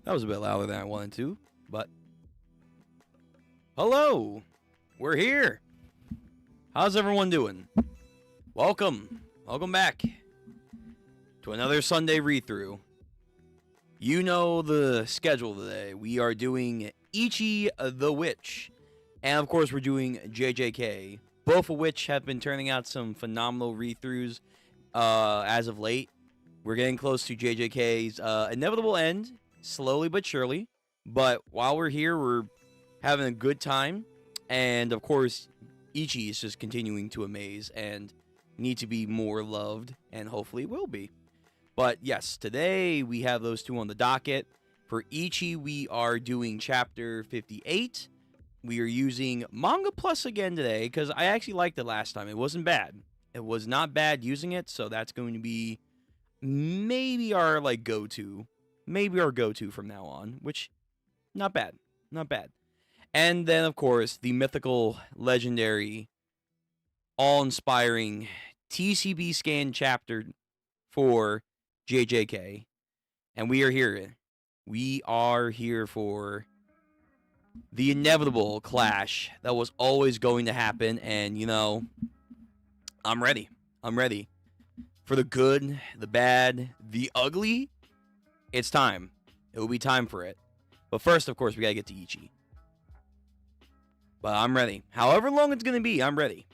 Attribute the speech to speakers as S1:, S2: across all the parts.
S1: That was a bit louder than I wanted to, but hello, we're here. How's everyone doing? Welcome back to another Sunday read-through. You know the schedule today. We are doing Ichi the Witch, and of course we're doing JJK, both of which have been turning out some phenomenal read-throughs as of late. We're getting close to JJK's inevitable end, slowly but surely. But while we're here, we're having a good time. And of course, Ichi is just continuing to amaze and need to be more loved, and hopefully will be. But yes, today we have those two on the docket. For Ichi, we are doing chapter 58. We are using Manga Plus again today because I actually liked it last time. It wasn't bad. It was not bad using it, so that's going to be maybe our go-to. Maybe our go-to from now on, which, not bad. Not bad. And then, of course, the mythical, legendary, all-inspiring TCB scan chapter for JJK. And we are here. We are here for the inevitable clash that was always going to happen. And, you know, I'm ready. I'm ready. For the good, the bad, the ugly, it's time. It will be time for it. But first, of course, we gotta get to Ichi. But I'm ready. However long it's gonna be, I'm ready.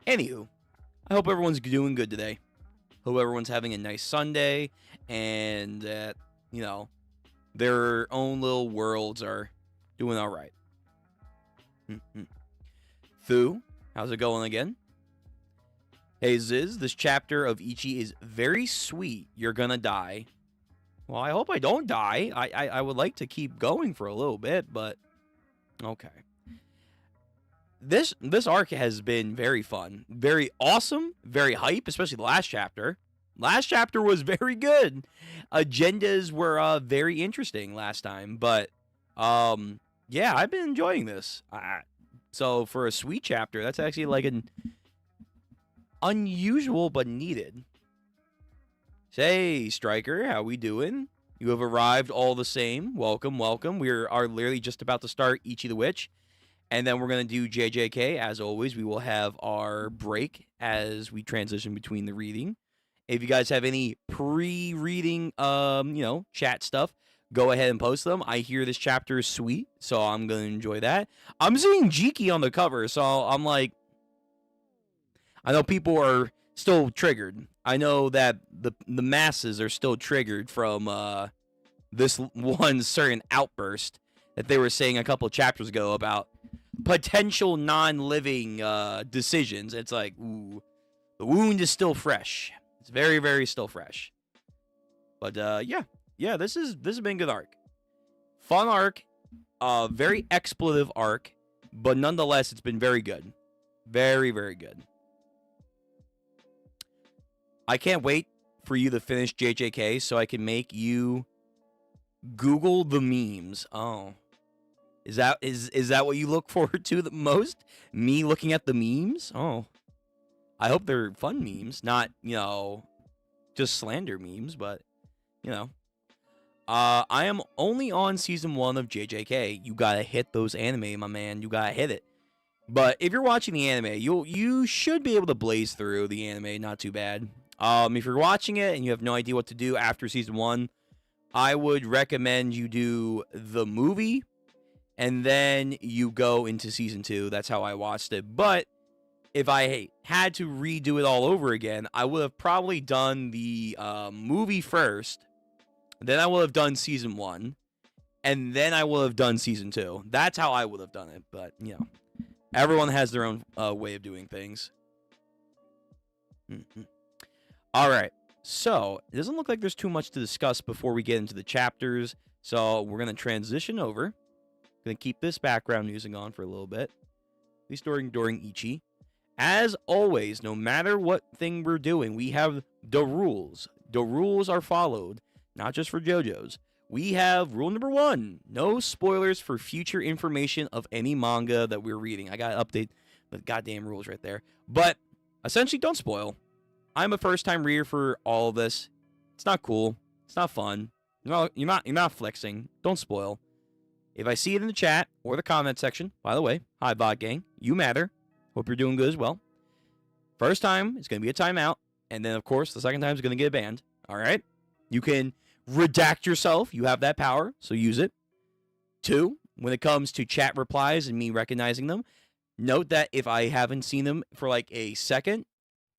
S1: Anywho, I hope everyone's doing good today. Hope everyone's having a nice Sunday, and that, you know, their own little worlds are doing all right. Fu, how's it going again? Hey Ziz, this chapter of Ichi is very sweet. You're gonna die. Well, I hope I don't die. I would like to keep going for a little bit, but Okay. This arc has been very fun, very awesome, very hype, especially the last chapter. Last chapter was very good. Agendas were very interesting last time, but yeah, I've been enjoying this. So for a sweet chapter, that's actually like an unusual but needed. Say, Striker, how we doing? You have arrived all the same. Welcome, welcome. We are literally just about to start Ichi the Witch. And then we're going to do JJK. As always, we will have our break as we transition between the reading. If you guys have any pre-reading, chat stuff, go ahead and post them. I hear this chapter is sweet, so I'm going to enjoy that. I'm seeing Jiki on the cover, so I'm like, I know people are still triggered. I know that the masses are still triggered from this one certain outburst that they were saying a couple of chapters ago about potential non-living decisions. It's like, ooh, the wound is still fresh. It's very, very still fresh. But yeah, this has been a good arc. Fun arc, very expletive arc, but nonetheless, it's been very good. Very, very good. I can't wait for you to finish JJK so I can make you Google the memes. Oh. Is that what you look forward to the most? Me looking at the memes? Oh. I hope they're fun memes, not, just slander memes, but, I am only on season 1 of JJK. You gotta hit those anime, my man. You gotta hit it. But if you're watching the anime, you should be able to blaze through the anime, not too bad. If you're watching it and you have no idea what to do after season 1, I would recommend you do the movie and then you go into season 2. That's how I watched it. But if I had to redo it all over again, I would have probably done the movie first. Then I would have done season 1. And then I would have done season 2. That's how I would have done it. But, everyone has their own way of doing things. All right. So, it doesn't look like there's too much to discuss before we get into the chapters. So, we're going to transition over. Going to keep this background music on for a little bit. At least during Ichi. As always, no matter what thing we're doing, we have the rules. The rules are followed, not just for JoJo's. We have rule number 1. No spoilers for future information of any manga that we're reading. I got to update the goddamn rules right there. But, essentially, don't spoil. I'm a first-time reader for all of this. It's not cool. It's not fun. You're not flexing. Don't spoil. If I see it in the chat or the comment section, by the way, hi, Bot Gang. You matter. Hope you're doing good as well. First time, it's going to be a timeout. And then, of course, the second time is going to get banned. All right? You can redact yourself. You have that power, so use it. 2, when it comes to chat replies and me recognizing them, note that if I haven't seen them for like a second,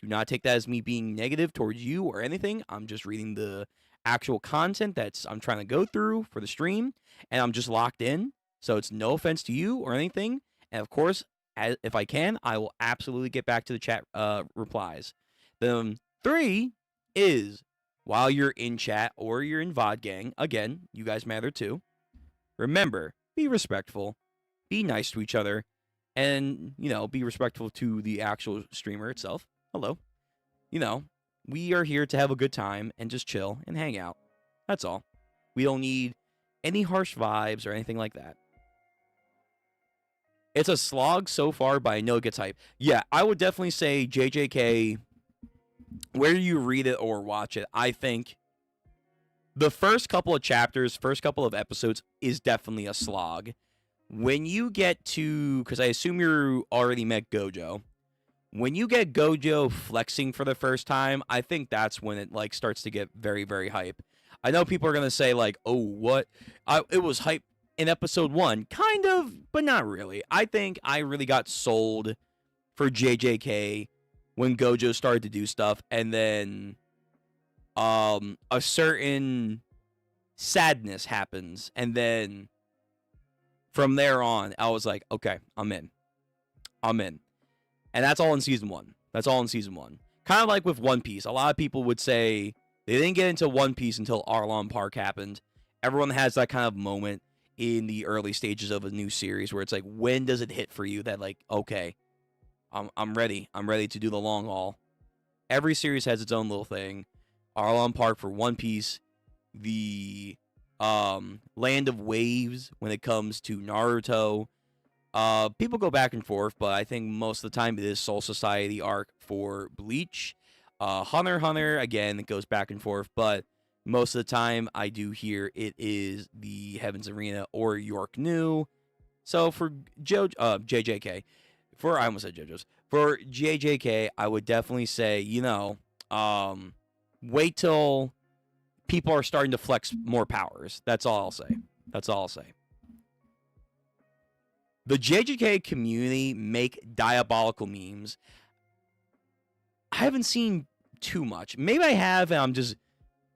S1: do not take that as me being negative towards you or anything. I'm just reading the actual content I'm trying to go through for the stream, and I'm just locked in. So it's no offense to you or anything. And of course, if I can, I will absolutely get back to the chat replies. Then 3 is while you're in chat or you're in VOD gang, again, you guys matter too. Remember, be respectful, be nice to each other, and, be respectful to the actual streamer itself. Hello. We are here to have a good time and just chill and hang out. That's all. We don't need any harsh vibes or anything like that. It's a slog so far, but I know it gets hype. Yeah, I would definitely say JJK, whether you read it or watch it, I think the first couple of chapters, first couple of episodes is definitely a slog. When you get to, because I assume you already met Gojo, when you get Gojo flexing for the first time, I think that's when it starts to get very, very hype. I know people are going to say oh, what? It was hype in episode 1. Kind of, but not really. I think I really got sold for JJK when Gojo started to do stuff, and then a certain sadness happens, and then from there on, I was like, okay, I'm in. And that's all in season 1. Kind of like with One Piece. A lot of people would say they didn't get into One Piece until Arlong Park happened. Everyone has that kind of moment. in the early stages of a new series where it's like, when does it hit for you that like, okay, I'm ready. I'm ready to do the long haul. Every series has its own little thing. Arlong Park for One Piece, the Land of Waves when it comes to Naruto. People go back and forth, but I think most of the time it is Soul Society arc for Bleach. Hunter x Hunter, again, it goes back and forth, but most of the time I do hear it is the Heaven's Arena or York New. So for JJK, I almost said JoJo's. For JJK, I would definitely say, wait till people are starting to flex more powers. That's all I'll say. That's all I'll say. The JJK community make diabolical memes. I haven't seen too much. Maybe I have, and I'm just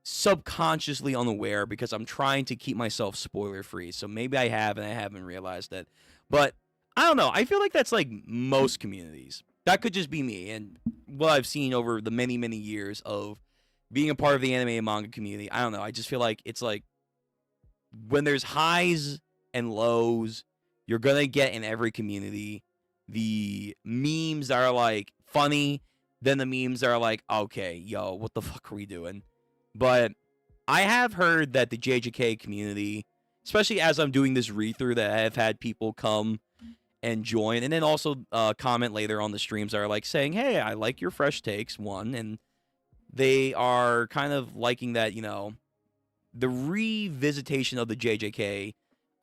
S1: subconsciously unaware because I'm trying to keep myself spoiler free. So maybe I have, and I haven't realized it. But I don't know. I feel like that's like most communities. That could just be me and what I've seen over the many, many years of being a part of the anime and manga community. I don't know. I just feel like it's like when there's highs and lows, you're going to get in every community the memes that are like funny, then the memes that are like, okay, yo, what the fuck are we doing? But I have heard that the JJK community, especially as I'm doing this read-through, that I have had people come and join, and then also comment later on the streams that are like saying, hey, I like your fresh takes, one, and they are kind of liking that, the revisitation of the JJK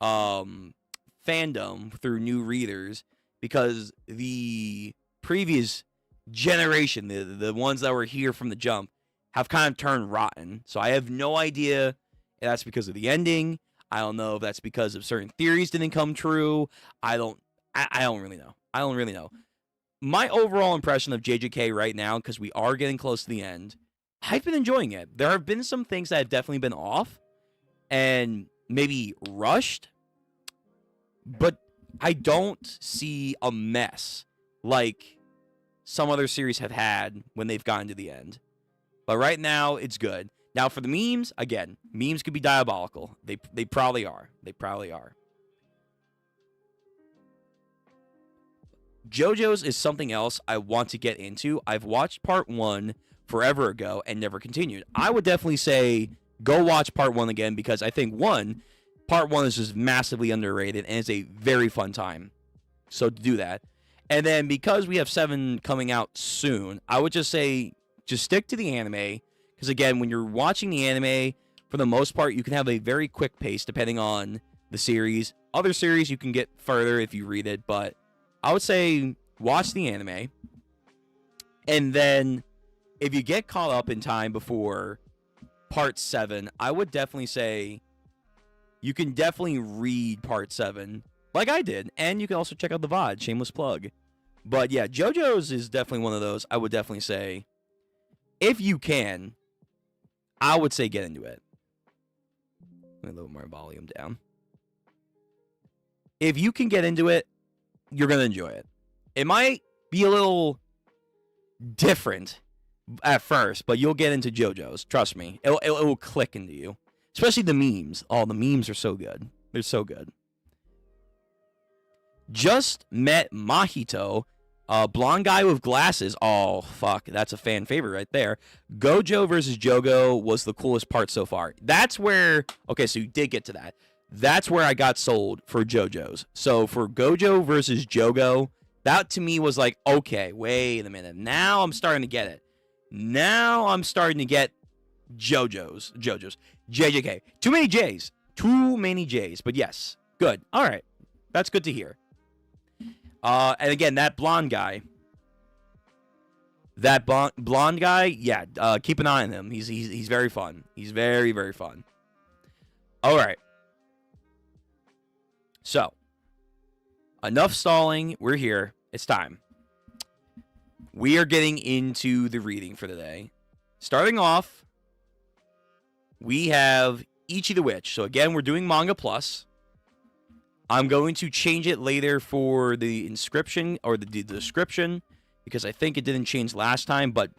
S1: fandom through new readers, because the previous generation, the ones that were here from the jump, have kind of turned rotten. So I have no idea if that's because of the ending. I don't know if that's because of certain theories didn't come true. I don't really know. I don't really know. My overall impression of JJK right now, because we are getting close to the end, I've been enjoying it. There have been some things that have definitely been off and maybe rushed, but I don't see a mess like some other series have had when they've gotten to the end. But right now, it's good. Now, for the memes, again, memes could be diabolical. They probably are. They probably are. JoJo's is something else I want to get into. I've watched part 1 forever ago and never continued. I would definitely say go watch part 1 again, because I think, part 1 is just massively underrated and it's a very fun time. So to do that. And then because we have 7 coming out soon, I would just say just stick to the anime, because again, when you're watching the anime, for the most part, you can have a very quick pace depending on the series. Other series, you can get further if you read it, but I would say watch the anime. And then if you get caught up in time before part 7, I would definitely say you can definitely read part 7 like I did. And you can also check out the VOD, shameless plug. But yeah, JoJo's is definitely one of those. I would definitely say, if you can, I would say get into it. Let me lower my volume down. If you can get into it, you're going to enjoy it. It might be a little different at first, but you'll get into JoJo's. Trust me. It will click into you. Especially the memes. Oh, the memes are so good. They're so good. Just met Mahito, a blonde guy with glasses. Oh, fuck. That's a fan favorite right there. Gojo versus Jogo was the coolest part so far. That's where... Okay, so you did get to that. That's where I got sold for JoJo's. So for Gojo versus Jogo, that to me was like, okay, wait a minute. Now I'm starting to get it. Now I'm starting to get JoJo's. JJK. Too many J's. Too many J's. But yes. Good. All right. That's good to hear. And again, that blonde guy. That blonde guy, yeah, keep an eye on him. He's very fun. He's very, very fun. All right. So, enough stalling. We're here. It's time. We are getting into the reading for the day. Starting off, we have Ichi the Witch. So again, we're doing Manga Plus. I'm going to change it later for the inscription or the description, because I think it didn't change last time. But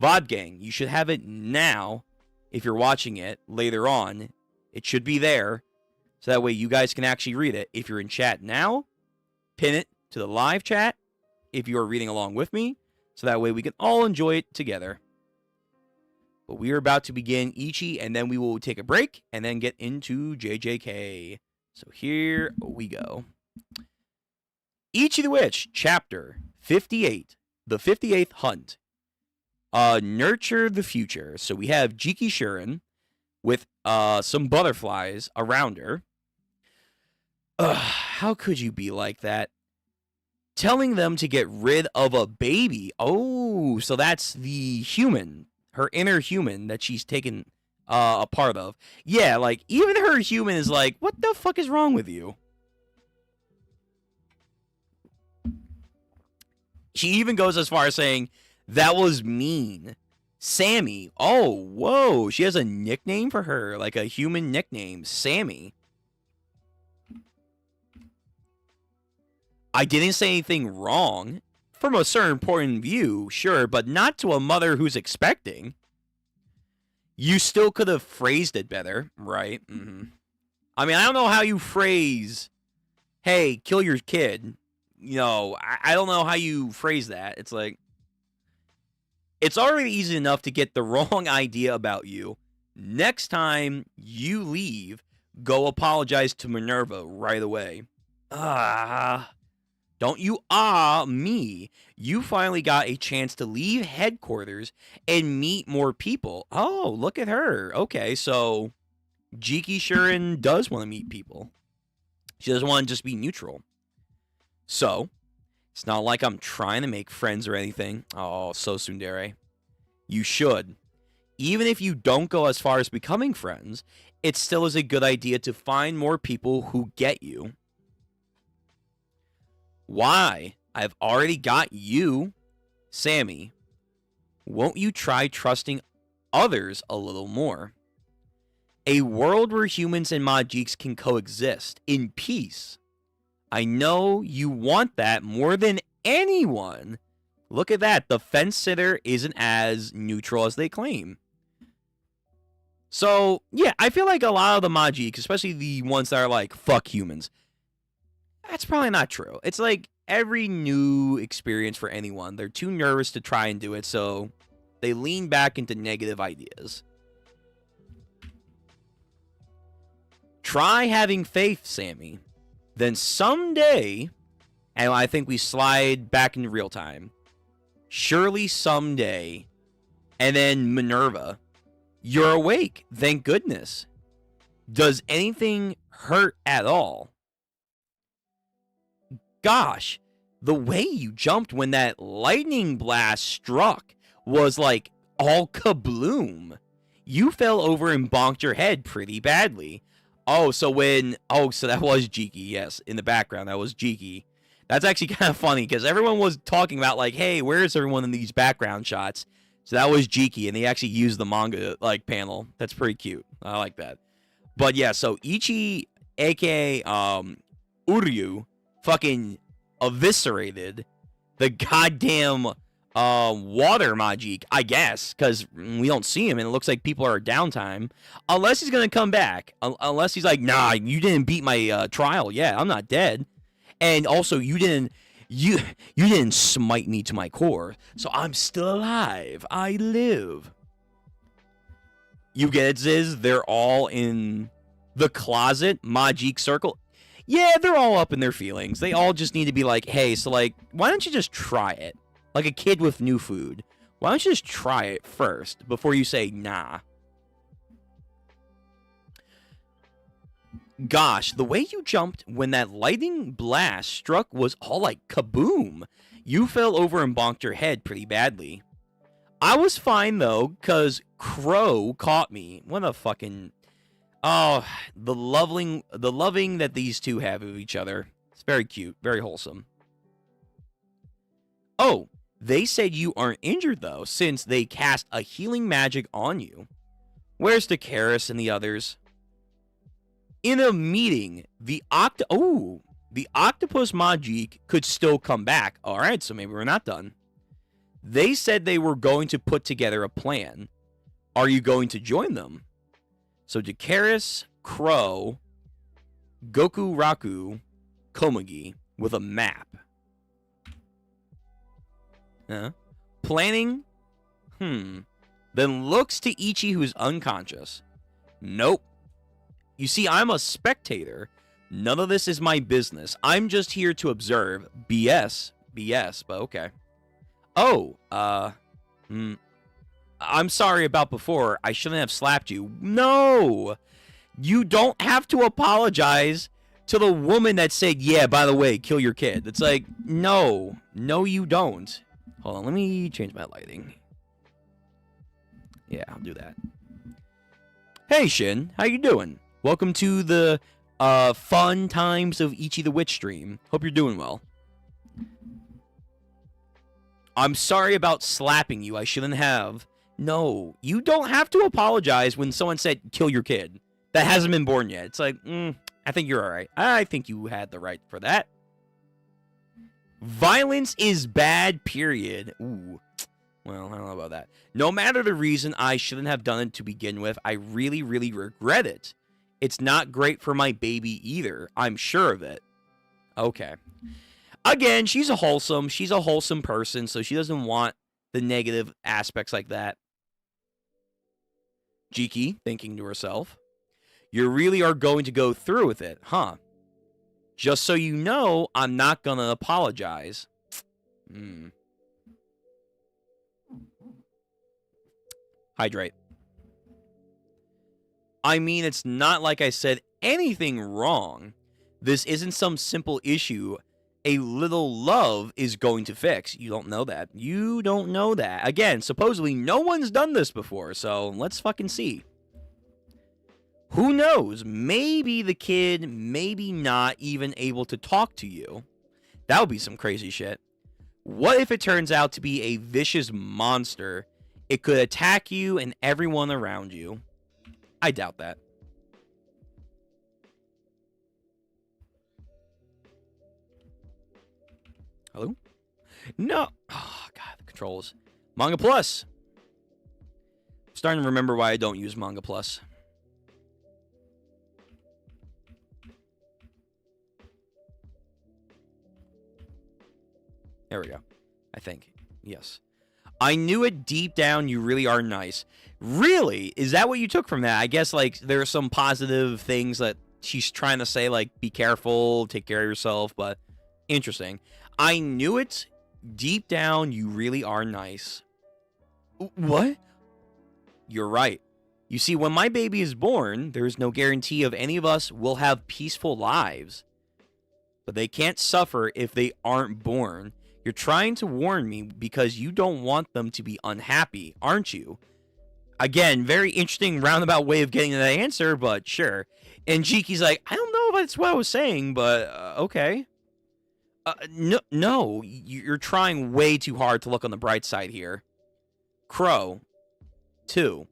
S1: VOD Gang, you should have it now. If you're watching it later on, it should be there. So that way you guys can actually read it. If you're in chat now, pin it to the live chat if you are reading along with me. So that way we can all enjoy it together. But we are about to begin Ichi, and then we will take a break and then get into JJK. So here we go. Ichi the Witch, Chapter 58, The 58th Hunt. Nurture the Future. So we have Jiki Shuren with some butterflies around her. How could you be like that? Telling them to get rid of a baby. Oh, so that's the human. Her inner human that she's taken a part of. Yeah, like, even her human is like, what the fuck is wrong with you? She even goes as far as saying, that was mean. Sammy. Oh, whoa. She has a nickname for her, like a human nickname. Sammy. I didn't say anything wrong. From a certain point of view, sure, but not to a mother who's expecting. You still could have phrased it better, right? Mm-hmm. I mean, I don't know how you phrase, hey, kill your kid. You know, I don't know how you phrase that. It's like, it's already easy enough to get the wrong idea about you. Next time you leave, go apologize to Minerva right away. Don't you me. You finally got a chance to leave headquarters and meet more people. Oh, look at her. Okay, so Jiki Shuren does want to meet people. She doesn't want to just be neutral. So, it's not like I'm trying to make friends or anything. Oh, so tsundere. You should. Even if you don't go as far as becoming friends, it still is a good idea to find more people who get you. Why? I've already got you, Sammy. Won't you try trusting others a little more? A world where humans and Majiks can coexist in peace. I know you want that more than anyone. Look at that. The fence sitter isn't as neutral as they claim. So, yeah, I feel like a lot of the Majiks, especially the ones that are like, fuck humans, that's probably not true. It's like every new experience for anyone. They're too nervous to try and do it, so they lean back into negative ideas. Try having faith, Sammy. Then someday, and I think we slide back into real time, surely someday, and then Minerva, you're awake, thank goodness. Does anything hurt at all? Gosh, the way you jumped when that lightning blast struck was like all kabloom. You fell over and bonked your head pretty badly. Oh, so that was Jiki, yes, in the background, that was Jiki. That's actually kind of funny, because everyone was talking about, like, hey, where is everyone in these background shots? So that was Jiki, and they actually used the manga, like, panel. That's pretty cute. I like that. But, yeah, so Ichi, a.k.a. Uryu, fucking eviscerated the goddamn water Majik, I guess, because we don't see him and it looks like people are downtime, unless he's gonna come back, unless he's like, nah, you didn't beat my trial. Yeah, I'm not dead, and also you didn't smite me to my core, so I'm still alive. I live. You get it, Ziz? They're all in the closet Majik circle. Yeah, they're all up in their feelings. They all just need to be like, hey, so like, why don't you just try it? Like a kid with new food. Why don't you just try it first before you say nah? Gosh, the way you jumped when that lightning blast struck was all like kaboom. You fell over and bonked your head pretty badly. I was fine though, because Crow caught me. What a fucking... Oh, the loving that these two have of each other. It's very cute, very wholesome. Oh, they said you aren't injured, though, since they cast a healing magic on you. Where's Dakaris and the others? In a meeting, the octopus Majik could still come back. Alright, so maybe we're not done. They said they were going to put together a plan. Are you going to join them? So Dakaris, Crow, Goku Raku Komagi with a map. Planning? Then looks to Ichi, who's unconscious. Nope. You see, I'm a spectator. None of this is my business. I'm just here to observe. BS, but okay. Oh, I'm sorry about before. I shouldn't have slapped you. No! You don't have to apologize to the woman that said, yeah, by the way, kill your kid. It's like, no. No, you don't. Hold on, let me change my lighting. Yeah, I'll do that. Hey, Shin. How you doing? Welcome to the fun times of Ichi the Witch stream. Hope you're doing well. I'm sorry about slapping you. I shouldn't have. No, you don't have to apologize when someone said, kill your kid. That hasn't been born yet. It's like, I think you're all right. I think you had the right for that. Violence is bad, period. Ooh. Well, I don't know about that. No matter the reason, I shouldn't have done it to begin with. I really, really regret it. It's not great for my baby either. I'm sure of it. Okay. Again, she's a wholesome person, so she doesn't want the negative aspects like that. Jiki, thinking to herself, you really are going to go through with it, huh? Just so you know, I'm not gonna apologize. Hydrate. I mean, it's not like I said anything wrong. This isn't some simple issue a little love is going to fix. You don't know that. You don't know that. Again, supposedly no one's done this before, so let's fucking see. Who knows? Maybe the kid, maybe not even able to talk to you. That would be some crazy shit. What if it turns out to be a vicious monster? It could attack you and everyone around you. I doubt that. Hello? No. Oh, God, the controls. Manga Plus. I'm starting to remember why I don't use Manga Plus. There we go. I think. Yes. I knew it deep down. You really are nice. Really? Is that what you took from that? I guess, like, there are some positive things that she's trying to say, like, be careful, take care of yourself, but interesting. I knew it deep down. You really are nice. What? You're right. You see, when my baby is born, there is no guarantee of any of us will have peaceful lives. But they can't suffer if they aren't born. You're trying to warn me because you don't want them to be unhappy, aren't you? Again, very interesting roundabout way of getting to that answer, but sure. And Jiki's like, I don't know if that's what I was saying, but okay. No, you're trying way too hard to look on the bright side here. Crow, 2.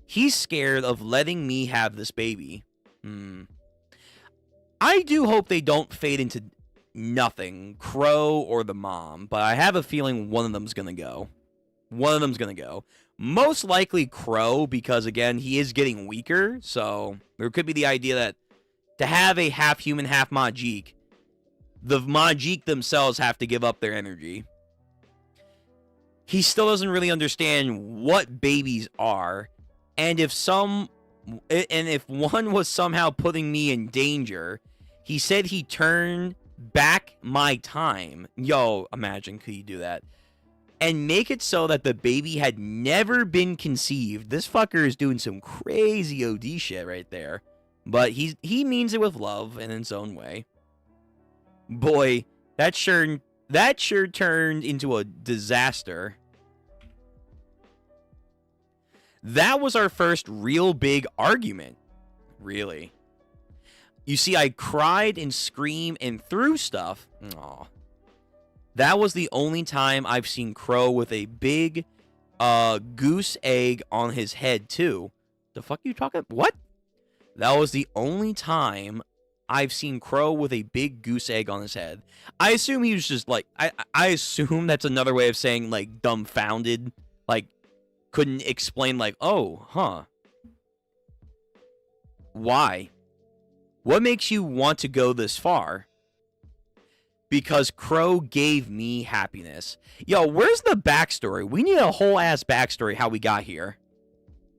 S1: He's scared of letting me have this baby. I do hope they don't fade into nothing, Crow or the mom, but I have a feeling one of them's gonna go. One of them's gonna go. Most likely Crow, because again, he is getting weaker, so there could be the idea that to have a half human, half Majik, the Majik themselves have to give up their energy. He still doesn't really understand what babies are, and if one was somehow putting me in danger, he said he turned back my time. Yo, imagine, could you do that? And make it so that the baby had never been conceived. This fucker is doing some crazy OD shit right there. But he means it with love in its own way. Boy, that sure turned into a disaster. That was our first real big argument. Really. You see, I cried and screamed and threw stuff. Aw. That was the only time I've seen Crow with a big goose egg on his head, too. The fuck are you talking? What? That was the only time I've seen Crow with a big goose egg on his head. I assume he was just like... I assume that's another way of saying, like, dumbfounded. Like, couldn't explain, like, oh, huh. Why? What makes you want to go this far? Because Crow gave me happiness. Yo, where's the backstory? We need a whole ass backstory how we got here.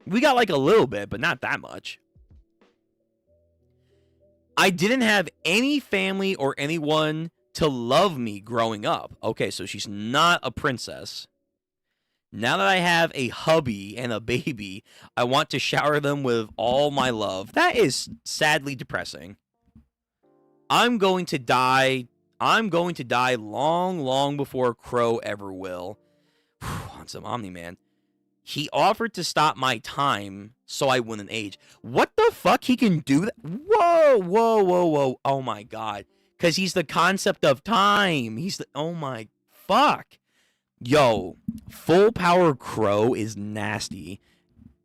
S1: We got like a little bit, but not that much. I didn't have any family or anyone to love me growing up. Okay, so she's not a princess. Now that I have a hubby and a baby, I want to shower them with all my love. That is sadly depressing. I'm going to die long, long before Crow ever will. On some Omni-Man. He offered to stop my time so I wouldn't age. What the fuck? He can do that? Whoa, whoa, whoa, whoa. Oh my god. Because he's the concept of time. He's the... Oh my fuck. Yo, full power Crow is nasty.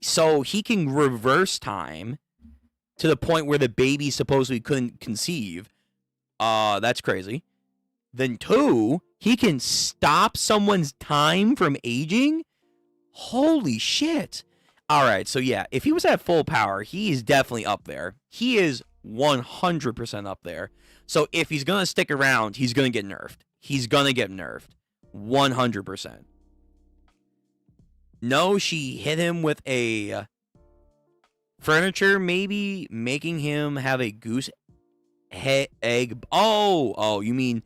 S1: So he can reverse time to the point where the baby supposedly couldn't conceive. That's crazy. Then 2, he can stop someone's time from aging? Holy shit. Alright, so yeah, if he was at full power, he is definitely up there. He is 100% up there. So if he's gonna stick around, he's gonna get nerfed. He's gonna get nerfed. 100%. No, she hit him with a furniture, maybe making him have a goose egg. Oh, you mean...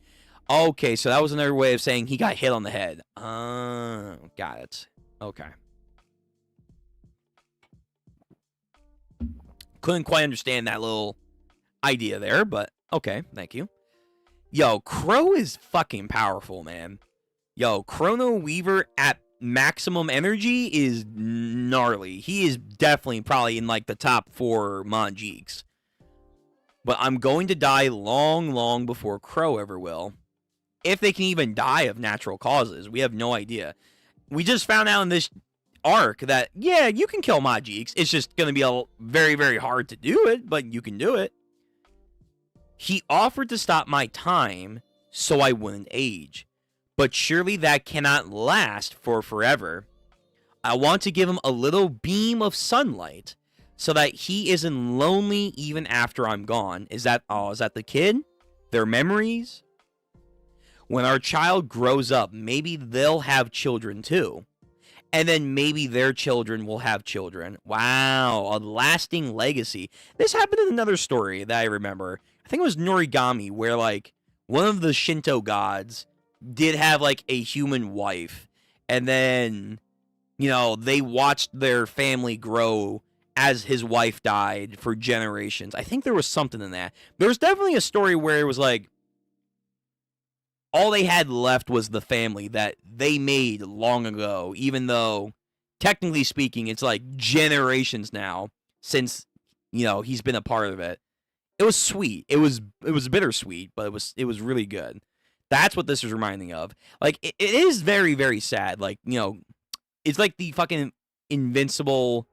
S1: Okay, so that was another way of saying he got hit on the head. Got it. Okay. Couldn't quite understand that little idea there, but okay, thank you. Yo, Crow is fucking powerful, man. Yo, Chrono Weaver at maximum energy is gnarly. He is definitely probably in like the top 4 Monjeeks. But I'm going to die long, long before Crow ever will. If they can even die of natural causes. We have no idea. We just found out in this arc that, yeah, you can kill Monjeeks. It's just going to be very, very hard to do it, but you can do it. He offered to stop my time so I wouldn't age. But surely that cannot last for forever. I want to give him a little beam of sunlight so that he isn't lonely even after I'm gone. Is that the kid? Their memories? When our child grows up, maybe they'll have children too. And then maybe their children will have children. Wow, a lasting legacy. This happened in another story that I remember. I think it was Norigami, where like one of the Shinto gods did have like a human wife. And then, you know, they watched their family grow as his wife died for generations. I think there was something in that. There was definitely a story where it was like, all they had left was the family that they made long ago, even though, technically speaking, it's like generations now since, you know, he's been a part of it. It was sweet. It was bittersweet, but it was really good. That's what this is reminding of. Like, it is very, very sad. Like, you know, it's like the fucking Invincible...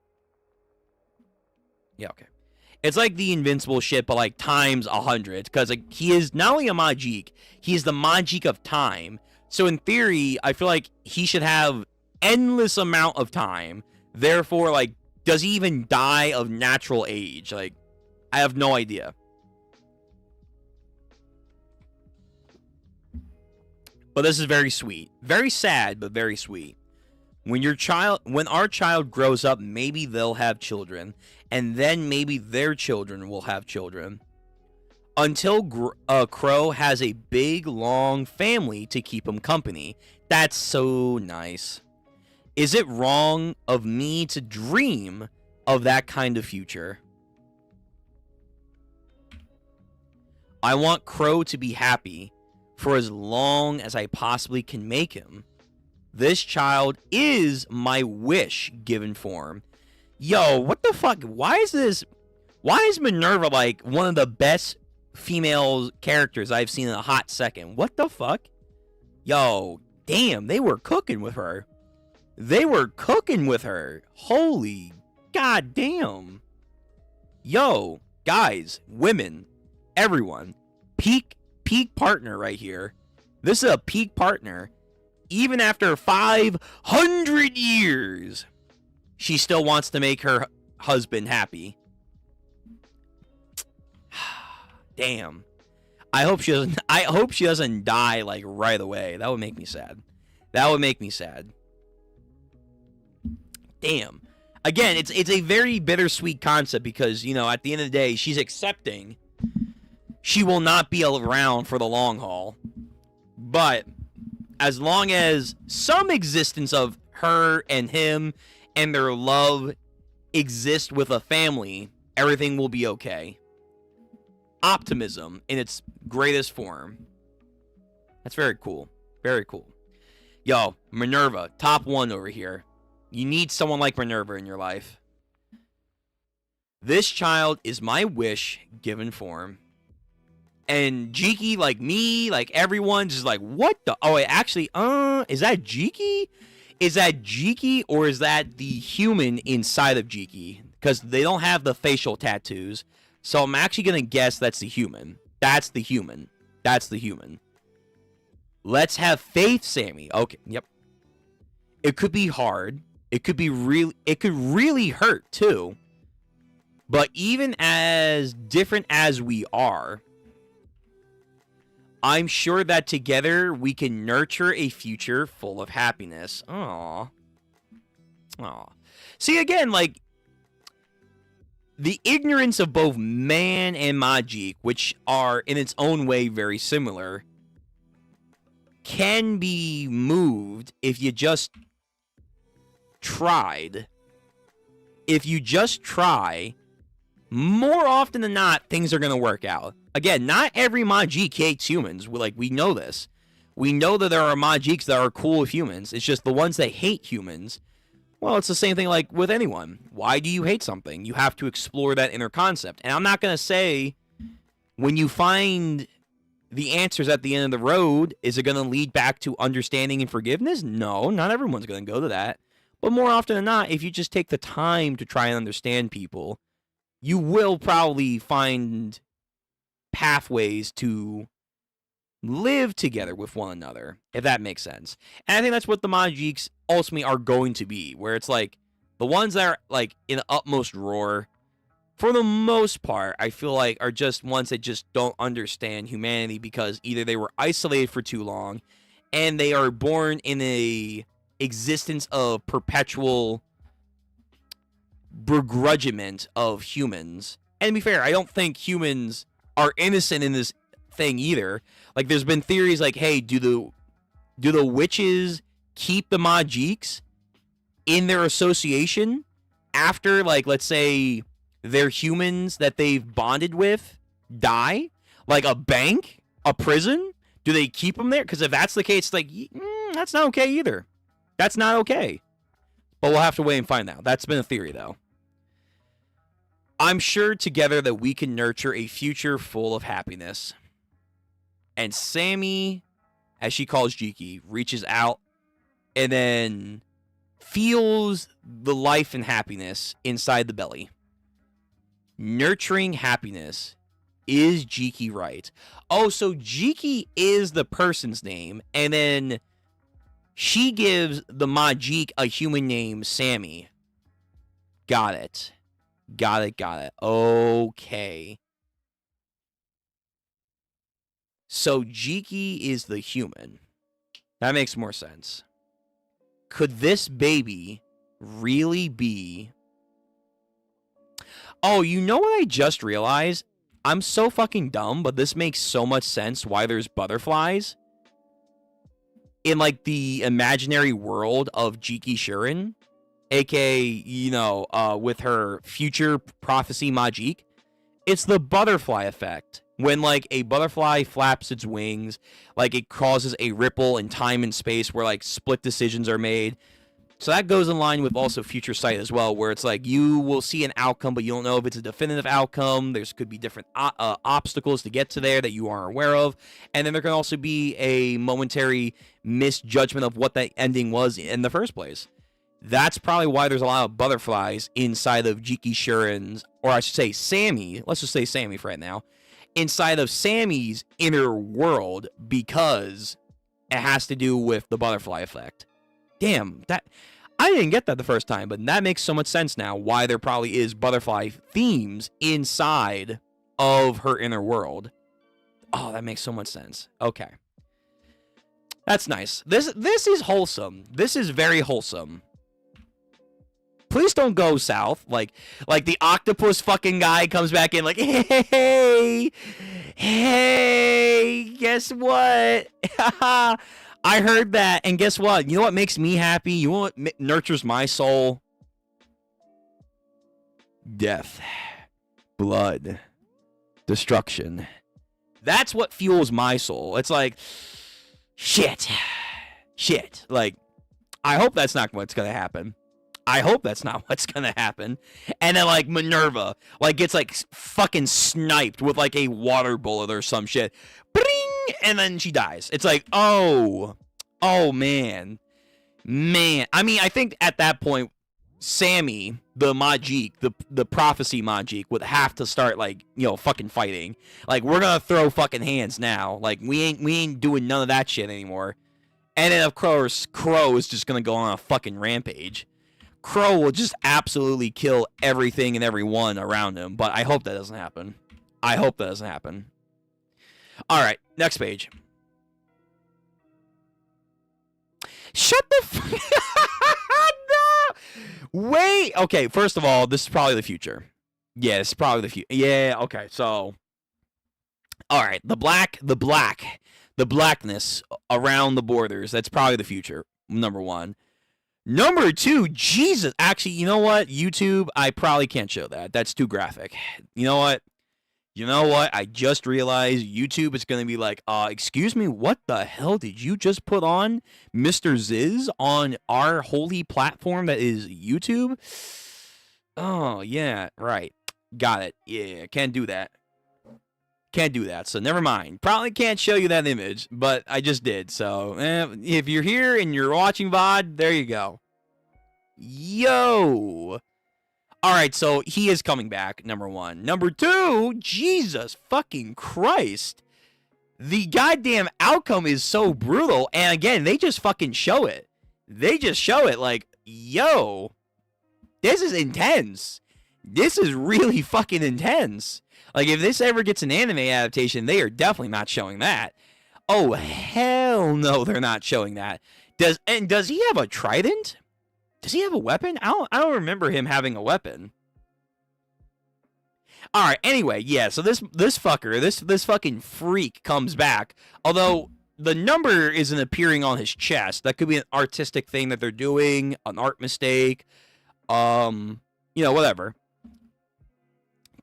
S1: Yeah, okay. It's like the Invincible shit, but like times 100. Because like he is not only a Majik, he is the Majik of time. So in theory, I feel like he should have endless amount of time. Therefore, like, does he even die of natural age? Like, I have no idea. But this is very sweet. Very sad, but very sweet. When our child grows up, maybe they'll have children, and then maybe their children will have children. Until Crow has a big, long family to keep him company. That's so nice. Is it wrong of me to dream of that kind of future? I want Crow to be happy for as long as I possibly can make him. This child is my wish given form. Yo, what the fuck? Why is Minerva like one of the best female characters I've seen in a hot second? What the fuck? Yo, damn, they were cooking with her. They were cooking with her. Holy goddamn. Yo, guys, women, everyone, peak partner right here. This is a peak partner. Even after 500 years, she still wants to make her husband happy. Damn. I hope she doesn't die like right away. That would make me sad. That would make me sad. Damn. Again, it's a very bittersweet concept because, you know, at the end of the day, she's accepting she will not be around for the long haul. But as long as some existence of her and him and their love exist with a family, everything will be okay. Optimism in its greatest form. That's very cool. Very cool. Yo, Minerva, top 1 over here. You need someone like Minerva in your life. This child is my wish given form. And Jiki, like me, like everyone, just like, what the? Oh, wait, actually, is that Jiki? Is that Jiki or is that the human inside of Jiki? Because they don't have the facial tattoos. So I'm actually going to guess that's the human. That's the human. That's the human. Let's have faith, Sammy. Okay, yep. It could be hard. It could be it could really hurt too. But even as different as we are, I'm sure that together we can nurture a future full of happiness. Aww. Aww. See, again, like, the ignorance of both Man and Majik, which are in its own way very similar, can be moved if you just tried. If you just try, more often than not, things are going to work out. Again, not every Majik hates humans. We know this. We know that there are Majiks that are cool with humans. It's just the ones that hate humans. Well, it's the same thing like with anyone. Why do you hate something? You have to explore that inner concept. And I'm not going to say when you find the answers at the end of the road, is it going to lead back to understanding and forgiveness? No, not everyone's going to go to that. But more often than not, if you just take the time to try and understand people, you will probably find pathways to live together with one another, if that makes sense. And I think that's what the Majiks ultimately are going to be, where it's like the ones that are like in the utmost roar, for the most part, I feel like are just ones that just don't understand humanity because either they were isolated for too long and they are born in a existence of perpetual begrudgment of humans. And to be fair, I don't think humans are innocent in this thing either. Like, there's been theories like, hey, do the witches keep the Majiks in their association after, like, let's say their humans that they've bonded with die? Like a bank? A prison? Do they keep them there? Because if that's the case, like, that's not okay either. That's not okay. But we'll have to wait and find out. That's been a theory, though. I'm sure together that we can nurture a future full of happiness. And Sammy, as she calls Jiki, reaches out and then feels the life and happiness inside the belly. Nurturing happiness. Is Jiki right? Oh, so Jiki is the person's name, and then she gives the Majik a human name, Sammy. Got it. Got it. Okay. So Jiki is the human. That makes more sense. Could this baby really be... Oh, you know what I just realized? I'm so fucking dumb, but this makes so much sense why there's butterflies in, like, the imaginary world of Jiki Shuren, aka, you know, with her future prophecy Majik. It's the butterfly effect. When, like, a butterfly flaps its wings, like, it causes a ripple in time and space where, like, split decisions are made. So that goes in line with also Future Sight as well, where it's like you will see an outcome, but you don't know if it's a definitive outcome. There's could be different obstacles to get to there that you aren't aware of. And then there can also be a momentary misjudgment of what that ending was in the first place. That's probably why there's a lot of butterflies inside of Jiki Shuren's, or I should say Sammy. Let's just say Sammy for right now. Inside of Sammy's inner world, because it has to do with the butterfly effect. Damn, that I didn't get that the first time, but that makes so much sense now why there probably is butterfly themes inside of her inner world. Oh, that makes so much sense. Okay. That's nice. This is wholesome. This is very wholesome. Please don't go south. Like the octopus fucking guy comes back in like, hey, guess what? I heard that, and guess what? You know what makes me happy? You know what nurtures my soul? Death, blood, destruction. That's what fuels my soul. It's like, shit. Like, I hope that's not what's gonna happen. I hope that's not what's gonna happen. And then, like, Minerva, like, gets, like, fucking sniped with, like, a water bullet or some shit. Bring! And then she dies. It's like, oh, man. I mean, I think at that point, Sammy, the Majik, the prophecy Majik, would have to start, like, you know, fucking fighting. Like, we're gonna throw fucking hands now. Like, we ain't doing none of that shit anymore. And then, of course, Crow is just gonna go on a fucking rampage. Crow will just absolutely kill everything and everyone around him, but I hope that doesn't happen. Alright, next page. Shut the No! Wait! Okay, first of all, this is probably the future. Yeah, this is probably the future. Yeah, okay, so... Alright, the blackness around the borders, that's probably the future, number one. Number two, Jesus. Actually, you know what? YouTube, I probably can't show that. That's too graphic. You know what? I just realized YouTube is going to be like, excuse me, what the hell did you just put on, Mr. Ziz, on our holy platform that is YouTube? Oh, yeah, right. Got it. Yeah, can't do that. So never mind. Probably can't show you that image, but I just did. So if you're here and you're watching VOD, there you go. Yo. All right, so he is coming back, number one. Number two, Jesus fucking Christ. The goddamn outcome is so brutal. And again, they just fucking show it. Like, yo, this is intense. This is really fucking intense. Like, if this ever gets an anime adaptation, they are definitely not showing that. Oh, hell no, they're not showing that. Does he have a trident? Does he have a weapon? I don't remember him having a weapon. Alright, anyway, yeah, so this fucker, this fucking freak comes back. Although, the number isn't appearing on his chest. That could be an artistic thing that they're doing, an art mistake. You know, whatever.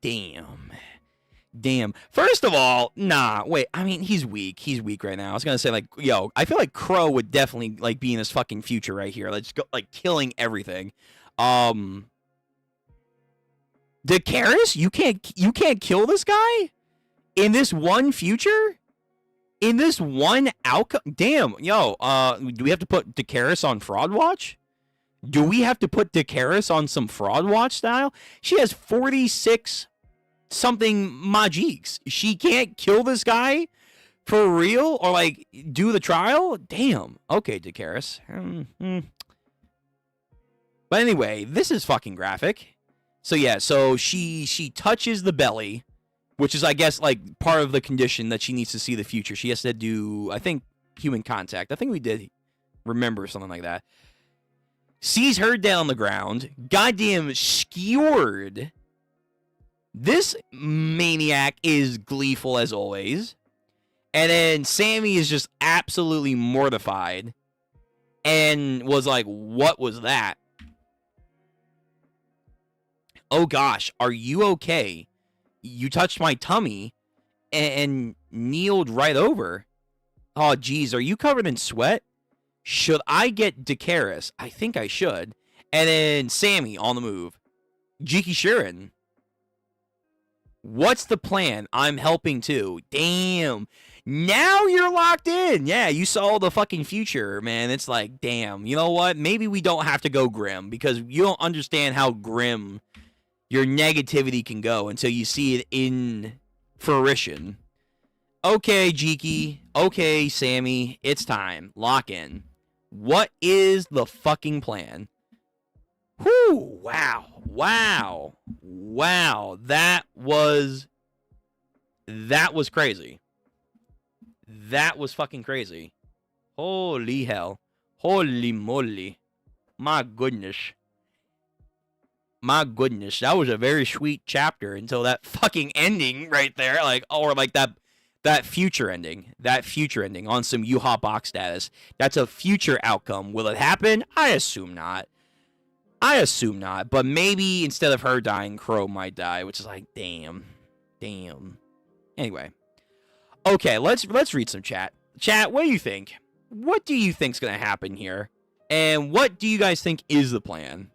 S1: Damn. First of all, nah, wait. I mean, he's weak. He's weak right now. I was gonna say, like, yo, I feel like Crow would definitely, like, be in his fucking future right here. Like, just go, like, killing everything. Dakaris, you can't kill this guy? In this one future? In this one outcome? Damn, yo, do we have to put Dakaris on Fraud Watch? Do we have to put Dakaris on some Fraud Watch style? She has 46... something Majiks. She can't kill this guy for real or like do the trial? Damn. Okay, Dakaris. But anyway, this is fucking graphic. So yeah, so she touches the belly, which is, I guess, like part of the condition that she needs to see the future. She has to do, I think, human contact. I think we did remember something like that. Sees her down on the ground. Goddamn skewered. This maniac is gleeful as always. And then Sammy is just absolutely mortified. And was like, what was that? Oh gosh, are you okay? You touched my tummy and kneeled right over. Oh geez, are you covered in sweat? Should I get Dakaris? I think I should. And then Sammy on the move. Jiki Shuren. What's the plan? I'm helping too. Damn. Now you're locked in. Yeah, you saw the fucking future, man. It's like, damn. You know what? Maybe we don't have to go grim because you don't understand how grim your negativity can go until you see it in fruition. Okay, Jiki. Okay, Sammy. It's time. Lock in. What is the fucking plan? Whoo! Wow. That was That was crazy. That was fucking crazy. Holy hell. Holy moly. My goodness. My goodness. That was a very sweet chapter until that fucking ending right there. Like, or like that future ending. That future ending on some U-Haul box status. That's a future outcome. Will it happen? I assume not. I assume not. But maybe instead of her dying, Crow might die, which is like, damn. Damn. Anyway. Okay, let's read some chat. Chat, what do you think? What do you think's gonna happen here? And what do you guys think is the plan?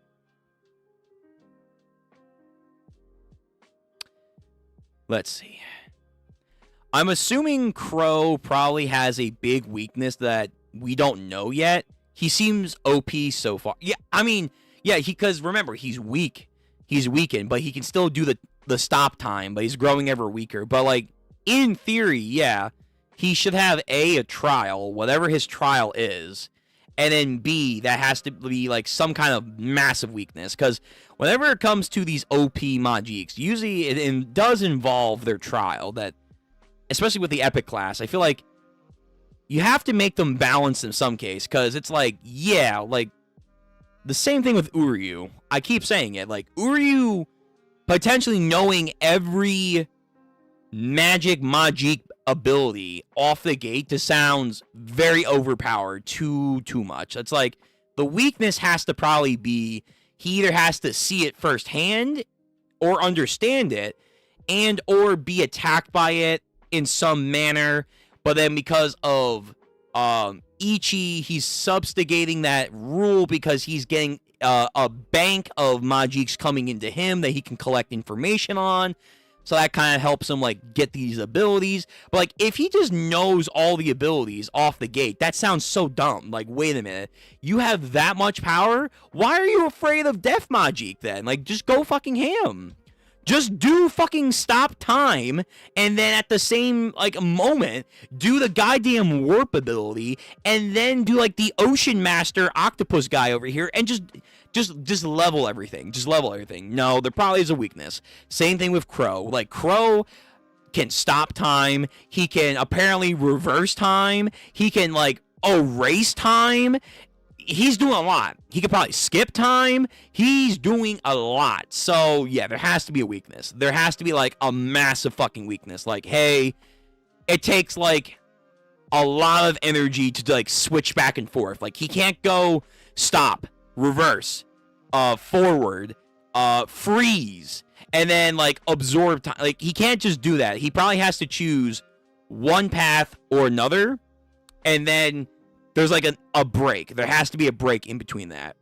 S1: Let's see. I'm assuming Crow probably has a big weakness that we don't know yet. He seems OP so far. Yeah, I mean, yeah, because remember, he's weak. He's weakened, but he can still do the stop time, but he's growing ever weaker. But, like, in theory, yeah, he should have A, a trial, whatever his trial is, and then B, that has to be, like, some kind of massive weakness. Because whenever it comes to these OP Majiks, usually it does involve their trial, that, especially with the Epic class, I feel like you have to make them balanced in some case, because it's like, yeah, like, the same thing with Uryu. I keep saying it, like, Uryu potentially knowing every magic Majik ability off the gate just sounds very overpowered, too much. It's like, the weakness has to probably be, he either has to see it firsthand, or understand it, and or be attacked by it in some manner, but then because of Ichi, he's subjugating that rule because he's getting a bank of Majiks coming into him that he can collect information on. So that kind of helps him, like, get these abilities. But, like, if he just knows all the abilities off the gate, that sounds so dumb. Like, wait a minute. You have that much power? Why are you afraid of Death Majik, then? Like, just go fucking ham. Just do fucking stop time, and then at the same, like, moment, do the goddamn warp ability, and then do, like, the Ocean Master Octopus guy over here, and just level everything. Just level everything. No, there probably is a weakness. Same thing with Crow. Like, Crow can stop time. He can apparently reverse time. He can, like, erase time. He's doing a lot. He could probably skip time. He's doing a lot. So, yeah, there has to be a weakness. There has to be, like, a massive fucking weakness. Like, hey, it takes, like, a lot of energy to, like, switch back and forth. Like, he can't go stop, reverse, forward, freeze, and then, like, absorb time. Like, he can't just do that. He probably has to choose one path or another, and then there's, like, a break. There has to be a break in between that.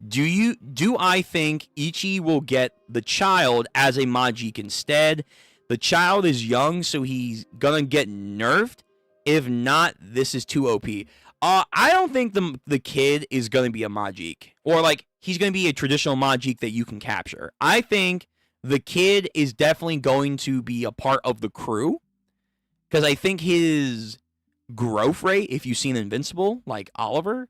S1: Do I think Ichi will get the child as a Majik instead? The child is young, so he's gonna get nerfed. If not, this is too OP. I don't think the kid is gonna be a Majik. Or, like, he's gonna be a traditional Majik that you can capture. I think the kid is definitely going to be a part of the crew. Because I think his growth rate, if you've seen Invincible, like Oliver,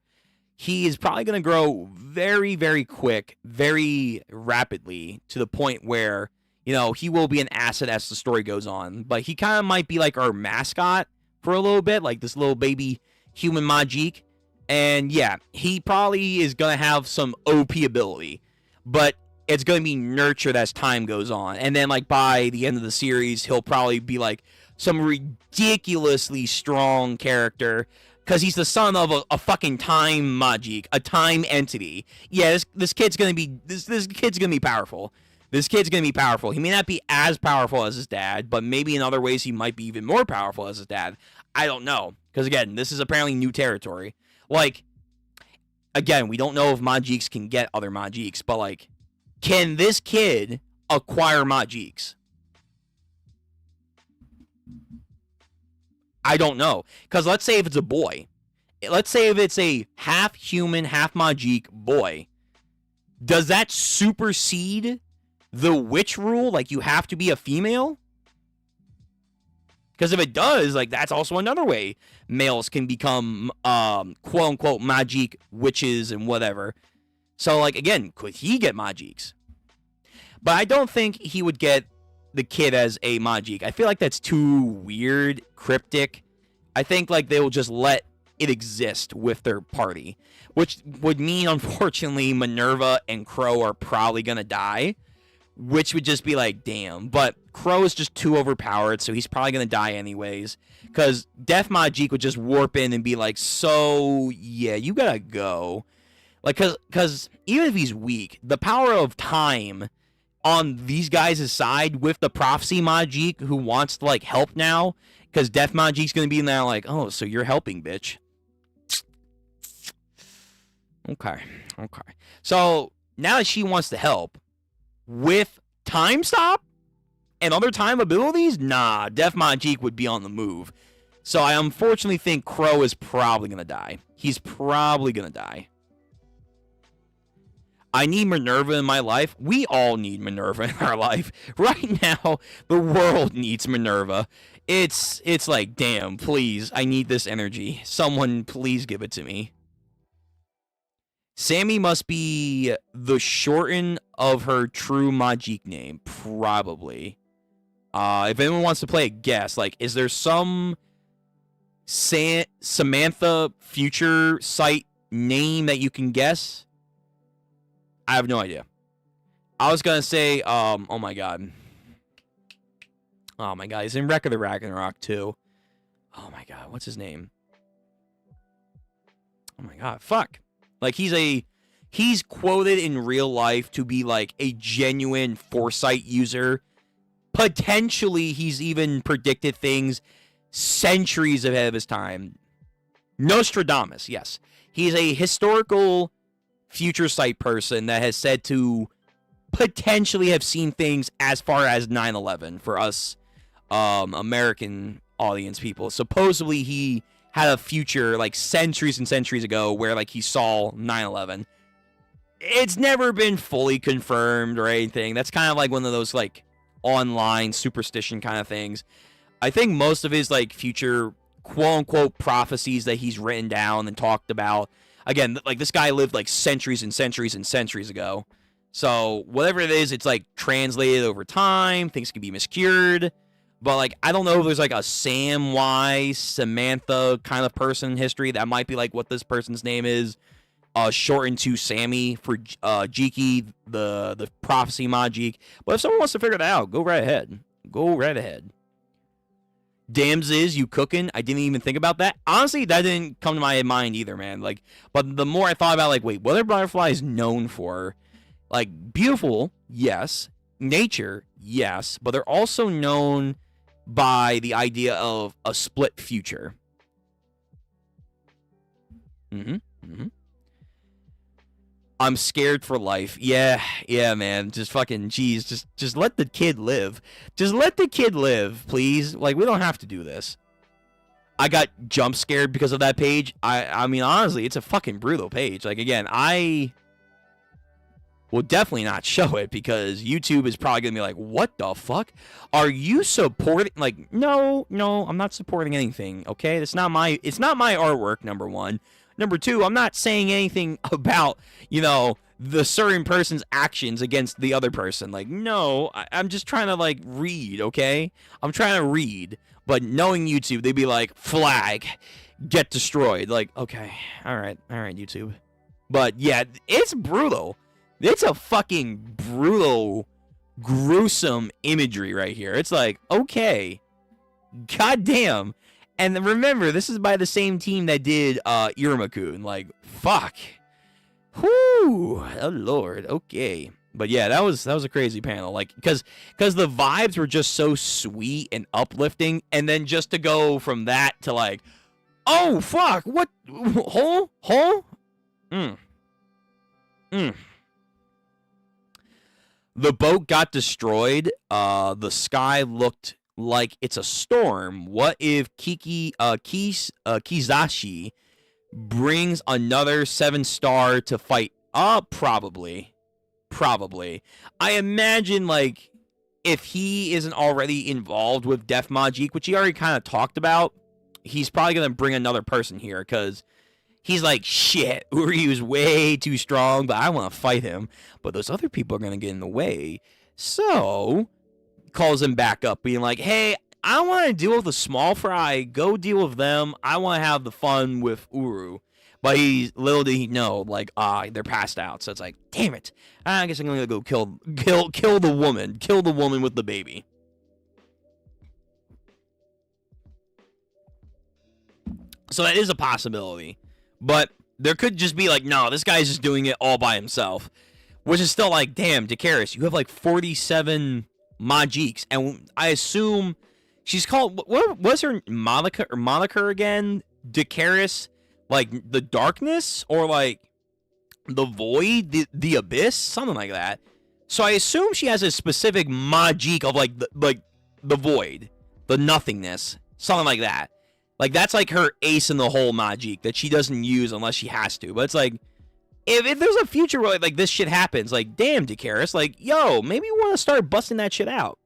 S1: he is probably going to grow very, very quick, very rapidly, to the point where, you know, he will be an asset as the story goes on. But he kind of might be like our mascot for a little bit, like this little baby human Majik. And yeah, he probably is going to have some OP ability, but it's going to be nurtured as time goes on. And then, like, by the end of the series, he'll probably be like some ridiculously strong character, because he's the son of a fucking time Majik, a time entity. Yeah, this kid's gonna be this kid's gonna be powerful. This kid's gonna be powerful. He may not be as powerful as his dad, but maybe in other ways he might be even more powerful as his dad. I don't know, because again, this is apparently new territory. Like, again, we don't know if Majiks can get other Majiks, but, like, can this kid acquire Majiks? I don't know. Because let's say if it's a boy. Let's say if it's a half human, half Majik boy. Does that supersede the witch rule? Like, you have to be a female? Because if it does, like, that's also another way males can become, quote-unquote, Majik witches and whatever. So, like, again, could he get Majiks? But I don't think he would get the kid as a Majik. I feel like that's too weird, cryptic. I think like they will just let it exist with their party, which would mean, unfortunately, Minerva and Crow are probably gonna die, which would just be like, damn. But Crow is just too overpowered, so he's probably gonna die anyways, because Death Majik would just warp in and be like, so yeah, you gotta go. Like, because even if he's weak, the power of time on these guys' side with the Prophecy Majik who wants to, like, help now, because Death Majik's going to be in there like, oh, so you're helping, bitch. Okay. So, now that she wants to help, with Time Stop and other time abilities, nah, Death Majik would be on the move. So, I unfortunately think Crow is probably going to die. He's probably going to die. I need Minerva in my life. We all need Minerva in our life. Right now, the world needs Minerva. It's like, damn, please, I need this energy. Someone please give it to me. Sammy must be the shorten of her true Majik name. Probably. If anyone wants to play a guess, like, is there some Samantha future site name that you can guess? I have no idea. I was gonna say, oh my god, he's in Wreck of the Ragnarok too. Oh my god, what's his name? Oh my god, fuck. Like, he's quoted in real life to be like a genuine foresight user. Potentially, he's even predicted things centuries ahead of his time. Nostradamus, yes. He's a historical future sight person that has said to potentially have seen things as far as 9/11 for us American audience people. Supposedly he had a future like centuries and centuries ago where like he saw 9/11. It's never been fully confirmed or anything. That's kind of like one of those like online superstition kind of things. I think most of his like future quote unquote prophecies that he's written down and talked about, again, like, this guy lived, like, centuries and centuries and centuries ago. So, whatever it is, it's, like, translated over time. Things can be miscued. But, like, I don't know if there's, like, a Samantha kind of person in history. That might be, like, what this person's name is. Shortened to Sammy for Jiki, the Prophecy Majik. But if someone wants to figure that out, go right ahead. Go right ahead. Damsiz, you cooking? I didn't even think about that. Honestly, that didn't come to my mind either, man. Like, but the more I thought about, like, wait, what are butterflies known for? Like, beautiful, yes. Nature, yes. But they're also known by the idea of a split future. I'm scared for life. Yeah, man. Just fucking, geez. Just let the kid live. Just let the kid live, please. Like, we don't have to do this. I got jump scared because of that page. I mean, honestly, it's a fucking brutal page. Like, again, I will definitely not show it because YouTube is probably going to be like, what the fuck? Are you supporting? Like, no, I'm not supporting anything, okay? It's not my artwork, number one. Number two, I'm not saying anything about, the certain person's actions against the other person. Like, no, I'm just trying to, like, read, okay? I'm trying to read. But knowing YouTube, they'd be like, flag, get destroyed. Like, okay, all right, YouTube. But, yeah, it's brutal. It's a fucking brutal, gruesome imagery right here. It's like, okay, goddamn. And remember, this is by the same team that did Iruma-kun. Like, fuck. Whoo. Oh, Lord. Okay. But yeah, that was a crazy panel. Like, because the vibes were just so sweet and uplifting. And then just to go from that to like, oh, fuck. What? Huh? The boat got destroyed. The sky looked like it's a storm. What if Kizashi brings another 7-star to fight? Probably. I imagine, like, if he isn't already involved with Death Majik, which he already kind of talked about, he's probably going to bring another person here, because he's like, shit, Uryu's way too strong, but I want to fight him. But those other people are going to get in the way. So calls him back up, being like, hey, I don't want to deal with the small fry. Go deal with them. I want to have the fun with Uru. But little did he know, like, they're passed out. So it's like, damn it. I guess I'm gonna go kill the woman. Kill the woman with the baby. So that is a possibility. But there could just be like, no, this guy's just doing it all by himself. Which is still like, damn, Dakaris, you have like 47 Majiks. And I assume she's called, what was her moniker again? Dakaris, like the darkness? Or like the void? The abyss? Something like that. So I assume she has a specific Majik of like the void. The nothingness. Something like that. Like, that's like her ace in the hole Majik that she doesn't use unless she has to. But it's like, if there's a future where like this shit happens, like, damn, Dakaris, like, yo, maybe you want to start busting that shit out.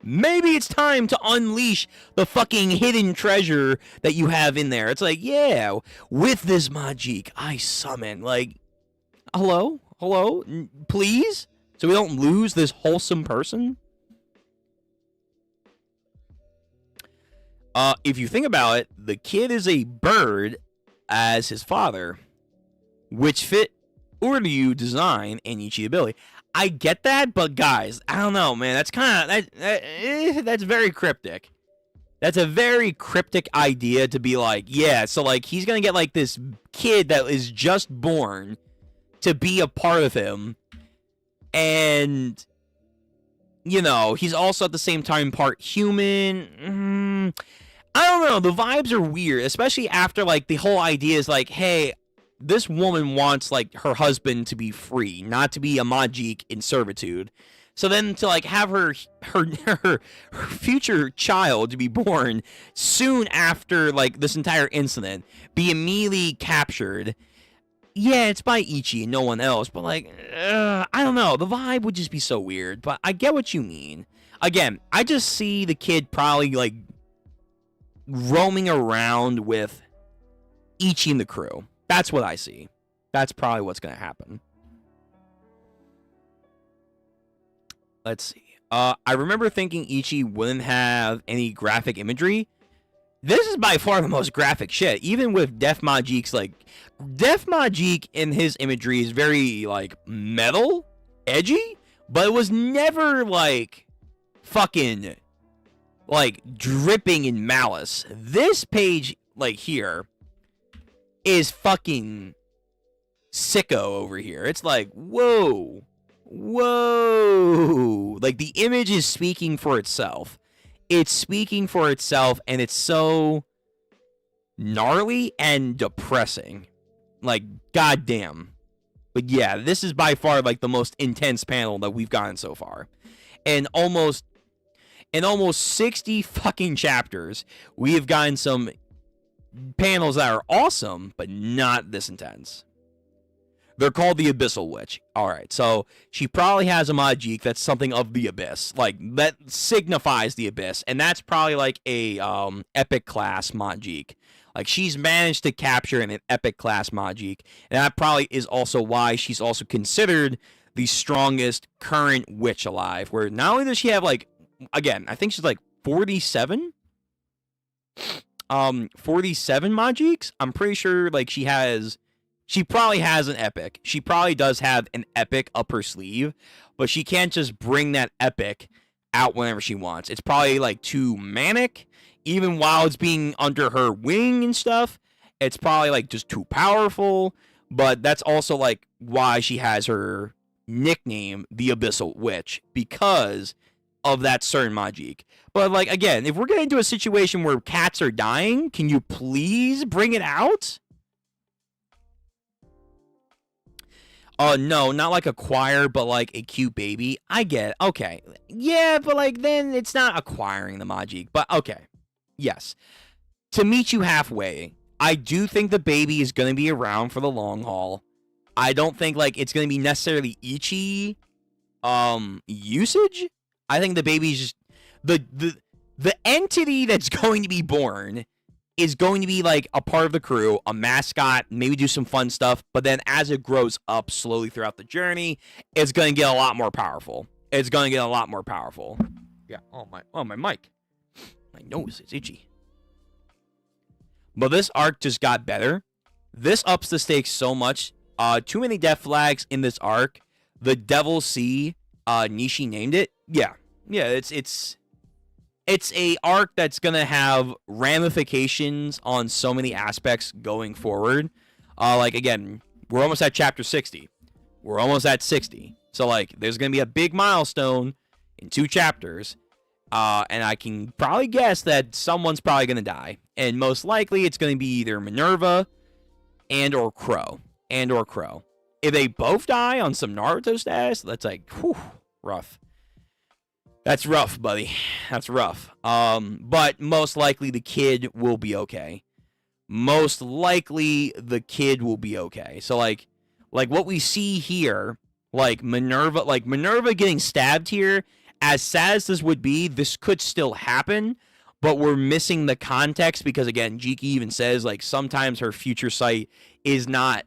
S1: Maybe it's time to unleash the fucking hidden treasure that you have in there. It's like, yeah, with this Majik, I summon, like, hello, please? So we don't lose this wholesome person? If you think about it, the kid is a bird as his father, which fit Uryu design and Ichi ability. I get that, but guys, I don't know, man. That's kind of that's very cryptic. That's a very cryptic idea to be like, yeah, so like he's gonna get like this kid that is just born to be a part of him, and you know, he's also at the same time part human. I don't know. The vibes are weird, especially after like the whole idea is like, hey, this woman wants like her husband to be free, not to be a Majik in servitude. So then to like have her future child to be born soon after like this entire incident be immediately captured. Yeah, it's by Ichi and no one else, but like, I don't know. The vibe would just be so weird, but I get what you mean. Again, I just see the kid probably like roaming around with Ichi and the crew. That's what I see. That's probably what's going to happen. Let's see. I remember thinking Ichi wouldn't have any graphic imagery. This is by far the most graphic shit. Even with Def Majik's, like, Def Majik in his imagery is very, like, metal, edgy, but it was never, like, fucking, like, dripping in malice. This page, like, here, is fucking sicko over here. It's like, whoa. Like, the image is speaking for itself. It's speaking for itself, and it's so gnarly and depressing. Like, goddamn. But yeah, this is by far, like, the most intense panel that we've gotten so far. And almost 60 fucking chapters, we have gotten some panels that are awesome, but not this intense. They're called the Abyssal Witch. Alright, so she probably has a Majik that's something of the Abyss. Like, that signifies the Abyss. And that's probably like a epic class Majik. Like, she's managed to capture an epic class Majik. And that probably is also why she's also considered the strongest current witch alive. Where not only does she have, like, again, I think she's like 47? 47 Majiks? I'm pretty sure, like, she probably has an epic. She probably does have an epic up her sleeve, but she can't just bring that epic out whenever she wants. It's probably, like, too manic. Even while it's being under her wing and stuff, it's probably, like, just too powerful. But that's also, like, why she has her nickname, the Abyssal Witch, because of that certain Majik. But, like, again, if we're getting into a situation where cats are dying, can you please bring it out? No, not like a choir, but like a cute baby. I get it. Okay. Yeah, but like then it's not acquiring the Majik. But okay. Yes. To meet you halfway, I do think the baby is going to be around for the long haul. I don't think like it's going to be necessarily Ichi usage. I think the baby's just the entity that's going to be born is going to be like a part of the crew, a mascot, maybe do some fun stuff, but then as it grows up slowly throughout the journey, it's going to get a lot more powerful. It's going to get a lot more powerful. Yeah. Oh my mic. My nose is itchy. But this arc just got better. This ups the stakes so much. Too many death flags in this arc. The Devil Sea, Nishi named it. Yeah. It's a arc that's gonna have ramifications on so many aspects going forward. Like again, we're almost at chapter 60. We're almost at 60. So like, there's gonna be a big milestone in 2 chapters. And I can probably guess that someone's probably gonna die, and most likely it's gonna be either Minerva and or Crow. If they both die on some Naruto status, that's like, whew, rough. That's rough, buddy. That's rough. But most likely the kid will be okay. Most likely the kid will be okay. So like what we see here, like Minerva getting stabbed here, as sad as this would be, this could still happen, but we're missing the context because, again, Jiki even says, like, sometimes her future sight is not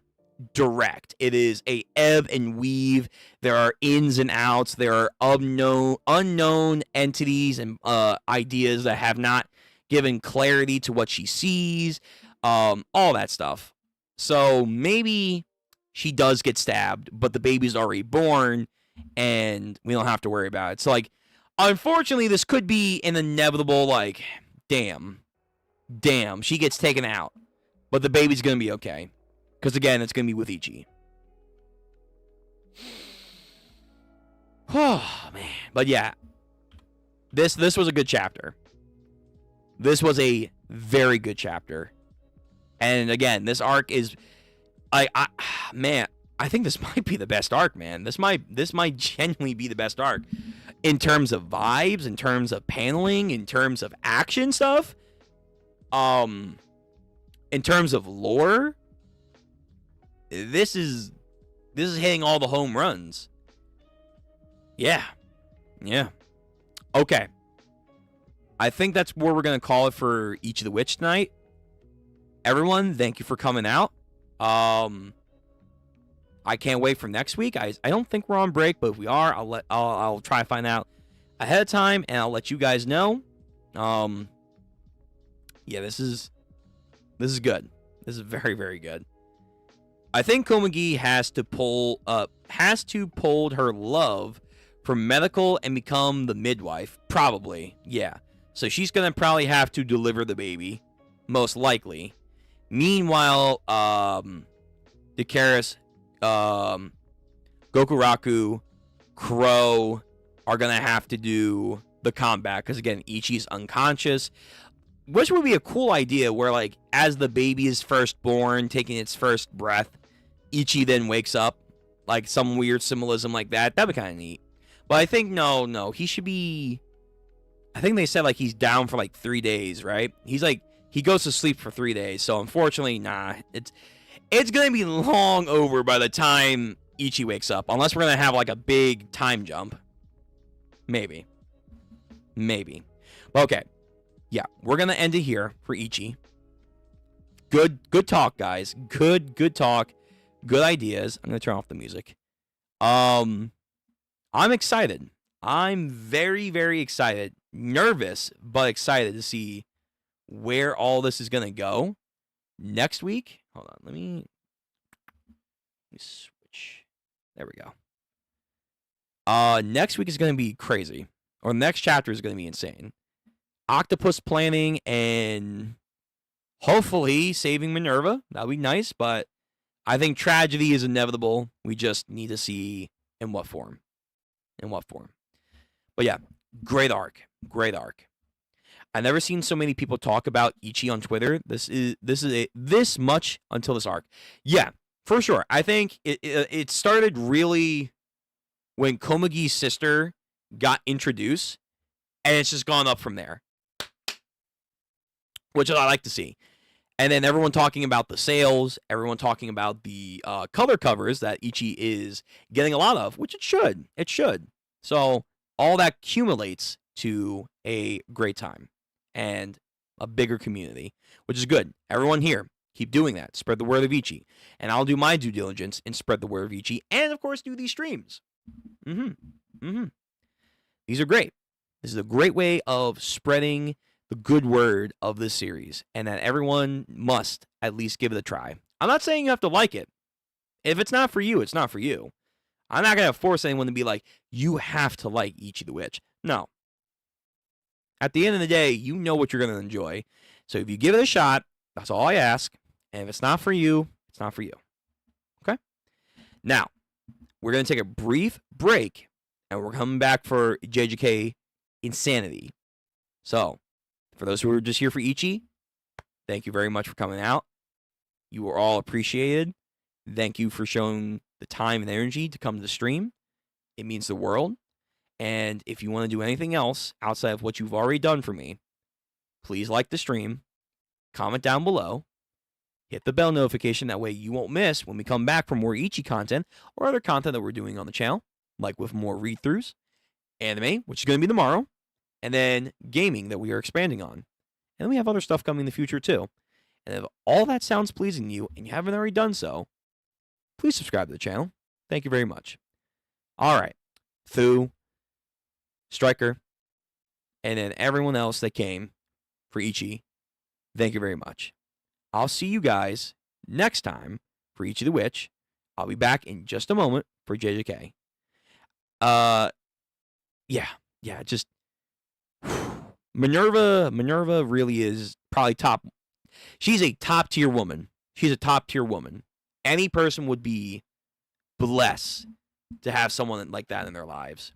S1: direct. It is a ebb and weave. There are ins and outs. There are unknown entities and ideas that have not given clarity to what she sees, all that stuff. So maybe she does get stabbed, but the baby's already born, and we don't have to worry about it. So, like, unfortunately, this could be an inevitable, like, damn, she gets taken out. But the baby's going to be okay. Because, again, it's going to be with Ichi. Oh, man. But, yeah. This was a good chapter. This was a very good chapter. And, again, this arc is... man... I think this might be the best arc, man. This might genuinely be the best arc in terms of vibes, in terms of paneling, in terms of action stuff, in terms of lore. This is hitting all the home runs. Yeah. Okay. I think that's where we're gonna call it for Ichi the Witch tonight. Everyone, thank you for coming out. I can't wait for next week. I don't think we're on break, but if we are, I'll try to find out ahead of time, and I'll let you guys know. Yeah, this is good. This is very, very good. I think Komagi has to pull her love from medical and become the midwife. Probably, yeah. So she's gonna probably have to deliver the baby, most likely. Meanwhile, Dakaris, Gokuraku, Crow are gonna have to do the combat because again, Ichi's unconscious, which would be a cool idea. Where like as the baby is first born, taking its first breath, Ichi then wakes up, like some weird symbolism like that. That'd be kind of neat. But I think no, he should be. I think they said like he's down for like 3 days, right? He's like he goes to sleep for 3 days. So unfortunately, nah, it's going to be long over by the time Ichi wakes up. Unless we're going to have, like, a big time jump. Maybe. Okay. Yeah, we're going to end it here for Ichi. Good talk, guys. Good talk. Good ideas. I'm going to turn off the music. I'm excited. I'm very, very excited. Nervous, but excited to see where all this is going to go. Next week, hold on, let me switch. There we go. Next week is going to be crazy. Or next chapter is going to be insane. Octopus planning and hopefully saving Minerva. That would be nice, but I think tragedy is inevitable. We just need to see in what form. But yeah, great arc. I've never seen so many people talk about Ichi on Twitter. This much until this arc. Yeah, for sure. I think it started really when Komagi's sister got introduced, and it's just gone up from there, which I like to see. And then everyone talking about the sales, everyone talking about the color covers that Ichi is getting a lot of, which it should. So all that accumulates to a great time and a bigger community, which is good. Everyone here, keep doing that. Spread the word of Ichi. And I'll do my due diligence and spread the word of Ichi, and of course do these streams. These are great. This is a great way of spreading the good word of this series, and that everyone must at least give it a try. I'm not saying you have to like it. If it's not for you, it's not for you. I'm not going to force anyone to be like, you have to like Ichi the Witch. No. At the end of the day, you know what you're going to enjoy. So if you give it a shot, that's all I ask. And if it's not for you, it's not for you. Okay? Now, we're going to take a brief break, and we're coming back for JJK Insanity. So, for those who are just here for Ichi, thank you very much for coming out. You are all appreciated. Thank you for showing the time and energy to come to the stream. It means the world. And if you want to do anything else outside of what you've already done for me, please like the stream, comment down below, hit the bell notification. That way you won't miss when we come back for more Ichi content or other content that we're doing on the channel, like with more read-throughs, anime, which is going to be tomorrow, and then gaming that we are expanding on. And we have other stuff coming in the future too. And if all that sounds pleasing to you and you haven't already done so, please subscribe to the channel. Thank you very much. All right. Thu, Striker, and then everyone else that came for Ichi, thank you very much. I'll see you guys next time for Ichi the Witch. I'll be back in just a moment for JJK. Just Minerva really is probably top. She's a top tier woman. She's a top tier woman. Any person would be blessed to have someone like that in their lives.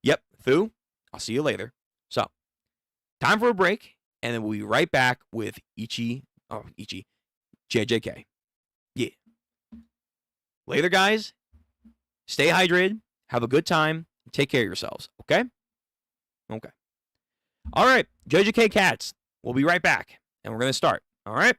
S1: Yep, Thu, I'll see you later. So, time for a break, and then we'll be right back with Ichi, JJK. Yeah. Later, guys. Stay hydrated. Have a good time. Take care of yourselves, okay? Okay. All right, JJK Cats. We'll be right back, and we're going to start, all right?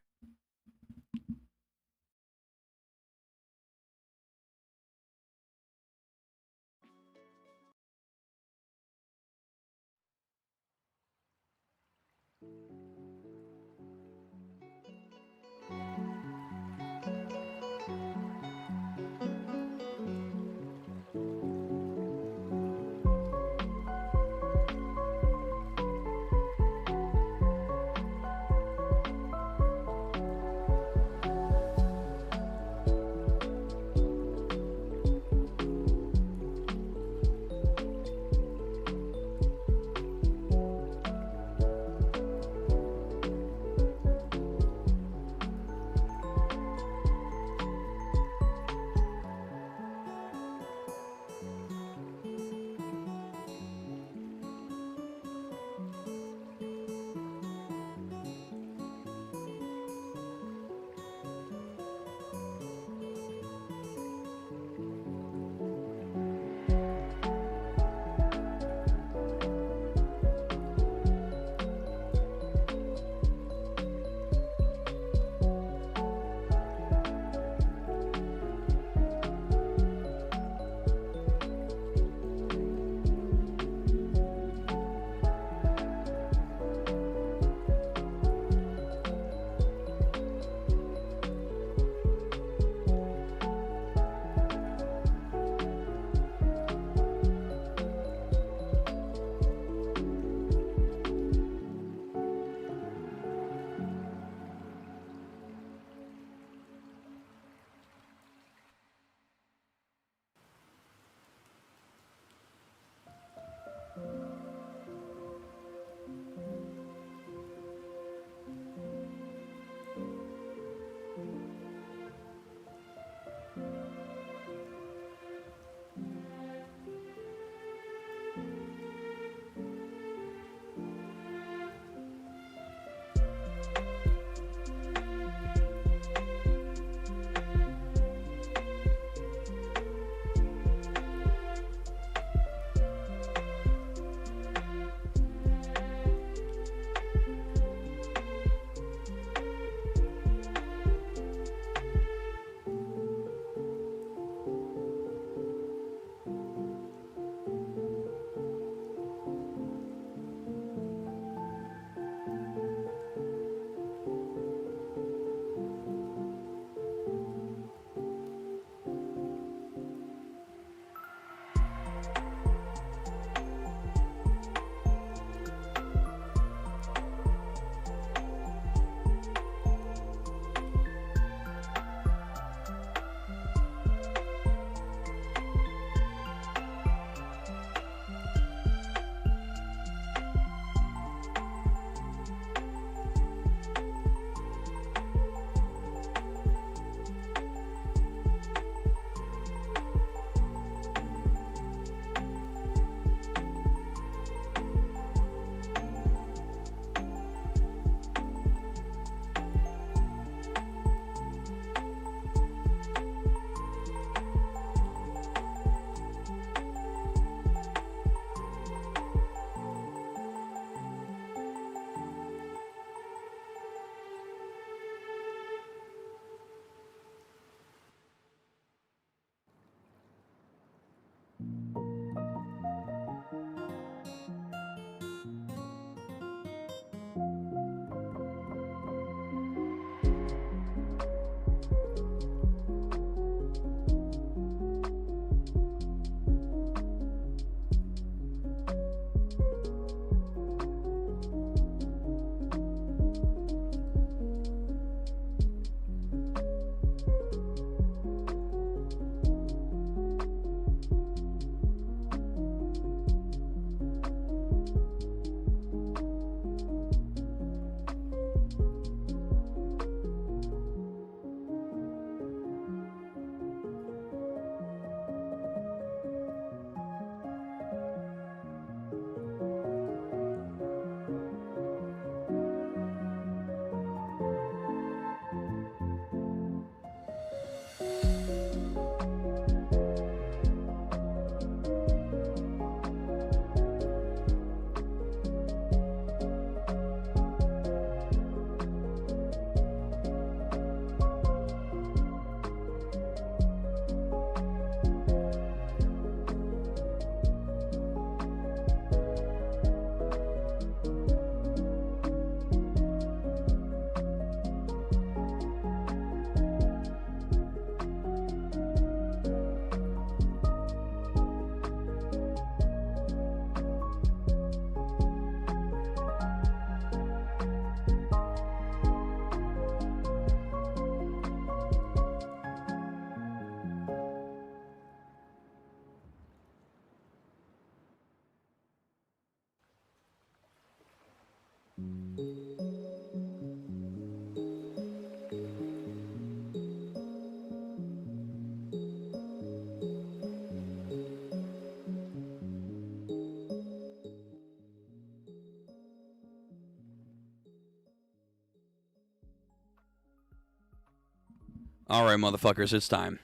S1: Alright, motherfuckers, it's time.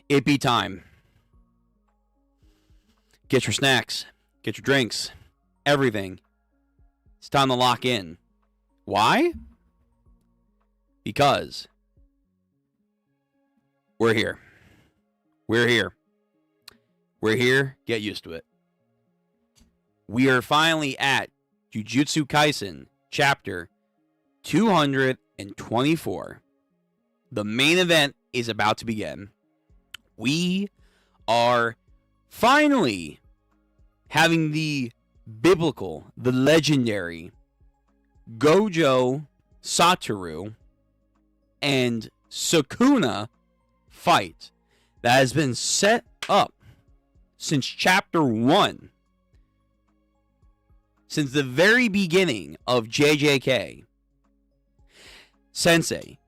S1: It be time. Get your snacks. Get your drinks. Everything. It's time to lock in. Why? Because we're here. We're here. We're here. Get used to it. We are finally at Jujutsu Kaisen, chapter 224. The main event is about to begin. We are finally having the biblical, the legendary Gojo, Satoru, and Sakuna fight that has been set up since chapter 1. Since the very beginning of JJK. Sensei,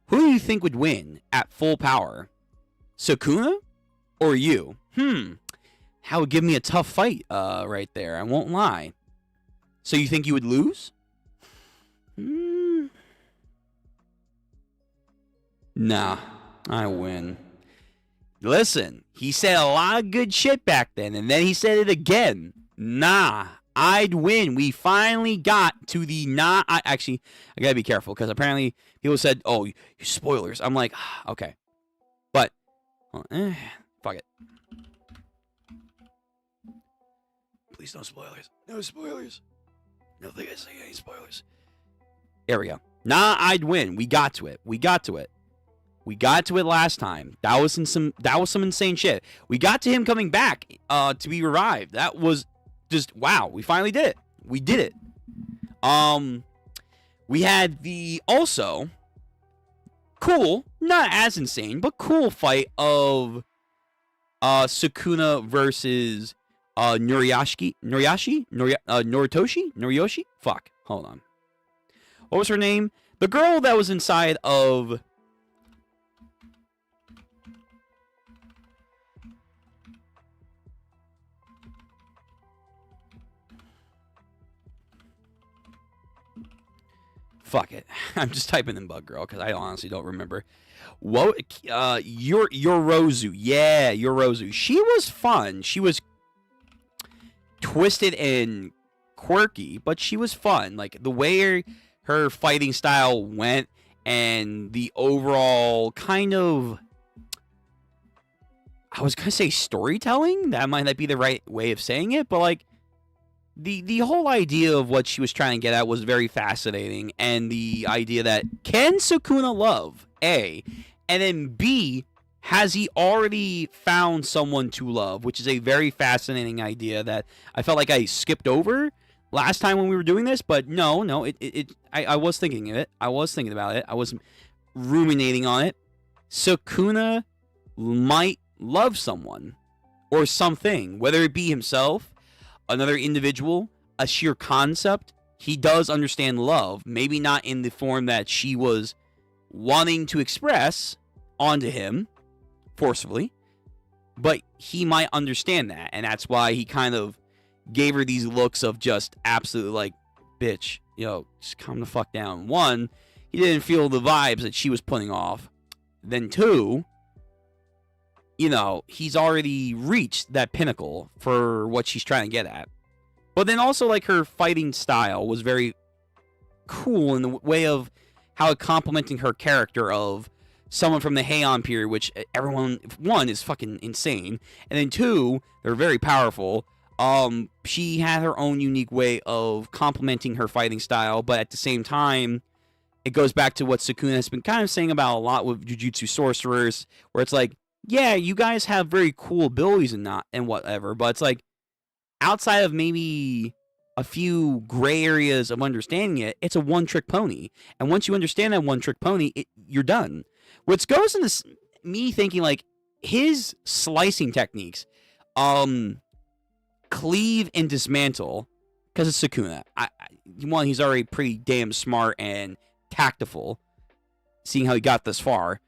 S1: who do you think would win at full power? Sakuna or you? That would give me a tough fight right there. I won't lie. So you think you would lose? Nah, I win. Listen, he said a lot of good shit back then, and then he said it again. Nah, I'd win. We finally got to the actually, I gotta be careful, because apparently people said, oh, you spoilers. I'm like, okay. But, well, fuck it. Please no spoilers. No spoilers. No thing I say any spoilers. There we go. Nah, I'd win. We got to it. We got to it. We got to it last time. That was some insane shit. We got to him coming back to be revived. That was just wow. We finally did it. We did it. We had the also cool, not as insane, but cool fight of Sakuna versus Noritoshi? Fuck. Hold on. What was her name? The girl that was inside of fuck it. I'm just typing in Bug Girl because I honestly don't remember. What? Yorozu. Yeah, Yorozu. She was fun. She was twisted and quirky, but she was fun. Like the way her fighting style went and the overall kind of, I was gonna say storytelling. That might not be the right way of saying it, but like the whole idea of what she was trying to get at was very fascinating, and the idea that can Sakuna love A, and then B, has he already found someone to love, which is a very fascinating idea that I felt like I skipped over last time when we were doing this, but no, I was thinking of it. I was thinking about it. I was ruminating on it. Sakuna might love someone or something, whether it be himself, another individual, a sheer concept. He does understand love, maybe not in the form that she was wanting to express onto him forcefully, but he might understand that, and that's why he kind of gave her these looks of just absolutely like, bitch, just calm the fuck down. One, he didn't feel the vibes that she was putting off. Then two, he's already reached that pinnacle for what she's trying to get at. But then also, like, her fighting style was very cool in the way of how it complementing her character of someone from the Heian period, which everyone, one, is fucking insane, and then two, they're very powerful. She had her own unique way of complementing her fighting style, but at the same time, it goes back to what Sakuna has been kind of saying about a lot with Jujutsu sorcerers, where it's like, yeah, you guys have very cool abilities and whatever, but it's like, outside of maybe a few gray areas of understanding it, it's a one-trick pony. And once you understand that one-trick pony, you're done. Which goes into me thinking, like, his slicing techniques, cleave and dismantle, because it's Sakuna. One, he's already pretty damn smart and tactful, seeing how he got this far.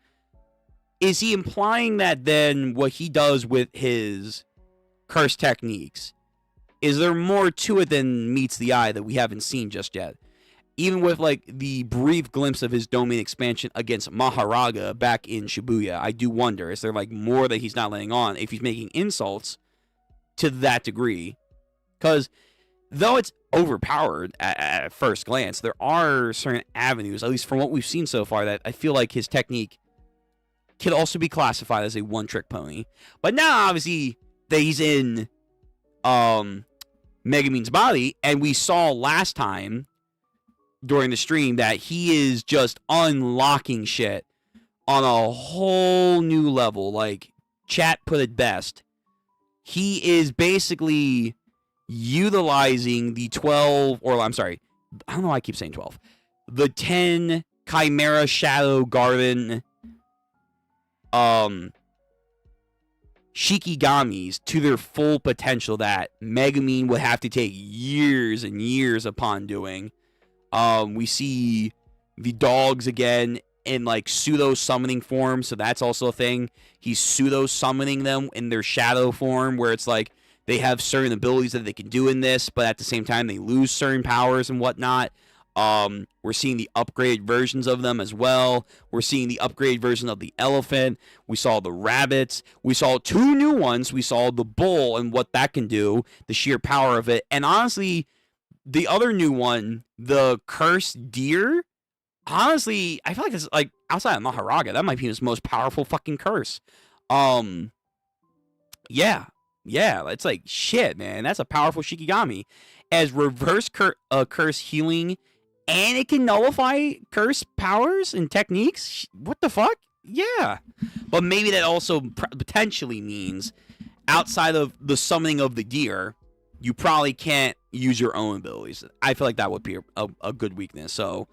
S1: Is he implying that then what he does with his curse techniques, is there more to it than meets the eye that we haven't seen just yet? even with like the brief glimpse of his domain expansion against Maharaga back in Shibuya, I do wonder, is there like more that he's not letting on if he's making insults to that degree? Because though it's overpowered at first glance, there are certain avenues, at least from what we've seen so far, that I feel like his technique could also be classified as a one-trick pony. But now, obviously, that he's in Megumin's body, and we saw last time during the stream that he is just unlocking shit on a whole new level. Like, chat put it best. He is basically utilizing the 12, or I'm sorry, I don't know why I keep saying 12. The 10 Chimera Shadow Garden Shikigamis to their full potential that Megumin would have to take years and years upon doing. We see the dogs again in like pseudo summoning form, so that's also a thing. He's pseudo summoning them in their shadow form, where it's like they have certain abilities that they can do in this, but at the same time they lose certain powers and whatnot. We're seeing the upgraded versions of them as well. We're seeing the upgraded version of the elephant. We saw the rabbits. We saw 2 new ones. We saw the bull and what that can do, the sheer power of it. And honestly, the other new one, the cursed deer, honestly, I feel like it's like outside of Maharaga, that might be his most powerful fucking curse. Yeah, it's like shit, man. That's a powerful Shikigami. As reverse curse healing, and it can nullify curse powers and techniques. What the fuck? Yeah, but maybe that also potentially means outside of the summoning of the deer, you probably can't use your own abilities. I feel like that would be a good weakness. So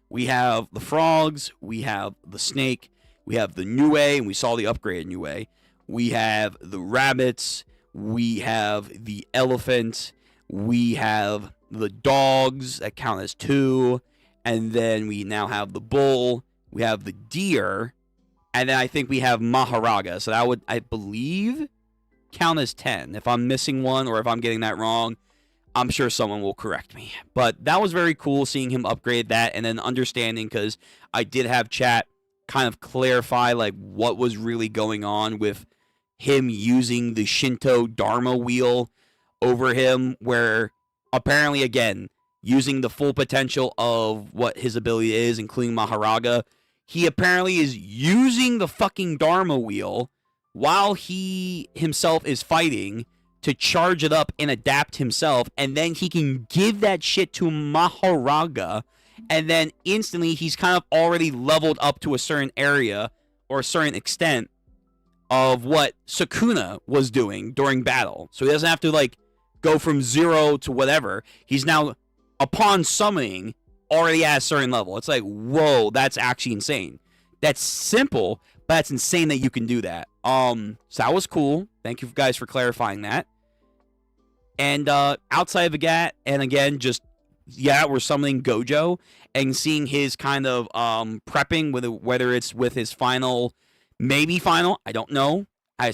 S1: we have the frogs, we have the snake, we have the Nue, and we saw the upgraded Nue. We have the rabbits, we have the elephant, we have the dogs that count as 2, and then we now have the bull, we have the deer, and then I think we have Maharaga. So that would, I believe, count as 10. If I'm missing one or if I'm getting that wrong, I'm sure someone will correct me. But that was very cool seeing him upgrade that, and then understanding, because I did have chat kind of clarify like what was really going on with him using the Shinto Dharma wheel over him, where apparently, again, using the full potential of what his ability is, including Maharaga, he apparently is using the fucking Dharma wheel while he himself is fighting to charge it up and adapt himself, and then he can give that shit to Maharaga, and then instantly he's kind of already leveled up to a certain area or a certain extent of what Sakuna was doing during battle. So he doesn't have to like go from 0 to whatever. He's now, upon summoning, already at a certain level. It's like, whoa, that's actually insane. That's simple, but that's insane that you can do that. So that was cool. Thank you guys for clarifying that. And outside of that, and again, just, yeah, we're summoning Gojo and seeing his kind of prepping, whether it's with his final, maybe final, I don't know. I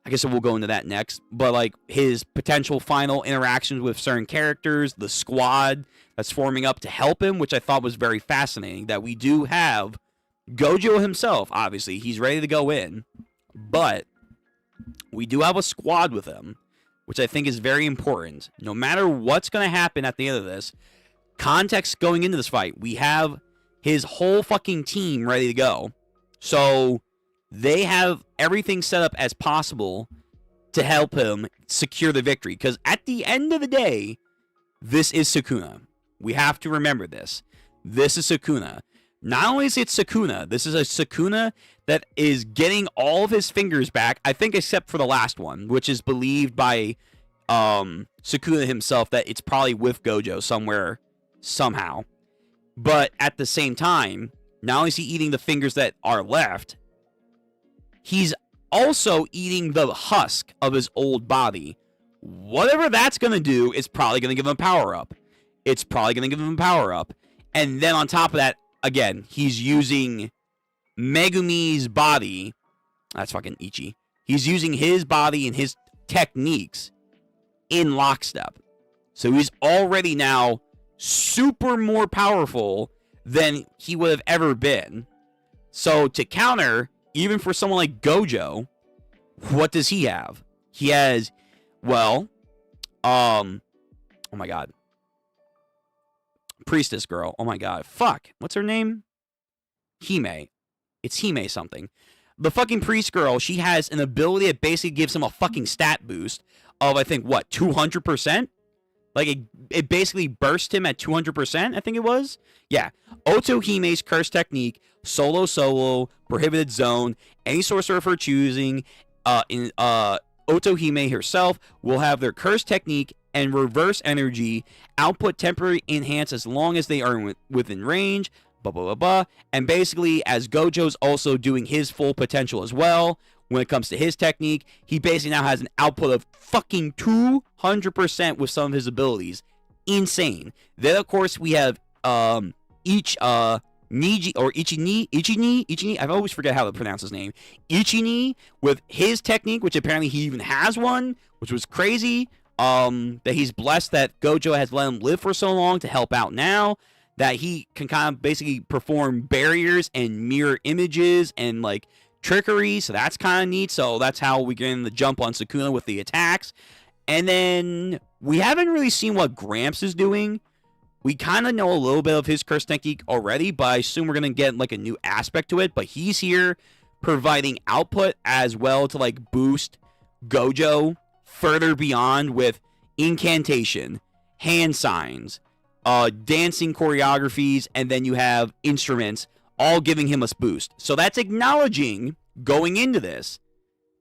S1: guess we'll go into that next. But like his potential final interactions with certain characters, the squad that's forming up to help him, which I thought was very fascinating. That we do have Gojo himself, obviously, he's ready to go in, but we do have a squad with him, which I think is very important. No matter what's going to happen at the end of this, context going into this fight, we have his whole fucking team ready to go. So they have everything set up as possible to help him secure the victory. Because at the end of the day, this is Sakuna. We have to remember this. This is Sakuna. Not only is it Sakuna, this is a Sakuna that is getting all of his fingers back, I think except for the last one, which is believed by Sakuna himself that it's probably with Gojo somewhere, somehow. But at the same time, not only is he eating the fingers that are left, he's also eating the husk of his old body. Whatever that's going to do is probably going to give him a power-up. It's probably going to give him a power-up. And then on top of that, again, he's using Megumi's body. That's fucking Ichi. He's using his body and his techniques in lockstep. So he's already now super more powerful than he would have ever been. So to counter, even for someone like Gojo, what does he have? He has, well, oh my god. Priestess girl. Oh my god. Fuck. What's her name? Hime. It's Hime something. The fucking priest girl, she has an ability that basically gives him a fucking stat boost of, I think, what, 200%? Like, it basically burst him at 200%, I think it was? Yeah. Otohime's curse technique, solo, prohibited zone, any sorcerer of her choosing, Otohime herself will have their curse technique and reverse energy output temporary enhance as long as they are within range, blah, blah, blah, blah. And basically, as Gojo's also doing his full potential as well, when it comes to his technique, he basically now has an output of fucking 200% with some of his abilities. Insane. Then, of course, we have Ichi, I always forget how to pronounce his name. Ichi with his technique, which apparently he even has one, which was crazy. That he's blessed that Gojo has let him live for so long to help out now. That he can kind of basically perform barriers and mirror images and like trickery. So that's kind of neat. So that's how we get in the jump on Sakuna with the attacks. And then we haven't really seen what Gramps is doing. We kind of know a little bit of his curse technique already, but I assume we're going to get like a new aspect to it. But he's here providing output as well to like boost Gojo further beyond with incantation, hand signs, dancing choreographies, and then you have instruments all giving him a boost. So that's acknowledging going into this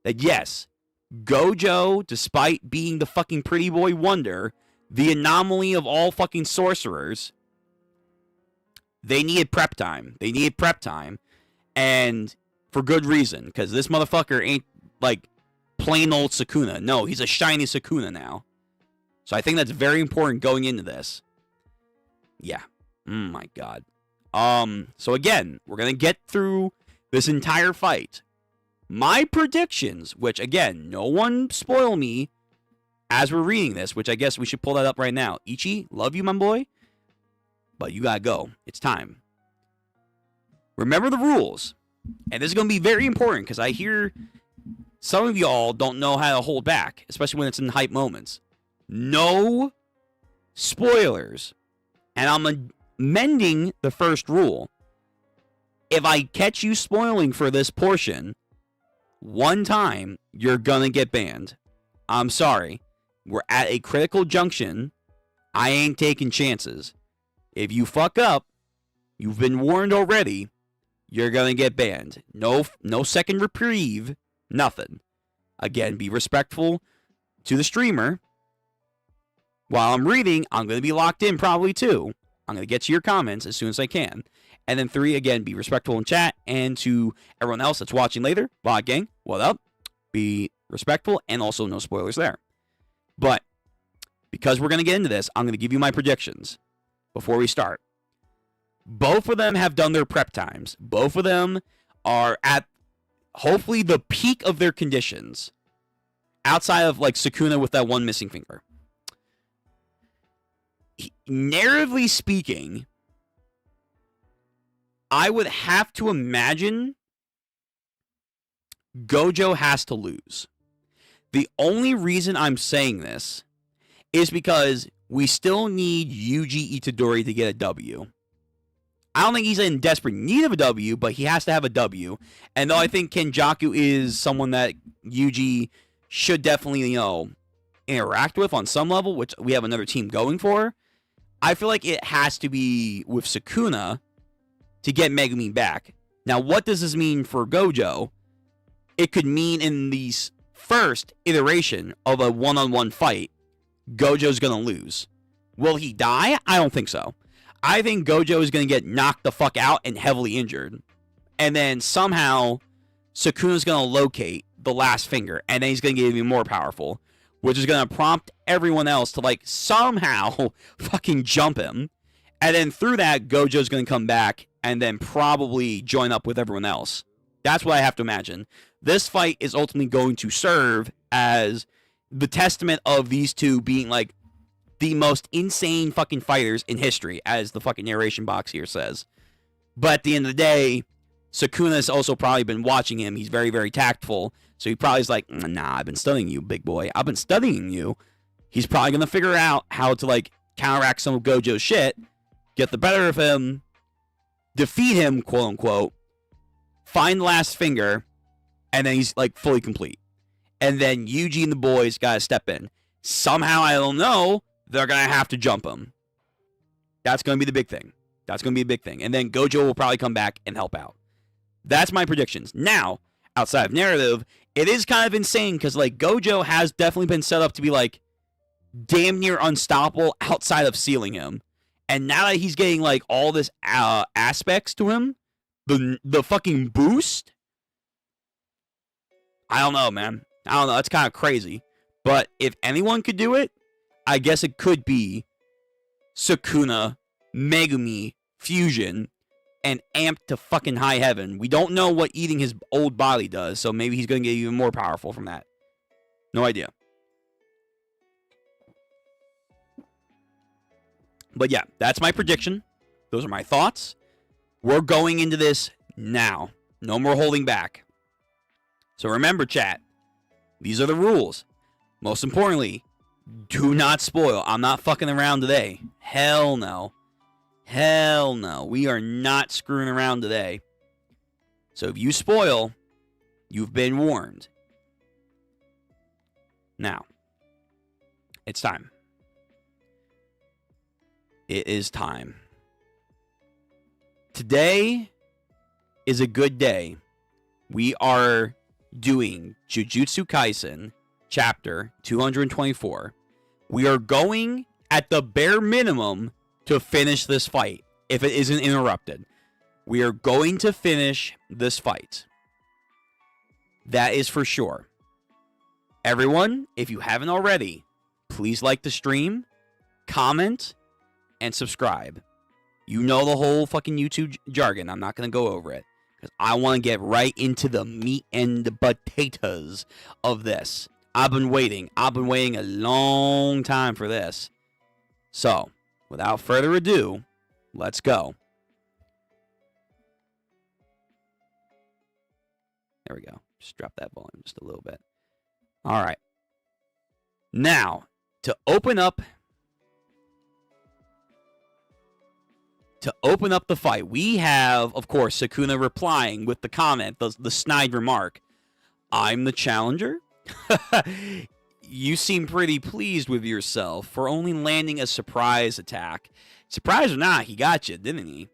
S1: that yes, Gojo, despite being the fucking pretty boy wonder, the anomaly of all fucking sorcerers, they needed prep time. They needed prep time. And for good reason, because this motherfucker ain't like plain old Sakuna. No, he's a shiny Sakuna now. So I think that's very important going into this. Yeah. Oh my god. So again, we're going to get through this entire fight. My predictions, which again, no one spoil me as we're reading this, which I guess we should pull that up right now. Ichi, love you, my boy. But you gotta go. It's time. Remember the rules. And this is going to be very important because I hear some of y'all don't know how to hold back, especially when it's in hype moments. No spoilers. And I'm amending the first rule. If I catch you spoiling for this portion one time, you're gonna get banned. I'm sorry. We're at a critical junction. I ain't taking chances. If you fuck up, you've been warned already, you're gonna get banned. No second reprieve, nothing. Again, be respectful to the streamer. While I'm reading, I'm gonna be locked in probably too. I'm going to get to your comments as soon as I can. And then 3, again, be respectful in chat. And to everyone else that's watching later, VOD gang, what up? Be respectful and also no spoilers there. But because we're going to get into this, I'm going to give you my predictions before we start. Both of them have done their prep times. Both of them are at hopefully the peak of their conditions. Outside of like Sakuna with that one missing finger. Narratively speaking, I would have to imagine Gojo has to lose. The only reason I'm saying this is because we still need Yuji Itadori to get a W. I don't think he's in desperate need of a W, but he has to have a W. And though I think Kenjaku is someone that Yuji should definitely, interact with on some level, which we have another team going for, I feel like it has to be with Sakuna to get Megumin back. Now, what does this mean for Gojo? It could mean in the first iteration of a one-on-one fight, Gojo's going to lose. Will he die? I don't think so. I think Gojo is going to get knocked the fuck out and heavily injured. And then somehow, Sakuna's going to locate the last finger, and then he's going to get even more powerful, which is going to prompt everyone else to, like, somehow fucking jump him. And then through that, Gojo's going to come back and then probably join up with everyone else. That's what I have to imagine. This fight is ultimately going to serve as the testament of these two being, like, the most insane fucking fighters in history, as the fucking narration box here says. But at the end of the day, Sakuna's also probably been watching him. He's very, very tactful. So he probably is like, nah, I've been studying you, big boy. I've been studying you. He's probably going to figure out how to, like, counteract some of Gojo's shit, get the better of him, defeat him, quote unquote, find the last finger, and then he's, like, fully complete. And then Yuji and the boys got to step in. Somehow, I don't know, they're going to have to jump him. That's going to be the big thing. That's going to be a big thing. And then Gojo will probably come back and help out. That's my predictions. Now, outside of narrative, it is kind of insane because, like, Gojo has definitely been set up to be, like, damn near unstoppable outside of sealing him. And now that he's getting, like, all this aspects to him, the fucking boost, I don't know, man. I don't know. That's kind of crazy. But if anyone could do it, I guess it could be Sakuna, Megumi, Fusion, and amped to fucking high heaven. We don't know what eating his old body does, so maybe he's going to get even more powerful from that. No idea. But yeah, that's my prediction. Those are my thoughts. We're going into this now. No more holding back. So remember, chat, these are the rules. Most importantly, do not spoil. I'm not fucking around today. Hell no. Hell no. We are not screwing around today. So if you spoil, you've been warned. Now, it's time. It is time. Today is a good day. We are doing Jujutsu Kaisen chapter 224. We are going at the bare minimum to finish this fight if it isn't interrupted. We are going to finish this fight. That is for sure. Everyone, if you haven't already, please like the stream, comment, and subscribe. You know the whole fucking YouTube jargon. I'm not going to go over it, because I want to get right into the meat and the potatoes of this. I've been waiting a long time for this. So, without further ado, let's go. There we go. Just drop that volume just a little bit. All right. Now, to open up the fight, we have, of course, Sakuna replying with the comment, the snide remark, "I'm the challenger? You seem pretty pleased with yourself for only landing a surprise attack. Surprise or not, he got you, didn't he?"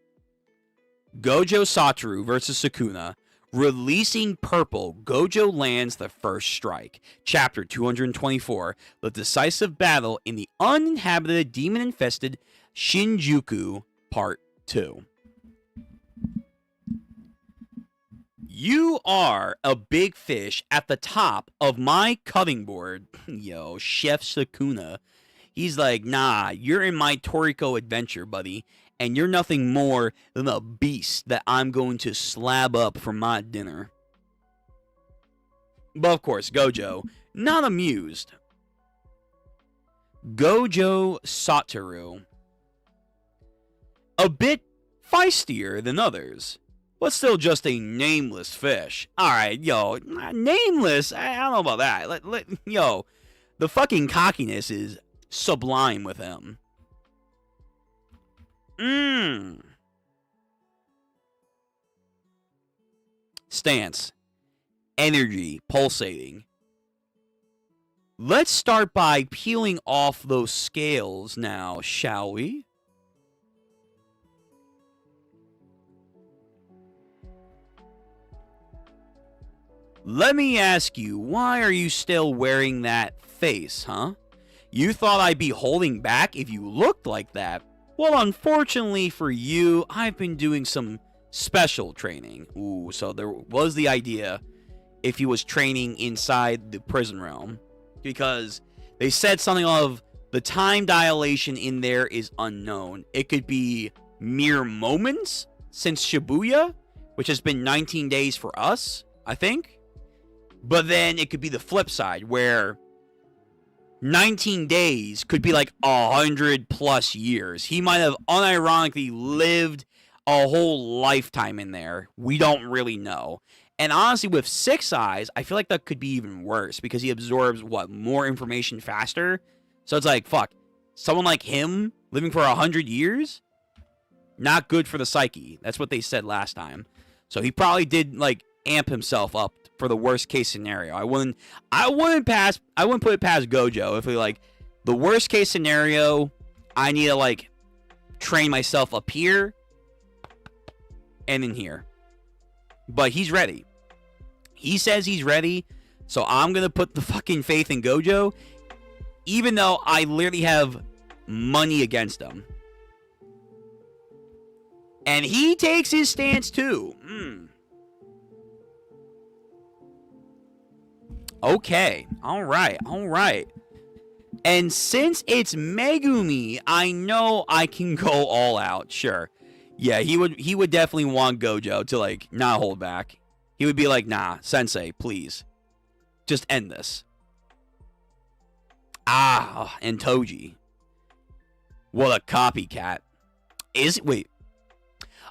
S1: Gojo Satoru versus Sakuna. Releasing purple, Gojo lands the first strike. Chapter 224, the decisive battle in the uninhabited demon-infested Shinjuku, Part 2. You are a big fish at the top of my cutting board. Yo, Chef Sakuna. He's like, nah, you're in my Toriko adventure, buddy. And you're nothing more than a beast that I'm going to slab up for my dinner. But of course, Gojo, not amused. Gojo Satoru. A bit feistier than others, but still just a nameless fish. Alright, yo, nameless? I don't know about that. Yo, the fucking cockiness is sublime with him. Stance. Energy pulsating. Let's start by peeling off those scales now, shall we? Let me ask you, why are you still wearing that face, huh? You thought I'd be holding back if you looked like that? Well, unfortunately for you, I've been doing some special training. Ooh, so there was the idea if he was training inside the prison realm. Because they said something of the time dilation in there is unknown. It could be mere moments since Shibuya, which has been 19 days for us, I think. But then it could be the flip side, where 19 days could be like 100+ years. He might have unironically lived a whole lifetime in there. We don't really know. And honestly, with 6 eyes, I feel like that could be even worse because he absorbs, more information faster? So it's like, fuck. Someone like him living for 100 years? Not good for the psyche. That's what they said last time. So he probably did, amp himself up for the worst case scenario. I wouldn't put it past Gojo if the worst case scenario, I need to, train myself up here and in here. But he's ready. He says he's ready, so I'm going to put the fucking faith in Gojo, even though I literally have money against him. And he takes his stance too. Okay. All right. And since it's Megumi, I know I can go all out. Sure. Yeah, he would definitely want Gojo to, not hold back. He would be like, nah, Sensei, please. Just end this. And Toji. What a copycat. Wait.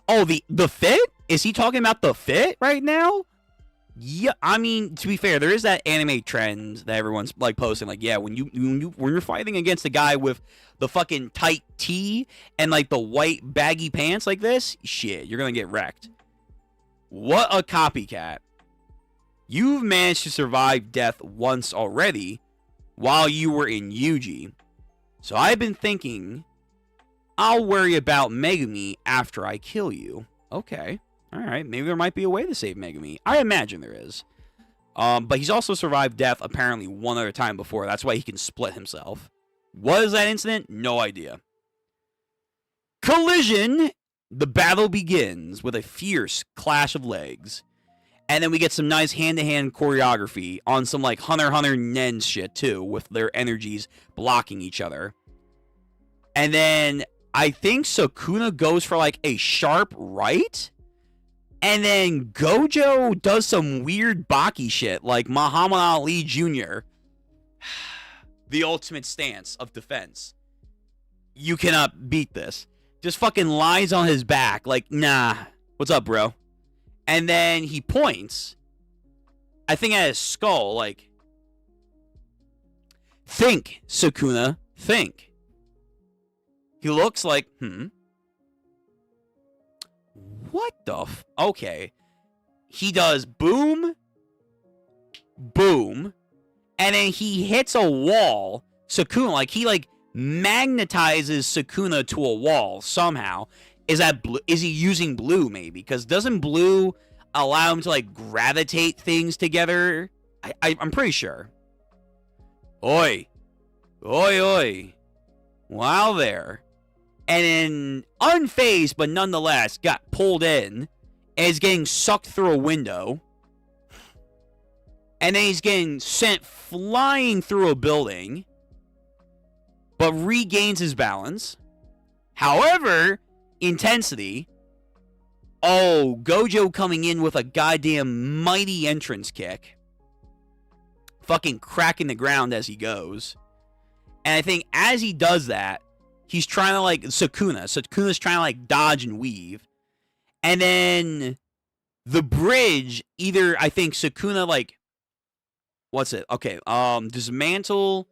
S1: Oh, the fit? Is he talking about the fit right now? Yeah, I mean, to be fair, there is that anime trend that everyone's posting, yeah, when you're fighting against a guy with the fucking tight tee and the white baggy pants like this, shit, you're gonna get wrecked. What a copycat. You've managed to survive death once already while you were in Yuji. So I've been thinking, I'll worry about Megumi after I kill you. Okay. Alright, maybe there might be a way to save Megumi. I imagine there is. But he's also survived death apparently one other time before. That's why he can split himself. What is that incident? No idea. Collision! The battle begins with a fierce clash of legs. And then we get some nice hand-to-hand choreography on some Hunter x Hunter Nen shit too, with their energies blocking each other. And then I think Sakuna goes for a sharp right? And then Gojo does some weird Baki shit, like Muhammad Ali Jr. The ultimate stance of defense. You cannot beat this. Just fucking lies on his back, nah. What's up, bro? And then he points, I think at his skull, think, Sakuna, think. He looks like, What the okay. He does boom, boom, and then he hits a wall. Sakuna, he magnetizes Sakuna to a wall somehow. Is that blue? Is he using blue maybe? Because doesn't blue allow him to gravitate things together? I'm pretty sure. Oi. Oi, oi. Wow there. And then, unfazed, but nonetheless, got pulled in, and is getting sucked through a window. And then he's getting sent flying through a building, but regains his balance. However, intensity. Oh, Gojo coming in with a goddamn mighty entrance kick. Fucking cracking the ground as he goes. And I think as he does that, he's trying to Sakuna's trying to dodge and weave. And then the bridge, either I think Sakuna what's it? Okay, dismantle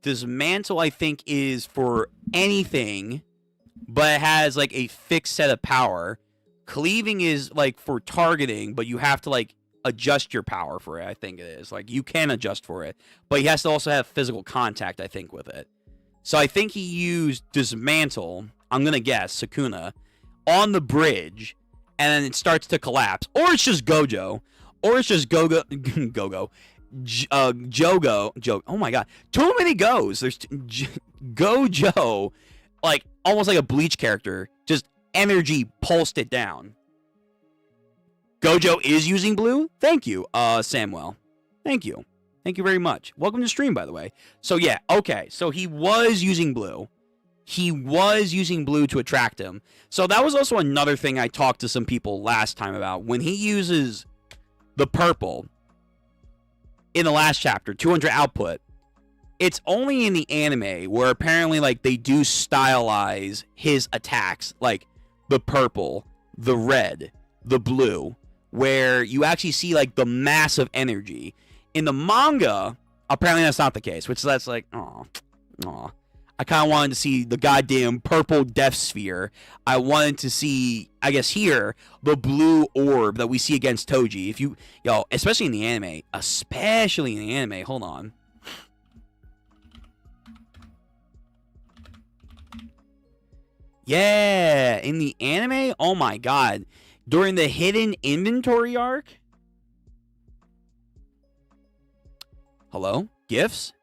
S1: I think is for anything, but it has a fixed set of power. Cleaving is for targeting, but you have to adjust your power for it, I think it is. You can adjust for it, but he has to also have physical contact, I think, with it. So I think he used dismantle, I'm going to guess, Sakuna, on the bridge, and then it starts to collapse. Or it's just Gojo. Or it's just Jogo. Oh my god. Too many goes. There's Gojo, almost like a Bleach character, just energy pulsed it down. Gojo is using blue? Thank you, Samuel. Thank you. Thank you very much. Welcome to stream, by the way. So, yeah, okay. So, he was using blue. He was using blue to attract him. So, that was also another thing I talked to some people last time about. When he uses the purple in the last chapter, 200 output, It's only in the anime where apparently, like, they do stylize his attacks, like the purple, the red, the blue, where you actually see, like, the massive energy. In the manga, apparently that's not the case, which that's like, aw. I kind of wanted to see the goddamn purple death sphere. I wanted to see, I guess here, the blue orb that we see against Toji. If you, especially in the anime, hold on. Yeah, in the anime, oh my god. During the hidden inventory arc? Hello? Gifts?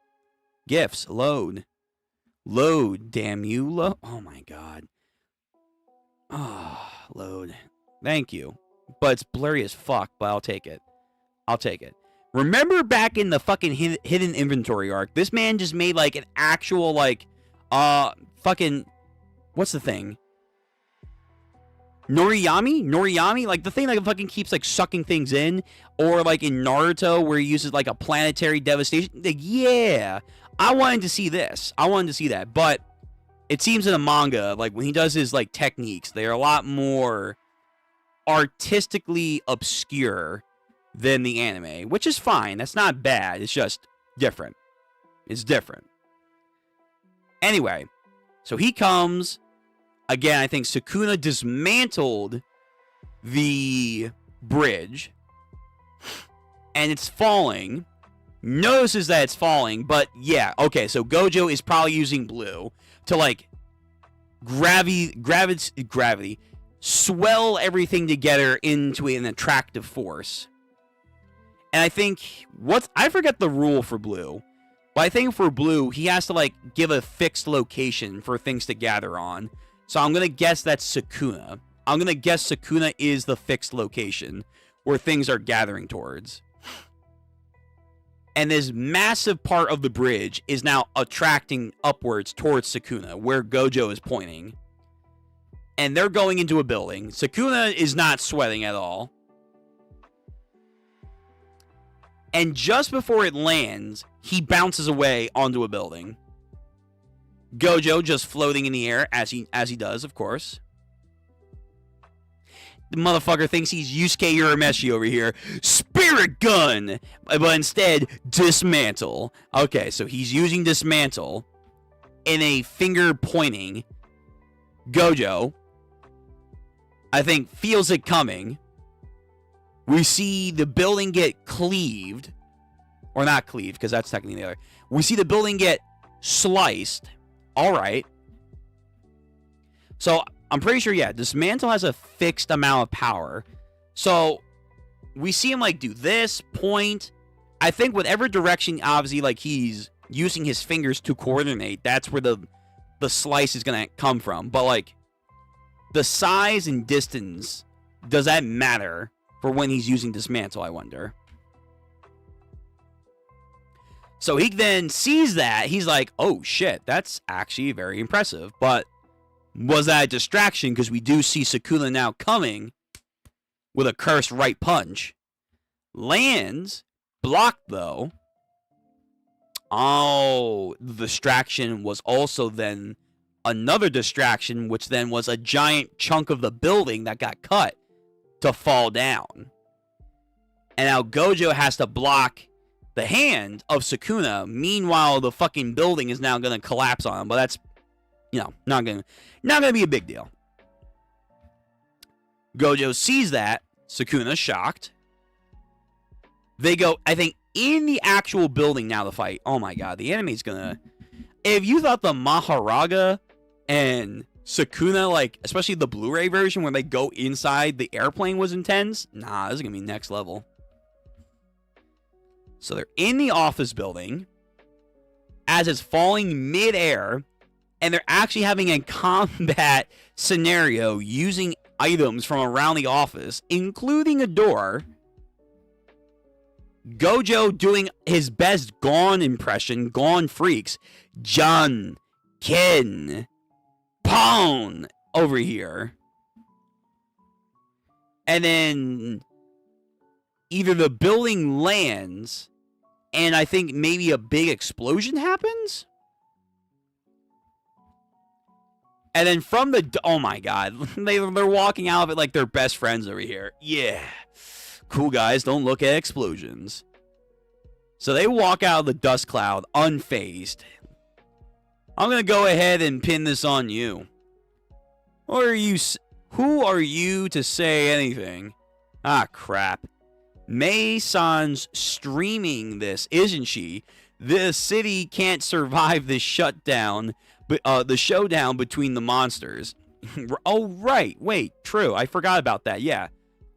S1: Gifts, load. Load, damn you, load. Oh my god. Ah, oh, load. Thank you. But it's blurry as fuck, but I'll take it. I'll take it. Remember back in the fucking hidden inventory arc, this man just made like an actual like, fucking, what's the thing? Noriyami? Like the thing that fucking keeps like sucking things in. Or like in Naruto where he uses like a planetary devastation. Like, yeah. I wanted to see this. I wanted to see that. But it seems in the manga, like when he does his like techniques, they're a lot more artistically obscure than the anime. Which is fine. That's not bad. It's just different. It's different. Anyway. So he comes. Again, I think Sakuna dismantled the bridge. And it's falling. Notices that it's falling, but yeah, okay, so Gojo is probably using blue to like gravity swell everything together into an attractive force. And I think I forget the rule for blue, but I think for blue he has to like give a fixed location for things to gather on. So I'm gonna guess that's Sakuna. I'm gonna guess Sakuna is the fixed location where things are gathering towards. And this massive part of the bridge is now attracting upwards towards Sakuna, where Gojo is pointing. And they're going into a building. Sakuna is not sweating at all. And just before it lands, he bounces away onto a building. Gojo just floating in the air, as he does, of course. The motherfucker thinks he's Yusuke Urameshi over here. Spirit gun! But instead, dismantle. Okay, so he's using dismantle in a finger pointing. Gojo, I think, feels it coming. We see the building get cleaved. Or not cleaved, because that's technically the other. We see the building get sliced. Alright. So I'm pretty sure, yeah, dismantle has a fixed amount of power. So we see him like do this, point. I think whatever direction, obviously, like he's using his fingers to coordinate, that's where the slice is gonna come from. But like the size and distance, does that matter for when he's using dismantle, I wonder? So he then sees that, he's like, oh shit, that's actually very impressive. But was that a distraction? Because we do see Sakuna now coming with a cursed right punch. Lands. Blocked, though. Oh, the distraction was also then another distraction, which then was a giant chunk of the building that got cut to fall down. And now Gojo has to block the hand of Sakuna. Meanwhile, the fucking building is now going to collapse on him. But that's, not gonna be a big deal. Gojo sees that. Sakuna shocked. They go, I think, in the actual building now to fight. Oh my god, the anime's gonna... If you thought the Maharaga and Sakuna, like, especially the Blu-ray version when they go inside the airplane was intense, nah, this is gonna be next level. So they're in the office building as it's falling mid-air. And they're actually having a combat scenario using items from around the office, including a door. Gojo doing his best Gon impression, Gon freaks. Jun, Ken, Pon over here. And then either the building lands And I think maybe a big explosion happens? And then from the... Oh, my God. They're walking out of it like they're best friends over here. Yeah. Cool guys don't look at explosions. So they walk out of the dust cloud unfazed. I'm going to go ahead and pin this on you. Who are you to say anything? Ah, crap. Mei-san's streaming this, isn't she? The city can't survive this shutdown, the showdown between the monsters. Oh, right. Wait, true. I forgot about that. Yeah.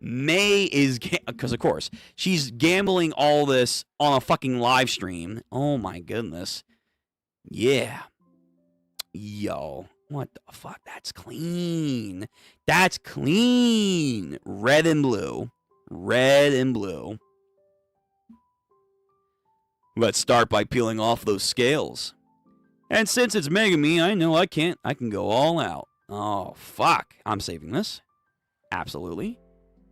S1: Mei is, because of course, she's gambling all this on a fucking live stream. Oh my goodness. Yeah. Yo. What the fuck? That's clean. That's clean. Red and blue. Red and blue. Let's start by peeling off those scales. And since it's Megami, I know I can go all out. Oh, fuck. I'm saving this. Absolutely.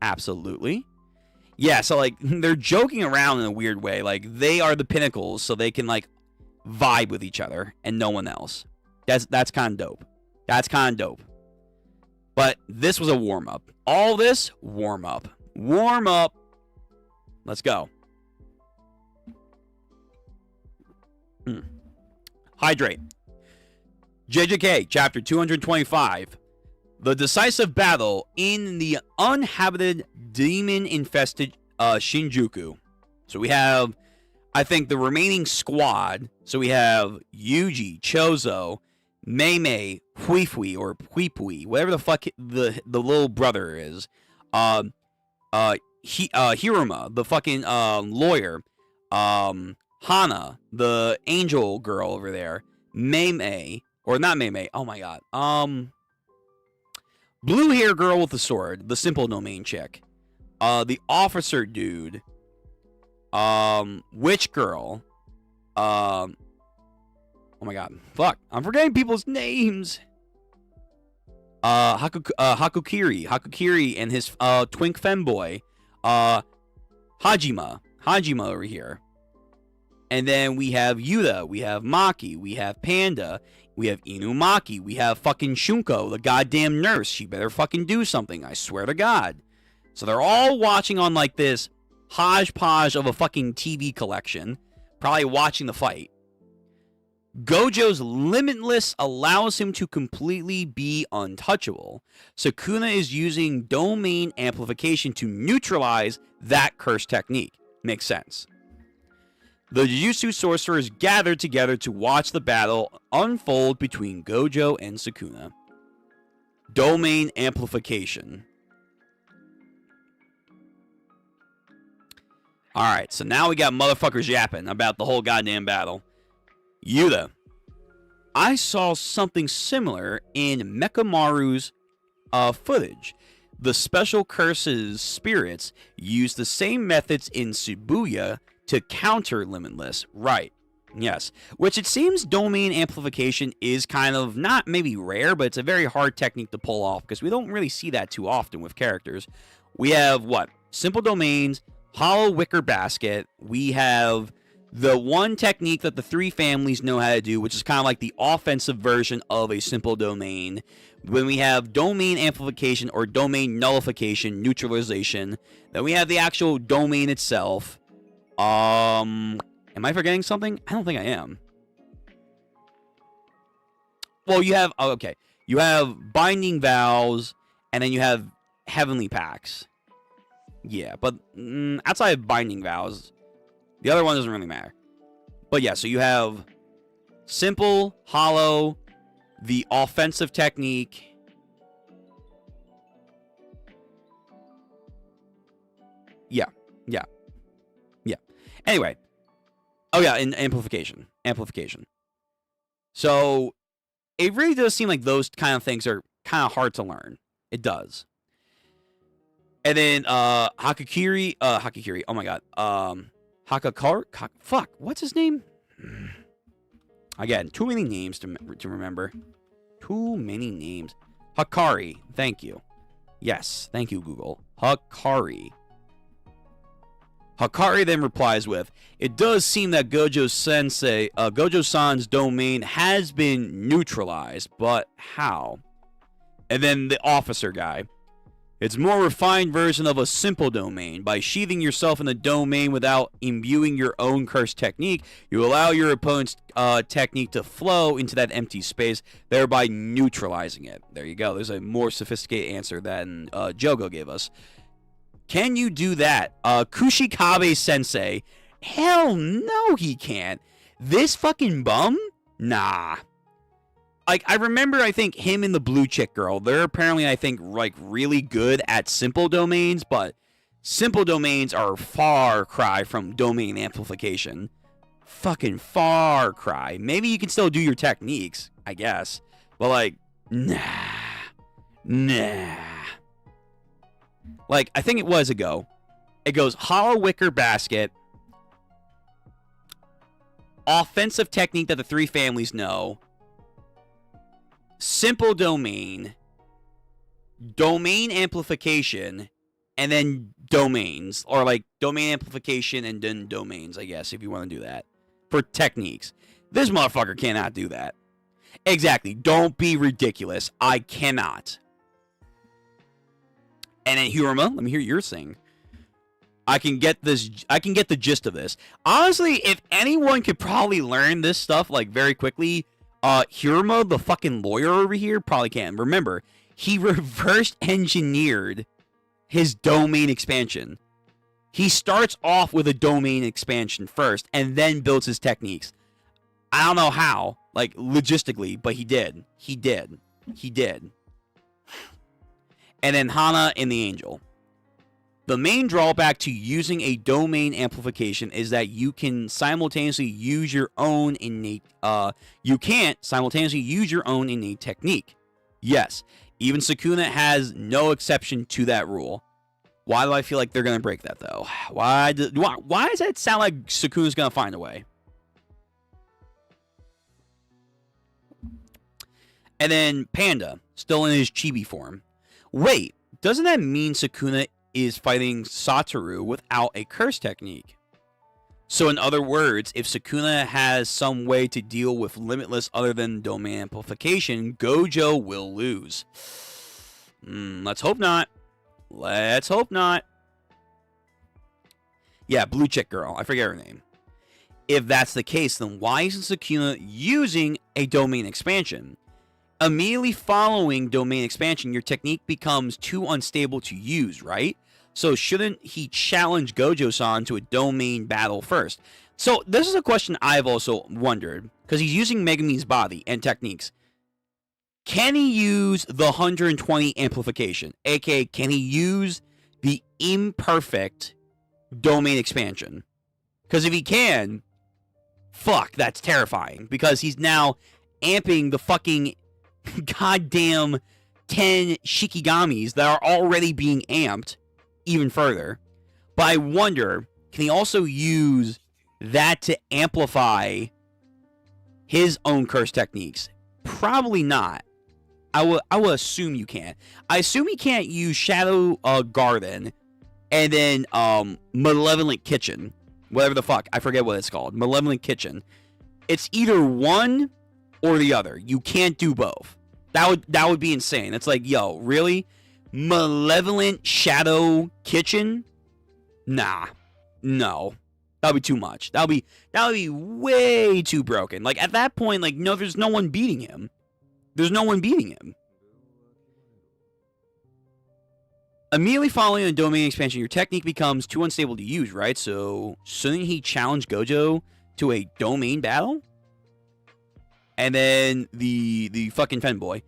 S1: Absolutely. Yeah, so, like, they're joking around in a weird way. Like, they are the pinnacles, so they can, like, vibe with each other and no one else. That's kind of dope. That's kind of dope. But this was a warm-up. All this, warm-up. Warm-up. Let's go. Hydrate. JJK, chapter 225. The decisive battle in the uninhabited, demon-infested Shinjuku. So we have, I think, the remaining squad. So we have Yuji, Chozo, Mei, Fui, or Pui, whatever the fuck the little brother is. Hiruma, the fucking lawyer. Hana, the angel girl over there. Mei, or not Mei. Oh my god. Blue hair girl with the sword, the simple domain chick. The officer dude. Witch girl. Oh my god. Fuck. I'm forgetting people's names. Hakukiri and his twink femboy. Hajima over here. And then we have Yuta, we have Maki, we have Panda, we have Inumaki, we have fucking Shunko, the goddamn nurse. She better fucking do something, I swear to God. So they're all watching on like this hodgepodge of a fucking TV collection, probably watching the fight. Gojo's limitless allows him to completely be untouchable. Sakuna is using domain amplification to neutralize that curse technique. Makes sense. The Jujutsu sorcerers gathered together to watch the battle unfold between Gojo and Sakuna. Domain amplification. Alright, so now we got motherfuckers yapping about the whole goddamn battle. Yuta. I saw something similar in Mekamaru's footage. The special curses spirits use the same methods in Shibuya to counter Limitless. Right. Yes. Which it seems domain amplification is kind of not maybe rare, but it's a very hard technique to pull off because we don't really see that too often with characters. We have what? Simple domains, hollow wicker basket. We have the one technique that the three families know how to do, which is kind of like the offensive version of a simple domain. When we have domain amplification or domain nullification, neutralization, then we have the actual domain itself. Am I forgetting something? I don't think I am. Well, you have, oh, okay. You have binding vows, and then you have heavenly pacts. Yeah, but outside of binding vows, the other one doesn't really matter. But yeah, so you have simple, hollow, the offensive technique. Yeah. Anyway. Oh yeah, and amplification. So, it really does seem like those kind of things are kind of hard to learn. It does. And then, Hakukiri, oh my god. Fuck, what's his name? Again, too many names to remember. Too many names. Hakari, thank you. Yes, thank you, Google. Hakari. Hakari then replies with, "It does seem that Gojo-san's domain has been neutralized, but how?" And then the officer guy, "It's a more refined version of a simple domain. By sheathing yourself in the domain without imbuing your own curse technique, you allow your opponent's technique to flow into that empty space, thereby neutralizing it." There you go. There's a more sophisticated answer than Jogo gave us. Can you do that? Kushikabe Sensei. Hell no, he can't. This fucking bum? Nah. Like, I remember, I think, him and the blue chick girl, they're apparently, I think, like, really good at simple domains, but simple domains are a far cry from domain amplification. Fucking far cry. Maybe you can still do your techniques, I guess. But, like, nah. Like, I think it was ago. It goes hollow wicker basket, offensive technique that the three families know, simple domain, domain amplification, and then domains. Or like domain amplification and then domains, I guess, if you want to do that. For techniques. This motherfucker cannot do that. Exactly. Don't be ridiculous. I cannot. And then Hiruma, let me hear your thing. I can get the gist of this. Honestly, if anyone could probably learn this stuff like very quickly, Hiruma, the fucking lawyer over here, probably can. Remember, he reverse engineered his domain expansion. He starts off with a domain expansion first and then builds his techniques. I don't know how, like logistically, but he did. He did. And then Hana and the Angel. The main drawback to using a domain amplification is that you can simultaneously use your own innate technique. Yes, even Sakuna has no exception to that rule. Why do I feel like they're going to break that though? Why does that sound like Sakuna's going to find a way? And then Panda, still in his chibi form. Wait, doesn't that mean Sakuna is fighting Satoru without a curse technique? So in other words, if Sakuna has some way to deal with Limitless other than domain amplification, Gojo will lose. Let's hope not. Let's hope not. Yeah, blue chick girl. I forget her name. If that's the case, then why isn't Sakuna using a domain expansion? Immediately following domain expansion, your technique becomes too unstable to use, right? So shouldn't he challenge Gojo-san to a domain battle first? So this is a question I've also wondered, because he's using Megumi's body and techniques. Can he use the 120 amplification? aka, can he use the imperfect domain expansion? Because if he can, fuck, that's terrifying. Because he's now amping the fucking goddamn 10 Shikigamis that are already being amped even further. But I wonder, can he also use that to amplify his own curse techniques? Probably not. I will assume you can't. I assume he can't use Shadow Garden and then Malevolent Kitchen. Whatever the fuck. I forget what it's called. Malevolent Kitchen. It's either one or the other. You can't do both. That would be insane. It's like, yo, really? Malevolent Shadow Kitchen? Nah. No. That would be too much. That would be way too broken. Like, at that point, like, no, there's no one beating him. There's no one beating him. Immediately following the domain expansion, your technique becomes too unstable to use, right? So, shouldn't he challenge Gojo to a domain battle? And then the fucking Fenboy.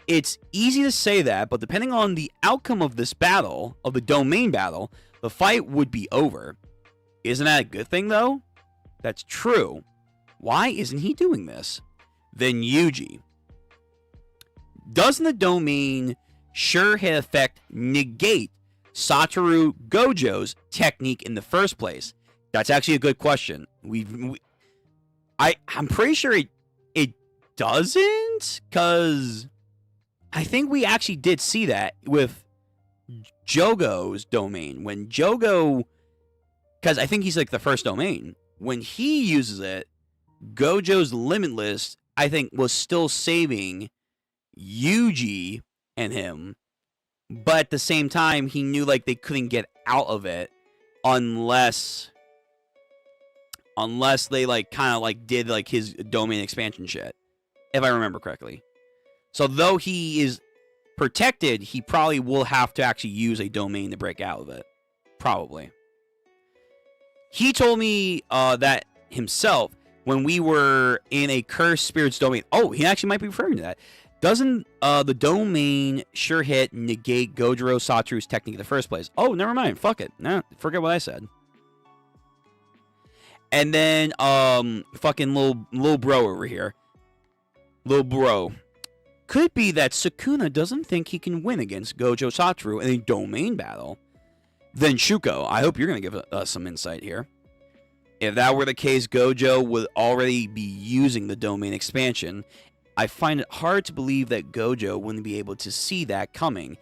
S1: It's easy to say that, but depending on the outcome of this battle, of the domain battle, the fight would be over. Isn't that a good thing, though? That's true. Why isn't he doing this? Then Yuji. Doesn't the domain sure hit effect negate Satoru Gojo's technique in the first place? That's actually a good question. I'm pretty sure it doesn't, because I think we actually did see that with Jogo's domain. When Jogo because I think he's like the first domain. When he uses it, Gojo's Limitless, I think, was still saving Yuji and him, but at the same time, he knew like they couldn't get out of it unless they like kind of like did like his domain expansion shit, if I remember correctly. So though he is protected, he probably will have to actually use a domain to break out of it. Probably. He told me that himself when we were in a Cursed Spirits domain. Oh, he actually might be referring to that. Doesn't the domain sure hit negate Gojiro Satoru's technique in the first place? Oh, never mind. Fuck it. No, forget what I said. And then fucking little bro over here. Little bro. Could be that Sakuna doesn't think he can win against Gojo Satoru in a domain battle. Then Shuko, I hope you're going to give us some insight here. If that were the case, Gojo would already be using the domain expansion. I find it hard to believe that Gojo wouldn't be able to see that coming.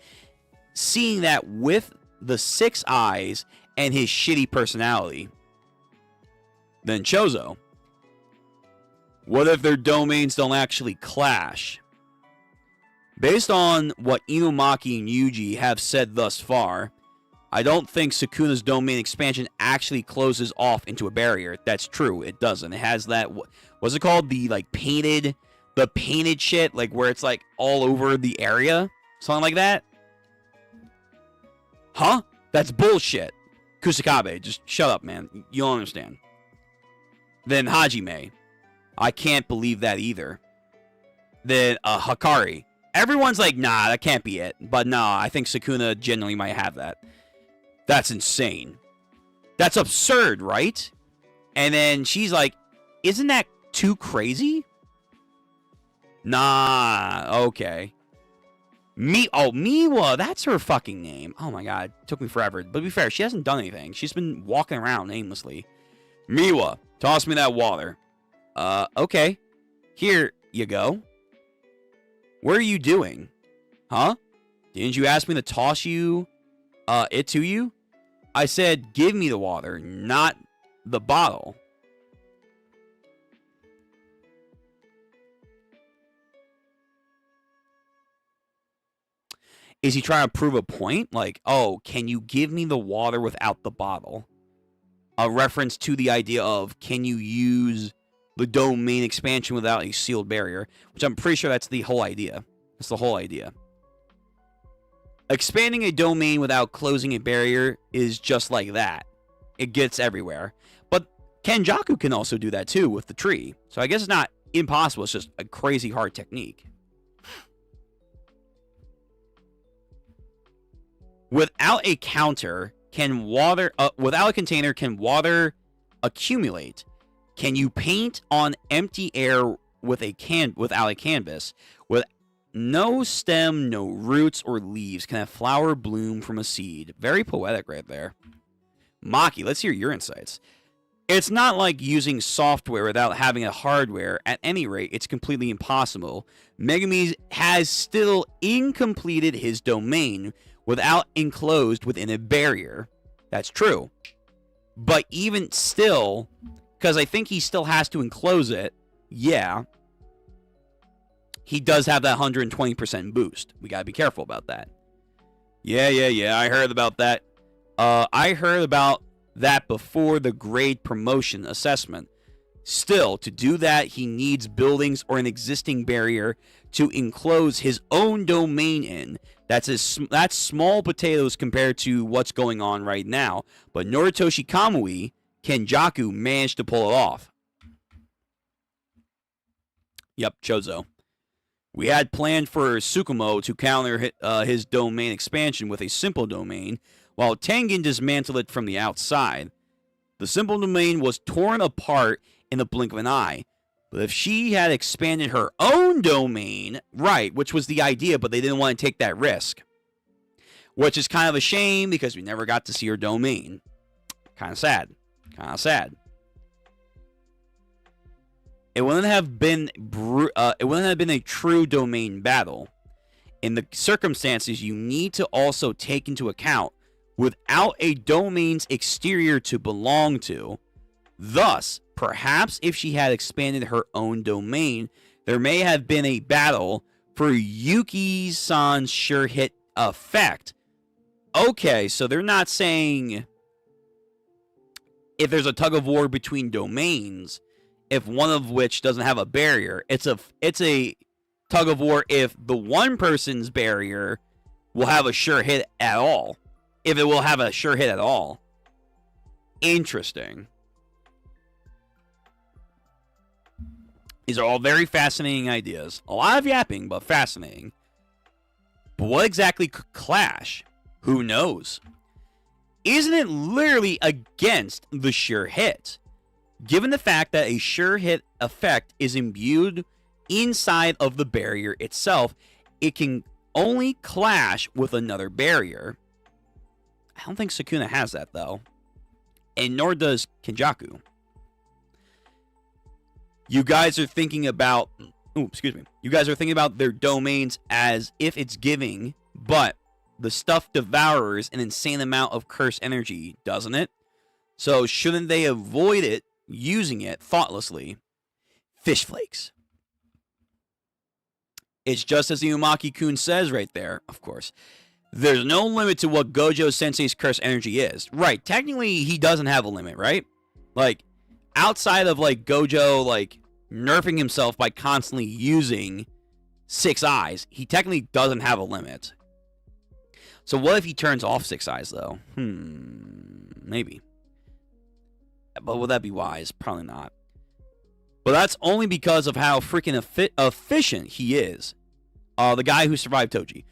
S1: Seeing that with the 6 eyes and his shitty personality. Then Chozo. What if their domains don't actually clash? Based on what Inumaki and Yuji have said thus far, I don't think Sakuna's domain expansion actually closes off into a barrier. That's true, it doesn't. It has that, what's it called? The like painted shit, like where it's like all over the area? Something like that? Huh? That's bullshit. Kusakabe, just shut up, man. You don't understand. Then Hajime. I can't believe that either. Then Hakari. Everyone's like, nah, that can't be it. But nah, I think Sakuna genuinely might have that. That's insane. That's absurd, right? And then she's like, isn't that too crazy? Nah, okay. Miwa, that's her fucking name. Oh my god, it took me forever. But to be fair, she hasn't done anything. She's been walking around aimlessly. Miwa, toss me that water. Okay. Here you go. What are you doing? Huh? Didn't you ask me to toss it to you? I said, give me the water, not the bottle. Is he trying to prove a point? Like, oh, can you give me the water without the bottle? A reference to the idea of, can you use the domain expansion without a sealed barrier? Which I'm pretty sure that's the whole idea. That's the whole idea. Expanding a domain without closing a barrier is just like that. It gets everywhere. But Kenjaku can also do that too with the tree. So I guess it's not impossible. It's just a crazy hard technique. Without a counter, without a container, can water accumulate? Can you paint on empty air without a canvas? With no stem, no roots or leaves, can a flower bloom from a seed? Very poetic right there. Maki, let's hear your insights. It's not like using software without having a hardware. At any rate, it's completely impossible. Megumi has still incompleted his domain without enclosed within a barrier. That's true. But even still, because I think he still has to enclose it, yeah, he does have that 120% boost. We gotta be careful about that. Yeah, I heard about that. I heard about that before the grade promotion assessment. Still, to do that, he needs buildings or an existing barrier to enclose his own domain in. That's small potatoes compared to what's going on right now. But Noritoshi Kamui, Kenjaku managed to pull it off. Yep, Chozo. We had planned for Tsukumo to counter his domain expansion with a simple domain, while Tengen dismantled it from the outside. The simple domain was torn apart in the blink of an eye. But if she had expanded her own domain, right, which was the idea, but they didn't want to take that risk. Which is kind of a shame because we never got to see her domain. Kind of sad. It wouldn't have been a true domain battle. In the circumstances, you need to also take into account without a domain's exterior to belong to. Thus, perhaps if she had expanded her own domain, there may have been a battle for Yuki-san's sure hit effect. Okay, so they're not saying if there's a tug of war between domains, if one of which doesn't have a barrier. It's a tug of war if the one person's barrier will have a sure hit at all. If it will have a sure hit at all. Interesting. These are all very fascinating ideas. A lot of yapping, but fascinating. But what exactly could clash? Who knows? Isn't it literally against the sure hit? Given the fact that a sure hit effect is imbued inside of the barrier itself, it can only clash with another barrier. I don't think Sakuna has that, though. And nor does Kenjaku. You guys are thinking about... You guys are thinking about their domains as if it's giving, but the stuff devours an insane amount of cursed energy, doesn't it? So shouldn't they avoid it using it thoughtlessly? Fish flakes. It's just as the Umaki-kun says right there, of course. There's no limit to what Gojo Sensei's cursed energy is. Right, technically he doesn't have a limit, right? Like, outside of like Gojo like nerfing himself by constantly using 6 eyes, he technically doesn't have a limit. So what if he turns off 6 eyes though? Maybe. But would that be wise? Probably not. But that's only because of how freaking efficient he is. The guy who survived Toji.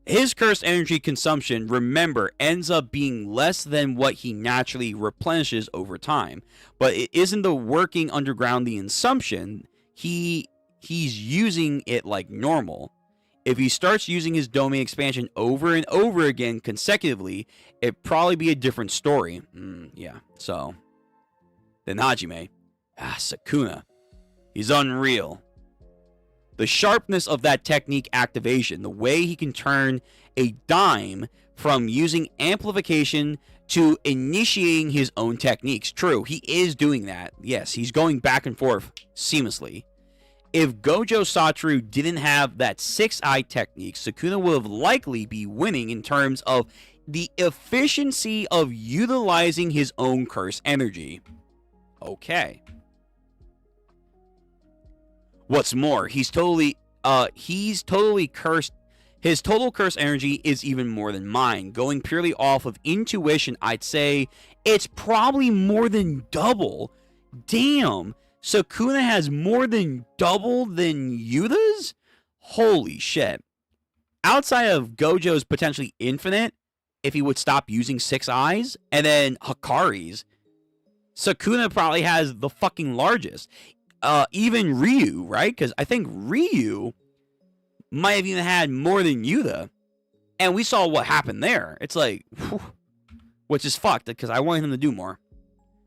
S1: His cursed energy consumption, remember, ends up being less than what he naturally replenishes over time. But it isn't the working underground the assumption. He's using it like normal. If he starts using his domain expansion over and over again consecutively, it'd probably be a different story. Yeah, so. Then Hajime. Sakuna. He's unreal. The sharpness of that technique activation, the way he can turn a dime from using amplification to initiating his own techniques. True, he is doing that. Yes, he's going back and forth seamlessly. If Gojo Satoru didn't have that 6-eye technique, Sakuna would have likely be winning in terms of the efficiency of utilizing his own curse energy. Okay. What's more, he's totally cursed. His total curse energy is even more than mine. Going purely off of intuition, I'd say it's probably more than double. Damn, Sakuna has more than double than Yuta's? Holy shit. Outside of Gojo's potentially infinite, if he would stop using 6 eyes, and then Hakari's, Sakuna probably has the fucking largest. Even Ryu, right? Because I think Ryu might have even had more than Yuta. And we saw what happened there. It's like, whew, which is fucked because I wanted him to do more.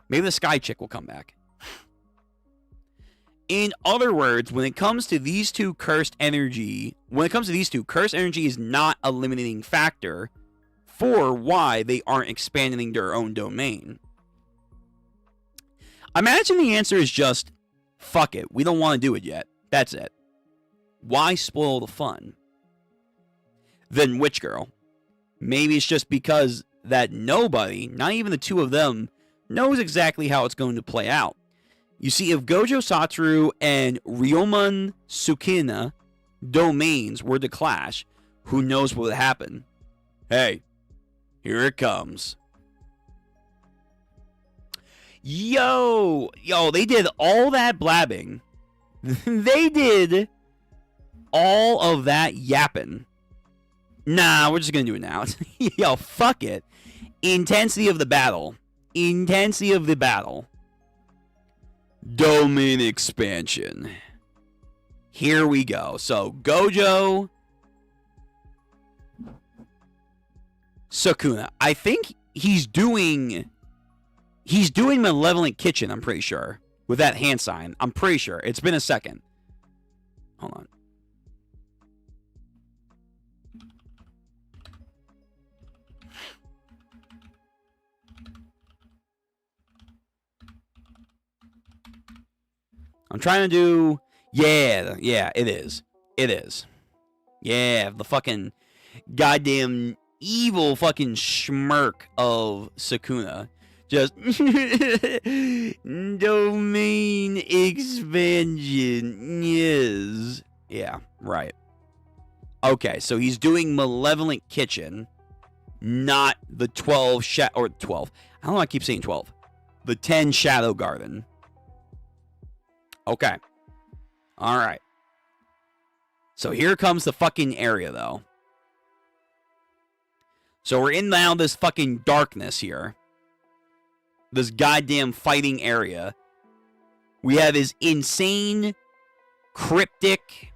S1: Maybe the Sky Chick will come back. In other words, when it comes to these two, cursed energy is not a limiting factor for why they aren't expanding their own domain. Imagine the answer is just, fuck it, we don't want to do it yet. That's it. Why spoil the fun? Then which girl? Maybe it's just because that nobody, not even the two of them, knows exactly how it's going to play out. You see, if Gojo Satoru and Ryomon Sukuna domains were to clash, who knows what would happen? Hey, here it comes. Yo, they did all that blabbing. They did all of that yapping. Nah, we're just gonna do it now. Yo, fuck it. Intensity of the battle. Intensity of the battle. Domain expansion. Here we go. So, Gojo. Sakuna. I think he's doing Malevolent Kitchen, I'm pretty sure. With that hand sign. I'm pretty sure. It's been a second. Hold on. I'm trying to do... Yeah, it is. It is. Yeah, the fucking goddamn evil fucking smirk of Sakuna. Just domain expansion. Yes. Yeah, right. Okay, so he's doing Malevolent Kitchen, not the 12 or 12. I don't know why I keep saying 12. The 10 Shadow Garden. Okay. All right. So here comes the fucking area, though. So we're in now this fucking darkness here. This goddamn fighting area. We have his insane, cryptic,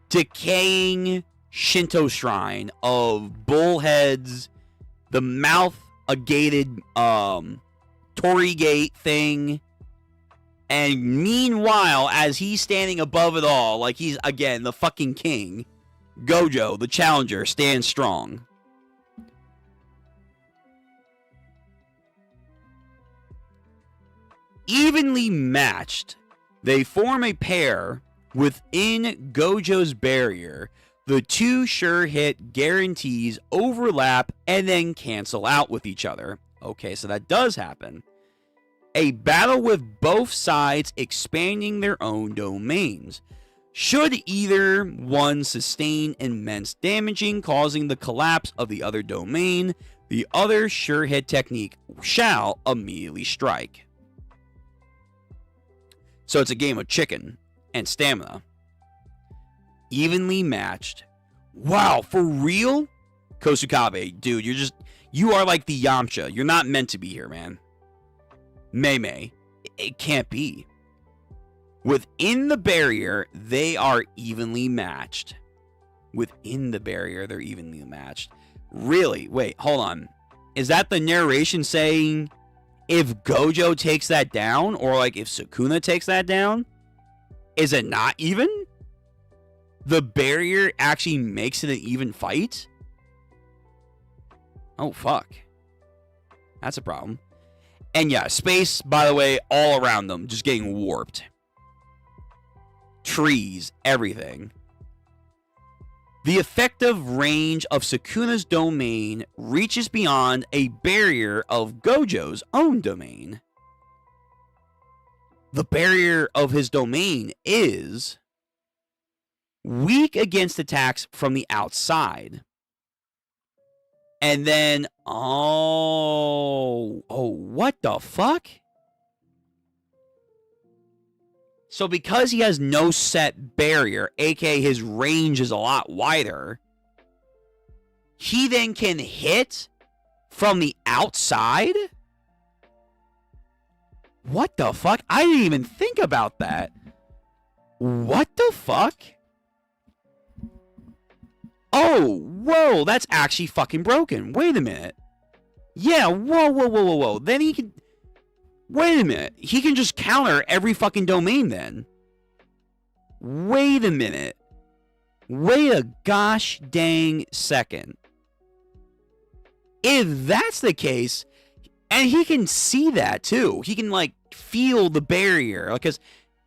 S1: decaying Shinto shrine of bullheads, the mouth, a gated torii gate thing. And meanwhile, as he's standing above it all, like he's, again, the fucking king, Gojo, the challenger, stands strong. Evenly matched, they form a pair within Gojo's barrier. The two sure hit guarantees overlap and then cancel out with each other. Okay, so that does happen. A battle with both sides expanding their own domains. Should either one sustain immense damaging, causing the collapse of the other domain, the other sure hit technique shall immediately strike. So it's a game of chicken and stamina. Evenly matched. Wow, for real? Kosukabe, dude, you are like the Yamcha. You're not meant to be here, man. Mei, it can't be. Within the barrier, they are evenly matched. Within the barrier, they're evenly matched. Really? Wait, hold on. Is that the narration saying if Gojo takes that down, or like if Sakuna takes that down? Is it not even? The barrier actually makes it an even fight? Oh, fuck. That's a problem. And yeah, space, by the way, all around them, just getting warped. Trees, everything. The effective range of Sakuna's domain reaches beyond a barrier of Gojo's own domain. The barrier of his domain is weak against attacks from the outside. And then, oh, what the fuck? So because he has no set barrier, aka his range is a lot wider, he then can hit from the outside? What the fuck? I didn't even think about that. What the fuck? Oh, whoa, that's actually fucking broken. Wait a minute. Yeah, whoa. Then he can... Wait a minute. He can just counter every fucking domain then. Wait a minute. Wait a gosh dang second. If that's the case, and he can see that too. He can, like, feel the barrier. Because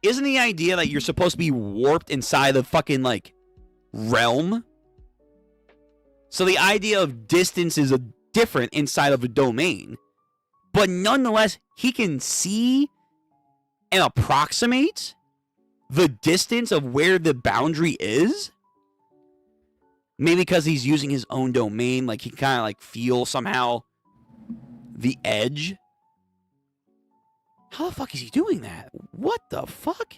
S1: isn't the idea that you're supposed to be warped inside the fucking, like, realm? So the idea of distance is different inside of a domain. But nonetheless, he can see and approximate the distance of where the boundary is. Maybe because he's using his own domain, like he kind of like feel somehow the edge. How the fuck is he doing that? What the fuck?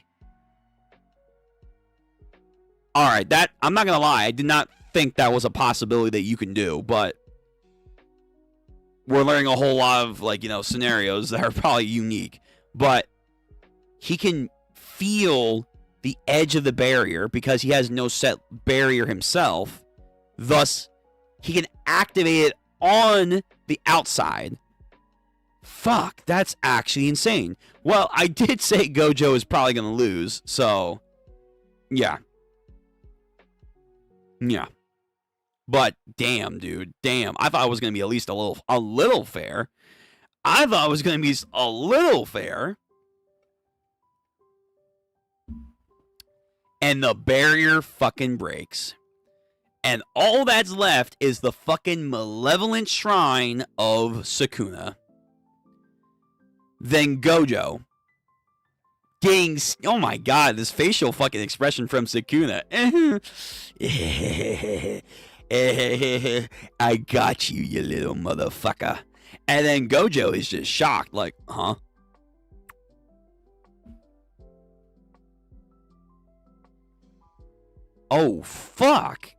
S1: Alright, that, I'm not gonna lie, I did not think that was a possibility that you can do, but we're learning a whole lot of, like, you know, scenarios that are probably unique. But he can feel the edge of the barrier because he has no set barrier himself. Thus, he can activate it on the outside. Fuck, that's actually insane. Well, I did say Gojo is probably going to lose, so yeah. Yeah. But damn, dude, damn. I thought it was going to be at least a little fair. I thought it was going to be a little fair. And the barrier fucking breaks. And all that's left is the fucking malevolent shrine of Sakuna. Then Gojo. Getting... Oh my god, this facial fucking expression from Sakuna. I got you, you little motherfucker. And then Gojo is just shocked, like, huh? Oh, fuck.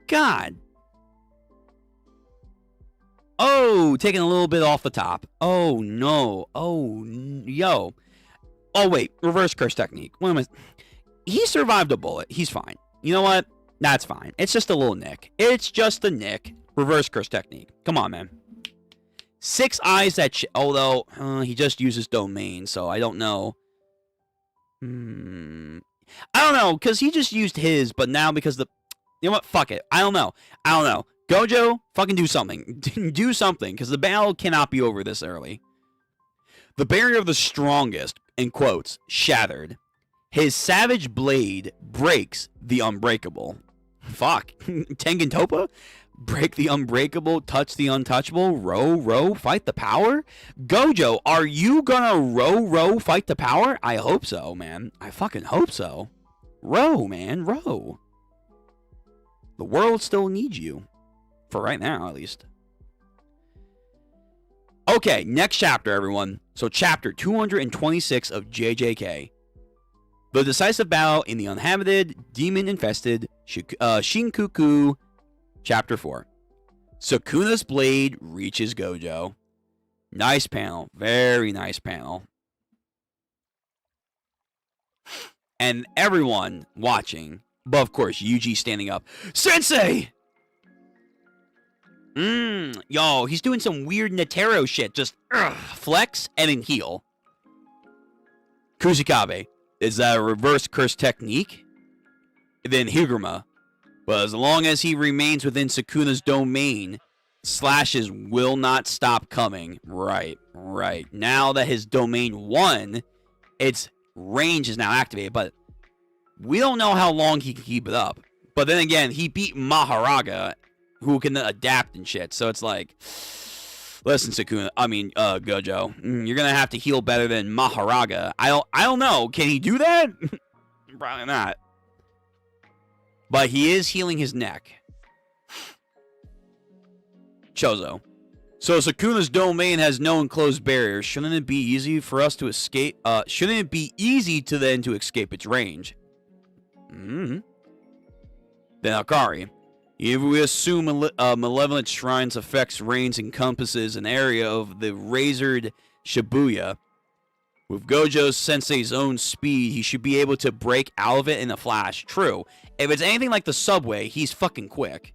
S1: God. Oh, taking a little bit off the top. Oh, no. Oh, yo. Oh, wait. Reverse curse technique. What am I... He survived a bullet. He's fine. You know what? That's fine. It's just a little nick. It's just a nick. Reverse curse technique. Come on, man. 6 eyes that shit. Although, he just uses domain, so I don't know. I don't know, because he just used his, but now because the... You know what? Fuck it. I don't know. Gojo, fucking do something. Do something, because the battle cannot be over this early. The barrier of the strongest, in quotes, shattered. His savage blade breaks the unbreakable. Fuck. Tengen Toppa? Break the unbreakable, touch the untouchable, row, fight the power? Gojo, are you gonna row, fight the power? I hope so, man. I fucking hope so. Row, man, row. The world still needs you. For right now, at least. Okay, next chapter, everyone. So, chapter 226 of JJK. The decisive battle in the uninhabited, demon-infested Shinkuku, chapter 4. Sakuna's blade reaches Gojo. Nice panel. Very nice panel. And everyone watching, but of course, Yuji standing up. Sensei! Yo, he's doing some weird Netero shit. Just flex and then heal. Kusakabe. Is that a reverse curse technique? Then Higuruma. But as long as he remains within Sakuna's domain, slashes will not stop coming. Right. Now that his domain won, its range is now activated, but we don't know how long he can keep it up. But then again, he beat Maharaga, who can adapt and shit. So it's like, listen, Gojo, you're gonna have to heal better than Maharaga. I don't know. Can he do that? Probably not. But he is healing his neck. Chozo. So Sakuna's domain has no enclosed barriers. Shouldn't it be easy for us to escape? Shouldn't it be easy to escape its range? Then Akari. If we assume Malevolent Shrine's effects range encompasses an area of the razored Shibuya, with Gojo Sensei's own speed, he should be able to break out of it in a flash. True. If it's anything like the subway, he's fucking quick.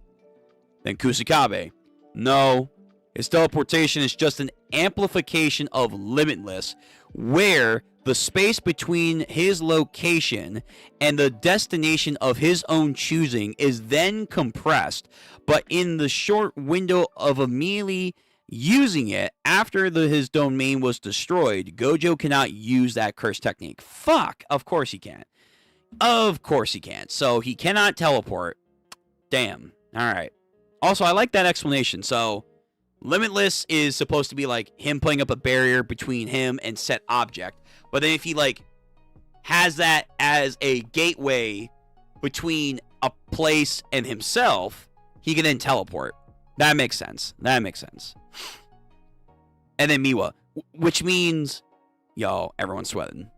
S1: Then Kusakabe. No. His teleportation is just an amplification of Limitless, where the space between his location and the destination of his own choosing is then compressed, but in the short window of immediately using it after his domain was destroyed, Gojo cannot use that curse technique. Fuck! Of course he can't. Of course he can't. So he cannot teleport. Damn. Alright. Also, I like that explanation. So, Limitless is supposed to be like him putting up a barrier between him and set object. But then if he like has that as a gateway between a place and himself, he can then teleport. That makes sense. And then Miwa, which means, yo, everyone's sweating.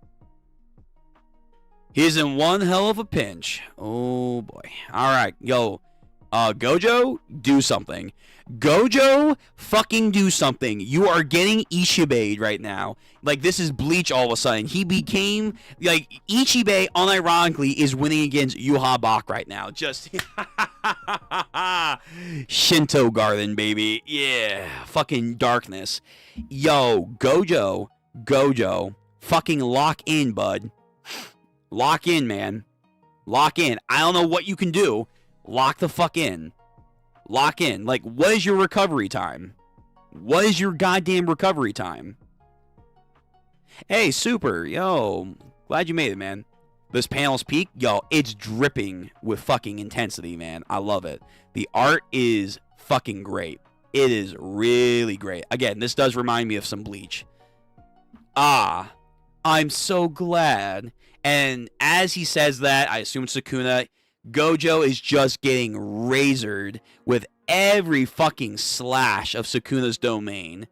S1: He's in one hell of a pinch. Oh boy. All right, yo, Gojo, do something. Gojo, fucking do something. You are getting Ichiba'd right now. Like, this is Bleach all of a sudden. He became, like, Ichibei, unironically, is winning against Yuha Bach right now. Just, Shinto Garden, baby. Yeah, fucking darkness. Yo, Gojo, fucking lock in, bud. Lock in, man. Lock in. I don't know what you can do. Lock the fuck in. Lock in. Like, what is your recovery time? What is your goddamn recovery time? Hey, Super. Yo, glad you made it, man. This panel's peak, yo, it's dripping with fucking intensity, man. I love it. The art is fucking great. It is really great. Again, this does remind me of some Bleach. Ah, I'm so glad. And as he says that, I assume Sakuna, Gojo is just getting razored with every fucking slash of Sakuna's domain.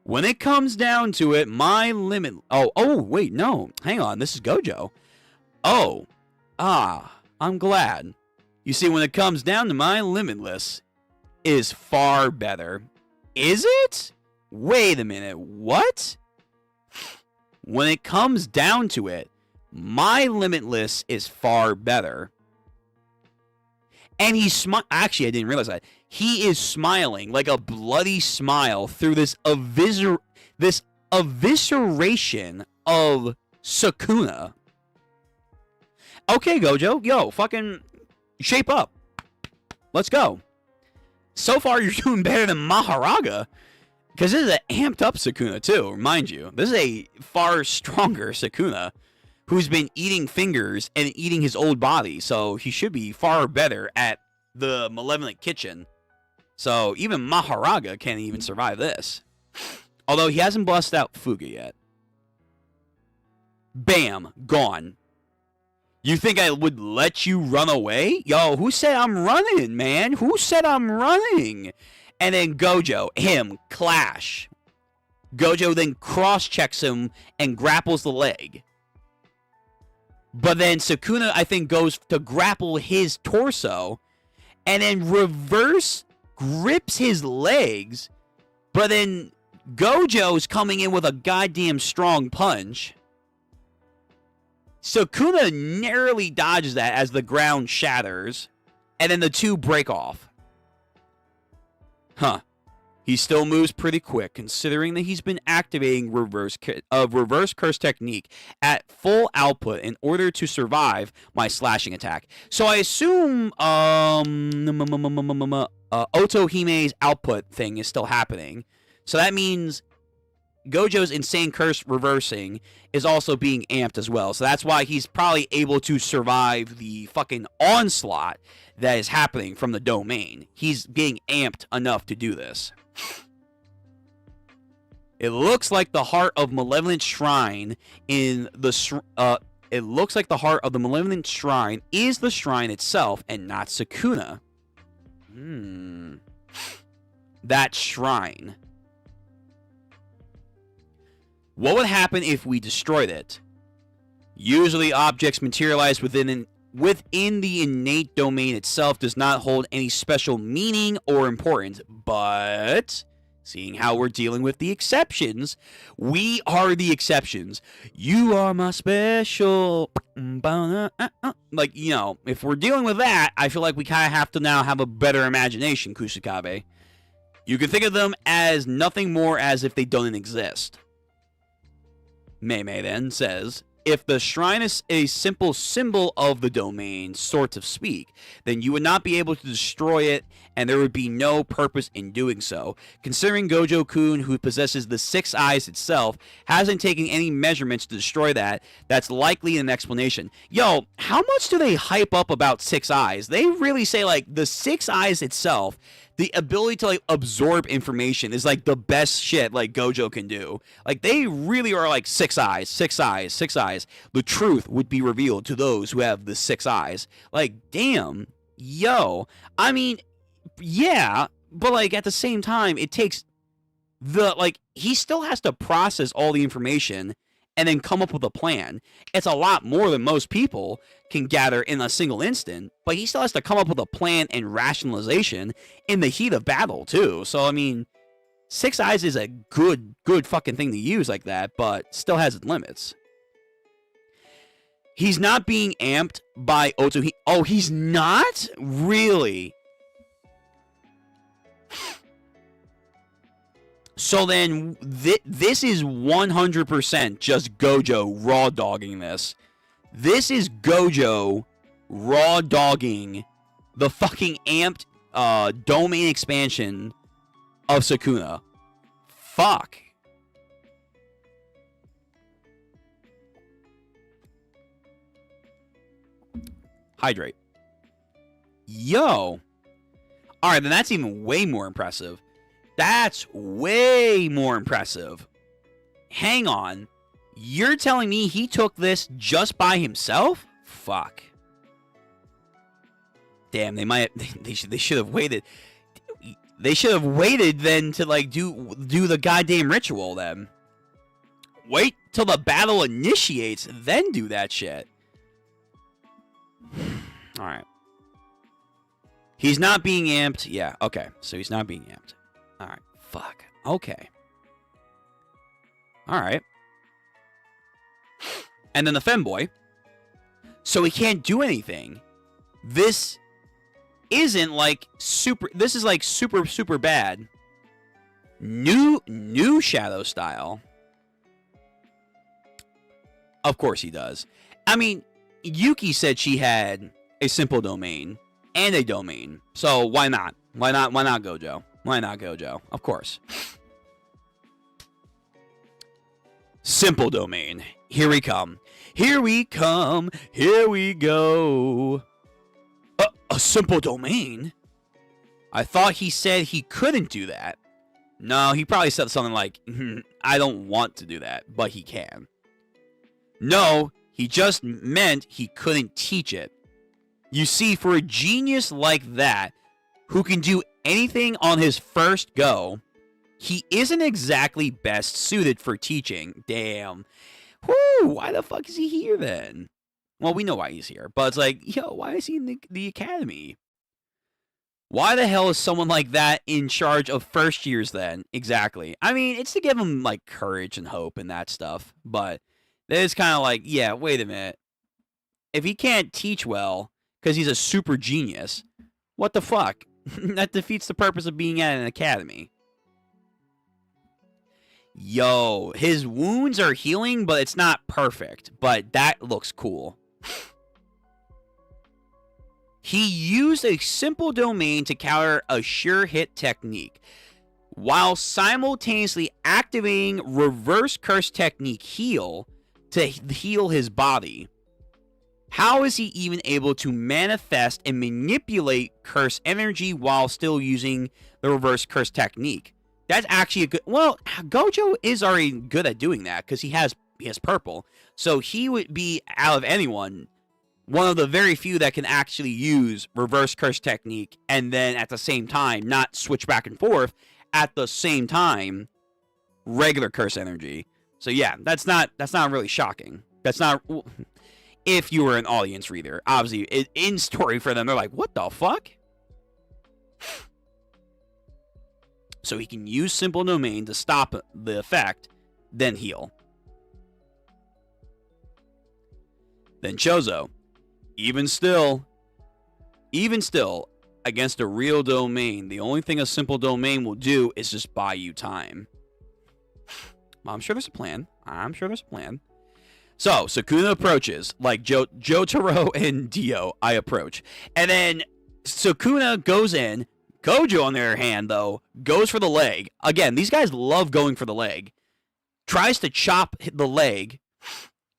S1: When it comes down to it, my limit... Oh, wait, no. Hang on, this is Gojo. Oh, I'm glad. You see, when it comes down to my limitless, is far better. Is it? Wait a minute, what? When it comes down to it, my limitless is far better. And he's actually, I didn't realize that. He is smiling like a bloody smile through this evisceration of Sakuna. Okay, Gojo, yo, fucking shape up. Let's go. So far, you're doing better than Maharaga. Because this is an amped up Sakuna, too, mind you. This is a far stronger Sakuna who's been eating fingers and eating his old body. So he should be far better at the Malevolent Kitchen. So even Maharaga can't even survive this. Although he hasn't busted out Fuga yet. Bam, gone. You think I would let you run away? Yo, who said I'm running, man? Who said I'm running? And then Gojo, him, clash. Gojo then cross-checks him and grapples the leg. But then Sakuna, I think, goes to grapple his torso and then reverse grips his legs. But then Gojo's coming in with a goddamn strong punch. Sakuna narrowly dodges that as the ground shatters. And then the two break off. Huh. He still moves pretty quick, considering that he's been activating reverse curse technique at full output in order to survive my slashing attack. So I assume Otohime's output thing is still happening. So that means Gojo's insane curse reversing is also being amped as well. So that's why he's probably able to survive the fucking onslaught that is happening from the domain. He's being amped enough to do this. It looks like the heart of Malevolent Shrine in the it looks like the heart of the Malevolent Shrine is the shrine itself and not Sakuna. That shrine. What would happen if we destroyed it? Usually objects materialized within the innate domain itself does not hold any special meaning or importance, but seeing how we're dealing with the exceptions, we are the exceptions. You are my special. Like, you know, if we're dealing with that, I feel like we kind of have to now have a better imagination, Kusakabe. You can think of them as nothing more as if they don't exist. Meimei then says, if the shrine is a simple symbol of the domain, so to speak, then you would not be able to destroy it, and there would be no purpose in doing so. Considering Gojo-kun, who possesses the 6 eyes itself, hasn't taken any measurements to destroy that, that's likely an explanation. Yo, how much do they hype up about 6 eyes? They really say, like, the 6 eyes itself, the ability to, like, absorb information is, like, the best shit, like, Gojo can do. Like, they really are, like, 6 eyes, 6 eyes, 6 eyes. The truth would be revealed to those who have the 6 eyes. Like, damn. Yo. I mean, yeah, but, like, at the same time, it takes he still has to process all the information and then come up with a plan. It's a lot more than most people can gather in a single instant, but he still has to come up with a plan and rationalization in the heat of battle, too. So, I mean, 6 eyes is a good fucking thing to use like that, but still has its limits. He's not being amped by Otohime. Oh, he's not? Really? So then, this is 100% just Gojo raw dogging this. This is Gojo raw dogging the fucking amped domain expansion of Sakuna. Fuck. Hydrate. Yo. Alright, then that's even way more impressive. That's way more impressive. Hang on. You're telling me he took this just by himself? Fuck. Damn, they should have waited. They should have waited then to like do the goddamn ritual then. Wait till the battle initiates, then do that shit. Alright. He's not being amped. Yeah, okay. So he's not being amped. Alright. Fuck. Okay. Alright. And then the femboy. So he can't do anything. This isn't like super... This is like super bad. New shadow style. Of course he does. I mean, Yuki said she had a simple domain and a domain. So why not? Why not Gojo? Why not Gojo? Of course. Simple domain. Here we come. Here we come. Here we go. A simple domain? I thought he said he couldn't do that. No, he probably said something like, I don't want to do that, but he can. No, he just meant he couldn't teach it. You see, for a genius like that, who can do anything on his first go, he isn't exactly best suited for teaching. Damn. Whoo, why the fuck is he here then? Well, we know why he's here, but it's like, yo, why is he in the academy? Why the hell is someone like that in charge of first years then? Exactly. I mean, it's to give him, like, courage and hope and that stuff, but it's kind of like, yeah, wait a minute. If he can't teach well because he's a super genius, what the fuck? That defeats the purpose of being at an academy. Yo, his wounds are healing, but it's not perfect. But that looks cool. He used a simple domain to counter a sure hit technique, while simultaneously activating reverse curse technique heal to heal his body. How is he even able to manifest and manipulate curse energy while still using the reverse curse technique? That's actually a good... Well, Gojo is already good at doing that because he has purple. So he would be, out of anyone, one of the very few that can actually use reverse curse technique and then at the same time not switch back and forth at the same time regular curse energy. So yeah, that's not really shocking. That's not... If you were an audience reader, obviously, in story for them, they're like, what the fuck? So he can use simple domain to stop the effect, then heal. Then Chozo. Even still, against a real domain, the only thing a simple domain will do is just buy you time. I'm sure there's a plan. So, Sakuna approaches, like Jotaro and Dio, I approach. And then Sakuna goes in. Gojo, on the other hand, though, goes for the leg. Again, these guys love going for the leg. Tries to chop the leg.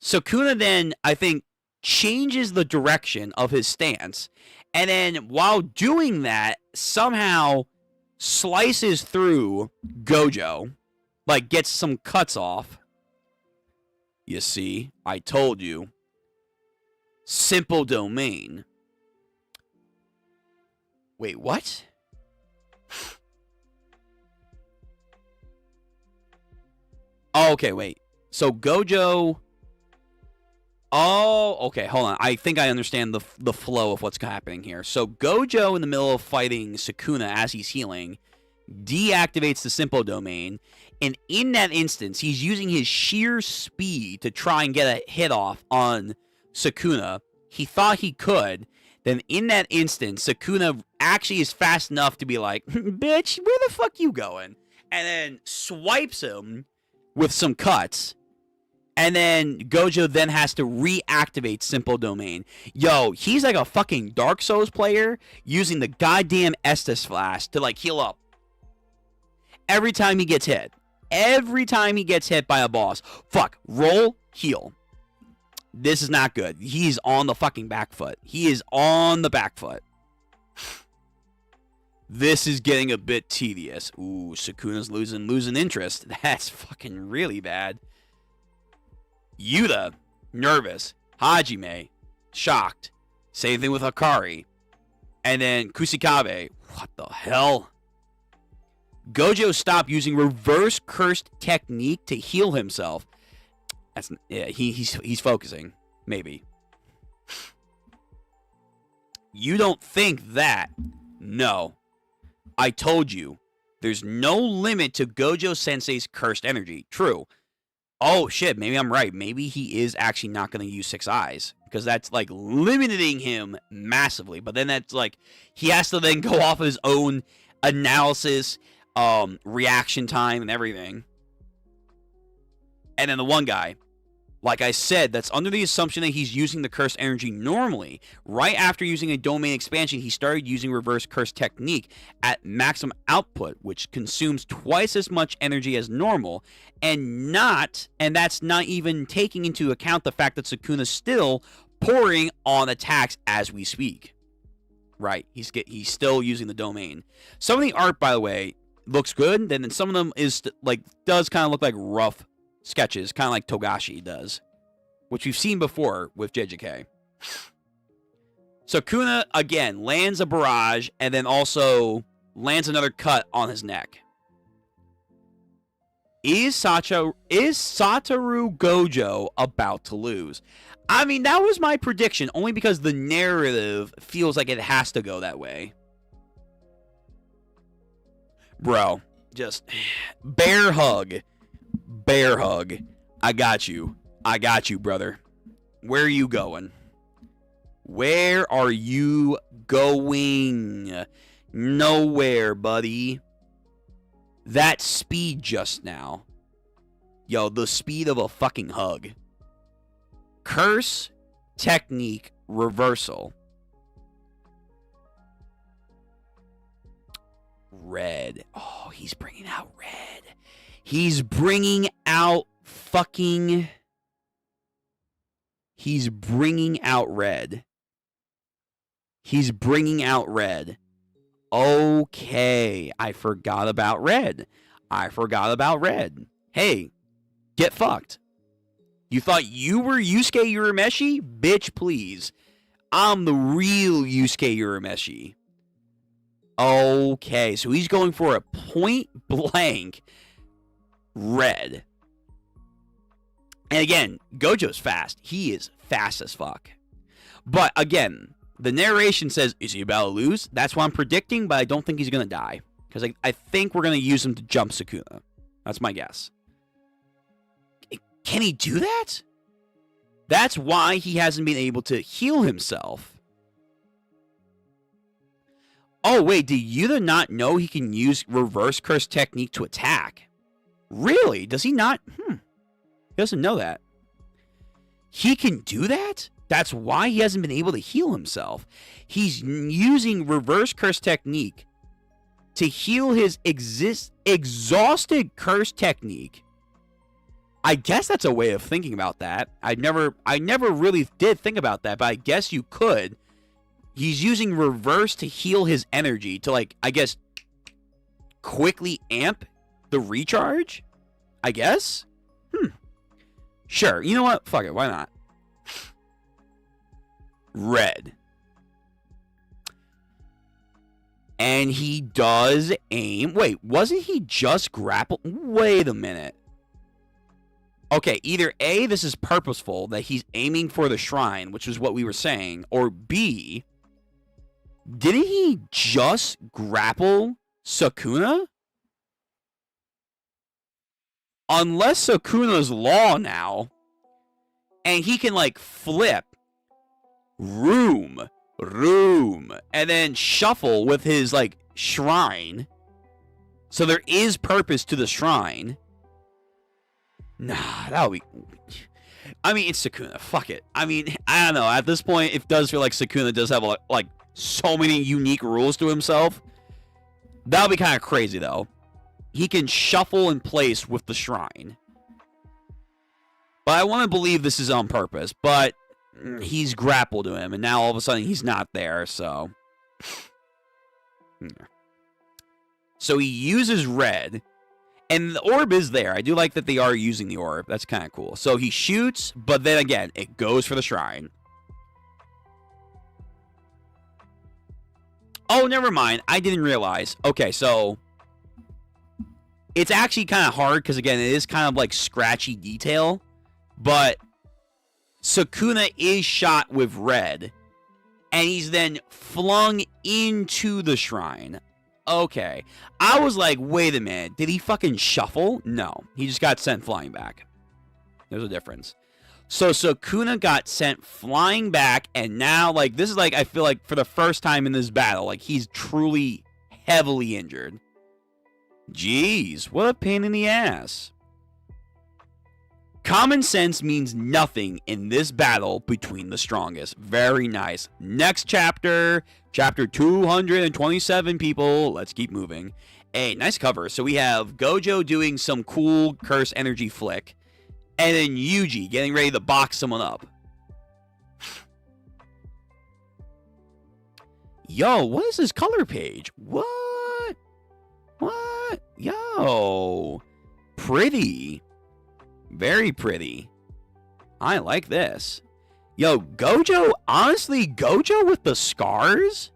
S1: Sakuna then, I think, changes the direction of his stance. And then, while doing that, somehow slices through Gojo. Like, gets some cuts off. You see, I told you. Simple domain. Wait, what? Oh, okay, wait. So Gojo... Oh, okay, hold on. I think I understand the flow of what's happening here. So Gojo, in the middle of fighting Sakuna as he's healing, deactivates the simple domain. And in that instance, he's using his sheer speed to try and get a hit off on Sakuna. He thought he could. Then in that instance, Sakuna actually is fast enough to be like, bitch, where the fuck you going? And then swipes him with some cuts. And then Gojo then has to reactivate simple domain. Yo, he's like a fucking Dark Souls player using the goddamn Estus Flash to like heal up. Every time he gets hit. Every time he gets hit by a boss. Fuck. Roll, heal. This is not good. He's on the fucking back foot. He is on the back foot. This is getting a bit tedious. Ooh, Sakuna's losing interest. That's fucking really bad. Yuta, nervous. Hajime, shocked. Same thing with Hikari. And then Kusakabe. What the hell? Gojo stopped using reverse cursed technique to heal himself. That's he's focusing. Maybe. You don't think that? No. I told you. There's no limit to Gojo Sensei's cursed energy. True. Oh, shit. Maybe I'm right. Maybe he is actually not going to use 6 eyes. Because that's, like, limiting him massively. But then that's, like, he has to then go off of his own analysis, reaction time, and everything. And then the one guy, like I said, that's under the assumption that he's using the cursed energy normally. Right after using a domain expansion, he started using reverse curse technique at maximum output, which consumes twice as much energy as normal, and that's not even taking into account the fact that Sakuna's still pouring on attacks as we speak. Right, he's still using the domain. Some of the art, by the way, looks good, then some of them does kind of look like rough sketches, kind of like Togashi does, which we've seen before with JJK. Sakuna, again, lands a barrage, and then also lands another cut on his neck. Is Satoru Gojo about to lose? I mean, that was my prediction, only because the narrative feels like it has to go that way. Bro, just bear hug. Bear hug. I got you. I got you, brother. Where are you going? Where are you going? Nowhere, buddy. That speed just now. Yo, the speed of a fucking hug. Curse, technique, reversal. Red. Oh, he's bringing out red. He's bringing out fucking... He's bringing out red. He's bringing out red. Okay. I forgot about red. I forgot about red. Hey, get fucked. You thought you were Yusuke Urameshi? Bitch, please. I'm the real Yusuke Urameshi. Okay, so he's going for a point blank red. And again, Gojo's fast. He is fast as fuck. But again, the narration says, is he about to lose? That's what I'm predicting, but I don't think he's going to die. Because I think we're going to use him to jump Sakuna. That's my guess. Can he do that? That's why he hasn't been able to heal himself. Oh, wait, did Yuta not know he can use reverse curse technique to attack? Really? Does he not? He doesn't know that. He can do that? That's why he hasn't been able to heal himself. He's using reverse curse technique to heal his exhausted curse technique. I guess that's a way of thinking about that. I never really did think about that, but I guess you could. He's using reverse to heal his energy to, like, I guess, quickly amp the recharge? I guess? Sure. You know what? Fuck it. Why not? Red. And he does aim. Wait, wasn't he just grapple? Wait a minute. Okay, either A, this is purposeful, that he's aiming for the shrine, which is what we were saying, or B, didn't he just grapple Sakuna? Unless Sakuna's law now, and he can, like, flip room, and then shuffle with his, like, shrine. So there is purpose to the shrine. Nah, that would be... I mean, it's Sakuna. Fuck it. I mean, I don't know. At this point, it does feel like Sakuna does have, like, so many unique rules to himself. That would be kind of crazy, though. He can shuffle in place with the shrine.
S2: But I want to believe this is on purpose. But he's grappled to him, and now all of a sudden he's not there, so... So he uses red, and the orb is there. I do like that they are using the orb. That's kind of cool. So he shoots, but then again, it goes for the shrine. Oh, never mind. I didn't realize. Okay, so... It's actually kind of hard, because again, it is kind of like scratchy detail. But Sakuna is shot with red, and he's then flung into the shrine. Okay. I was like, wait a minute. Did he fucking shuffle? No. He just got sent flying back. There's a difference. So Sakuna got sent flying back, and now, like, this is like, I feel like for the first time in this battle, like, he's truly heavily injured. Jeez, what a pain in the ass. Common sense means nothing in this battle between the strongest. Very nice. Next chapter, chapter 227, people. Let's keep moving. Hey, nice cover. So we have Gojo doing some cool curse energy flick, and then Yuji getting ready to box someone up. Yo, what is this color page? What? What? Yo. Pretty. Very pretty. I like this. Yo, Gojo, honestly, Gojo with the scars?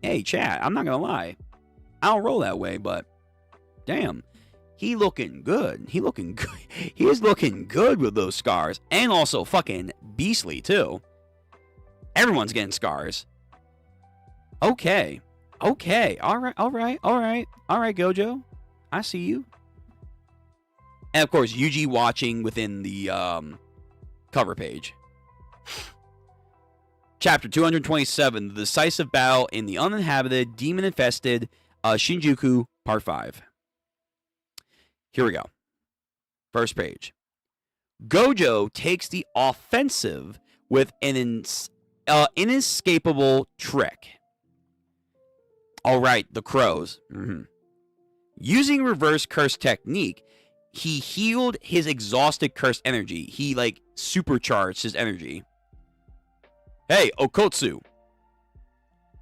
S2: Hey, chat, I'm not gonna lie. I don't roll that way, but damn. He looking good. He looking good. He is looking good with those scars. And also fucking beastly, too. Everyone's getting scars. Okay. Okay. Alright, Gojo. I see you. And of course, Yuji watching within the cover page. Chapter 227, The Decisive Battle in the Uninhabited, Demon-Infested Shinjuku, Part 5. Here we go. First page. Gojo takes the offensive with an inescapable trick. Alright, the crows. Using reverse curse technique, he healed his exhausted cursed energy. He, like, supercharged his energy. Hey, Okotsu.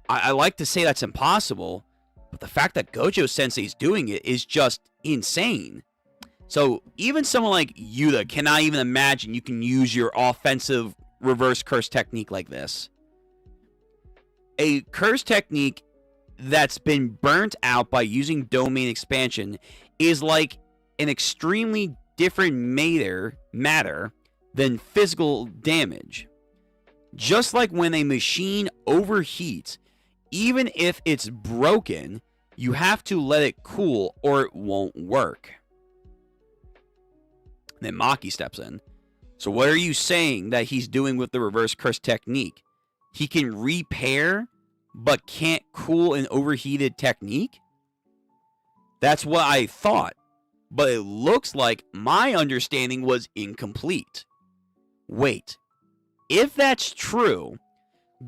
S2: I like to say that's impossible, but the fact that Gojo Sensei's doing it is just insane. So even someone like Yuta cannot even imagine you can use your offensive reverse curse technique like this. A curse technique that's been burnt out by using domain expansion is like an extremely different matter than physical damage. Just like when a machine overheats, even if it's broken, you have to let it cool or it won't work. Then Maki steps in. So what are you saying that he's doing with the reverse curse technique? He can repair, but can't cool an overheated technique? That's what I thought. But it looks like my understanding was incomplete. Wait. If that's true,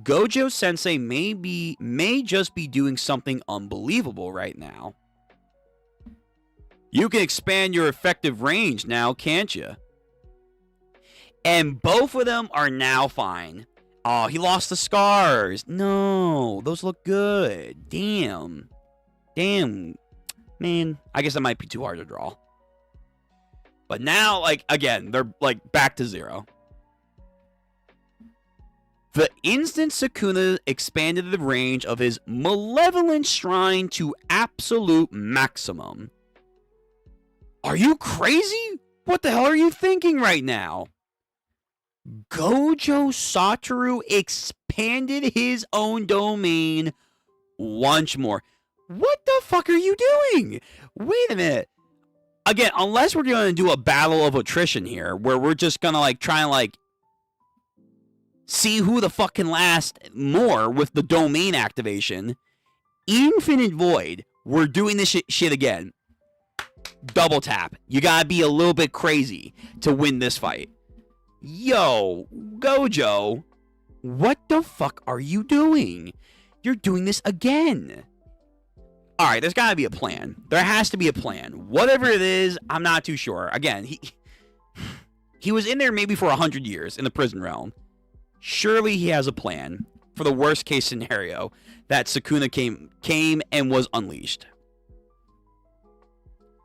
S2: Gojo Sensei may just be doing something unbelievable right now. You can expand your effective range now, can't you? And both of them are now fine. Oh, he lost the scars. No, those look good. Damn. Damn. Man, I guess that might be too hard to draw. But now, like, again, they're, like, back to zero. The instant Sakuna expanded the range of his malevolent shrine to absolute maximum. Are you crazy? What the hell are you thinking right now? Gojo Satoru expanded his own domain once more. What the fuck are you doing? Wait a minute. Again, unless we're going to do a battle of attrition here, where we're just going to, like, try and, like, see who the fuck can last more with the domain activation. Infinite Void. We're doing this shit again. Double tap. You gotta be a little bit crazy to win this fight. Yo, Gojo. What the fuck are you doing? You're doing this again. all right, there's got to be a plan. There has to be a plan. Whatever it is, I'm not too sure. Again, he was in there maybe for 100 years in the prison realm. Surely he has a plan for the worst case scenario that Sakuna came and was unleashed.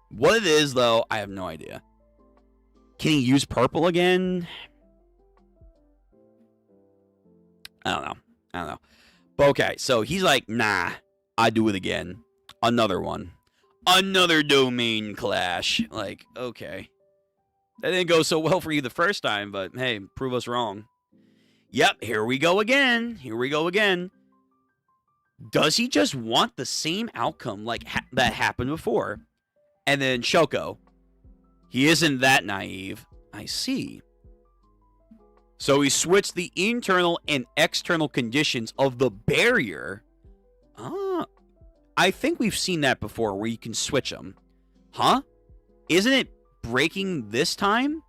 S2: What it is, though, I have no idea. Can he use purple again? I don't know. But okay, so he's like, nah, I do it again. Another one. Another domain clash. Like, okay. That didn't go so well for you the first time, but hey, prove us wrong. Yep, here we go again. Here we go again. Does he just want the same outcome like that happened before? And then Shoko. He isn't that naive. I see. So he switched the internal and external conditions of the barrier. Ah, I think we've seen that before where you can switch them. Huh? Isn't it breaking this time?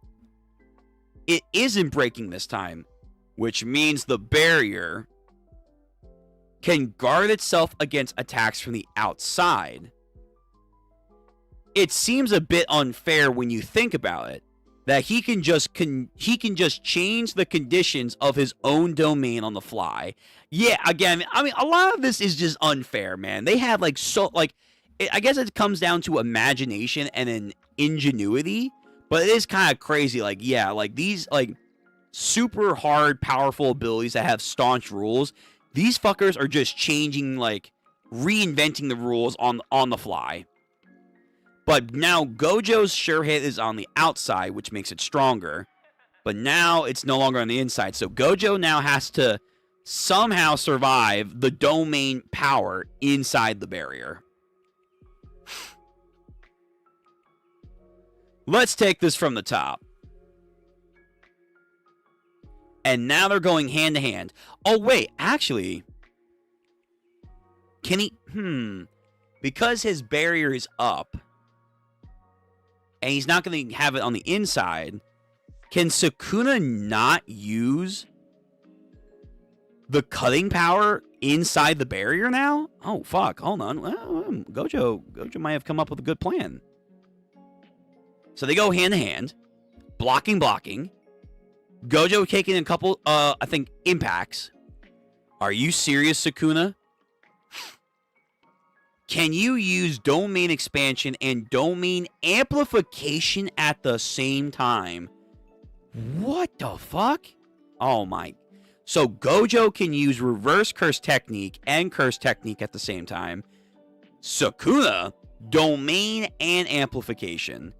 S2: It isn't breaking this time, which means the barrier can guard itself against attacks from the outside. It seems a bit unfair when you think about it, that he can just change the conditions of his own domain on the fly. Yeah, again, I mean, a lot of this is just unfair, man. They have I guess it comes down to imagination and an ingenuity, but it is kind of crazy. Like, yeah, like these super hard, powerful abilities that have staunch rules. These fuckers are just changing, reinventing the rules on the fly. But now Gojo's sure hit is on the outside, which makes it stronger. But now it's no longer on the inside. So Gojo now has to somehow survive the domain power inside the barrier. Let's take this from the top. And now they're going hand to hand. Oh, wait, actually. Can he... Because his barrier is up, and he's not going to have it on the inside, can Sakuna not use the cutting power inside the barrier now? Oh, fuck. Hold on. Well, Gojo might have come up with a good plan. So they go hand to hand. Blocking. Gojo taking a couple, I think, impacts. Are you serious, Sakuna? Can you use domain expansion and domain amplification at the same time? What the fuck? Oh my. So Gojo can use reverse curse technique and curse technique at the same time. Sakuna, domain and amplification.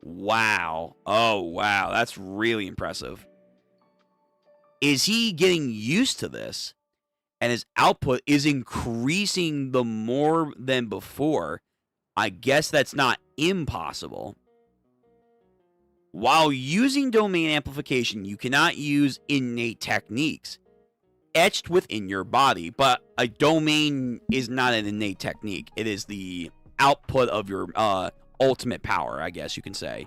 S2: Wow. Oh, wow. That's really impressive. Is he getting used to this? And his output is increasing the more than before. I guess that's not impossible. While using domain amplification, you cannot use innate techniques etched within your body. But a domain is not an innate technique. It is the output of your ultimate power, I guess you can say.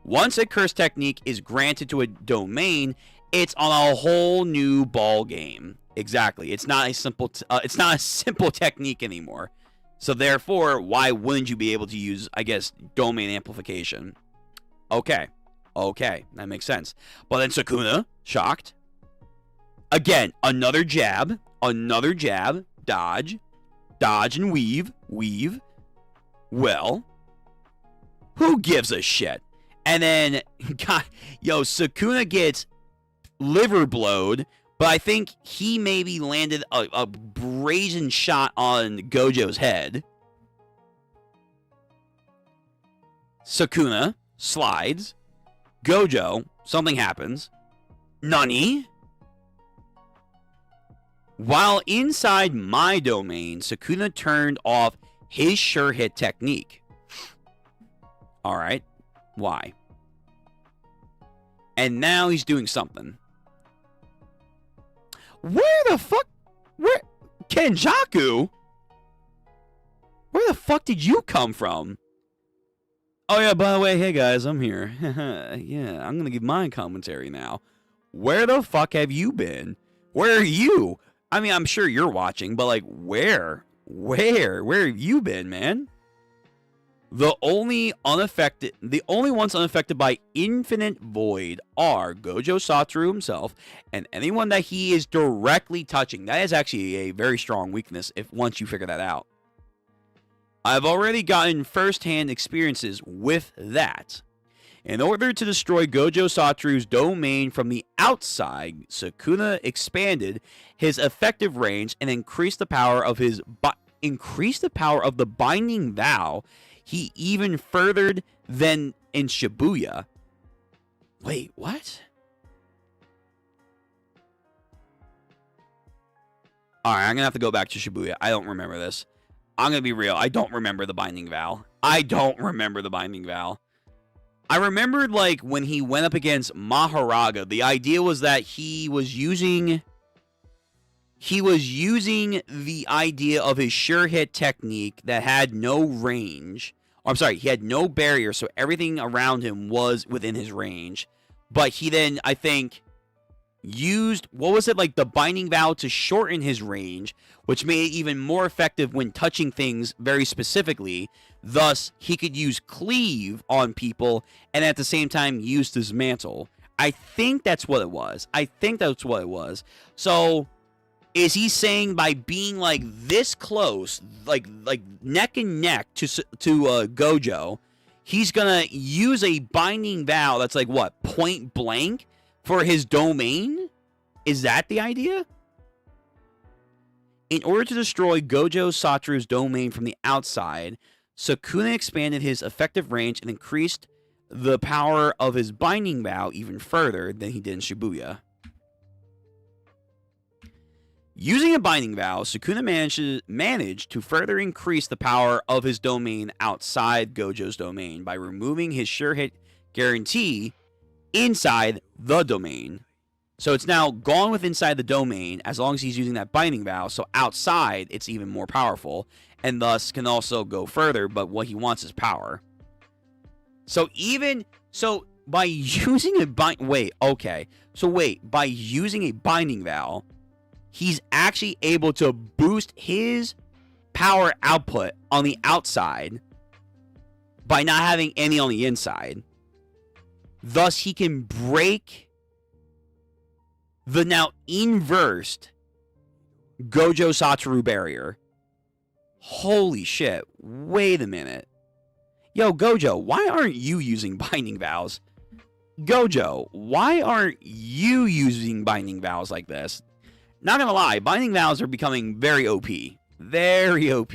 S2: Once a curse technique is granted to a domain, it's on a whole new ball game. Exactly. It's not a simple technique anymore. So therefore, why wouldn't you be able to use, I guess, domain amplification? Okay, that makes sense. But then Sakuna, shocked. Again, another jab, dodge and weave. Well, who gives a shit? And then, Sakuna gets liver blowed. But I think he maybe landed a brazen shot on Gojo's head. Sakuna slides. Gojo, something happens. Nani? While inside my domain, Sakuna turned off his sure hit technique. Alright, why? And now he's doing something. Where the fuck? Kenjaku? Where the fuck did you come from? Oh yeah, by the way, hey guys, I'm here. Yeah, I'm gonna give my commentary now. Where the fuck have you been? Where are you? I mean, I'm sure you're watching, but where? Where have you been, man? The only ones unaffected by infinite void are Gojo Satoru himself and anyone that he is directly touching. That is actually a very strong weakness if once you figure that out. I've already gotten first-hand experiences with that. In order to destroy Gojo Satoru's domain from the outside, Sakuna expanded his effective range and increased the power of the binding vow. He even furthered than in Shibuya. Wait, what? Alright, I'm gonna have to go back to Shibuya. I don't remember this. I'm gonna be real. I don't remember the binding vow. I remembered, like, when he went up against Maharaga, the idea was that he was using the idea of his sure hit technique that had no range. Oh, I'm sorry, he had no barrier, so everything around him was within his range. But he then, I think, used, what was it, like the binding vow to shorten his range, which made it even more effective when touching things very specifically. Thus, he could use cleave on people and at the same time use dismantle. I think that's what it was. So, is he saying by being like this close, like neck and neck to Gojo, he's gonna use a binding vow that's like what, point blank for his domain? Is that the idea? In order to destroy Gojo Satoru's domain from the outside, Sakuna expanded his effective range and increased the power of his binding vow even further than he did in Shibuya. Using a binding vow, Sakuna managed to further increase the power of his domain outside Gojo's domain by removing his sure hit guarantee inside the domain. So it's now gone with inside the domain as long as he's using that binding vow. So outside, it's even more powerful and thus can also go further. But what he wants is power. So by using a by using a binding vow, he's actually able to boost his power output on the outside by not having any on the inside. Thus, he can break the now inversed Gojo Satoru barrier. Holy shit. Wait a minute. Yo, Gojo, why aren't you using binding vows? Gojo, why aren't you using binding vows like this? Not gonna lie, binding vows are becoming very OP. Very OP.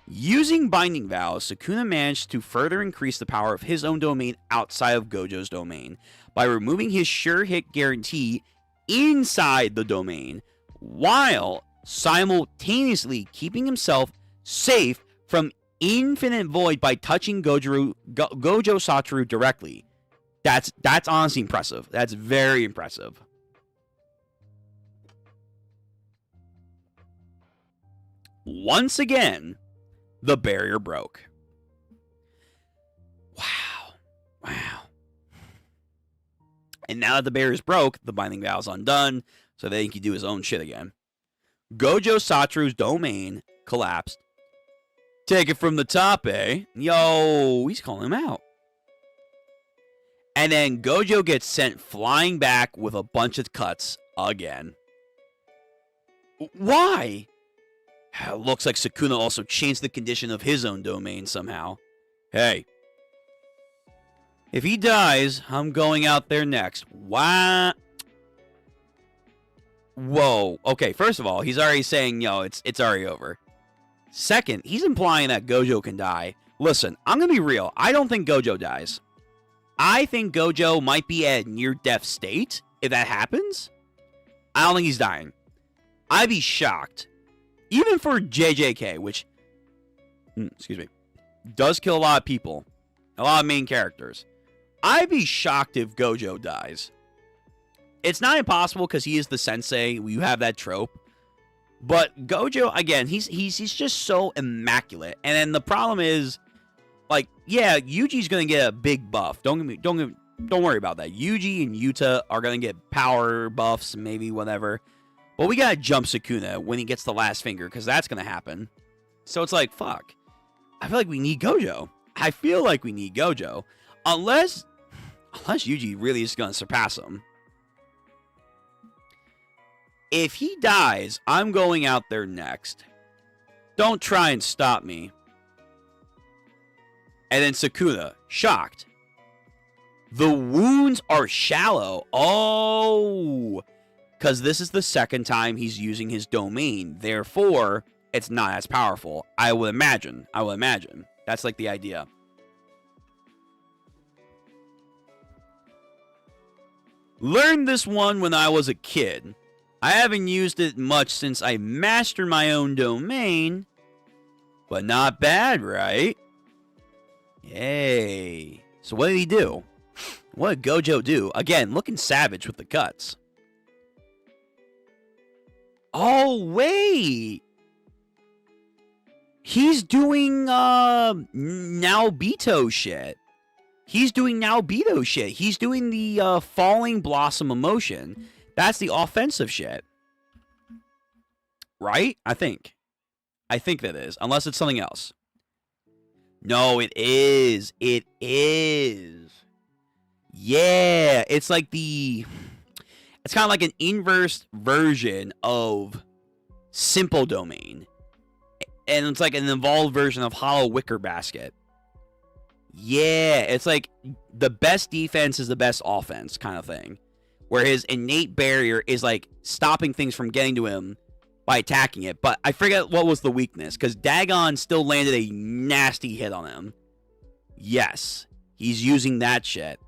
S2: Using binding vows, Sakuna managed to further increase the power of his own domain outside of Gojo's domain by removing his sure hit guarantee inside the domain, while simultaneously keeping himself safe from infinite void by touching Gojo Satoru directly. That's honestly impressive. That's very impressive. Once again, the barrier broke. Wow. And now that the barrier's broke, the binding vow's undone, so then he can do his own shit again. Gojo Satoru's domain collapsed. Take it from the top, eh? Yo, he's calling him out. And then Gojo gets sent flying back with a bunch of cuts again. Why? Looks like Sakuna also changed the condition of his own domain somehow. Hey. If he dies, I'm going out there next. What? Whoa. Okay, first of all, he's already saying, yo, it's already over. Second, he's implying that Gojo can die. Listen, I'm going to be real. I don't think Gojo dies. I think Gojo might be at a near-death state if that happens. I don't think he's dying. I'd be shocked. Even for JJK, which, does kill a lot of people. A lot of main characters. I'd be shocked if Gojo dies. It's not impossible because he is the sensei. You have that trope. But Gojo, again, he's just so immaculate. And then the problem is, like, yeah, Yuji's gonna get a big buff. Don't worry about that. Yuji and Yuta are gonna get power buffs, maybe whatever. But we gotta jump Sakuna when he gets the last finger, because that's gonna happen. So it's like, fuck. I feel like we need Gojo. Unless Yuji really is gonna surpass him. If he dies, I'm going out there next. Don't try and stop me. And then Sakuna, shocked. The wounds are shallow. Oh, because this is the second time he's using his domain. Therefore, it's not as powerful. I would imagine. That's like the idea. Learned this one when I was a kid. I haven't used it much since I mastered my own domain. But not bad, right? Yay. So what did he do? What did Gojo do? Again, looking savage with the cuts. Oh, wait. He's doing Naobito shit. He's doing the Falling Blossom emotion. That's the offensive shit. Right? I think that is. Unless it's something else. No, it is. Yeah. It's like it's kind of like an inverse version of Simple Domain. And it's like an evolved version of Hollow Wicker Basket. Yeah. It's like the best defense is the best offense kind of thing. Where his innate barrier is like stopping things from getting to him by attacking it. But I forget what was the weakness. Because Dagon still landed a nasty hit on him. Yes. He's using that shit.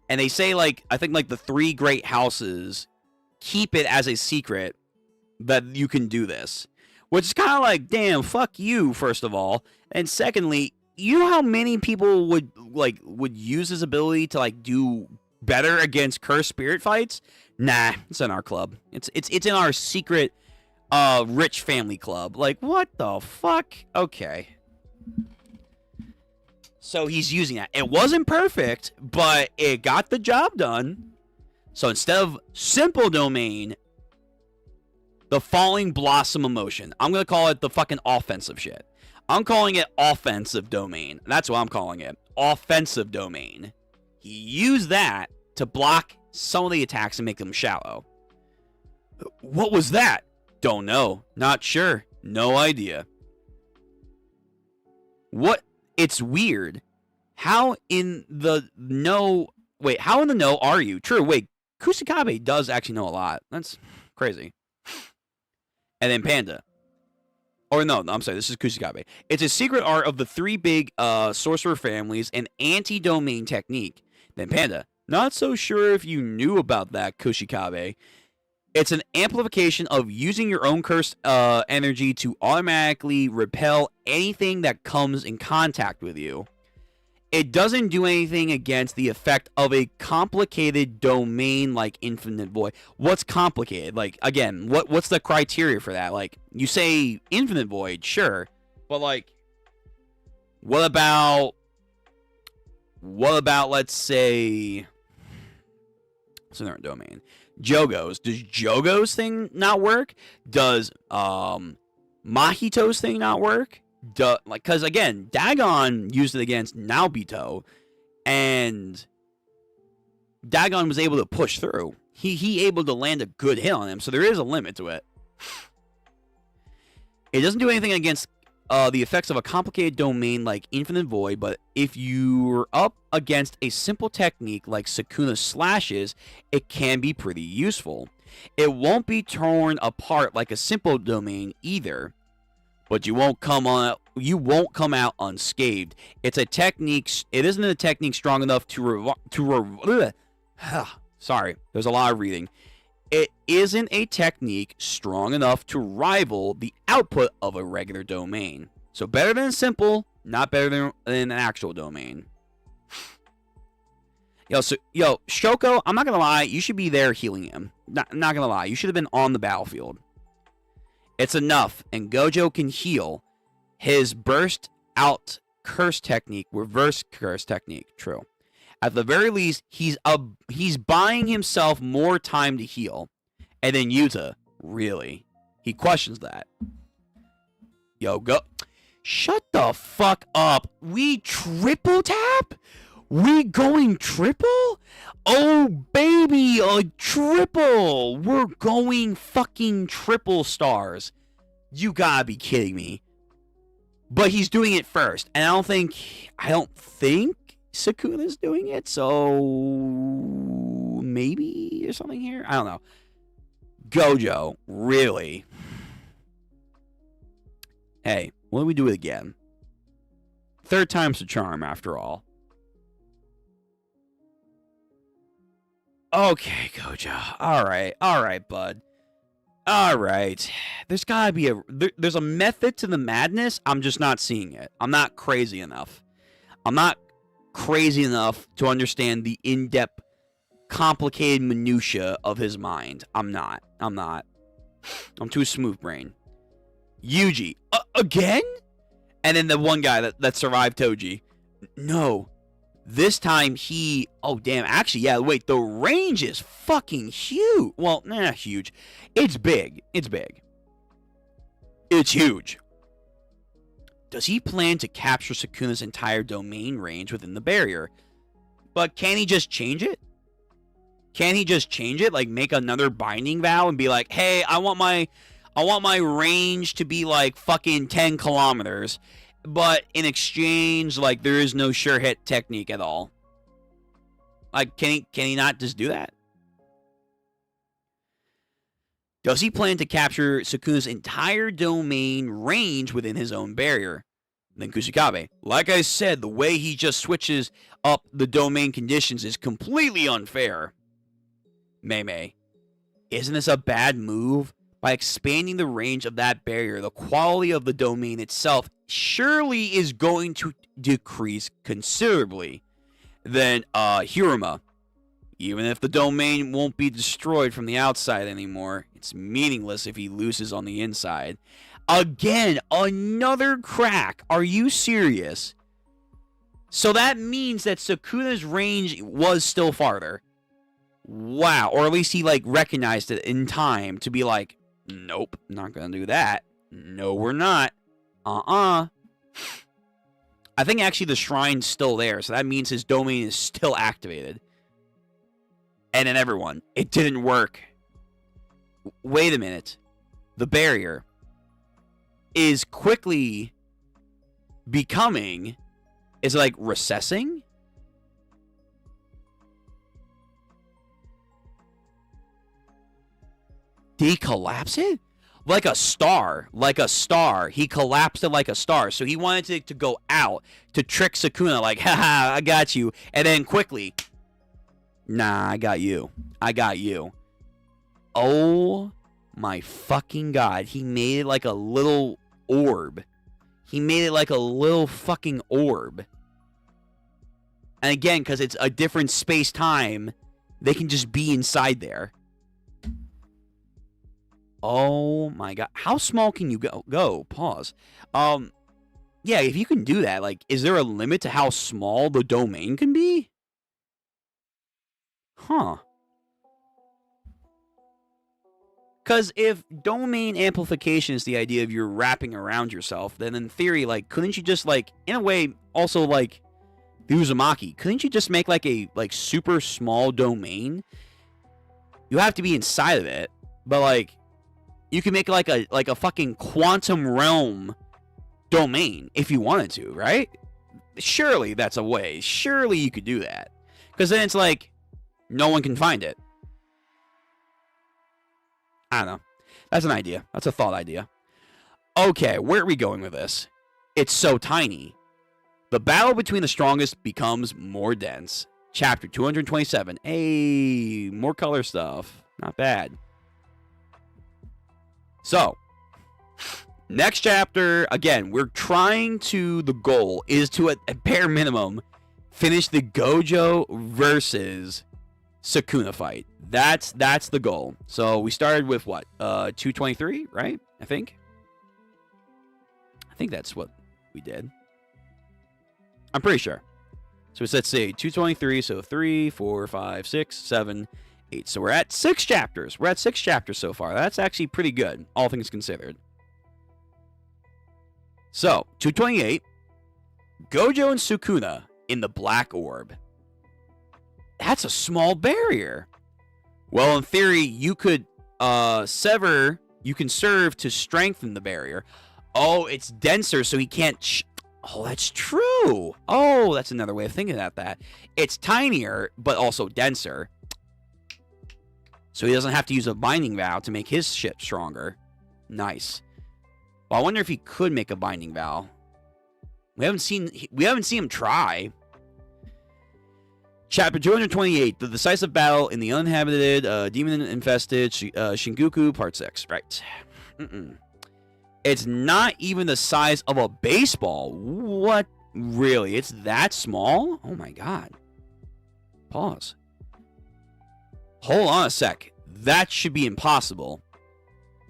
S2: And they say, like, I think, like, the 3 great houses keep it as a secret that you can do this. Which is kind of like, damn, fuck you, first of all. And secondly, you know how many people would use his ability to, like, do better against cursed spirit fights? Nah, it's in our club. It's in our secret rich family club. Like, what the fuck? Okay. So he's using that. It wasn't perfect, but it got the job done. So instead of Simple Domain, the Falling Blossom emotion. I'm going to call it the fucking offensive shit. I'm calling it Offensive Domain. That's what I'm calling it. Offensive Domain. He used that to block some of the attacks and make them shallow. What was that? Don't know. Not sure. No idea. What? It's weird. How in the know... Wait, how in the know are you? True, wait. Kusakabe does actually know a lot. That's crazy. And then Panda. Or no, I'm sorry, this is Kusakabe. It's a secret art of the 3 big sorcerer families and anti-domain technique. Then Panda. Not so sure if you knew about that, Kusakabe. It's an amplification of using your own cursed energy to automatically repel anything that comes in contact with you. It doesn't do anything against the effect of a complicated domain like Infinite Void. What's complicated? Like, again, what's the criteria for that? Like, you say Infinite Void, sure. But, like, what about, let's say, what's another domain? Jogo's. Does Jogo's thing not work? Does Mahito's thing not work? Because again, Dagon used it against Naobito, and Dagon was able to push through. He able to land a good hit on him, so there is a limit to it. It doesn't do anything against the effects of a complicated domain like Infinite Void, but if you're up against a simple technique like Sakuna Slashes, it can be pretty useful. It won't be torn apart like a simple domain either, but you won't come out unscathed. It's a technique. It isn't a technique strong enough sorry, there's a lot of reading. It isn't a technique strong enough to rival the output of a regular domain. So better than simple, not better than an actual domain. Yo, Shoko, I'm not gonna lie, you should be there healing him. Not gonna lie, you should have been on the battlefield. It's enough, and Gojo can heal his burst out curse technique, reverse curse technique. True. At the very least, he's buying himself more time to heal. And then Yuta, Really? He questions that. Yo, go. Shut the fuck up. We triple tap? We going triple? Oh, baby, a triple. We're going fucking triple stars. You gotta be kidding me. But he's doing it first. And I don't think Sakuna's doing it. So maybe there's something here. I don't know. Gojo, really? Hey, why don't we do it again? Third time's the charm, after all. Okay, Gojo. All right, bud. All right. There's gotta be there's a method to the madness. I'm just not seeing it. I'm not crazy enough. I'm not crazy enough to understand the in-depth, complicated minutia of his mind. I'm not. I'm too smooth brain. Yuji. Again? And then the one guy that survived Toji. No. This time he... Oh, damn. Actually, yeah, wait. The range is fucking huge. Well, huge. It's big. It's big. It's huge. Does he plan to capture Sakuna's entire domain range within the barrier? But can he just change it? Can he just change it? Like, make another binding vow and be like, hey, I want my range to be like fucking 10 kilometers. But in exchange, like, there is no sure hit technique at all. Like, can he not just do that? Does he plan to capture Sakuna's entire domain range within his own barrier? Then Kusakabe. Like I said, the way he just switches up the domain conditions is completely unfair. Mei, isn't this a bad move? By expanding the range of that barrier, the quality of the domain itself surely is going to decrease considerably. Then, Hiruma. Even if the domain won't be destroyed from the outside anymore, it's meaningless if he loses on the inside. Again, another crack. Are you serious? So that means that Sakuna's range was still farther. Wow. Or at least he, like, recognized it in time to be like, nope, not gonna do that. No, we're not. I think actually the shrine's still there, so that means his domain is still activated. And then everyone, it didn't work. Wait a minute. The barrier is quickly becoming... Is it like recessing? Did he collapse it? Like a star. Like a star. He collapsed it like a star. So he wanted it to go out to trick Sakuna. Like, haha, I got you. And then quickly... Nah, I got you. I got you. Oh my fucking god. He made it like a little orb. He made it like a little fucking orb. And again, because it's a different space-time, they can just be inside there. Oh my god. How small can you go? Pause. Yeah, if you can do that, like, is there a limit to how small the domain can be? Huh. Because if domain amplification is the idea of you're wrapping around yourself, then in theory, like, couldn't you just, like, in a way, also, like, the Uzumaki, couldn't you just make, like, a, like, super small domain? You have to be inside of it, but, like, you can make, like a fucking quantum realm domain if you wanted to, right? Surely that's a way. Surely you could do that. Because then it's like, no one can find it. I don't know. That's an idea. That's a thought idea. Okay, where are we going with this? It's so tiny. The battle between the strongest becomes more dense. Chapter 227. Hey, more color stuff. Not bad. So, next chapter, again, we're trying to, the goal is to, at bare minimum, finish the Gojo versus Sakuna fight. That's the goal. So we started with what? 223, right? I think that's what we did. I'm pretty sure. So let's see, 223, so 3, 4, 5, 6, 7, 8. So we're at 6 chapters. We're at 6 chapters so far. That's actually pretty good, all things considered. So, 228. Gojo and Sakuna in the Black Orb. That's a small barrier. Well, in theory, you could sever... You can serve to strengthen the barrier. Oh, it's denser, so he can't... Oh, that's true. Oh, that's another way of thinking about that. It's tinier, but also denser. So he doesn't have to use a binding vow to make his shit stronger. Nice. Well, I wonder if he could make a binding vow. We haven't seen him try. Chapter 228, the decisive battle in the uninhabited, demon-infested Shinjuku, Part 6. Right. It's not even the size of a baseball. What? Really? It's that small? Oh my god. Pause. Hold on a sec. That should be impossible.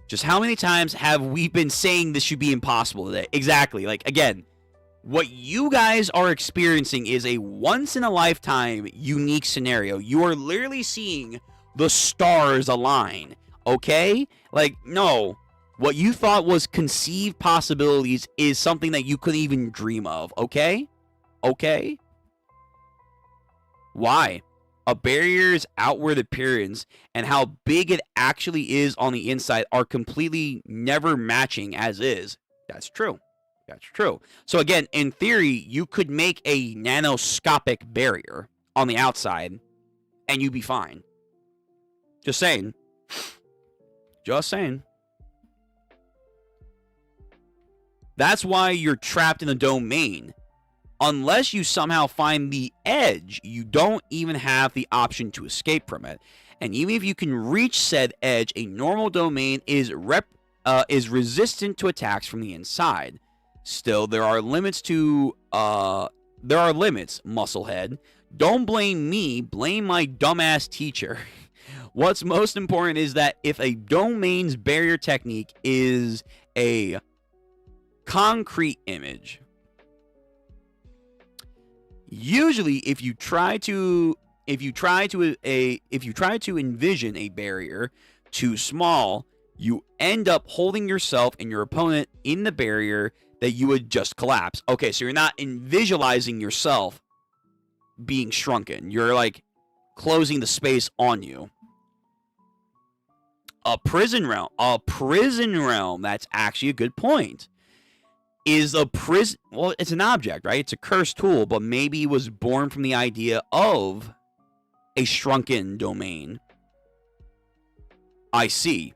S2: Just how many times have we been saying this should be impossible today? Exactly. Like, again, what you guys are experiencing is a once-in-a-lifetime unique scenario. You are literally seeing the stars align, okay? Like, no. What you thought was conceived possibilities is something that you couldn't even dream of, okay? Okay? Why? A barrier's outward appearance and how big it actually is on the inside are completely never matching as is. That's true. That's true. So again, in theory, you could make a nanoscopic barrier on the outside and you'd be fine. Just saying. Just saying. That's why you're trapped in the domain. Unless you somehow find the edge, you don't even have the option to escape from it. And even if you can reach said edge, a normal domain is resistant to attacks from the inside. Still, there are limits to musclehead. Don't blame me, blame my dumbass teacher. What's most important is that if a domain's barrier technique is a concrete image, usually if you try to envision a barrier too small, you end up holding yourself and your opponent in the barrier that you would just collapse. Okay, so you're not visualizing yourself being shrunken. You're like closing the space on you. A prison realm, that's actually a good point. Is a prison, well, it's an object, right? It's a cursed tool, but maybe it was born from the idea of a shrunken domain. I see.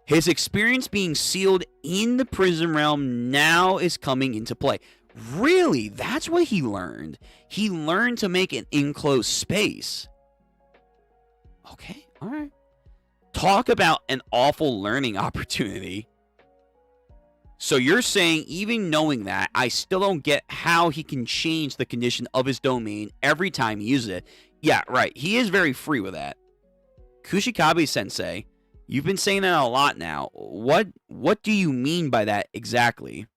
S2: His experience being sealed in the prison realm now is coming into play. Really? That's what he learned. He learned to make an enclosed space. Okay, all right. Talk about an awful learning opportunity. So you're saying, even knowing that, I still don't get how he can change the condition of his domain every time he uses it. Yeah, right. He is very free with that. Kushikabe-sensei, you've been saying that a lot now. What do you mean by that exactly?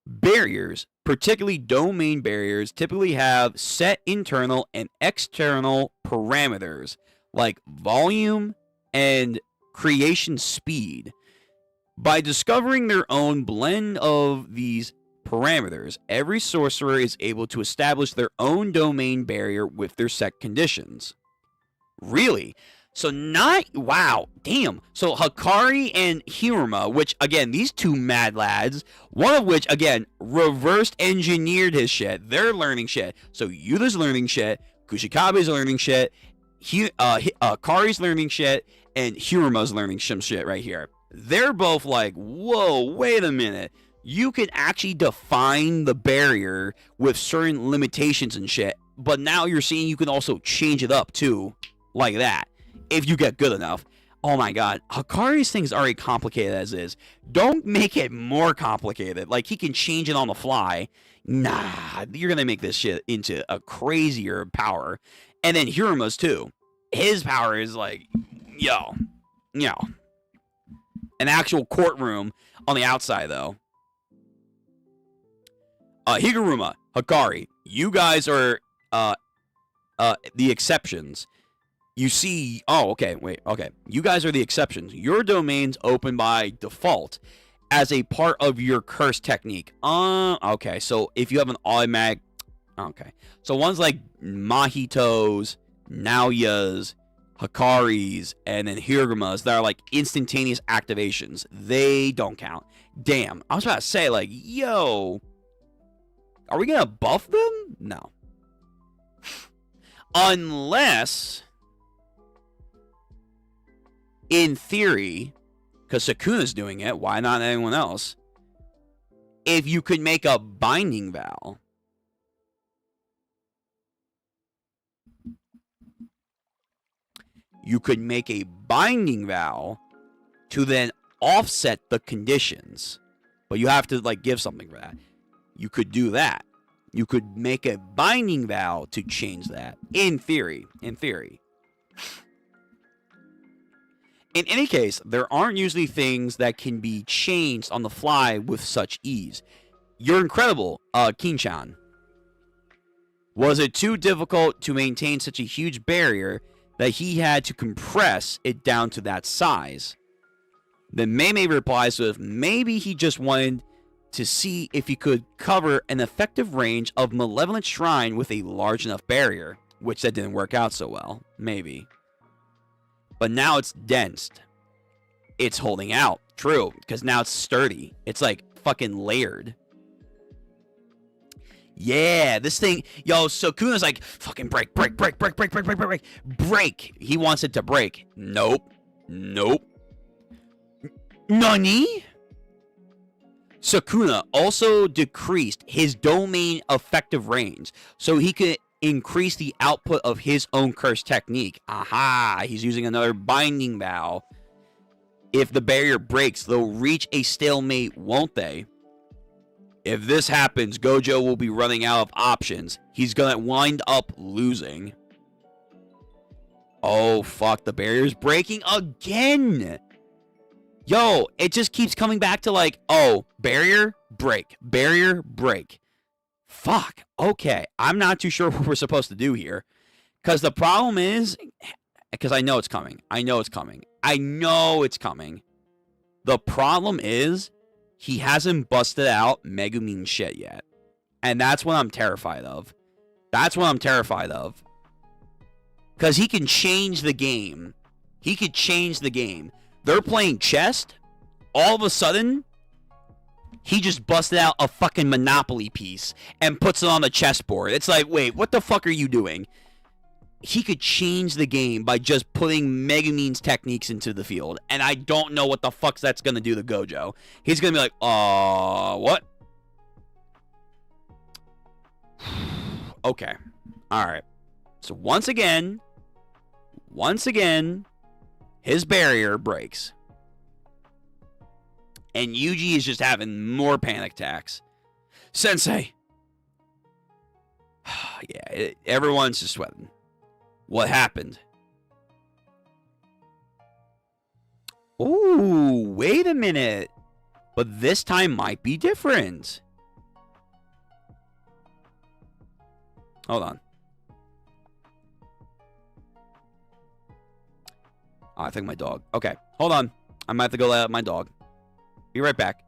S2: Barriers, particularly domain barriers, typically have set internal and external parameters, like volume and creation speed. By discovering their own blend of these parameters, every sorcerer is able to establish their own domain barrier with their set conditions. Really? So wow, damn. So Hikari and Hiruma, which, again, these two mad lads, one of which, again, reversed engineered his shit. They're learning shit. So Yuda's learning shit, Kushikabe's learning shit, Hikari's learning shit, and Hiruma's learning some shit right here. They're both like, whoa, wait a minute. You can actually define the barrier with certain limitations and shit, but now you're seeing you can also change it up too, like that, if you get good enough. Oh my god, Hikari's thing's already complicated as is. Don't make it more complicated. Like, he can change it on the fly. Nah, you're gonna make this shit into a crazier power. And then Hiruma's too. His power is like, yo. An actual courtroom on the outside, though. Higuruma, Hikari, you guys are the exceptions. You see, oh, okay, wait, okay. You guys are the exceptions. Your domain's open by default as a part of your curse technique. Okay, so if you have an automatic, okay. So ones like Mahitos, Naoyas, Hikaris, and then Hirumas that are like instantaneous activations, they don't count. Damn, I was about to say, like, yo, are we gonna buff them? No. Unless, in theory, because Sakuna's doing it, why not anyone else? If you could make a binding vow, you could make a binding vow to then offset the conditions, but you have to like give something for that. You could do that. You could make a binding vow to change that. In theory. In theory. In any case, there aren't usually things that can be changed on the fly with such ease. You're incredible, Kinchan. Was it too difficult to maintain such a huge barrier that he had to compress it down to that size? Then Mei replies with, maybe he just wanted to see if he could cover an effective range of Malevolent Shrine with a large enough barrier, which that didn't work out so well. Maybe. But now it's dense. It's holding out. True, because now it's sturdy. It's like fucking layered. Yeah, this thing, yo, Sakuna's like, fucking break. He wants it to break. Nope. Nani? Sakuna also decreased his domain effective range so he could increase the output of his own curse technique. Aha, he's using another binding vow. If the barrier breaks, they'll reach a stalemate, won't they? If this happens, Gojo will be running out of options. He's gonna wind up losing. Oh, fuck, the barrier's breaking again! Yo, it just keeps coming back to like, oh, barrier, break. Fuck, okay. I'm not too sure what we're supposed to do here. Because the problem is, because I know it's coming. The problem is, he hasn't busted out Megumin shit yet. And that's what I'm terrified of. Because he can change the game. They're playing chess. All of a sudden, he just busted out a fucking Monopoly piece and puts it on the chessboard. It's like, wait, what the fuck are you doing? He could change the game by just putting Megumin's techniques into the field. And I don't know what the fuck that's going to do to Gojo. He's going to be like, what? Okay. All right. So once again, his barrier breaks. And Yuji is just having more panic attacks. Sensei. Yeah, everyone's just sweating. What happened? Ooh, wait a minute. But this time might be different. Hold on. Oh, I think my dog. Okay, hold on. I might have to go let out my dog. Be right back.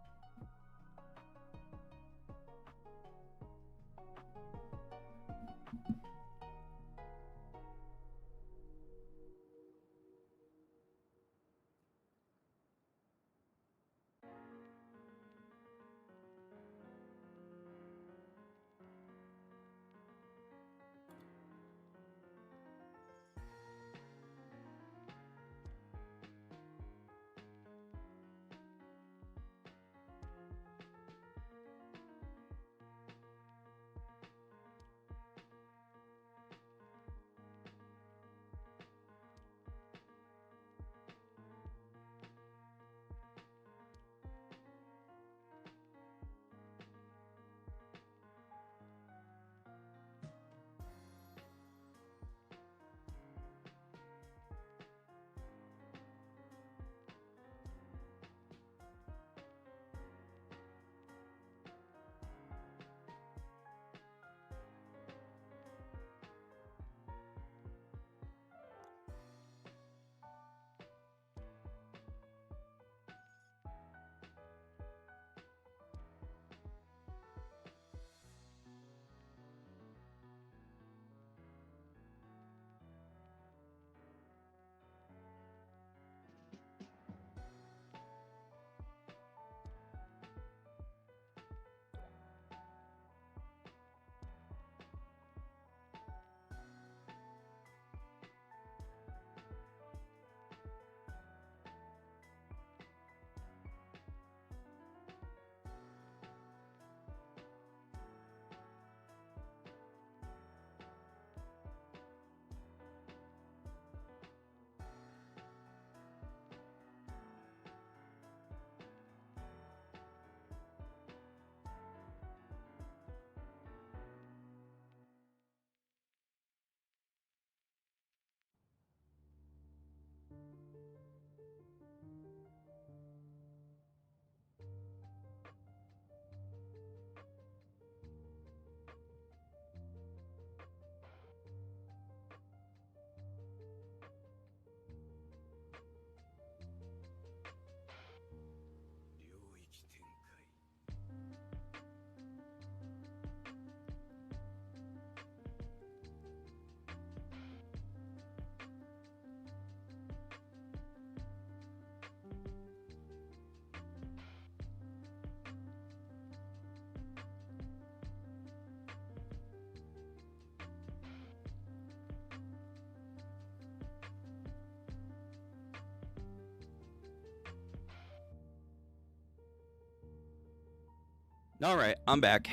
S2: All right, I'm back.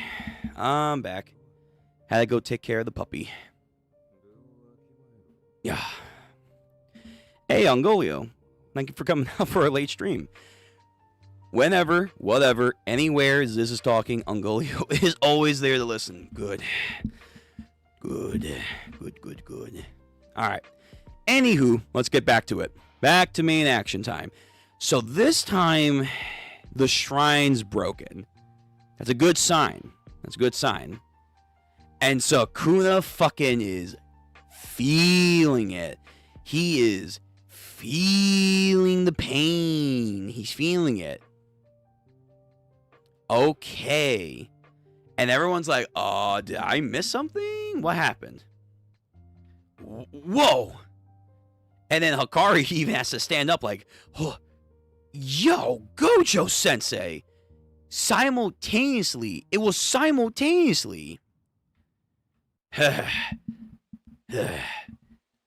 S2: I'm back. Had to go take care of the puppy. Yeah. Hey, Ungolio. Thank you for coming out for a late stream. Whenever, whatever, anywhere Ziz is talking, Ungolio is always there to listen. Good. Good. Good, good, good. All right. Anywho, let's get back to it. Back to main action time. So this time, the shrine's broken. That's a good sign. That's a good sign. And Sakuna fucking is feeling it. He is feeling the pain. He's feeling it. Okay. And everyone's like, oh, did I miss something? What happened? Whoa. And then Hikari even has to stand up like, oh, yo, Gojo sensei. Simultaneously. It was simultaneously.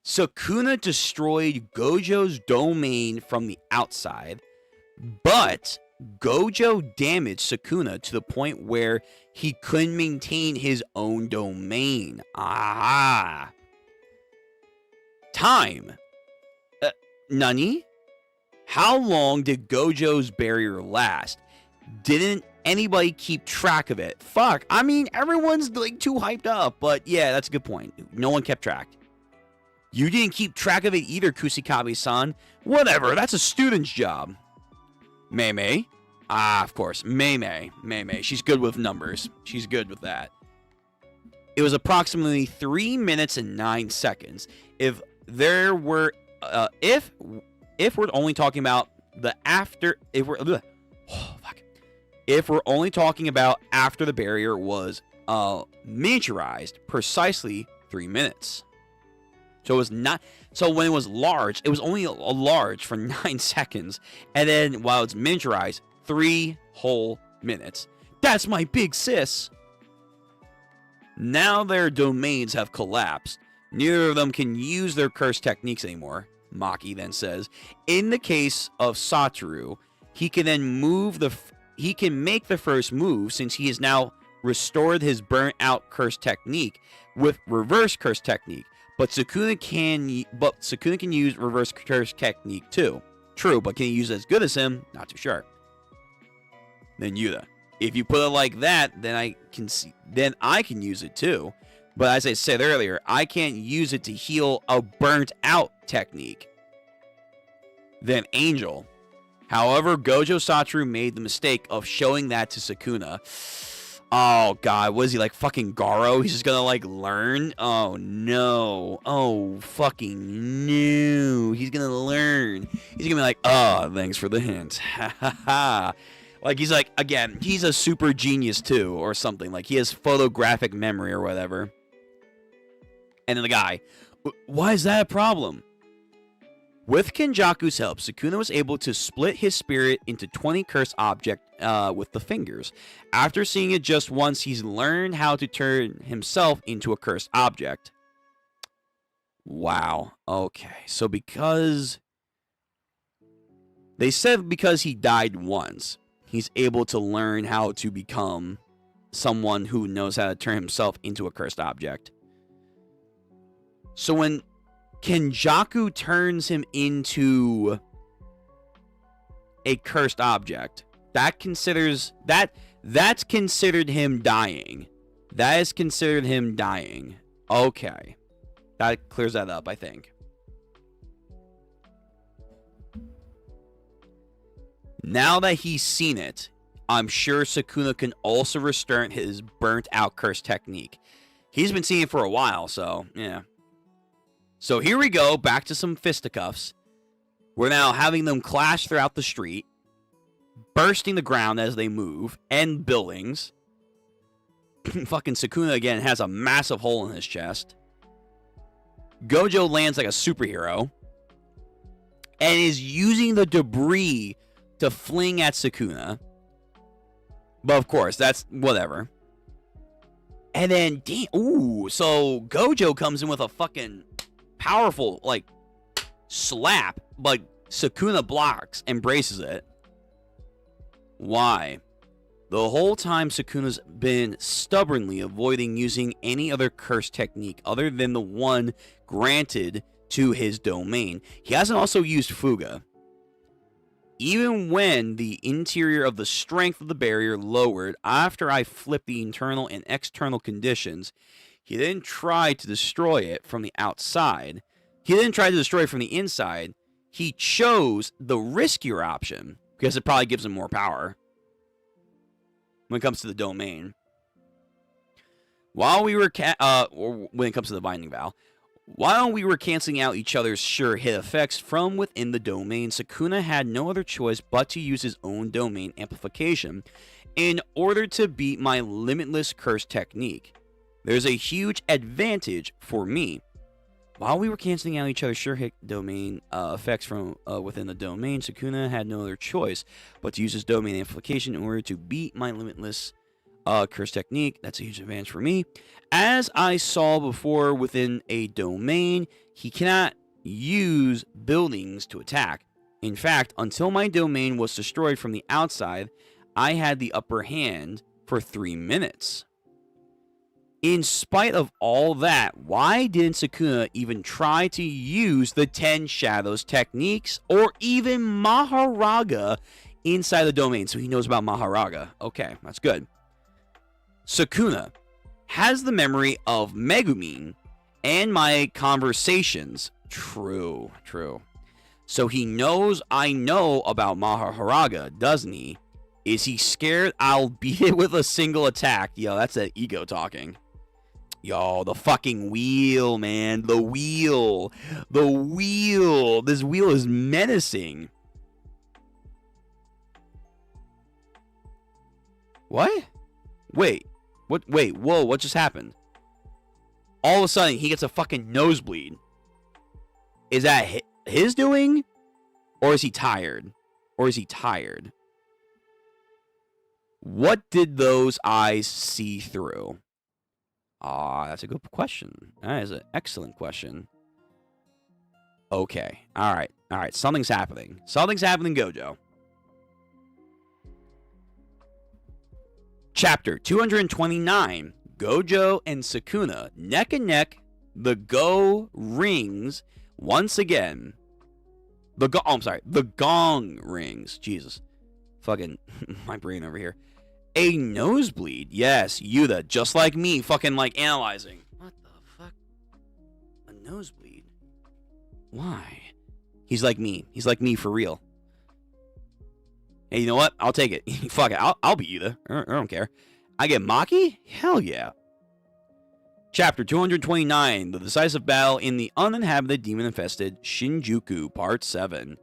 S2: Sakuna destroyed Gojo's domain from the outside, but Gojo damaged Sakuna to the point where he couldn't maintain his own domain. Ah. Time. Nani? How long did Gojo's barrier last? Didn't anybody keep track of it? Fuck. I mean, everyone's like too hyped up, but yeah, that's a good point. No one kept track. You didn't keep track of it either, Kusikabe-san. Whatever, that's a student's job. Mei. Ah, of course. Mei. She's good with numbers. She's good with that. It was approximately 3 minutes and 9 seconds. If there were, if we're only talking about the after, if we're only talking about after the barrier was miniaturized, precisely 3 minutes. So it was not. So when it was large, it was only a large for 9 seconds, and then while it's miniaturized, 3 whole minutes. That's my big sis. Now their domains have collapsed. Neither of them can use their curse techniques anymore. Maki then says, in the case of Satoru, he can then he can make the first move since he has now restored his burnt out curse technique with reverse curse technique. But Sakuna can use reverse curse technique too. True, but can he use it as good as him? Not too sure. Then Yuta. If you put it like that, then I can use it too. But as I said earlier, I can't use it to heal a burnt out technique. Then Angel. However, Gojo Satoru made the mistake of showing that to Sakuna. Oh, God. Was he like fucking Garo? He's just gonna like learn? Oh, no. Oh, fucking no. He's gonna learn. He's gonna be like, oh, thanks for the hint. Ha ha ha. Like, he's like, again, he's a super genius too, or something. Like, he has photographic memory or whatever. And then the guy, why is that a problem? With Kenjaku's help, Sakuna was able to split his spirit into 20 cursed objects with the fingers. After seeing it just once, he's learned how to turn himself into a cursed object. Wow. Okay. So because he died once, he's able to learn how to become someone who knows how to turn himself into a cursed object. So when Kenjaku turns him into a cursed object, that's considered him dying. That is considered him dying. Okay. That clears that up, I think. Now that he's seen it, I'm sure Sakuna can also restart his burnt out curse technique. He's been seeing it for a while, so yeah. So here we go, back to some fisticuffs. We're now having them clash throughout the street, bursting the ground as they move, and buildings. Fucking Sakuna again has a massive hole in his chest. Gojo lands like a superhero and is using the debris to fling at Sakuna. But of course, that's whatever. And then, ooh, so Gojo comes in with a fucking powerful, like, slap, but Sakuna blocks and braces it. Why? The whole time Sakuna's been stubbornly avoiding using any other curse technique other than the one granted to his domain. He hasn't also used Fuga. Even when the interior of the strength of the barrier lowered after I flipped the internal and external conditions, he didn't try to destroy it from the outside. He didn't try to destroy it from the inside. He chose the riskier option because it probably gives him more power when it comes to the domain. While we were or when it comes to the binding vow, while we were canceling out each other's sure hit effects from within the domain, Sakuna had no other choice but to use his own domain amplification in order to beat my limitless curse technique. There's a huge advantage for me. While we were canceling out each other's sure hit domain effects from within the domain, Sakuna had no other choice but to use his domain amplification in order to beat my limitless curse technique. That's a huge advantage for me. As I saw before, within a domain, he cannot use buildings to attack. In fact, until my domain was destroyed from the outside, I had the upper hand for 3 minutes. In spite of all that, why didn't Sakuna even try to use the 10 Shadows techniques or even Maharaga inside the domain? So he knows about Maharaga. Okay, that's good. Sakuna has the memory of Megumin and my conversations. True. So he knows I know about Maharaga, doesn't he? Is he scared I'll beat it with a single attack? Yo, that's that ego talking. Yo, the fucking wheel, man. The wheel. This wheel is menacing. What? Wait. What? Wait, whoa, what just happened? All of a sudden, he gets a fucking nosebleed. Is that his doing? Or is he tired? What did those eyes see through? That's a good question. That is an excellent question. Okay. All right. Something's happening. Gojo. Chapter 229. Gojo and Sakuna neck and neck. The go rings once again. The gong rings. Jesus. Fucking my brain over here. A nosebleed. Yes, Yuda, just like me, fucking like analyzing. What the fuck? A nosebleed? Why? He's like me for real. Hey, you know what? I'll take it. Fuck it. I'll be Yuda. I don't care. I get Maki? Hell yeah. Chapter 229. The decisive battle in the uninhabited demon-infested Shinjuku, Part 7.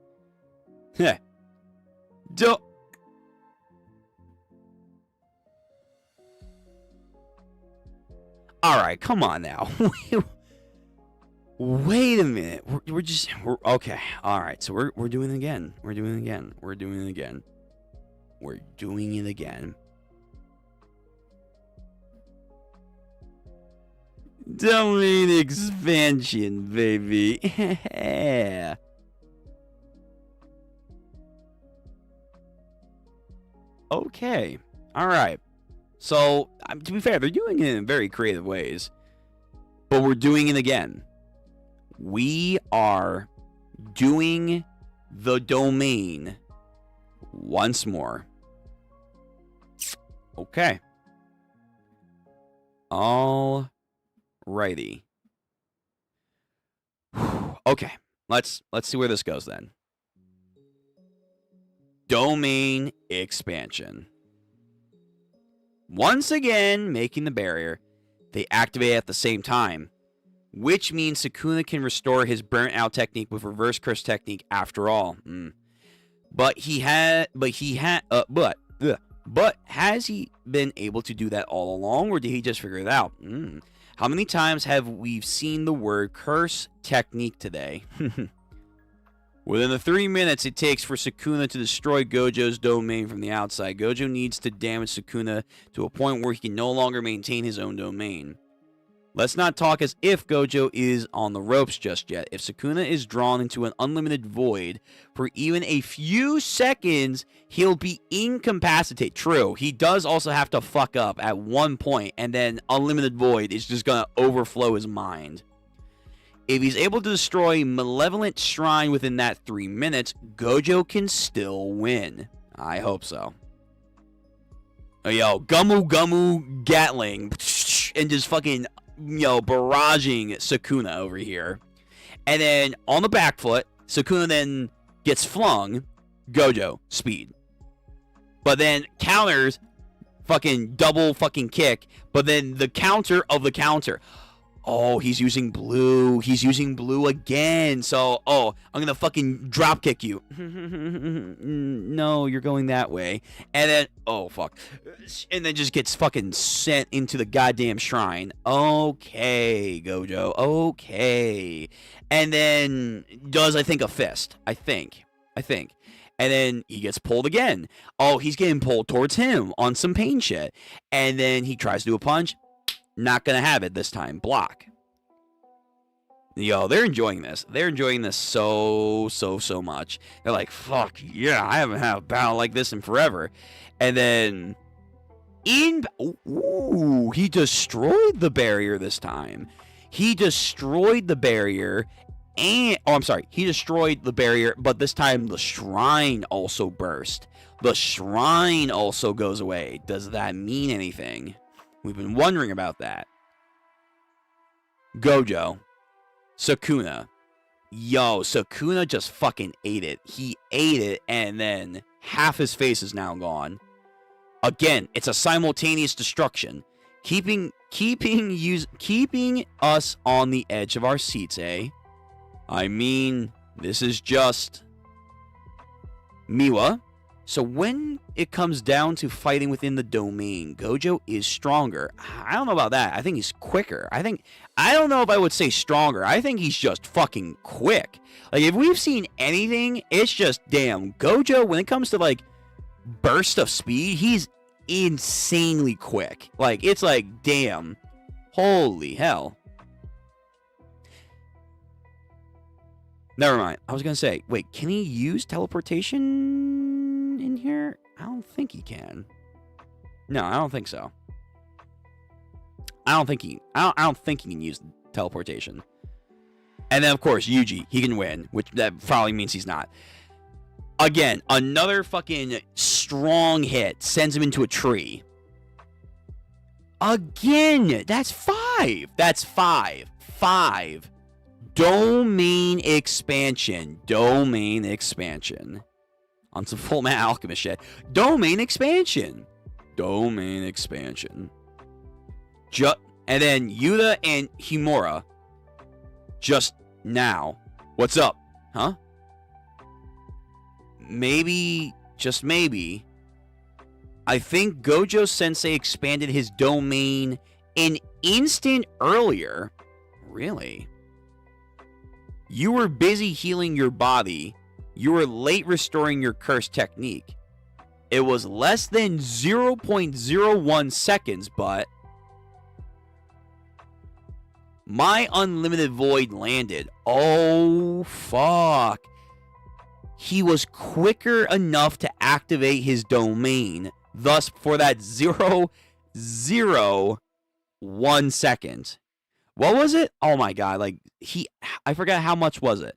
S2: Heh. Alright, come on now. Wait a minute. We're okay. Alright, so we're doing it again. We're doing it again. Domain expansion, baby. Okay. Alright. So, to be fair, they're doing it in very creative ways. But we're doing it again. We are doing the domain once more. Okay. Alrighty. Okay. Let's see where this goes then. domain expansion. Once again, making the barrier, they activate at the same time, which means Sakuna can restore his burnt out technique with reverse curse technique after all. But has he been able to do that all along, or did he just figure it out? How many times have we seen the word curse technique today? Within the 3 minutes it takes for Sakuna to destroy Gojo's domain from the outside, Gojo needs to damage Sakuna to a point where he can no longer maintain his own domain. Let's not talk as if Gojo is on the ropes just yet. If Sakuna is drawn into an unlimited void for even a few seconds, he'll be incapacitated. True, he does also have to fuck up at one point, and then unlimited void is just gonna overflow his mind. If he's able to destroy Malevolent Shrine within that 3 minutes, Gojo can still win. I hope so. Oh, yo, Gumu Gatling, and just fucking, barraging Sakuna over here. And then on the back foot, Sakuna then gets flung, Gojo, speed. But then counters, fucking double fucking kick, but then the counter of the counter. Oh, he's using blue. He's using blue again. So, I'm going to fucking drop kick you. No, you're going that way. And then, oh, fuck. And then just gets fucking sent into the goddamn shrine. Okay, Gojo. Okay. And then does, I think, a fist. I think. And then he gets pulled again. Oh, he's getting pulled towards him on some pain shit. And then he tries to do a punch. Not gonna have it this time. Block. Yo, they're enjoying this. They're enjoying this so much. They're like, fuck yeah, I haven't had a battle like this in forever. And then he destroyed the barrier this time. He destroyed the barrier he destroyed the barrier, but this time the shrine also burst. The shrine also goes away. Does that mean anything? We've been wondering about that. Gojo. Sakuna. Yo, Sakuna just fucking ate it. He ate it, and then half his face is now gone. Again, it's a simultaneous destruction. Keeping us on the edge of our seats, eh? I mean, this is just Miwa. So when it comes down to fighting within the domain, Gojo is stronger. I don't know about that. I think he's quicker. I don't know if I would say stronger. I think he's just fucking quick. Like, if we've seen anything, it's just, damn, Gojo, when it comes to, like, burst of speed, he's insanely quick. Like, it's like, damn, holy hell. Never mind. I was going to say, wait, can he use teleportation in here? I don't think he can. No, I don't think so. I don't think he can use teleportation. And then, of course, Yuji, he can win, which that probably means he's not. Again, another fucking strong hit sends him into a tree. Again, that's 5. That's 5. 5. Domain expansion. Domain expansion. On some Full Metal Alchemist shit. Domain expansion. Domain expansion. And then Yuta and Himura. Just now. What's up? Huh? Maybe, just maybe, I think Gojo Sensei expanded his domain an instant earlier. Really? You were busy healing your body. You were late restoring your curse technique. It was less than 0.01 seconds, but my unlimited void landed. Oh, fuck. He was quicker enough to activate his domain. Thus, for that 0.01 second. What was it? Oh my god, like, I forgot how much was it.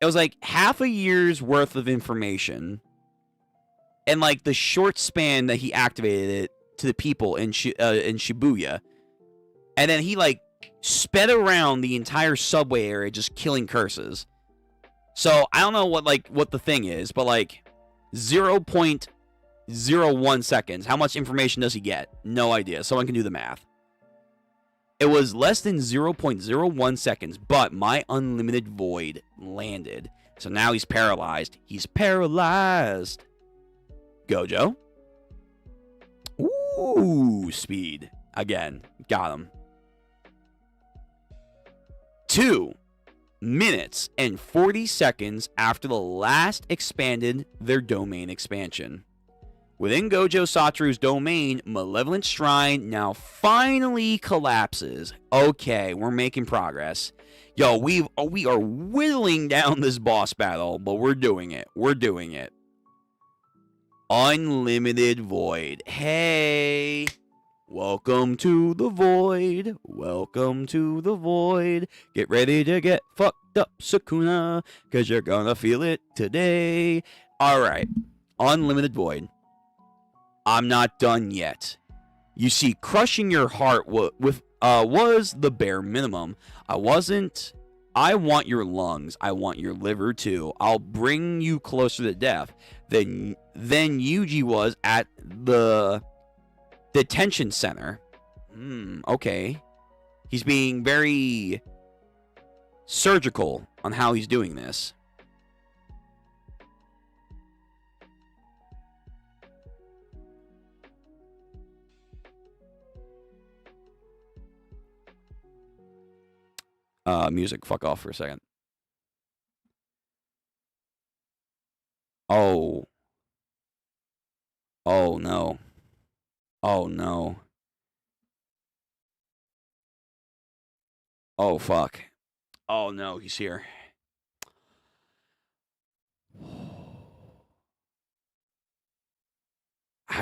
S2: It was like half a year's worth of information. And like the short span that he activated it to the people in Shibuya. And then he like sped around the entire subway area just killing curses. So I don't know what the thing is, but like 0.01 seconds. How much information does he get? No idea. Someone can do the math. It was less than 0.01 seconds, but my unlimited void landed. So now he's paralyzed. He's paralyzed. Gojo. Ooh, speed. Again, got him. 2 minutes and 40 seconds after the last expanded their domain expansion. Within Gojo Satoru's domain, Malevolent Shrine now finally collapses. Okay, we're making progress. Yo, we are whittling down this boss battle, but we're doing it. We're doing it. Unlimited Void. Hey, welcome to the Void. Welcome to the Void. Get ready to get fucked up, Sakuna, because you're gonna feel it today. All right, Unlimited Void. I'm not done yet. You see, crushing your heart was the bare minimum. I want your lungs. I want your liver too. I'll bring you closer to death than Yuji was at the detention center. Okay. He's being very surgical on how he's doing this. Music, fuck off for a second. Oh. Oh no. Oh no. Oh fuck. Oh no, he's here.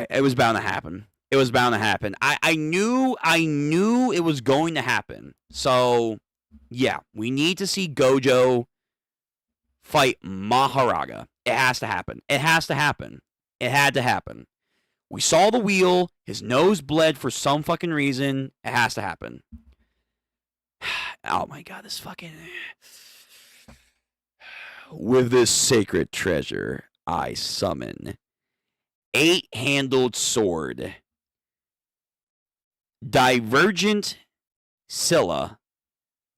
S2: It was bound to happen. It was bound to happen. I knew it was going to happen. So yeah, we need to see Gojo fight Maharaga. It has to happen. It has to happen. It had to happen. We saw the wheel. His nose bled for some fucking reason. It has to happen. Oh my god, this fucking... With this sacred treasure, I summon 8-handled sword. Divergent Scylla.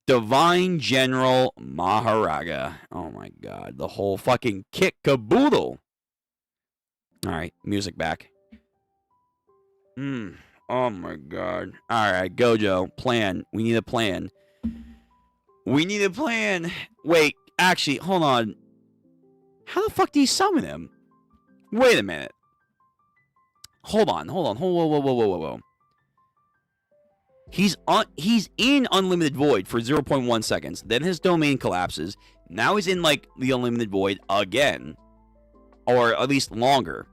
S2: Divine General Maharaga. Oh my god. The whole fucking kit caboodle. Alright, music back. Oh my god. Alright, Gojo. Plan. We need a plan. We need a plan. Wait, actually, hold on. How the fuck do you summon him? Wait a minute. Hold on. Whoa. He's in Unlimited Void for 0.1 seconds. Then his domain collapses. Now he's in, like, the Unlimited Void again. Or at least longer.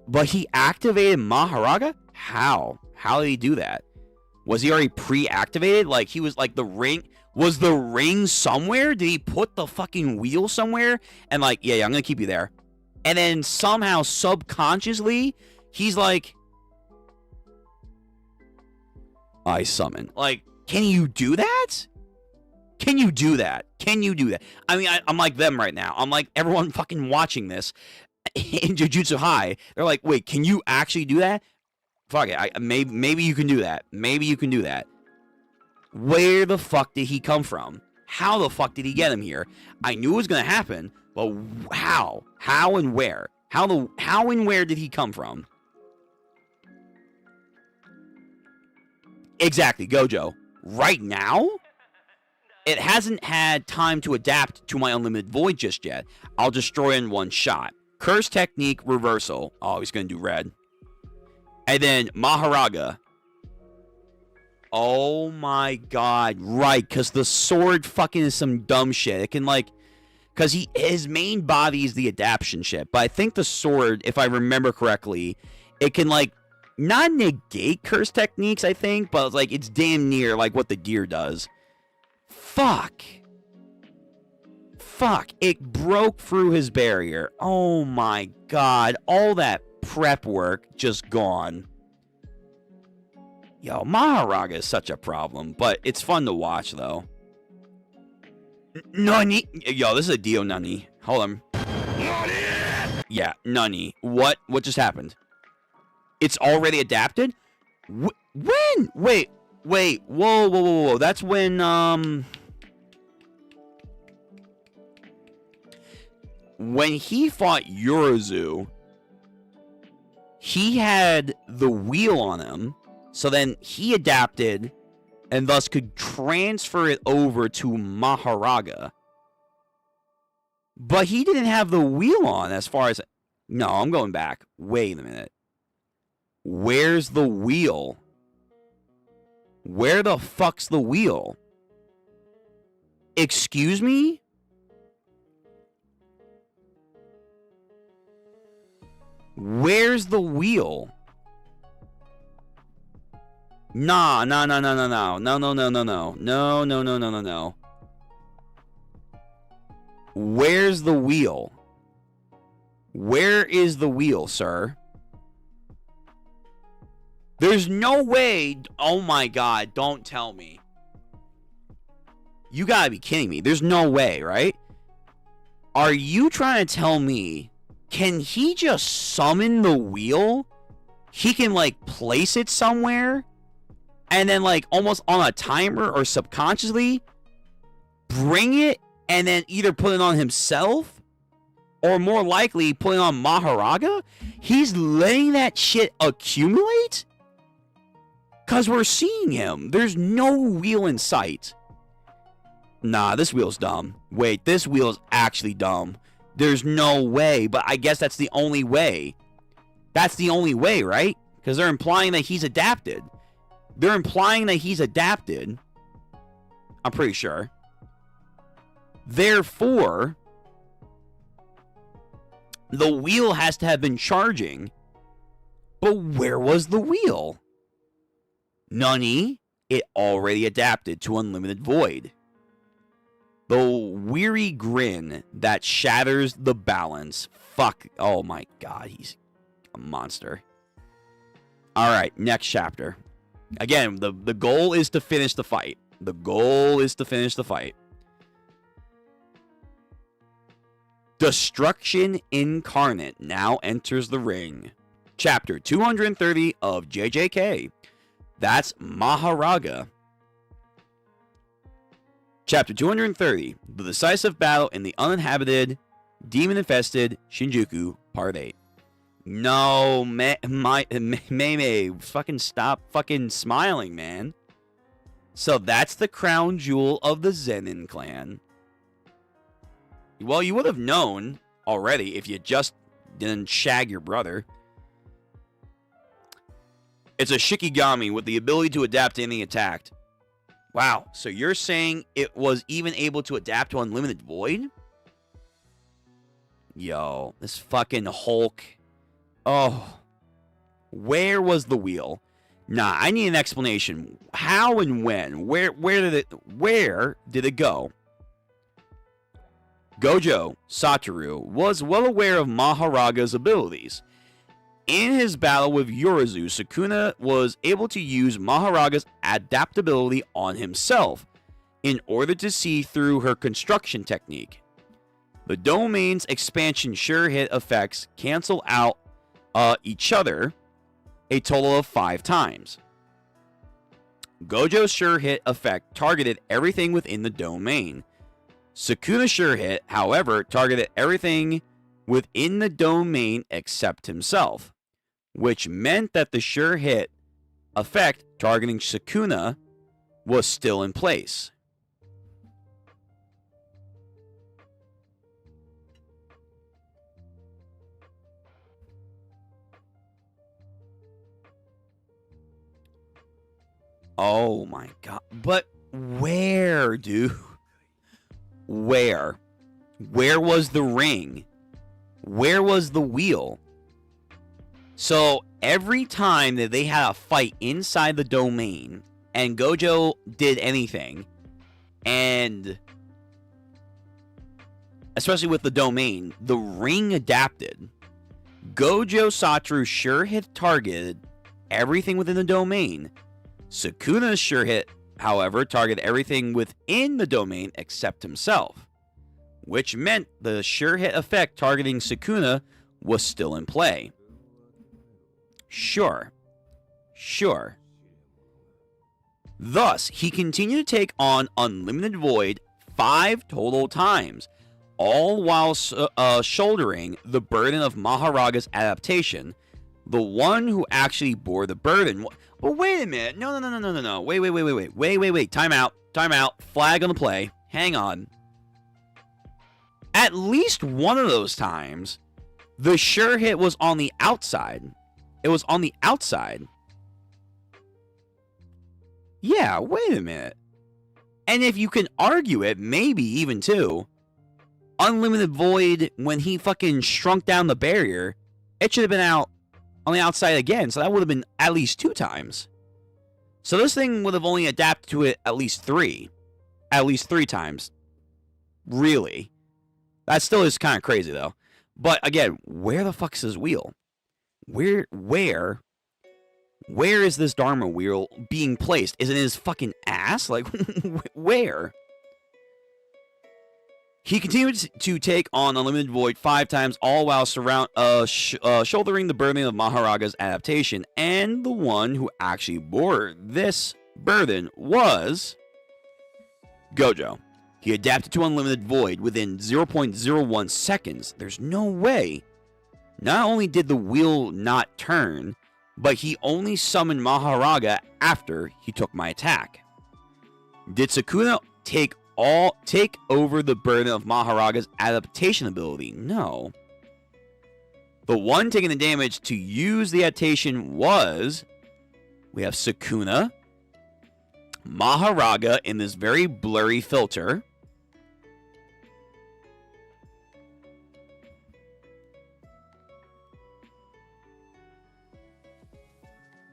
S2: But he activated Maharaga? How? How did he do that? Was he already pre-activated? Like, he was, like, the ring... Was the ring somewhere? Did he put the fucking wheel somewhere? And, like, yeah, I'm gonna keep you there. And then somehow, subconsciously, he's like... I summon. Like, can you do that? Can you do that? Can you do that? I mean, I'm like them right now. I'm like everyone fucking watching this in Jujutsu High. They're like, wait, can you actually do that? Fuck it. Maybe you can do that. Maybe you can do that. Where the fuck did he come from? How the fuck did he get him here? I knew it was gonna happen, but how? How and where? How and where did he come from? Exactly, Gojo. Right now? It hasn't had time to adapt to my Unlimited Void just yet. I'll destroy in one shot. Curse Technique Reversal. Oh, he's going to do red. And then Maharaga. Oh my god. Right, because the sword fucking is some dumb shit. It can, like... Because his main body is the adaption shit. But I think the sword, if I remember correctly, it can, like... Not negate curse techniques, I think, but like it's damn near like what the gear does. Fuck. It broke through his barrier. Oh my god. All that prep work just gone. Yo, Maharaga is such a problem, but it's fun to watch though. Nani? Yo, this is a Dio Nani. Hold on. Yeah, Nani. What just happened? It's already adapted? When? Wait. Whoa. That's when, when he fought Yorozu, he had the wheel on him, so then he adapted and thus could transfer it over to Maharaga. But he didn't have the wheel on as far as... No, I'm going back. Wait a minute. Where's the wheel? Where the fuck's the wheel? Excuse me? Where's the wheel? No. Where's the wheel? Where is the wheel, sir? There's no way. Oh my god, don't tell me. You gotta be kidding me. There's no way, right? Are you trying to tell me, can he just summon the wheel? He can, like, place it somewhere? And then, like, almost on a timer or subconsciously bring it and then either put it on himself or more likely put it on Maharaga? He's letting that shit accumulate? Because we're seeing him. There's no wheel in sight. Nah, this wheel's dumb. Wait, this wheel's actually dumb. There's no way, but I guess that's the only way. That's the only way, right? Because they're implying that he's adapted. They're implying that he's adapted. I'm pretty sure. Therefore, the wheel has to have been charging. But where was the wheel? Nani, it already adapted to Unlimited Void. The weary grin that shatters the balance. Fuck. Oh my god, he's a monster. Alright, next chapter. Again, the goal is to finish the fight. The goal is to finish the fight. Destruction Incarnate now enters the ring. Chapter 230 of JJK. That's Maharaga. Chapter 230. The decisive battle in the uninhabited, demon-infested Shinjuku, Part 8. No, Mei, fucking stop fucking smiling, man. So that's the crown jewel of the Zenin clan. Well, you would have known already if you just didn't shag your brother. It's a Shikigami with the ability to adapt to any attack. Wow, so you're saying it was even able to adapt to Unlimited Void? Yo, this fucking Hulk. Oh. Where was the wheel? Nah, I need an explanation. How and when? Where did it go? Gojo Satoru was well aware of Maharaga's abilities. In his battle with Yorozu, Sakuna was able to use Maharaga's adaptability on himself in order to see through her construction technique. The domain's expansion sure hit effects cancel out each other a total of 5 times. Gojo's sure hit effect targeted everything within the domain. Sakuna's sure hit, however, targeted everything within the domain except himself, which meant that the sure hit effect targeting Sakuna was still in place. Oh my god. But where, dude? Where? Where was the ring? Where was the wheel? So every time that they had a fight inside the domain and Gojo did anything, and especially with the domain, the ring adapted. Gojo Satoru sure hit targeted everything within the domain. Sakuna's sure hit, however, targeted everything within the domain except himself, which meant the sure hit effect targeting Sakuna was still in play. Sure. Thus, he continued to take on Unlimited Void 5 total times, all while shouldering the burden of Maharaga's adaptation, the one who actually bore the burden. But wait a minute. No. Wait. Time out. Flag on the play. Hang on. At least one of those times, the sure hit was on the outside. It was on the outside. Yeah, wait a minute. And if you can argue it, maybe even two, Unlimited Void, when he fucking shrunk down the barrier, it should have been out on the outside again, so that would have been at least 2 times. So this thing would have only adapted to it at least 3. At least 3 times. Really. That still is kind of crazy, though. But, again, where the fuck is his wheel? Where is this Dharma wheel being placed? Is it in his fucking ass? Like, where? He continued to take on Unlimited Void 5 times, all while shouldering the burden of Maharaga's adaptation. And the one who actually bore this burden was Gojo. He adapted to Unlimited Void within 0.01 seconds. There's no way. Not only did the wheel not turn, but he only summoned Maharaga after he took my attack. Did Sakuna take over the burden of Maharaga's adaptation ability? No. The one taking the damage to use the adaptation was... We have Sakuna, Maharaga in this very blurry filter.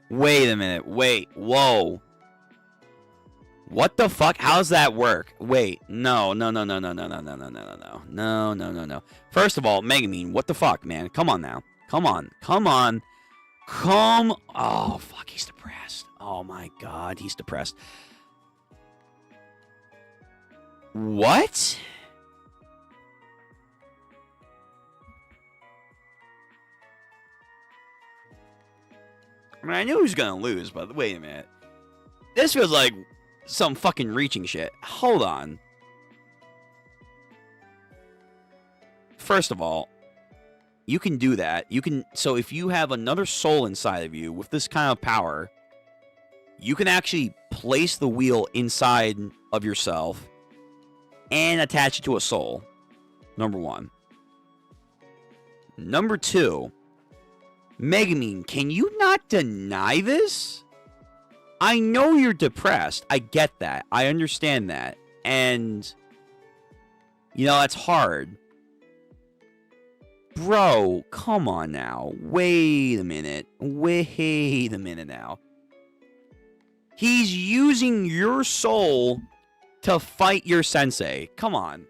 S2: Wait a minute. Wait. Whoa. What the fuck? How's that work? Wait. No. First of all, Megumin, what the fuck, man? Come on now. Come on. Oh, fuck. He's depressed. Oh, my God. He's depressed. What? I mean, I knew he was gonna lose, but wait a minute. This feels like some fucking reaching shit. Hold on. First of all, you can do that. So if you have another soul inside of you with this kind of power, you can actually place the wheel inside of yourself and attach it to a soul. Number 1. Number 2. Megumin, can you not deny this? I know you're depressed. I get that. I understand that. And, that's hard. Bro, come on now. Wait a minute now. He's using your soul to fight your sensei. Come on.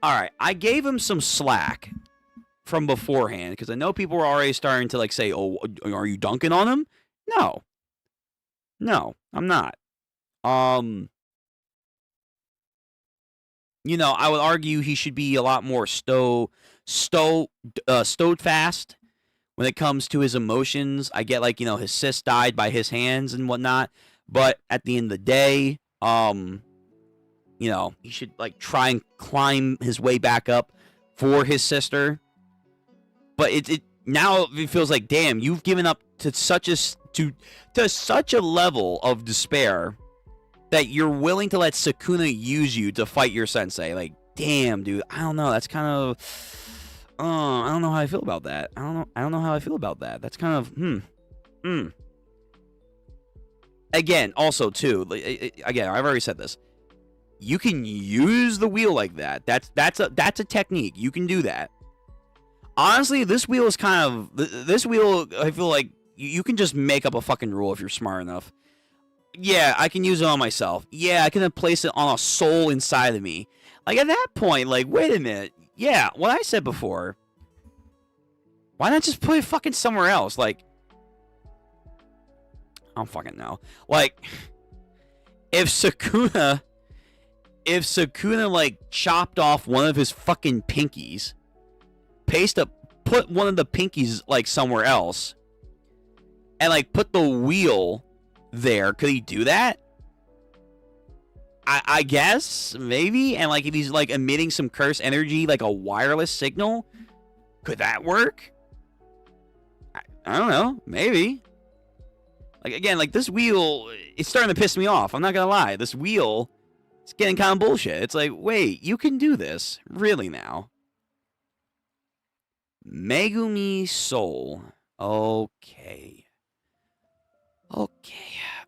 S2: Alright, I gave him some slack from beforehand, because I know people were already starting to say, oh, are you dunking on him? No, I'm not. I would argue he should be a lot more stowed fast when it comes to his emotions. I get his sis died by his hands and whatnot, but at the end of the day, he should try and climb his way back up for his sister. But now it feels like, damn, you've given up to such a level of despair that you're willing to let Sakuna use you to fight your sensei. Damn, dude, I don't know. That's kind of, I don't know how I feel about that. I don't know how I feel about that. That's kind of, Again, also too, again, I've already said this. You can use the wheel like that. That's a technique. You can do that. Honestly, this wheel is I feel like you can just make up a fucking rule if you're smart enough. Yeah, I can use it on myself. Yeah, I can place it on a soul inside of me. At that point, wait a minute. Yeah, what I said before. Why not just put it fucking somewhere else? I don't fucking know. If Sakuna, chopped off one of his fucking pinkies put one of the pinkies like somewhere else, and like put the wheel there. Could he do that? I guess maybe. And like if he's like emitting some curse energy, like a wireless signal, could that work? I don't know. Maybe. Like again, like this wheel, it's starting to piss me off. I'm not gonna lie. This wheel, it's getting kind of bullshit. It's like, wait, you can do this, really now? Megumi Soul. Okay. All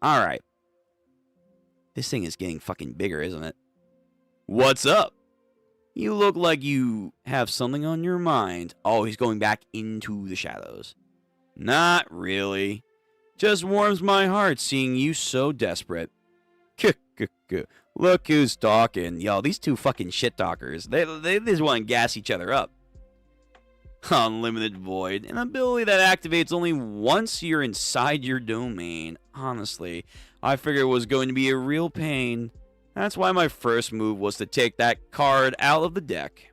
S2: right. This thing is getting fucking bigger, isn't it? What's up? You look like you have something on your mind. Oh, he's going back into the shadows. Not really. Just warms my heart seeing you so desperate. Look who's talking. Yo, these two fucking shit talkers. They just want to gas each other up. Unlimited Void, an ability that activates only once you're inside your domain. Honestly, I figured it was going to be a real pain. That's why my first move was to take that card out of the deck.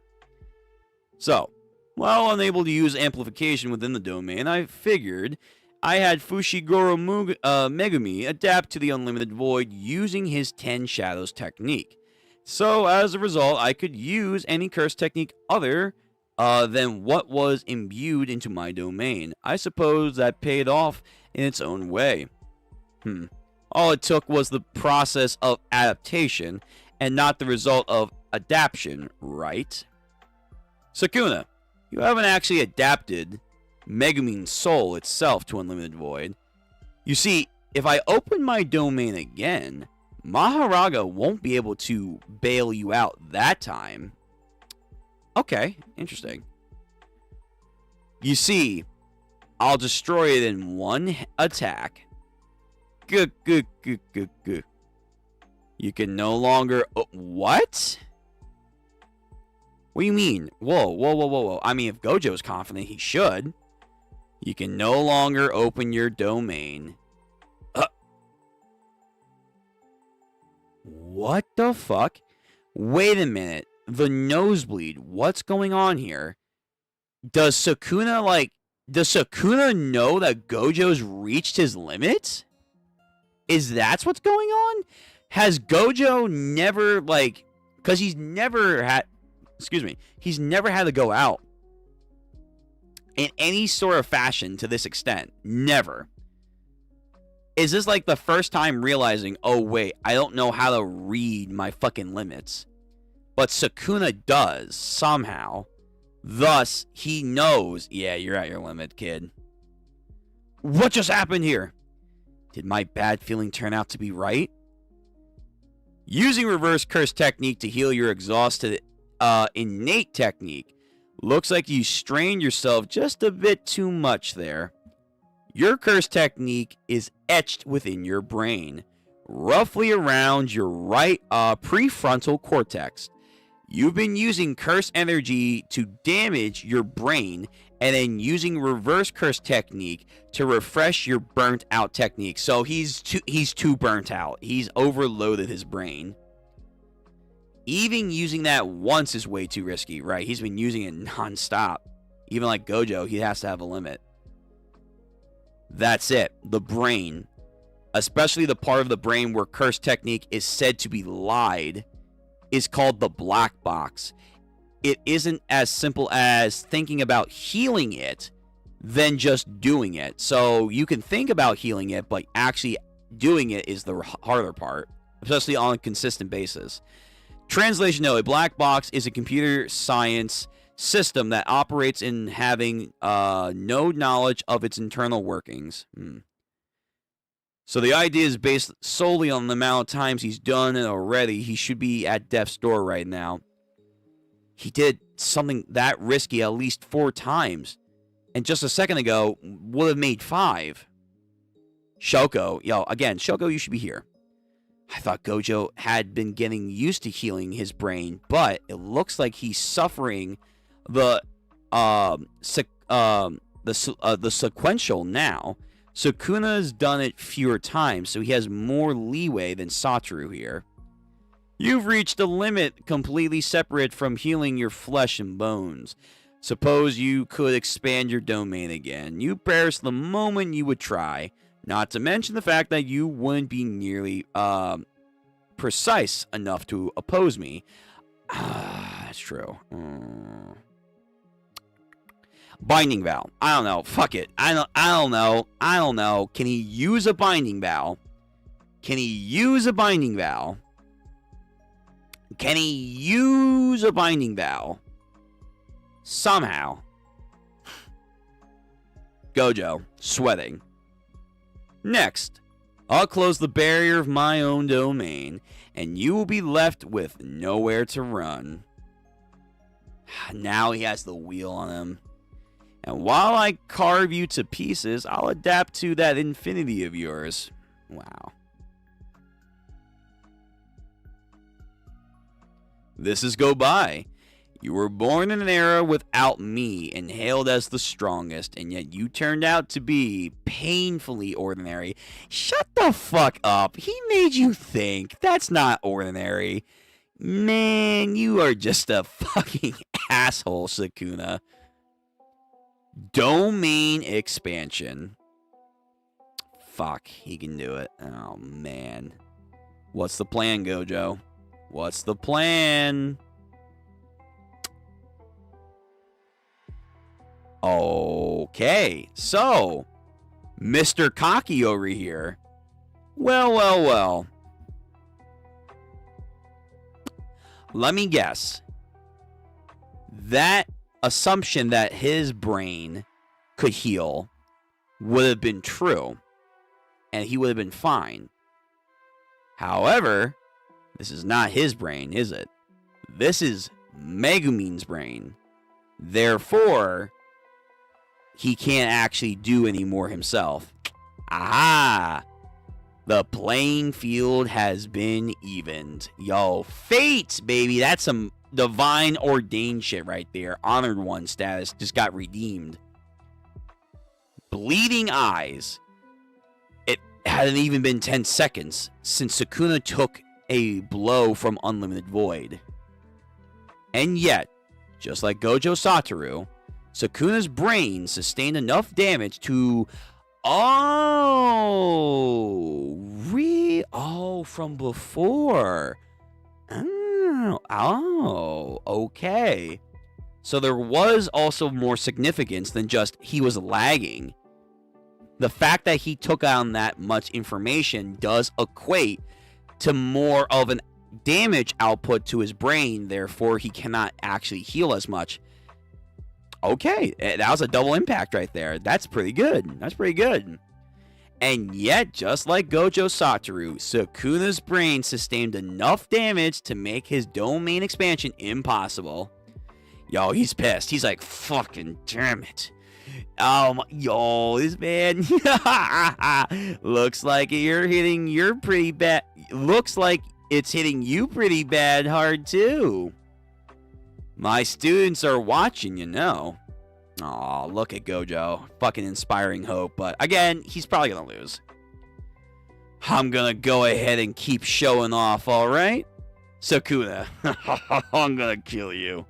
S2: So, while unable to use amplification within the domain, I figured I had Fushiguro Megumi adapt to the Unlimited Void using his 10 Shadows technique. So, as a result, I could use any curse technique other than what was imbued into my domain. I suppose that paid off in its own way. All it took was the process of adaptation and not the result of adaptation, right? Sakuna, you haven't actually adapted Megumi's soul itself to Unlimited Void. You see, if I open my domain again, Maharaga won't be able to bail you out that time. Okay, interesting. You see, I'll destroy it in one attack. Good. You can no longer... what? What do you mean? Whoa. I mean, if Gojo's confident, he should. You can no longer open your domain. What the fuck? Wait a minute. The nosebleed. What's going on here? Does Sakuna know that Gojo's reached his limits? Is that what's going on? Has Gojo never, like... Because he's never had... He's never had to go out in any sort of fashion to this extent. Never. Is this like the first time realizing, oh wait, I don't know how to read my fucking limits? But Sakuna does, somehow. Thus, he knows, yeah, you're at your limit, kid. What just happened here? Did my bad feeling turn out to be right? Using reverse curse technique to heal your exhausted innate technique. Looks like you strained yourself just a bit too much there. Your curse technique is etched within your brain, roughly around your right prefrontal cortex. You've been using curse energy to damage your brain and then using reverse curse technique to refresh your burnt out technique. So he's too burnt out. He's overloaded his brain. Even using that once is way too risky, right? He's been using it non-stop. Even like Gojo, he has to have a limit. That's it. The brain, especially the part of the brain where curse technique is said to be lied, is called the black box. It isn't as simple as thinking about healing it than just doing it. So you can think about healing it, but actually doing it is the harder part, especially on a consistent basis. Translation note, a black box is a computer science system that operates in having no knowledge of its internal workings. So the idea is based solely on the amount of times he's done it already. He should be at death's door right now. He did something that risky at least 4 times. And just a second ago, would have made 5. Shoko. Yo, again, Shoko, you should be here. I thought Gojo had been getting used to healing his brain, but it looks like he's suffering the sequential now. Sakuna's done it fewer times, so he has more leeway than Satoru here. You've reached a limit completely separate from healing your flesh and bones. Suppose you could expand your domain again. You perish the moment you would try. Not to mention the fact that you wouldn't be nearly precise enough to oppose me. That's true. Binding vow. I don't know. Fuck it. I don't know. Can he use a binding vow? Can he use a binding vow? Can he use a binding vow? Somehow. Gojo, sweating. Next, I'll close the barrier of my own domain, and you will be left with nowhere to run. Now he has the wheel on him. And while I carve you to pieces, I'll adapt to that infinity of yours. Wow. This is go by. You were born in an era without me and hailed as the strongest, and yet you turned out to be painfully ordinary. Shut the fuck up. He made you think. That's not ordinary. Man, you are just a fucking asshole, Sakuna. Domain expansion. Fuck, he can do it. Oh, man. What's the plan, Gojo? What's the plan? Okay, so Mr. Cocky over here. Well. Let me guess. That assumption that his brain could heal would have been true, and he would have been fine. However, this is not his brain, is it? This is Megumin's brain. Therefore, he can't actually do any more himself. Aha! The playing field has been evened. Yo, fate, baby. That's some divine ordained shit right there. Honored One status just got redeemed. Bleeding eyes. It hadn't even been 10 seconds since Sakuna took a blow from Unlimited Void. And yet, just like Gojo Satoru, Sakuna's brain sustained enough damage to... from before. Okay. So there was also more significance than just he was lagging. The fact that he took on that much information does equate to more of an damage output to his brain, therefore he cannot actually heal as much. Okay, that was a double impact right there. That's pretty good. That's pretty good. And yet, just like Gojo Satoru, Sakuna's brain sustained enough damage to make his domain expansion impossible. Yo, he's pissed. He's like, fucking damn it. Yo, this man. Looks like you're hitting your pretty bad. Looks like it's hitting you pretty bad hard too. My students are watching, you know. Aw, look at Gojo. Fucking inspiring hope, but again, he's probably gonna lose. I'm gonna go ahead and keep showing off, alright? Sakuna, I'm gonna kill you.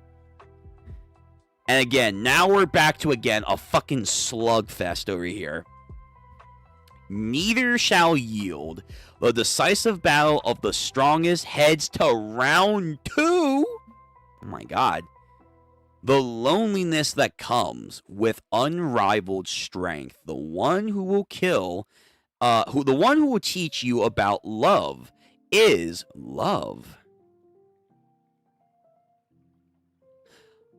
S2: And again, now we're back to, again, a fucking slugfest over here. Neither shall yield. The decisive battle of the strongest heads to round 2. Oh my god. The loneliness that comes with unrivaled strength. The one who will the one who will teach you about love is love.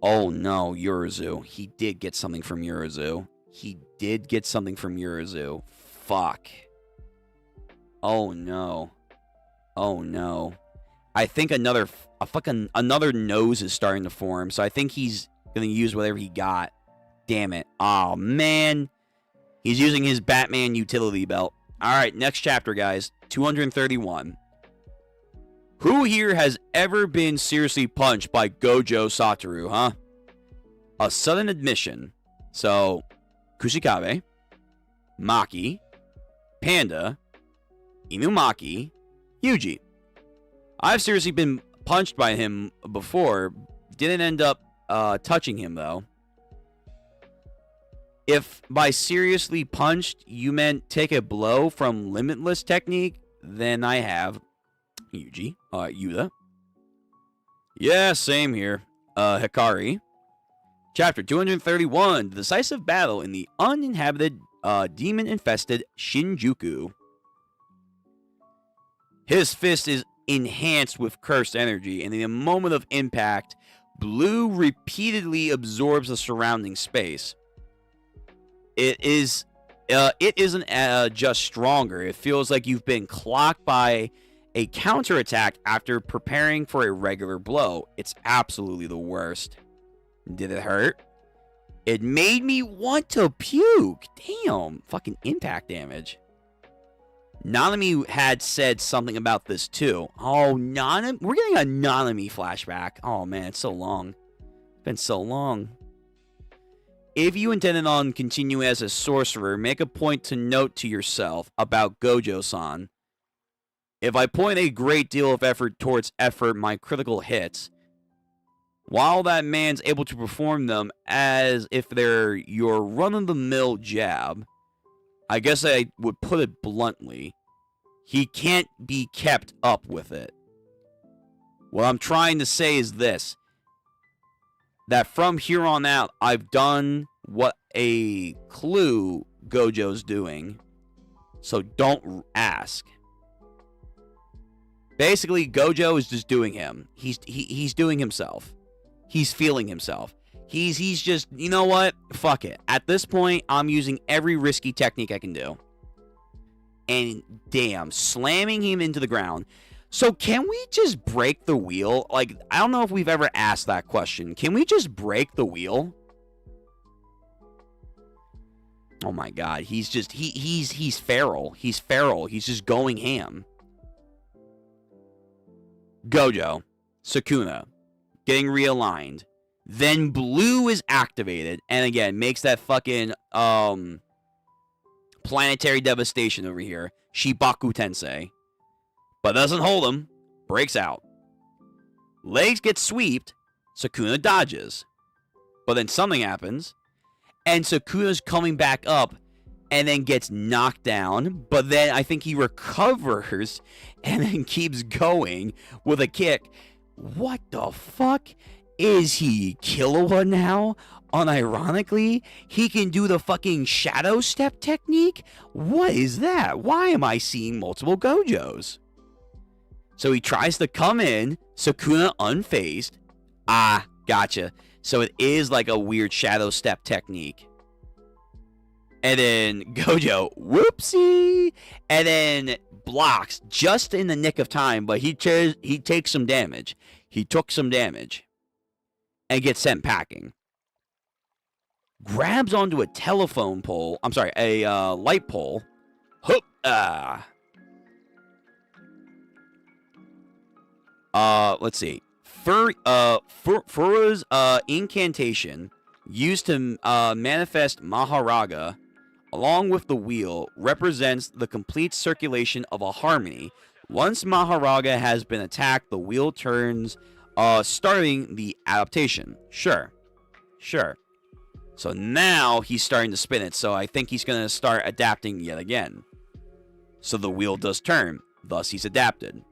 S2: Oh no, Urazu. He did get something from Urazu. Fuck. Oh no. I think another nose is starting to form, so I think he's gonna use whatever he got. Damn it. Oh man. He's using his Batman utility belt. Alright, next chapter, guys. 231. Who here has ever been seriously punched by Gojo Satoru, huh? A sudden admission. So, Kushikabe, Maki, Panda, Inumaki, Yuji. I've seriously been punched by him before. Didn't end up touching him, though. If by seriously punched you meant take a blow from limitless technique, then I have Yuji, Yuda. Yeah, same here. Hikari. Chapter 231, the decisive battle in the uninhabited, demon-infested Shinjuku. His fist is enhanced with cursed energy, and in a moment of impact, blue repeatedly absorbs the surrounding space. It isn't just stronger. It feels like you've been clocked by a counterattack after preparing for a regular blow. It's absolutely the worst. Did it hurt? It made me want to puke. Damn, fucking impact damage. Nanami had said something about this too. Oh, Nanami, we're getting a Nanami flashback. Oh man, it's so long. It's been so long. If you intended on continuing as a sorcerer, make a point to note to yourself about Gojo-san. If I point a great deal of effort towards my critical hits, while that man's able to perform them as if they're your run-of-the-mill jab, I guess I would put it bluntly, he can't be kept up with it. What I'm trying to say is this, that from here on out, I've done what a clue Gojo's doing, so don't ask. Basically, Gojo is just doing him. He's doing himself. He's feeling himself. He's just, you know what? Fuck it. At this point, I'm using every risky technique I can do. And damn, slamming him into the ground. So can we just break the wheel? Like, I don't know if we've ever asked that question. Can we just break the wheel? Oh my god, he's just, he's feral. He's feral. He's just going ham. Gojo, Sakuna, getting realigned. Then blue is activated, and again, makes that fucking, planetary devastation over here. Shibaku Tensei. But doesn't hold him. Breaks out. Legs get sweeped. Sakuna dodges. But then something happens. And Sakuna's coming back up. And then gets knocked down. But then I think he recovers. And then keeps going with a kick. What the fuck? Is he Killua now? Unironically, he can do the fucking shadow step technique? What is that? Why am I seeing multiple Gojos? So he tries to come in, Sakuna unfazed. Ah, gotcha. So it is like a weird shadow step technique. And then Gojo, whoopsie, and then blocks just in the nick of time, but he takes some damage. He took some damage and gets sent packing. Grabs onto a telephone pole. I'm sorry, a light pole. Hoop. Let's see. Fura's incantation used to manifest Maharaga, along with the wheel, represents the complete circulation of a harmony. Once Maharaga has been attacked, the wheel turns, starting the adaptation. Sure. So now he's starting to spin it, so I think he's going to start adapting yet again. So the wheel does turn, thus he's adapted.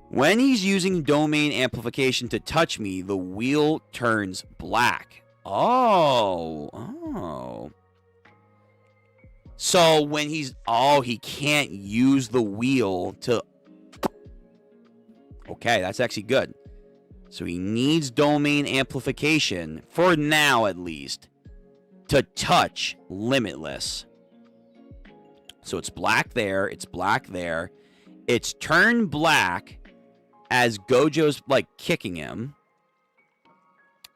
S2: When he's using domain amplification to touch me, the wheel turns black. Oh. So when he's, he can't use the wheel to, okay, that's actually good. So he needs domain amplification, for now at least, to touch Limitless. So it's black there, it's black there. It's turned black as Gojo's, like, kicking him.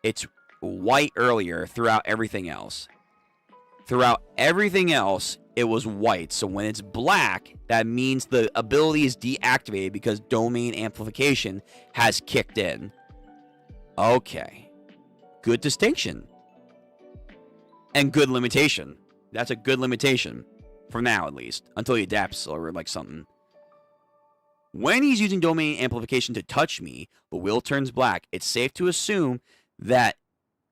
S2: It's white earlier throughout everything else. Throughout everything else, it was white. So when it's black, that means the ability is deactivated because domain amplification has kicked in. Okay. Good distinction. And good limitation. That's a good limitation. For now, at least. Until he adapts or like something. When he's using domain amplification to touch me, the wheel turns black. It's safe to assume that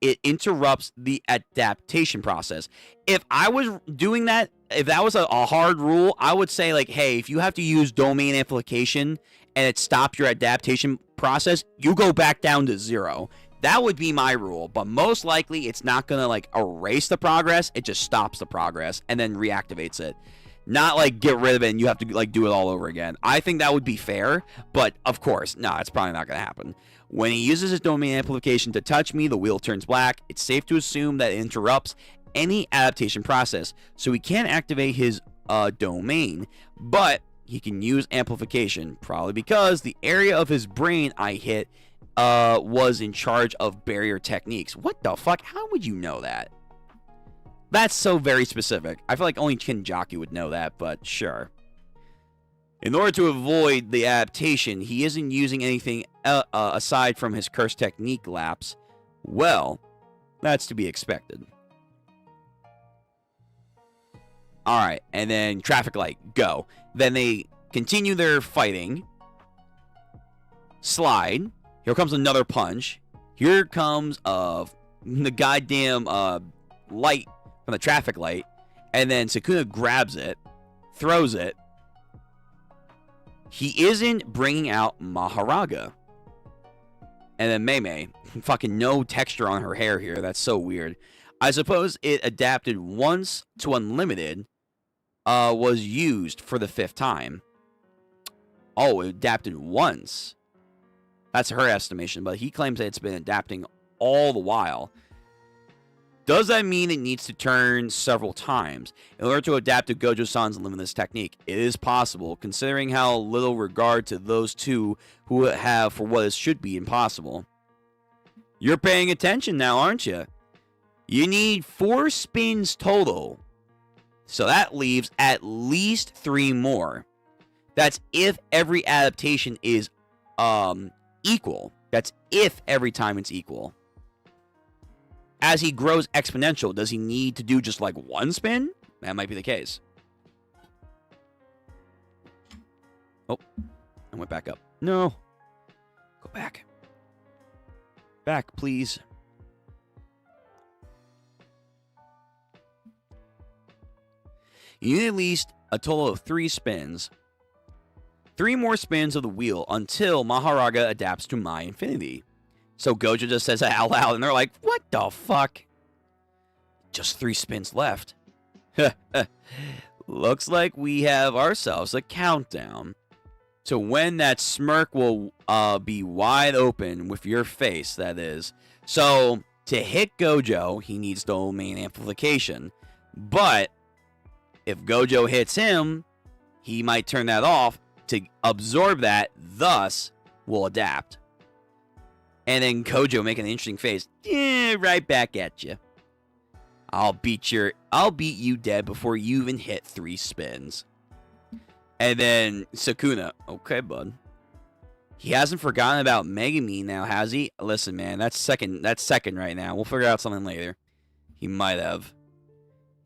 S2: it interrupts the adaptation process. If I was doing that, if that was a hard rule, I would say, like, hey, if you have to use domain amplification and it stops your adaptation process, you go back down to 0. That would be my rule, but most likely it's not gonna like erase the progress. It just stops the progress and then reactivates it. Not like get rid of it and you have to like do it all over again. I think that would be fair, but of course, no, it's probably not gonna happen. When he uses his domain amplification to touch me, the wheel turns black. It's safe to assume that it interrupts any adaptation process, so he can't activate his domain, but he can use amplification, probably because the area of his brain I hit was in charge of barrier techniques. What the fuck? How would you know that? That's so very specific. I feel like only Kinjaku would know that, but sure. In order to avoid the adaptation, he isn't using anything aside from his curse technique lapse. Well, that's to be expected. Alright, and then traffic light, go. Then they continue their fighting. Slide. Here comes another punch. Here comes the goddamn light from the traffic light. And then Sakuna grabs it, throws it. He isn't bringing out Maharaga. And then Mei, fucking no texture on her hair here. That's so weird. I suppose it adapted once to unlimited. Was used for the 5th time. Oh, it adapted once. That's her estimation, but he claims that it's been adapting all the while. Does that mean it needs to turn several times in order to adapt to Gojo-san's limitless technique? It is possible, considering how little regard to those two who have for what should be impossible. You're paying attention now, aren't you? You need 4 spins total. So that leaves at least 3 more. That's if every adaptation is equal. That's if every time it's equal. As he grows exponential, does he need to do just like 1 spin? That might be the case. Oh, I went back up. No. Go back. Back, please. You need at least a total of 3 spins. 3 more spins of the wheel until Maharaga adapts to my infinity. So Gojo just says that out loud, and they're like, what the fuck? Just 3 spins left. Looks like we have ourselves a countdown. So when that smirk will be wide open with your face, that is. So to hit Gojo, he needs domain amplification. But if Gojo hits him, he might turn that off to absorb that, thus will adapt. And then Gojo making an interesting face. Yeah, right back at you. I'll beat you dead before you even hit 3 spins. And then Sakuna, okay, bud. He hasn't forgotten about Megami now, has he? Listen, man, that's second right now. We'll figure out something later. He might have.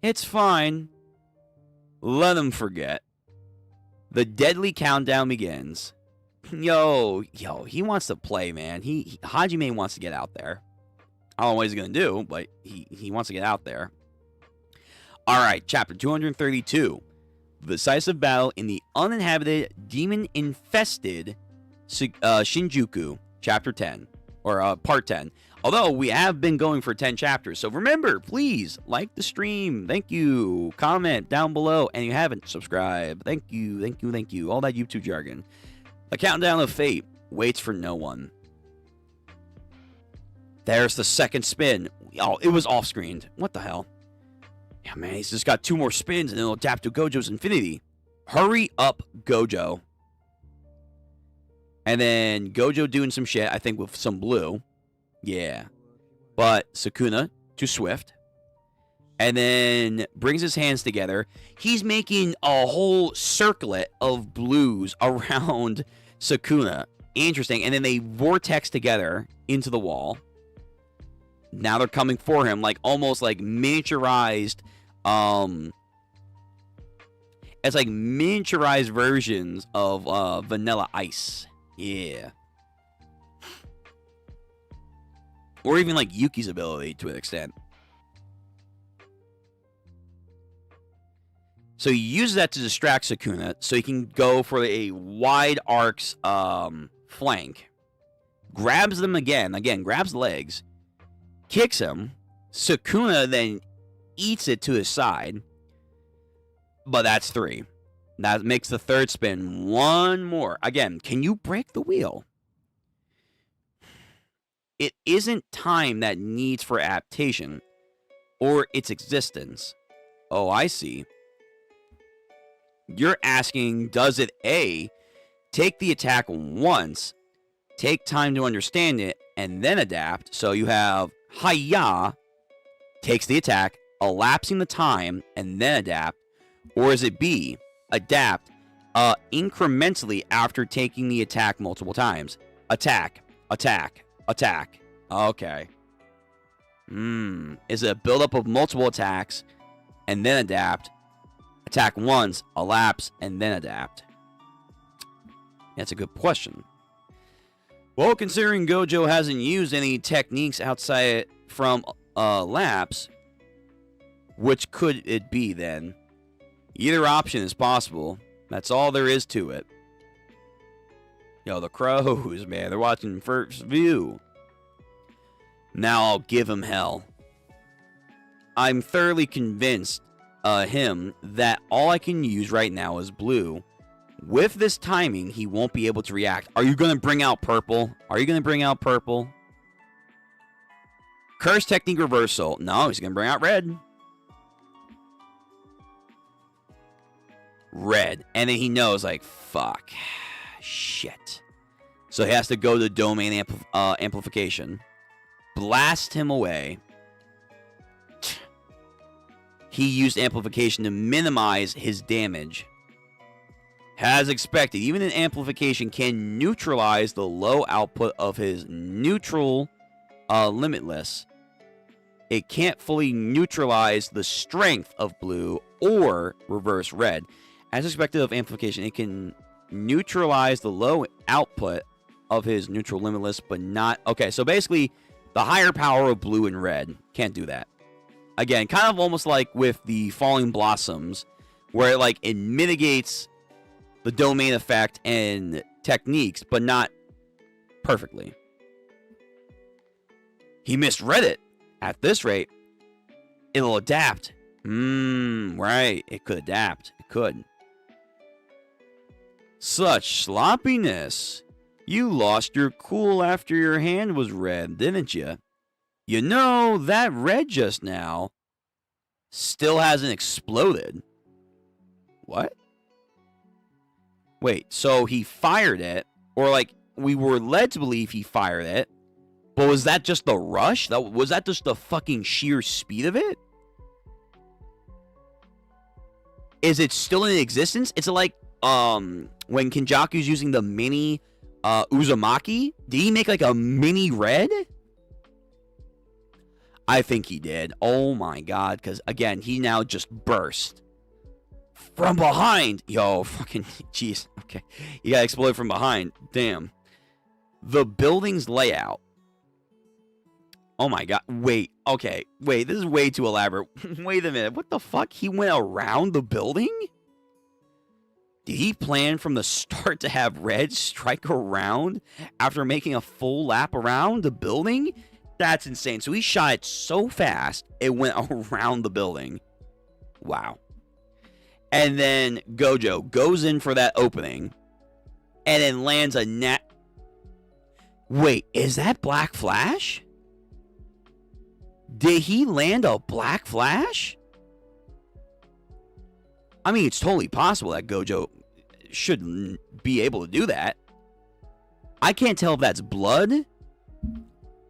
S2: It's fine. Let him forget. The deadly countdown begins. Yo, he wants to play, man. Hajime wants to get out there. I don't know what he's going to do, but he wants to get out there. Alright, chapter 232. The decisive battle in the uninhabited, demon-infested Shinjuku, chapter 10. Or part 10. Although, we have been going for 10 chapters. So remember, please, like the stream. Thank you. Comment down below. And you haven't, subscribe. Thank you, thank you, thank you. All that YouTube jargon. The countdown of fate waits for no one. There's the second spin. Oh, it was off-screened. What the hell? Yeah, man, he's just got 2 more spins and it'll adapt to Gojo's infinity. Hurry up, Gojo. And then Gojo doing some shit, I think with some blue. Yeah. But Sakuna, too swift. And then brings his hands together. He's making a whole circlet of blues around Sakuna. Interesting. And then they vortex together into the wall. Now they're coming for him, like almost like miniaturized. It's like miniaturized versions of Vanilla Ice. Yeah. Or even like Yuki's ability to an extent. So he uses that to distract Sakuna so he can go for a wide arcs flank. Grabs them again, grabs legs, kicks him. Sakuna then eats it to his side. But that's 3. That makes the third spin 1 more. Again, can you break the wheel? It isn't time that needs for adaptation or its existence. Oh, I see. You're asking, does it A, take the attack once, take time to understand it, and then adapt? So you have Hiya takes the attack, elapsing the time, and then adapt. Or is it B, adapt incrementally after taking the attack multiple times? Attack, attack, attack. Okay. Is it a buildup of multiple attacks and then adapt? Attack once, elapse, and then adapt? That's a good question. Well, considering Gojo hasn't used any techniques outside from lapse, which could it be then? Either option is possible. That's all there is to it. Yo, the crows, man, they're watching first view. Now I'll give him hell. I'm thoroughly convinced him that all I can use right now is blue. With this timing, he won't be able to react. Are you going to bring out purple? Are you going to bring out purple? Curse technique reversal. No, he's going to bring out red. Red. And then he knows, like, fuck. Shit. So he has to go to domain amplification. Blast him away. He used amplification to minimize his damage. As expected, even an amplification can neutralize the low output of his neutral limitless. It can't fully neutralize the strength of blue or reverse red. As expected of amplification, it can neutralize the low output of his neutral limitless, but not... Okay, so basically, the higher power of blue and red can't do that. Again, kind of almost like with the Falling Blossoms, where it mitigates the domain effect and techniques, but not perfectly. He misread it. At this rate, it'll adapt. Right. It could adapt. It could. Such sloppiness. You lost your cool after your hand was red, didn't you? You know, that red just now still hasn't exploded. What? Wait, so he fired it, or we were led to believe he fired it, but was that just the rush? Was that just the fucking sheer speed of it? Is it still in existence? It's like when Kenjaku's using the mini Uzumaki. Did he make a mini red? I think he did. Oh my god, because again, he now just burst. From behind! Yo, fucking, jeez. Okay. You got exploded from behind. Damn. The building's layout. Oh my god. Wait. Okay. Wait, this is way too elaborate. Wait a minute. What the fuck? He went around the building? Did he plan from the start to have Red strike around after making a full lap around the building? That's insane. So he shot it so fast, it went around the building. Wow. And then Gojo goes in for that opening and then lands a net. Wait, is that Black Flash? Did he land a Black Flash? I mean, it's totally possible that Gojo should be able to do that. I can't tell if that's blood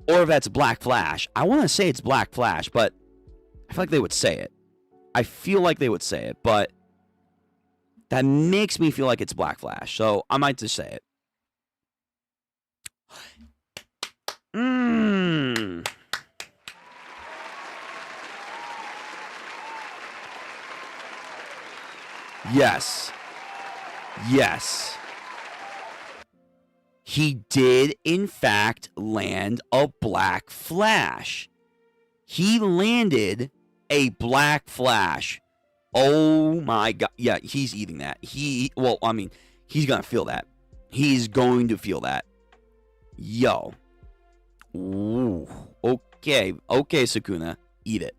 S2: or if that's Black Flash. I want to say it's Black Flash, but I feel like they would say it. I feel like they would say it, but that makes me feel like it's Black Flash, so I might just say it. Yes. Yes. He did, in fact, land a Black Flash. He landed a Black Flash. Oh my god. Yeah, he's eating that. He's going to feel that. He's going to feel that. Yo. Ooh. Okay, Sakuna. Eat it.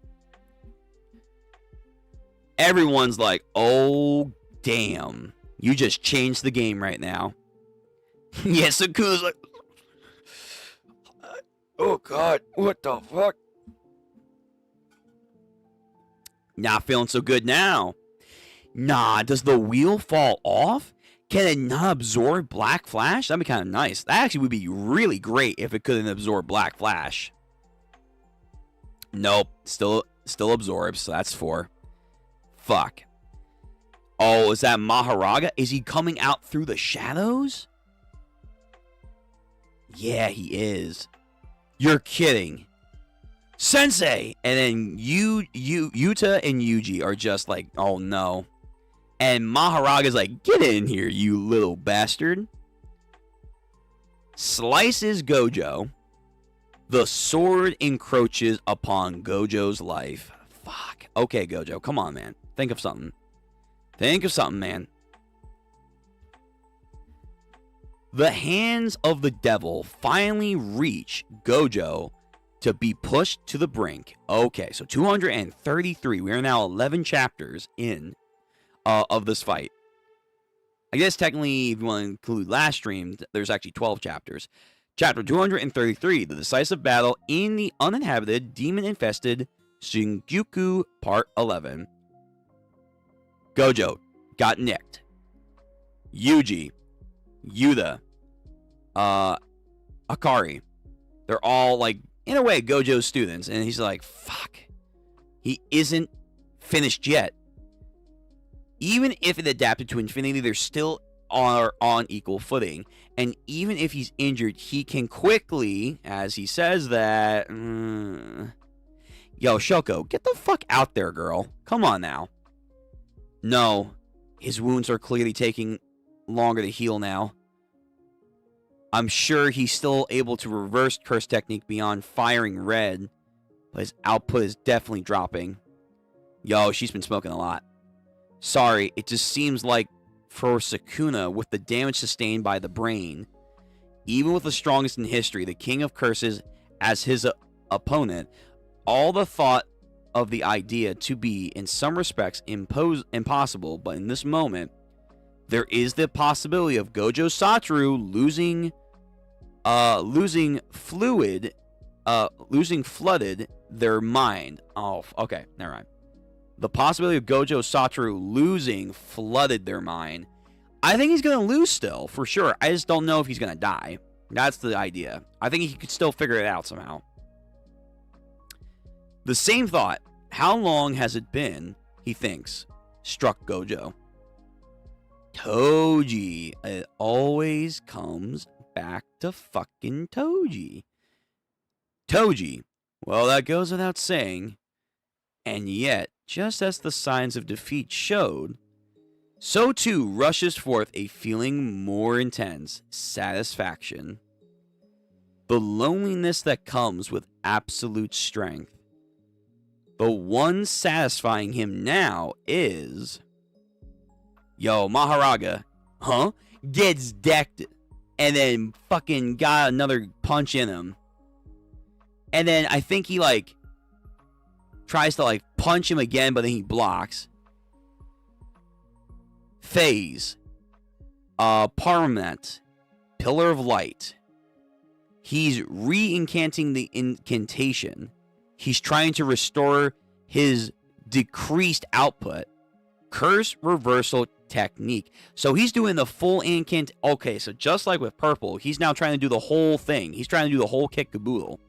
S2: Everyone's like, oh, damn. You just changed the game right now. Yeah, Sakuna's like, oh god, what the fuck? Not feeling so good now. Nah, does the wheel fall off? Can it not absorb Black Flash? That'd be kind of nice. That actually would be really great if it couldn't absorb Black Flash. Nope, still absorbs, so that's 4. Fuck. Oh, is that Maharaga? Is he coming out through the shadows? Yeah, he is. You're kidding. Sensei! And then Yuta and Yuji are just like, oh no. And Maharaga's like, get in here, you little bastard. Slices Gojo. The sword encroaches upon Gojo's life. Fuck. Okay, Gojo, come on, man. Think of something. Think of something, man. The hands of the devil finally reach Gojo to be pushed to the brink. Okay, so 233. We are now 11 chapters in of this fight. I guess technically, if you want to include last stream, there's actually 12 chapters. Chapter 233, the decisive battle in the uninhabited, demon-infested Shinjuku, Part 11. Gojo got nicked. Yuji, Yuta, Akari, they're all like, in a way, Gojo's students, and he's like, fuck, he isn't finished yet. Even if it adapted to infinity, they're still on equal footing, and even if he's injured, he can quickly, as he says that, yo, Shoko, get the fuck out there, girl. Come on now. No, his wounds are clearly taking longer to heal now. I'm sure he's still able to reverse curse technique beyond firing red, but his output is definitely dropping. Yo, she's been smoking a lot. Sorry, it just seems like for Sakuna, with the damage sustained by the brain, even with the strongest in history, the King of Curses, as his opponent, all the thought of the idea to be, in some respects, impossible, but in this moment, there is the possibility of Gojo Satoru losing flooded their mind. Oh, okay, never mind. The possibility of Gojo Satoru losing flooded their mind. I think he's going to lose still, for sure. I just don't know if he's going to die. That's the idea. I think he could still figure it out somehow. The same thought, how long has it been, he thinks, struck Gojo. Toji. It always comes back to fucking Toji. Toji. Well, that goes without saying. And yet, just as the signs of defeat showed, so too rushes forth a feeling more intense, satisfaction. The loneliness that comes with absolute strength. The one satisfying him now is... Yo, Maharaga, gets decked and then fucking got another punch in him. And then I think he, like, tries to, like, punch him again, but then he blocks. Phase. Parliament. Pillar of Light. He's re-incanting the incantation. He's trying to restore his decreased output. Curse reversal technique. So he's doing the full incant. Okay, so just like with purple, he's now trying to do the whole thing. He's trying to do the whole kick caboodle.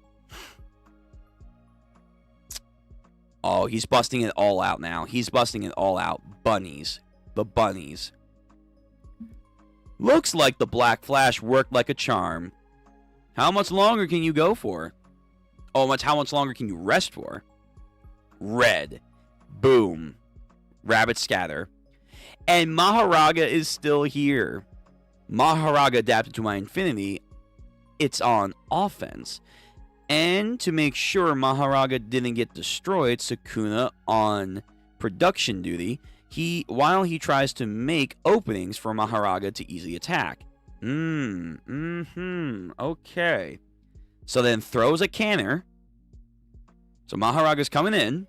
S2: Oh, he's busting it all out now. He's busting it all out. Bunnies. The bunnies. Looks like the Black Flash worked like a charm. How much longer can you go for? Oh, how much longer can you rest for? Red. Boom. Rabbit scatter. And Maharaga is still here. Maharaga adapted to my infinity, it's on offense. And to make sure Maharaga didn't get destroyed, Sakuna on production duty, while he tries to make openings for Maharaga to easily attack. Okay. So then throws a canner. So Maharaga's coming in.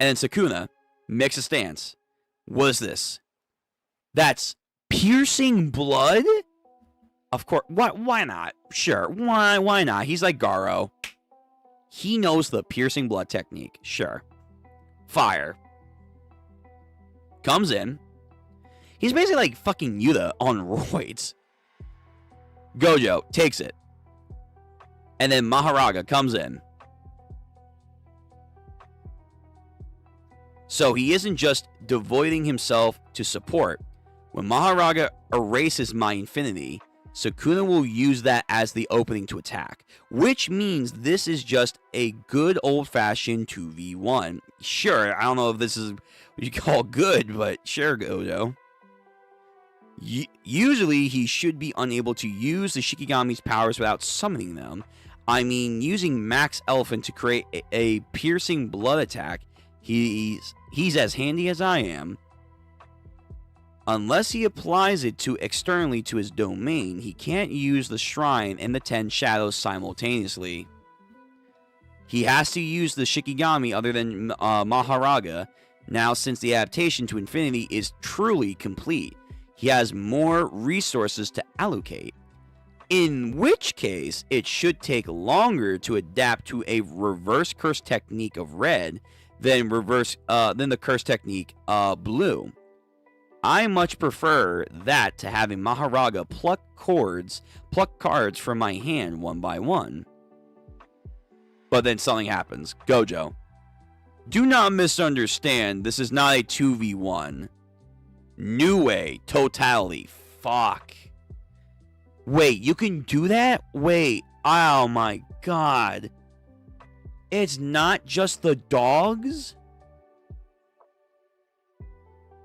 S2: And then Sakuna makes a stance. What is this? That's piercing blood? Of course. Why not? Sure. Why not? He's like Garo. He knows the piercing blood technique. Sure. Fire. Comes in. He's basically like fucking Yuta on roids. Gojo takes it. And then Maharaga comes in. So he isn't just devoting himself to support. When Maharaga erases my infinity, Sakuna will use that as the opening to attack, which means this is just a good old-fashioned 2v1. Sure, I don't know if this is what you call good, but sure, Gojo. Usually, he should be unable to use the Shikigami's powers without summoning them. I mean, using Max Elephant to create a piercing blood attack, he's as handy as I am. Unless he applies it externally to his domain, he can't use the Shrine and the 10 Shadows simultaneously. He has to use the Shikigami other than Maharaga. Now, since the adaptation to Infinity is truly complete, he has more resources to allocate. In which case, it should take longer to adapt to a reverse curse technique of red than the curse technique blue. I much prefer that to having Maharaga pluck cards from my hand one by one. But then something happens. Gojo, do not misunderstand, this is not a 2v1. New way, totality, fuck. Wait, you can do that? Wait, oh my god. It's not just the dogs?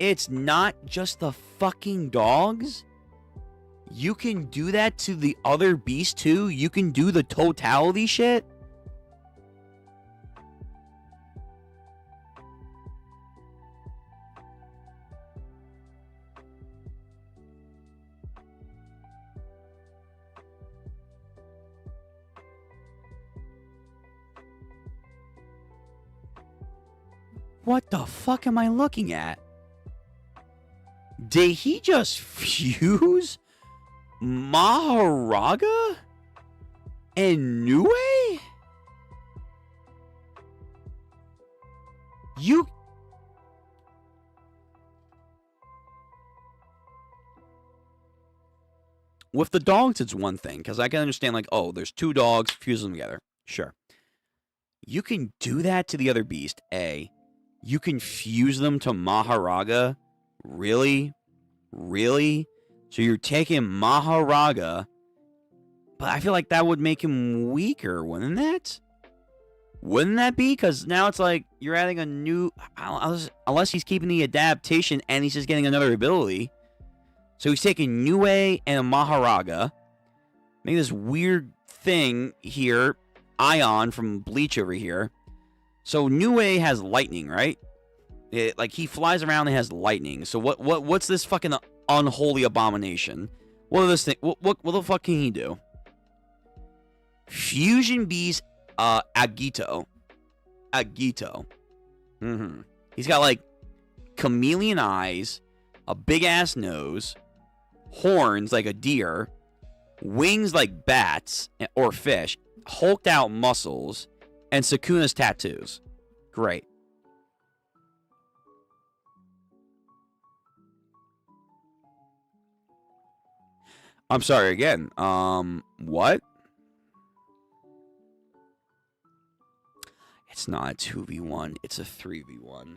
S2: It's not just the fucking dogs? You can do that to the other beast too? You can do the totality shit? What the fuck am I looking at? Did he just fuse Maharaga and Nue? You... With the dogs, it's one thing, because I can understand, like, oh, there's two dogs, fuse them together. Sure. You can do that to the other beast, A. You can fuse them to Maharaga. Really? Really? So you're taking Maharaga, but I feel like that would make him weaker, wouldn't that? Wouldn't that be? Because now it's like you're adding a new... Unless he's keeping the adaptation and he's just getting another ability. So he's taking Nue and a Maharaga. Make this weird thing here. Ion from Bleach over here. So Nue has lightning, right? Like, he flies around and has lightning. So what's this fucking unholy abomination? What are this thing? What the fuck can he do? Fusion Beast Agito. He's got, like, chameleon eyes, a big-ass nose, horns like a deer, wings like bats or fish, hulked-out muscles, and Sakuna's tattoos. Great. I'm sorry again. What? It's not a 2v1. It's a 3v1.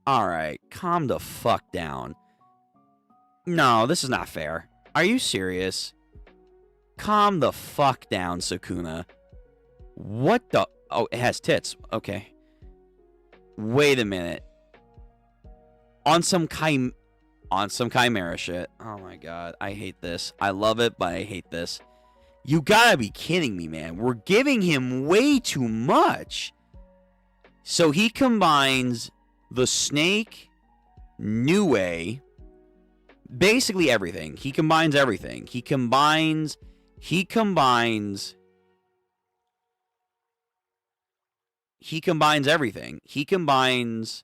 S2: Alright, calm the fuck down. No, this is not fair. Are you serious? Calm the fuck down, Sakuna. What the... Oh, it has tits. Okay. Wait a minute. On some On some Chimera shit. Oh my god. I hate this. I love it, but I hate this. You gotta be kidding me, man. We're giving him way too much. So he combines the snake, Nue, basically everything. He combines everything. He combines everything. He combines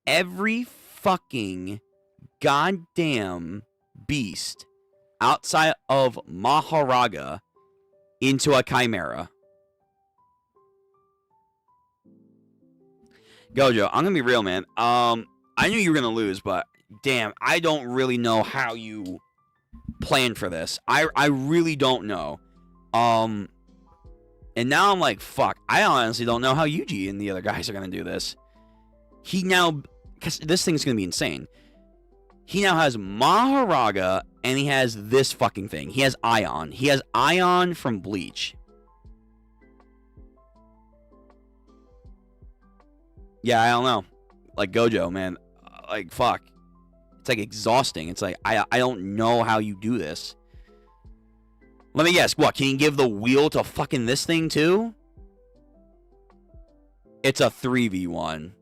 S2: every fucking goddamn beast outside of Maharaga into a Chimera. Gojo, I'm gonna be real, man. I knew you were gonna lose, but damn, I don't really know how you planned for this. I really don't know. And now I'm like, fuck. I honestly don't know how Yuji and the other guys are gonna do this. He now, because this thing's gonna be insane. He now has Maharaga, and he has this fucking thing. He has Ion. He has Ion from Bleach. Yeah, I don't know. Like, Gojo, man. Like, fuck. It's, like, exhausting. It's like, I don't know how you do this. Let me guess. What, can you give the wheel to fucking this thing, too? It's a 3v1.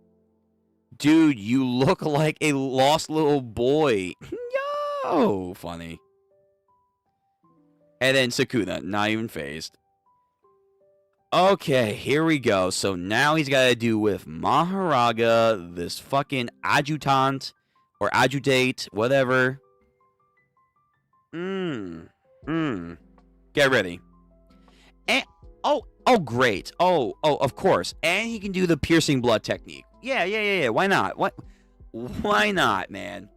S2: Dude, you look like a lost little boy. Yo! Funny. And then Sakuna, not even phased. Okay, here we go. So now he's got to do with Maharaga, this fucking adjutant, or adjutate, whatever. Get ready. And, oh, great. Oh, of course. And he can do the piercing blood technique. Yeah. Why not? Why not, man?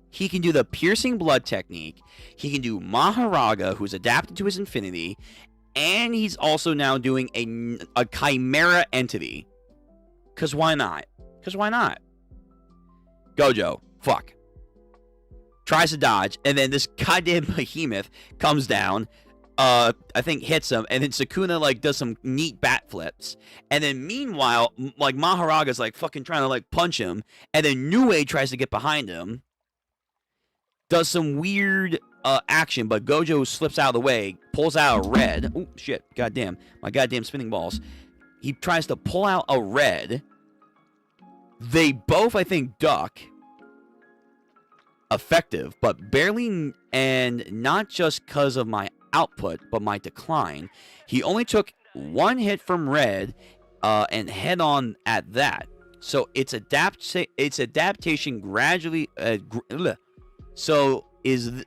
S2: He can do the piercing blood technique. He can do Maharaga, who's adapted to his infinity. And he's also now doing a Chimera entity. Because why not? Gojo, fuck. Tries to dodge, and then this goddamn behemoth comes down, I think hits him, and then Sakuna, like, does some neat bat flips. And then meanwhile, like, Maharaga's, like, fucking trying to, like, punch him, and then Nue tries to get behind him. Does some weird action, but Gojo slips out of the way, pulls out a red. Oh, shit. Goddamn. My goddamn spinning balls. He tries to pull out a red. They both, I think, duck. Effective, but barely, and not just because of my output, but my decline. He only took one hit from red, and head on at that. So its adaptation gradually. So is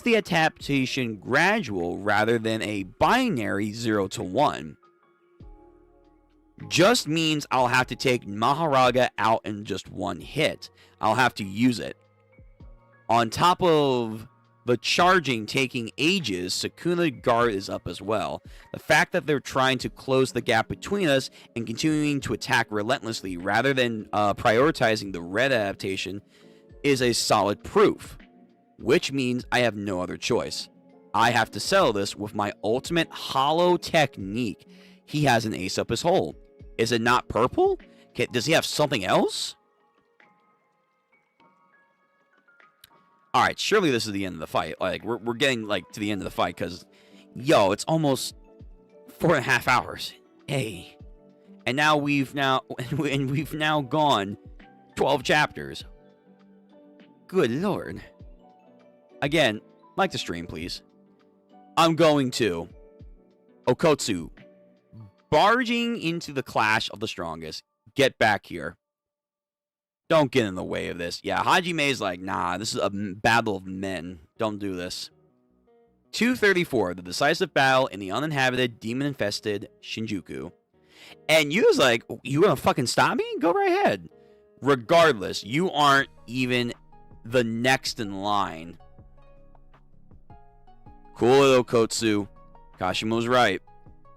S2: the adaptation gradual rather than a binary 0 to 1? Just means I'll have to take Maharaga out in just one hit. I'll have to use it. On top of the charging taking ages, Sakuna guard is up as well. The fact that they're trying to close the gap between us and continuing to attack relentlessly rather than prioritizing the red adaptation is a solid proof. Which means I have no other choice. I have to settle this with my ultimate hollow technique. He has an ace up his hole. Is it not purple? Does he have something else? Alright, surely this is the end of the fight. Like, we're getting, like, to the end of the fight, because, yo, it's almost 4.5 hours. Hey. And now we've now gone 12 chapters. Good lord. Again, like the stream, please. I'm going to Okotsu. Barging into the clash of the strongest. Get back here. Don't get in the way of this. Yeah, Hajime's like, nah, this is a battle of men. Don't do this. 234, the decisive battle in the uninhabited, demon-infested Shinjuku. And Yu's like, you gonna fucking stop me? Go right ahead. Regardless, you aren't even the next in line. Cool, Okotsu. Kashima's right.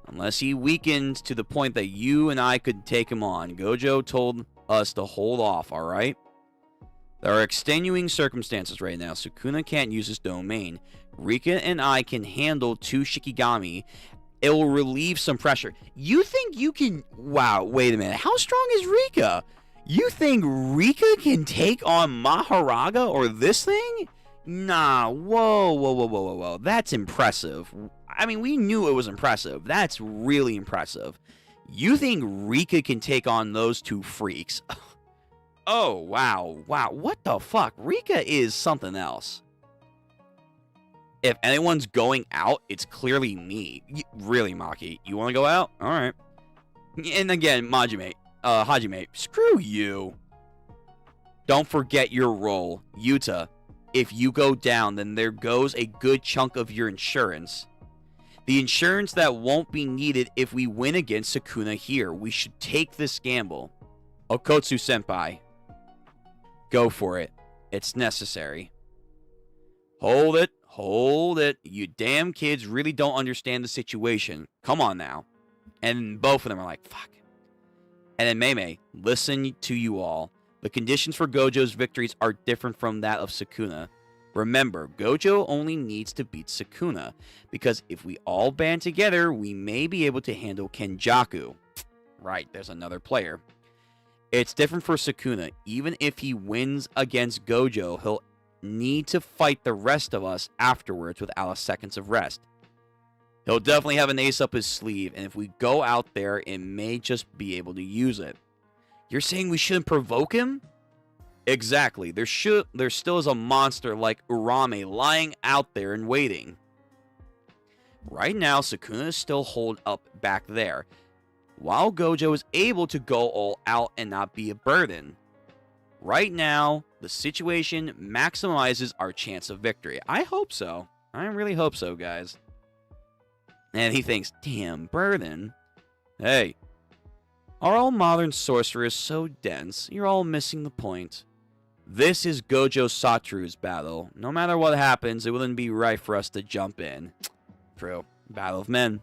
S2: Unless he weakens to the point that you and I could take him on, Gojo told us to hold off, alright? There are extenuating circumstances right now. Sukuna can't use his domain. Rika and I can handle 2 Shikigami. It will relieve some pressure. You think you can... Wow, wait a minute. How strong is Rika? You think Rika can take on Maharaga or this thing? Nah, whoa. That's impressive. I mean, we knew it was impressive. That's really impressive. You think Rika can take on those two freaks? Oh, wow. What the fuck? Rika is something else. If anyone's going out, it's clearly me. Really, Maki? You want to go out? All right. And again, Hajime, screw you. Don't forget your role. Yuta, if you go down, then there goes a good chunk of your insurance. The insurance that won't be needed if we win against Sakuna here. We should take this gamble. Okotsu-senpai, go for it. It's necessary. Hold it. You damn kids really don't understand the situation. Come on now. And both of them are like, fuck. And then Mei, listen to you all. The conditions for Gojo's victories are different from that of Sakuna. Remember, Gojo only needs to beat Sakuna, because if we all band together, we may be able to handle Kenjaku. Right, there's another player. It's different for Sakuna. Even if he wins against Gojo, he'll need to fight the rest of us afterwards without a seconds of rest. He'll definitely have an ace up his sleeve, and if we go out there, it may just be able to use it. You're saying we shouldn't provoke him? Exactly. There still is a monster like Urame lying out there and waiting. Right now, Sakuna is still holed up back there, while Gojo is able to go all out and not be a burden. Right now, the situation maximizes our chance of victory. I hope so. I really hope so, guys. And he thinks, damn, burden. Hey, our all modern sorcerer is so dense, you're all missing the point. This is Gojo Satoru's battle. No matter what happens, it wouldn't be right for us to jump in. True. Battle of Men.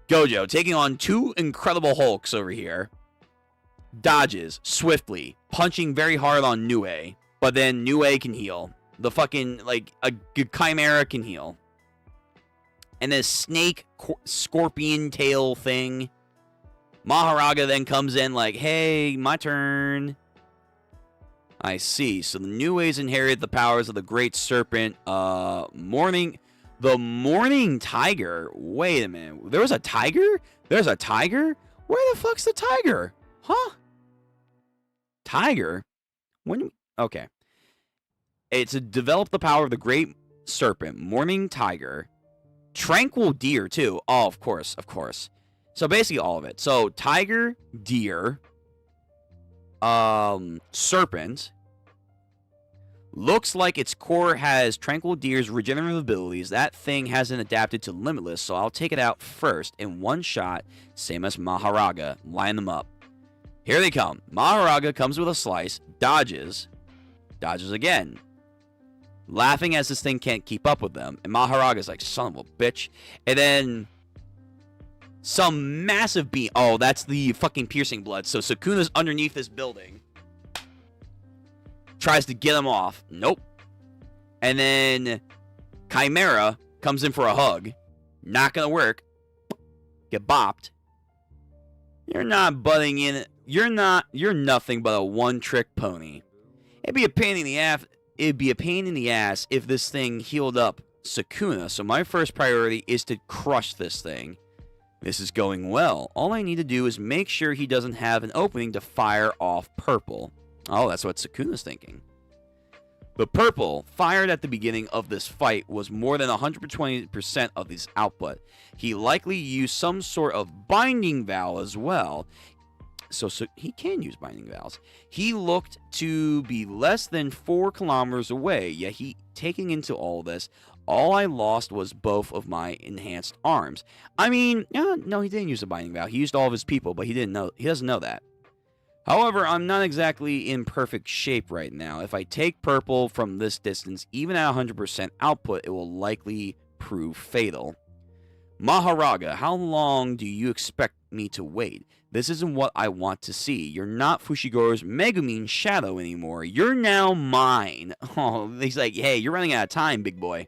S2: Gojo taking on two incredible Hulks over here. Dodges swiftly, punching very hard on Nue, but then Nue can heal. The fucking, like, a Chimera can heal. And this snake scorpion tail thing. Maharaga then comes in like, hey, my turn. I see. So the Nue's inherit the powers of the great serpent. The morning tiger. Wait a minute. There was a tiger? There's a tiger? Where the fuck's the tiger? Huh? Tiger? When? Okay. It's to develop the power of the great serpent. Morning tiger. Tranquil deer, too. Oh, of course. So basically all of it. So tiger, deer, serpent. Looks like its core has Tranquil Deer's regenerative abilities. That thing hasn't adapted to Limitless, so I'll take it out first in one shot, same as Maharaga. Line them up. Here they come. Maharaga comes with a slice, dodges again. Laughing as this thing can't keep up with them. And Maharaga's like, son of a bitch. And then some massive beam. Oh, that's the fucking piercing blood. So Sakuna's underneath this building. Tries to get him off. Nope. And then Chimera comes in for a hug. Not gonna work. Get bopped. You're not butting in. You're nothing but a one-trick pony. It'd be a pain in the ass if this thing healed up Sakuna. So my first priority is to crush this thing. This is going well. All I need to do is make sure he doesn't have an opening to fire off purple. Oh, that's what Sakuna's thinking. The purple, fired at the beginning of this fight, was more than 120% of his output. He likely used some sort of binding vow as well. So he can use binding vows. He looked to be less than 4 kilometers away, yet taking into all this, all I lost was both of my enhanced arms. I mean, no, he didn't use a binding vow. He used all of his people, but he doesn't know that. However, I'm not exactly in perfect shape right now. If I take purple from this distance, even at 100% output, it will likely prove fatal. Maharaga, how long do you expect me to wait? This isn't what I want to see. You're not Fushigoro's Megumin shadow anymore. You're now mine. Oh, he's like, hey, you're running out of time, big boy.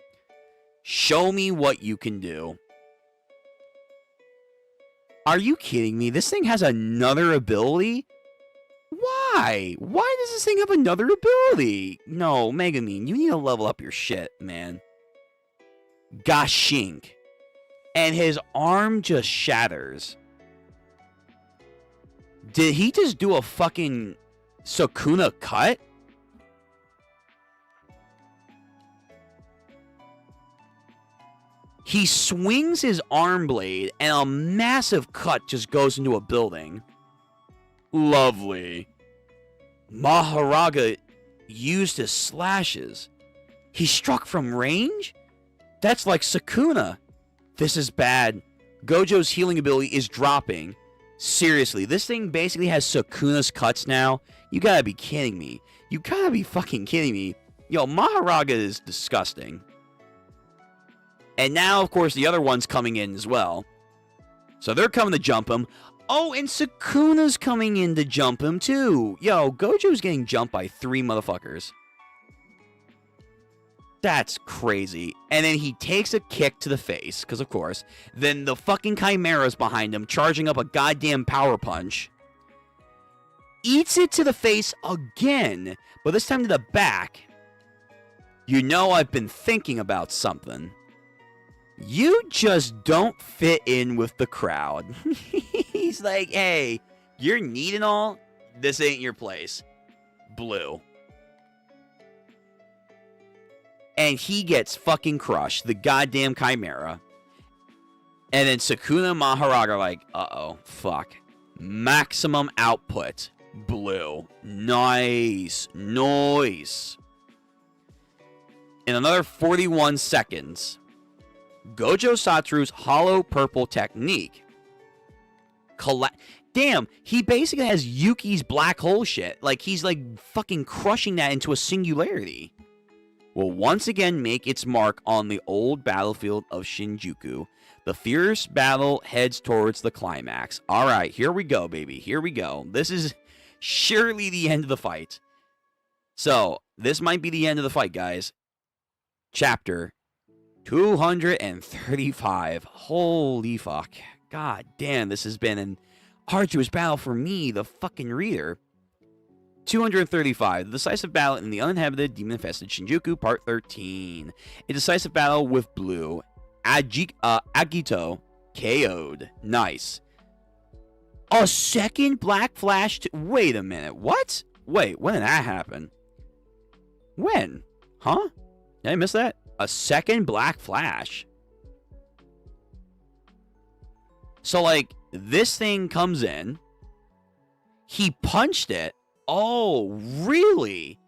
S2: Show me what you can do. Are you kidding me? This thing has another ability? Why? Why does this thing have another ability? No, Megumin, you need to level up your shit, man. Gashink. And his arm just shatters. Did he just do a fucking Sakuna cut? He swings his arm blade and a massive cut just goes into a building. Lovely. Maharaga used his slashes. He struck from range? That's like Sakuna. This is bad. Gojo's healing ability is dropping. Seriously, this thing basically has Sakuna's cuts now? You gotta be kidding me. You gotta be fucking kidding me. Yo, Maharaga is disgusting. And now, of course, the other one's coming in as well. So they're coming to jump him. Oh, and Sakuna's coming in to jump him, too. Yo, Gojo's getting jumped by 3 motherfuckers. That's crazy. And then he takes a kick to the face, because of course. Then the fucking Chimera's behind him, charging up a goddamn power punch. Eats it to the face again, but this time to the back. You know I've been thinking about something. You just don't fit in with the crowd. He's like, hey, you're neat and all. This ain't your place. Blue. And he gets fucking crushed. The goddamn Chimera. And then Sakuna and Maharaga are like, uh-oh, fuck. Maximum output. Blue. Nice. Nice. In another 41 seconds, Gojo Satoru's hollow purple technique. Damn, he basically has Yuki's black hole shit. Like, he's like fucking crushing that into a singularity. Will once again make its mark on the old battlefield of Shinjuku. The fierce battle heads towards the climax. Alright, here we go, baby. Here we go. This is surely the end of the fight. So, this might be the end of the fight, guys. Chapter 235. Holy fuck. God damn, this has been an arduous battle for me, the fucking reader. 235. The decisive battle in the uninhabited, demon-infested Shinjuku, Part 13. A decisive battle with Blue. Agito KO'd. Nice. A second Black Flash. Wait a minute. What? Wait, when did that happen? When? Huh? Did I miss that? A second Black Flash. So, like, this thing comes in. He punched it. Oh, really?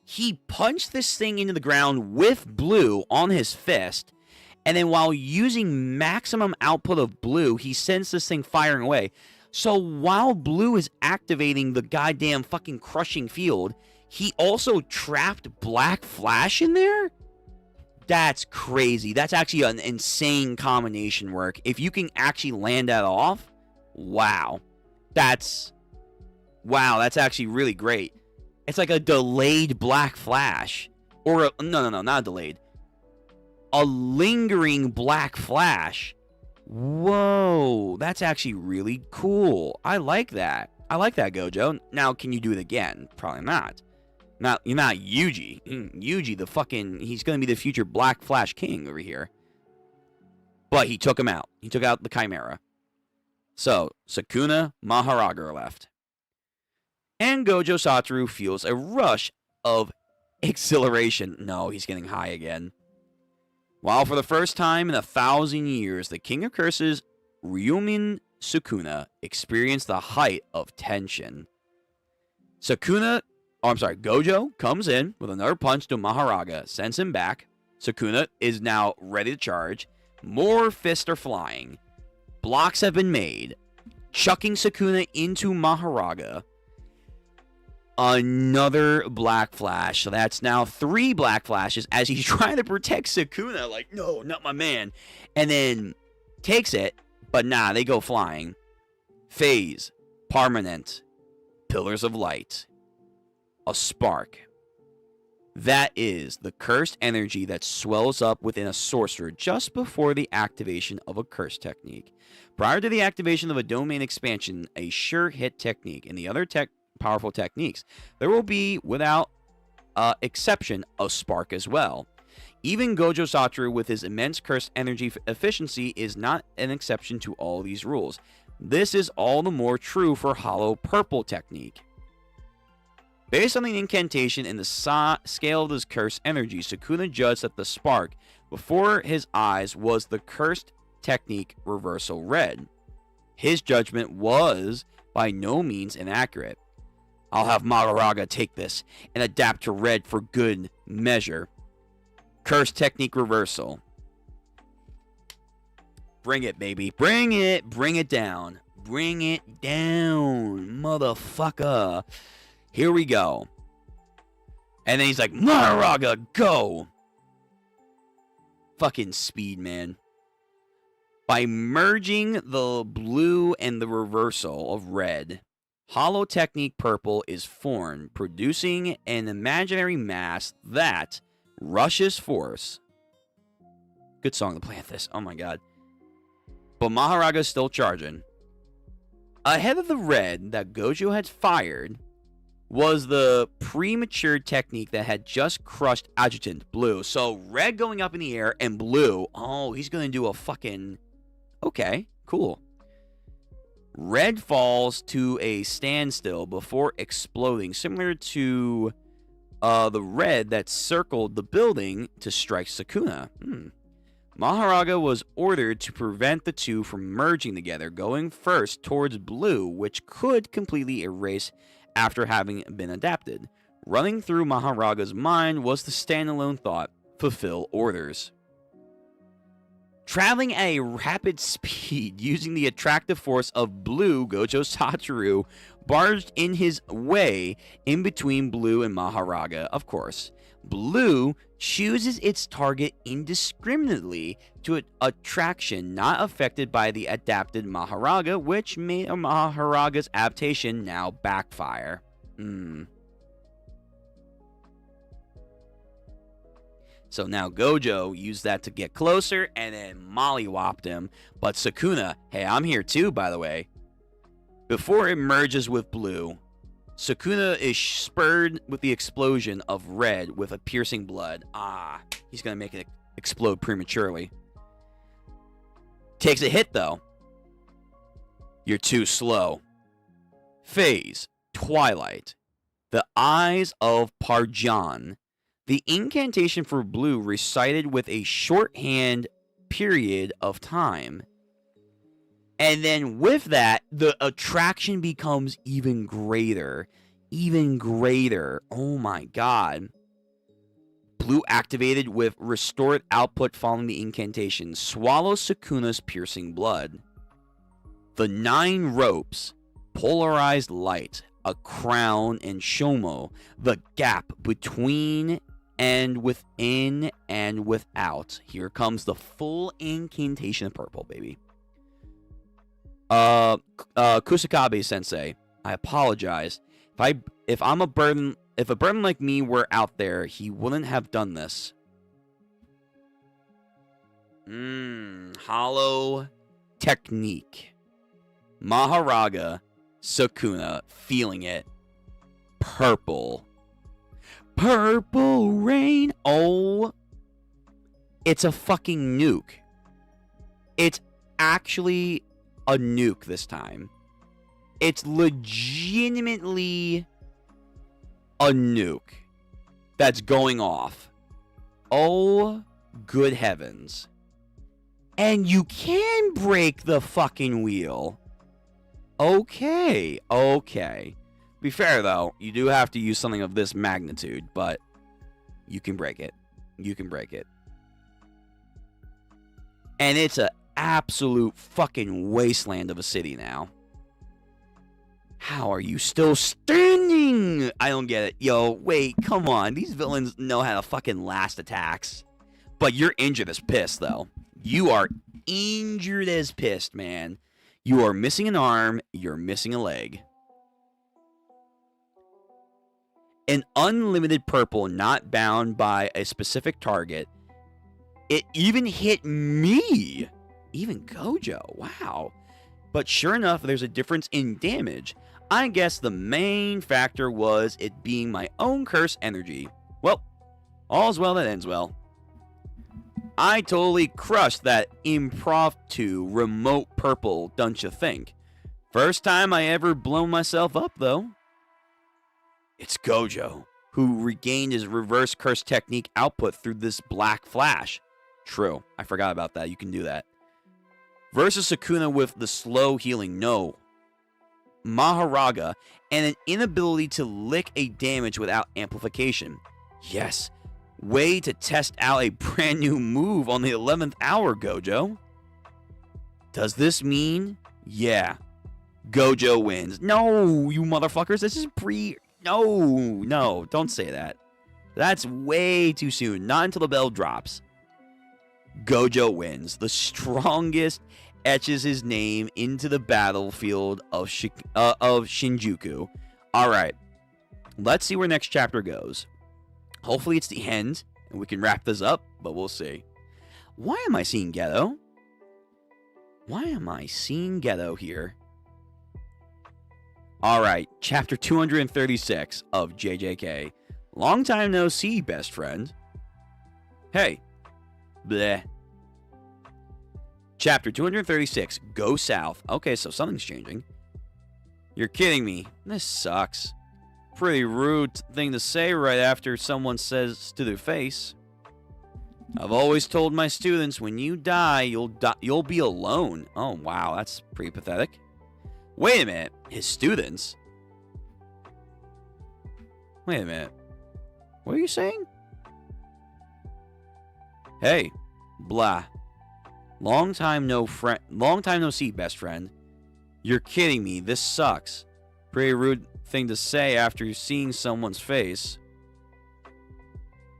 S2: He punched this thing into the ground with Blue on his fist. And then while using maximum output of Blue, he sends this thing firing away. So while Blue is activating the goddamn fucking crushing field, he also trapped Black Flash in there? That's crazy. That's actually an insane combination work. If you can actually land that off, wow. That's actually really great. It's like a delayed Black Flash. Or, no, not a delayed. A lingering Black Flash. Whoa, that's actually really cool. I like that. I like that, Gojo. Now, can you do it again? Probably not. You're not Yuji. Yuji, the fucking... He's going to be the future Black Flash King over here. But he took him out. He took out the Chimera. So, Sakuna, Maharaga are left. And Gojo Satoru feels a rush of exhilaration. No, he's getting high again. While for the first time in 1,000 years, the King of Curses, Ryumin Sukuna, experienced the height of tension. Gojo comes in with another punch to Maharaga, sends him back. Sakuna is now ready to charge. More fists are flying. Blocks have been made. Chucking Sakuna into Maharaga. Another Black Flash. So that's now 3 Black Flashes as he's trying to protect Sakuna. Like, no, not my man. And then takes it, but nah, they go flying. Phase. Permanent. Pillars of Light. A spark. That is the cursed energy that swells up within a sorcerer just before the activation of a curse technique. Prior to the activation of a domain expansion, a sure hit technique. In the other powerful techniques. There will be, without exception, a spark as well. Even Gojo Satoru, with his immense cursed energy efficiency, is not an exception to all these rules. This is all the more true for Hollow Purple technique. Based on the incantation and the scale of his cursed energy, Sakuna judged that the spark before his eyes was the cursed technique Reversal Red. His judgment was by no means inaccurate. I'll have Maharaga take this and adapt to Red for good measure. Cursed technique Reversal. Bring it, baby. Bring it. Bring it down. Bring it down, motherfucker. Here we go. And then he's like, Maharaga, go! Fucking speed, man. By merging the blue and the reversal of red, Hollow Technique Purple is formed, producing an imaginary mass that rushes force. Good song to play at this. Oh my god. But Maharaga's still charging. Ahead of the red that Gojo had fired was the premature technique that had just crushed Adjutant Blue. So red going up in the air and blue. Oh, he's going to do a fucking... Okay, cool. Red falls to a standstill before exploding, similar to the red that circled the building to strike Sakuna. Maharaga was ordered to prevent the two from merging together, going first towards blue, which could completely erase after having been adapted. Running through Maharaga's mind was the standalone thought, fulfill orders. Traveling at a rapid speed, using the attractive force of blue, Gojo Satoru barged in his way in between blue and Maharaga, of course. Blue chooses its target indiscriminately to an attraction not affected by the adapted Maharaga, which made Maharaga's adaptation now backfire. So now Gojo used that to get closer and then mollywopped him. But Sakuna, hey, I'm here too, by the way. Before it merges with blue, Sakuna is spurred with the explosion of red with a piercing blood. He's going to make it explode prematurely. Takes a hit, though. You're too slow. Phase, Twilight. The Eyes of Parjan. The incantation for blue recited with a shorthand period of time. And then with that, the attraction becomes even greater. Even greater. Oh my god. Blue activated with restored output following the incantation. Swallows Sakuna's piercing blood. The 9 ropes. Polarized light. A crown and shomo. The gap between and within and without. Here comes the full incantation of purple, baby. Kusakabe sensei, I apologize. If a burden like me were out there, he wouldn't have done this. Hollow technique. Maharaga, Sakuna, feeling it. Purple. Purple rain. Oh. It's a fucking nuke. It's actually a nuke this time. It's legitimately a nuke that's going off. Oh, good heavens. And you can break the fucking wheel. Okay. Be fair, though, you do have to use something of this magnitude, but you can break it. And it's an absolute fucking wasteland of a city now. How are you still standing? I don't get it. Yo, wait, come on. These villains know how to fucking last attacks. But you're injured as piss, though. You are injured as pissed, man. You are missing an arm. You're missing a leg. An unlimited purple not bound by a specific target. It even hit me. Even Gojo. Wow. But sure enough, there's a difference in damage. I guess the main factor was it being my own curse energy. Well, all's well that ends well. I totally crushed that impromptu remote purple, don't you think? First time I ever blown myself up, though. It's Gojo, who regained his reverse curse technique output through this black flash. True, I forgot about that. You can do that. Versus Sakuna with the slow healing, no. Maharaga, and an inability to lick a damage without amplification. Yes, way to test out a brand new move on the 11th hour, Gojo. Does this mean? Yeah. Gojo wins. No, you motherfuckers, this is No, don't say that. That's way too soon. Not until the bell drops. Gojo wins. The strongest etches his name into the battlefield of Shinjuku. Alright. Let's see where next chapter goes. Hopefully it's the end, and we can wrap this up, but we'll see. Why am I seeing Ghetto? Why am I seeing Ghetto here? Alright, chapter 236 of JJK. Long time no see, best friend. Hey. Bleh. Chapter 236, Go South. Okay, so something's changing. You're kidding me. This sucks. Pretty rude thing to say right after someone says to their face. I've always told my students, when you die, you'll be alone. Oh, wow, that's pretty pathetic. Wait a minute, his students? Wait a minute. What are you saying? Hey, blah. Long time no see, best friend. You're kidding me, this sucks. Pretty rude thing to say after seeing someone's face.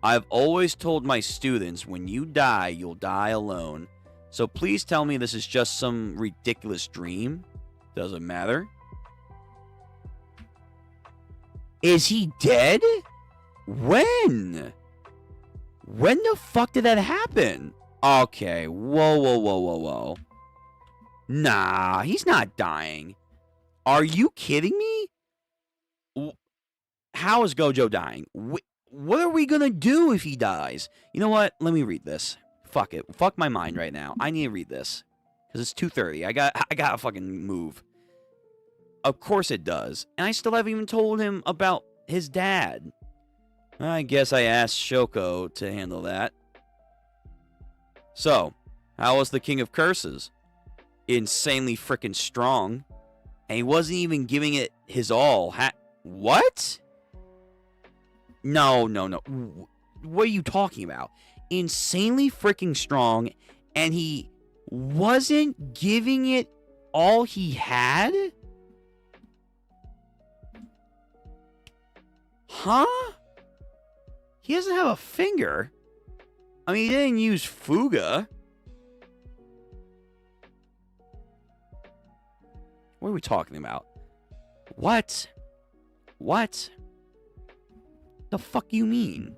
S2: I've always told my students, when you die, you'll die alone. So please tell me this is just some ridiculous dream. Doesn't matter. Is he dead? When? When the fuck did that happen? Okay, whoa. Nah, he's not dying. Are you kidding me? How is Gojo dying? What are we gonna do if he dies? You know what? Let me read this. Fuck it. Fuck my mind right now. I need to read this. Because it's 2:30. I gotta fucking move. Of course it does. And I still haven't even told him about his dad. I guess I asked Shoko to handle that. So, how was the King of Curses? Insanely freaking strong. And he wasn't even giving it his all. What? No. What are you talking about? Insanely freaking strong, and he wasn't giving it all he had? Huh? He doesn't have a finger. I mean, he didn't use Fuga. What are we talking about? What? The fuck you mean?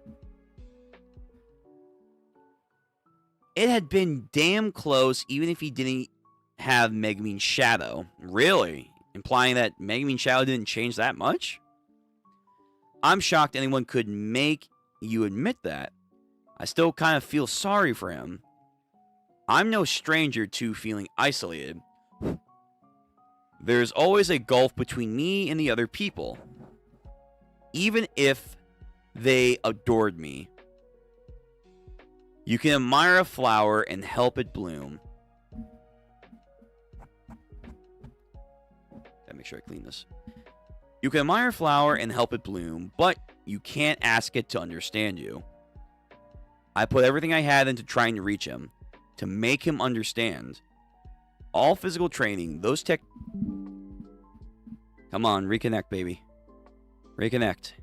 S2: It had been damn close, even if he didn't have Megumin Shadow. Really? Implying that Megumin Shadow didn't change that much? I'm shocked anyone could make you admit that. I still kind of feel sorry for him. I'm no stranger to feeling isolated. There's always a gulf between me and the other people. Even if they adored me. You can admire a flower and help it bloom. Gotta make sure I clean this. You can admire a flower and help it bloom, but you can't ask it to understand you. I put everything I had into trying to reach him, to make him understand. All physical training, those tech... Come on, reconnect, baby. Reconnect.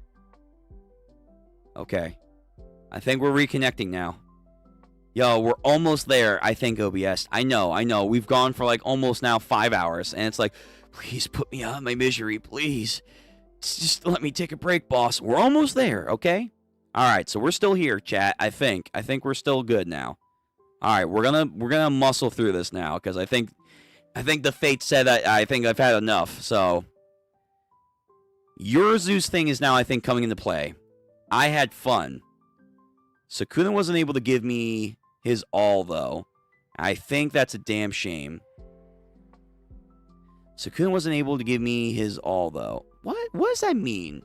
S2: Okay. I think we're reconnecting now. Yo, we're almost there, I think, OBS. I know. We've gone for like almost now 5 hours, and it's like, please put me out of my misery, please. Just let me take a break, boss. We're almost there, okay? Alright, so we're still here, chat, I think. I think we're still good now. Alright, we're gonna muscle through this now, because I think I think the fate said I think I've had enough, so... Yurzu's thing is now, I think, coming into play. I had fun. Sakuna wasn't able to give me his all, though. I think that's a damn shame. Sakuna wasn't able to give me his all, though. What does that mean?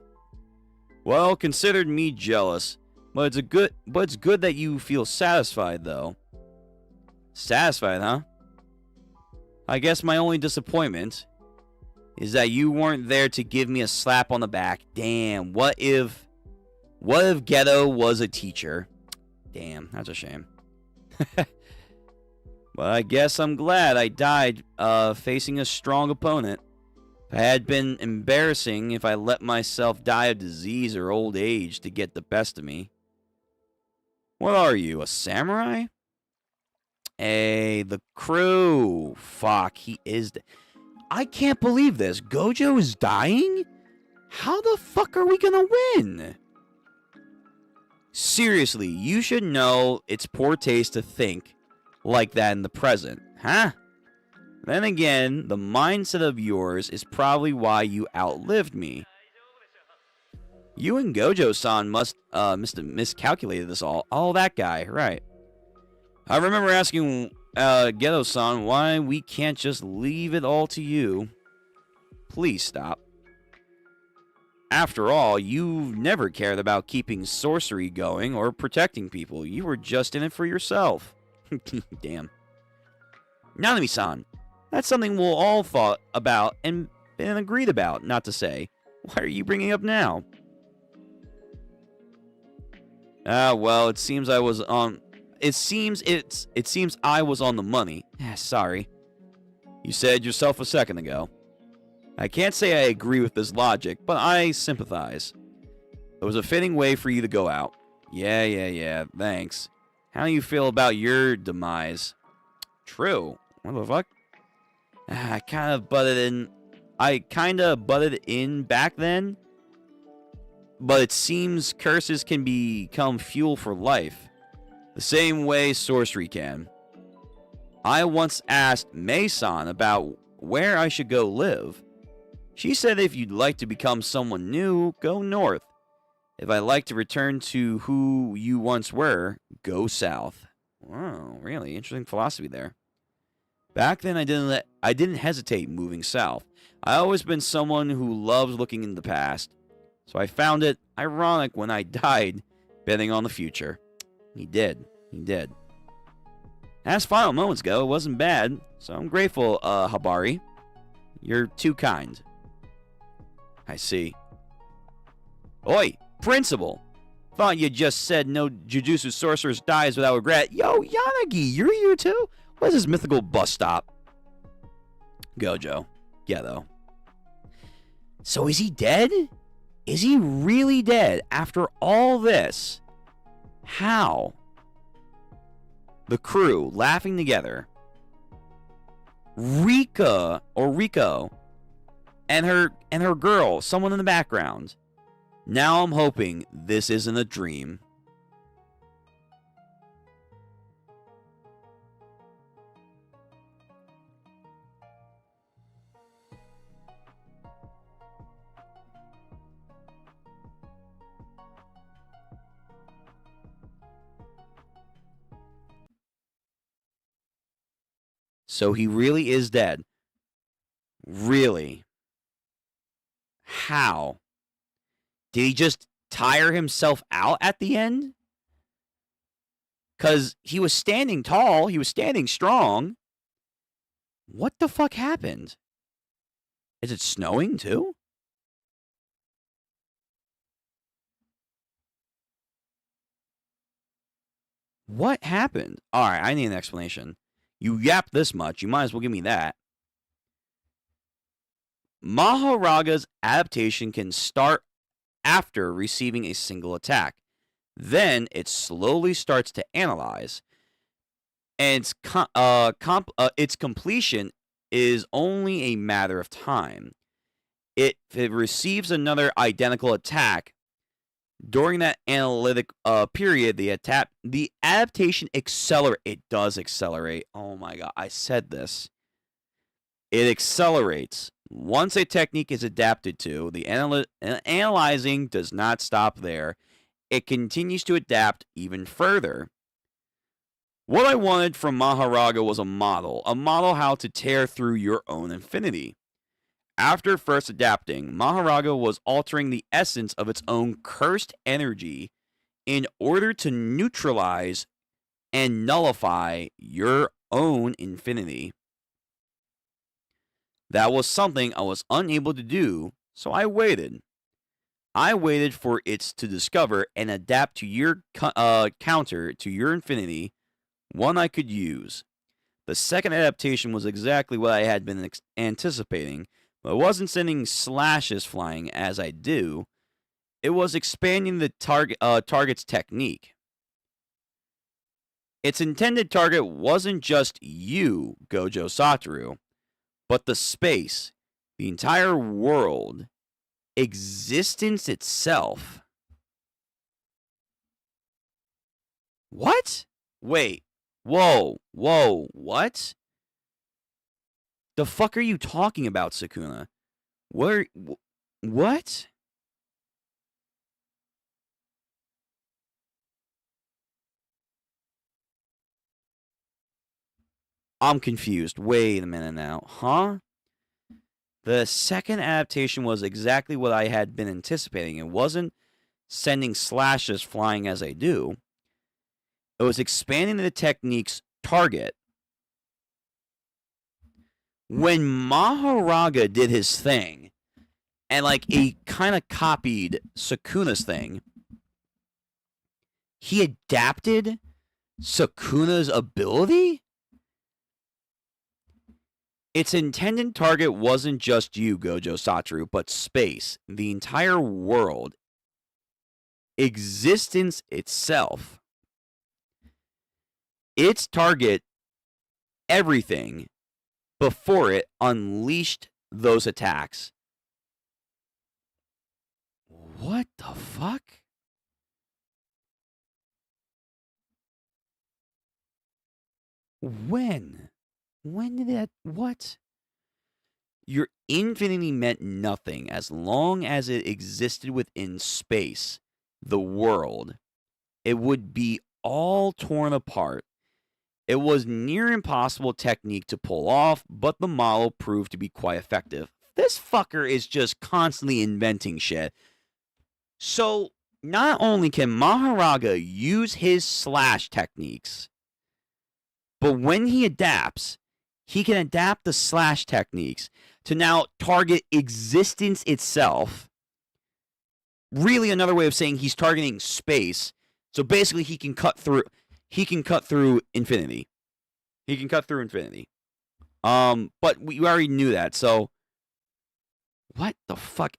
S2: Well, considered me jealous. But it's good that you feel satisfied, though. Satisfied, huh? I guess my only disappointment is that you weren't there to give me a slap on the back. Damn, what if Geto was a teacher? Damn, that's a shame. But I guess I'm glad I died facing a strong opponent. It had been embarrassing if I let myself die of disease or old age to get the best of me. What are you, a samurai? Hey, the crew. Fuck, he is... I can't believe this. Gojo is dying? How the fuck are we gonna win? Seriously, you should know it's poor taste to think like that in the present, huh? Then again, the mindset of yours is probably why you outlived me. You and Gojo-san must miscalculated this all. Oh, that guy, right. I remember asking Geto-san why we can't just leave it all to you. Please stop. After all, you've never cared about keeping sorcery going or protecting people. You were just in it for yourself. Damn. Nanami-san, that's something we'll all thought about and agreed about, not to say. Why are you bringing it up now? Well, it seems I was on... It seems I was on the money. Sorry. You said yourself a second ago. I can't say I agree with this logic, but I sympathize. It was a fitting way for you to go out. Yeah, thanks. How do you feel about your demise? True. What the fuck? I kind of butted in back then, but it seems curses can become fuel for life. The same way sorcery can. I once asked Mei-san about where I should go live. She said if you'd like to become someone new, go north. If I'd like to return to who you once were, go south. Wow, really interesting philosophy there. Back then, I didn't hesitate moving south. I always been someone who loves looking in the past, so I found it ironic when I died betting on the future. He did. As final moments go, it wasn't bad, so I'm grateful, Habari. You're too kind. I see. Oi, principal! Thought you just said no Jujutsu sorceress dies without regret. Yo, Yanagi, you're here too? What is this mythical bus stop? Gojo. Geto. So is he dead? Is he really dead after all this? How? The crew laughing together. Rika or Rico and her girl, someone in the background. Now I'm hoping this isn't a dream. So he really is dead. Really? How? Did he just tire himself out at the end? Because he was standing tall. He was standing strong. What the fuck happened? Is it snowing too? What happened? Alright, I need an explanation. You yapped this much, you might as well give me that. Maharaga's adaptation can start after receiving a single attack. Then it slowly starts to analyze. And its completion is only a matter of time. If it receives another identical attack, during that analytic period, the adaptation accelerates. It does accelerate. Oh my god, I said this. It accelerates. Once a technique is adapted to, the analyzing does not stop there. It continues to adapt even further. What I wanted from Maharaga was a model how to tear through your own infinity. After first adapting, Maharaga was altering the essence of its own cursed energy in order to neutralize and nullify your own infinity. That was something I was unable to do, so I waited. I waited for it to discover and adapt to your counter to your infinity, one I could use. The second adaptation was exactly what I had been anticipating, but it wasn't sending slashes flying as I do. It was expanding the target's technique. Its intended target wasn't just you, Gojo Satoru, but the space, the entire world, existence itself. What? Wait. Whoa, what? The fuck are you talking about, Sakuna? What? I'm confused. Wait a minute now. Huh? The second adaptation was exactly what I had been anticipating. It wasn't sending slashes flying as I do. It was expanding the technique's target. When Maharaga did his thing, and like he kind of copied Sakuna's thing, he adapted Sakuna's ability? Its intended target wasn't just you, Gojo Satoru, but space, the entire world, existence itself. Its target, everything, before it unleashed those attacks. What the fuck? When? When did that... What? Your infinity meant nothing as long as it existed within space, the world. It would be all torn apart. It was near impossible technique to pull off, but the model proved to be quite effective. This fucker is just constantly inventing shit. So, not only can Maharaga use his slash techniques, but when he adapts, he can adapt the slash techniques to now target existence itself. Really, another way of saying he's targeting space. So basically, he can cut through. He can cut through infinity. He can cut through infinity. But we already knew that. So, what the fuck?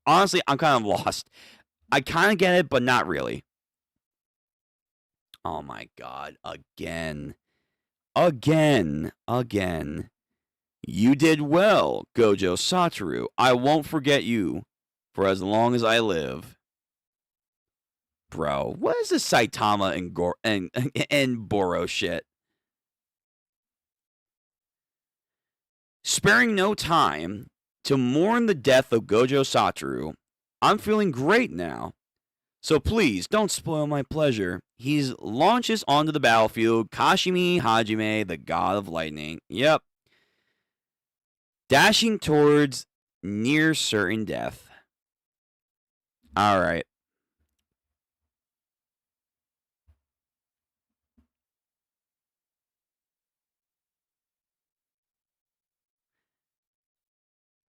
S2: Honestly, I'm kind of lost. I kind of get it, but not really. Oh my god! Again. You did well, Gojo Satoru. I won't forget you for as long as I live. Bro, what is this Saitama and Boro shit? Sparing no time to mourn the death of Gojo Satoru, I'm feeling great now. So please, don't spoil my pleasure. He launches onto the battlefield, Kashimi Hajime, the god of lightning. Yep. Dashing towards near certain death. Alright.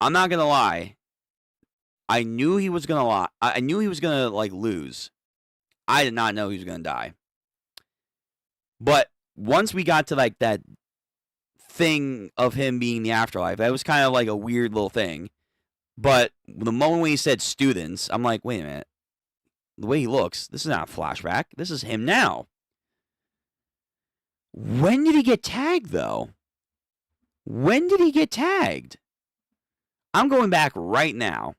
S2: I'm not gonna lie. I knew he was gonna lie. I knew he was gonna like lose. I did not know he was gonna die. But once we got to like that thing of him being in the afterlife, that was kind of like a weird little thing. But the moment when he said students, I'm like, wait a minute. The way he looks, this is not a flashback. This is him now. When did he get tagged, though? When did he get tagged? I'm going back right now.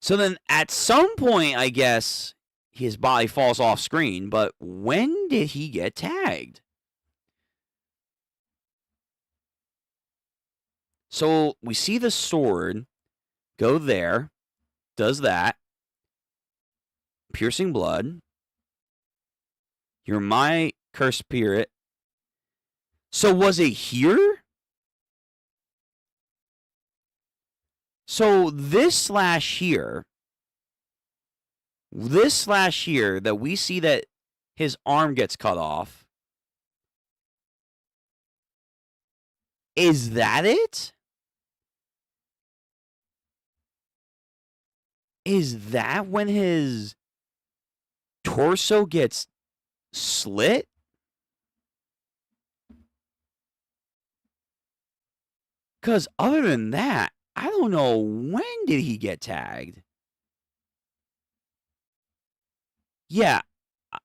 S2: So then at some point, I guess, his body falls off screen, but when did he get tagged? So we see the sword go there, does that, piercing blood. You're my cursed spirit. So was it here? So this slash here that we see that his arm gets cut off, is that it? Is that when his torso gets slit? Because other than that, I don't know, when did he get tagged? Yeah,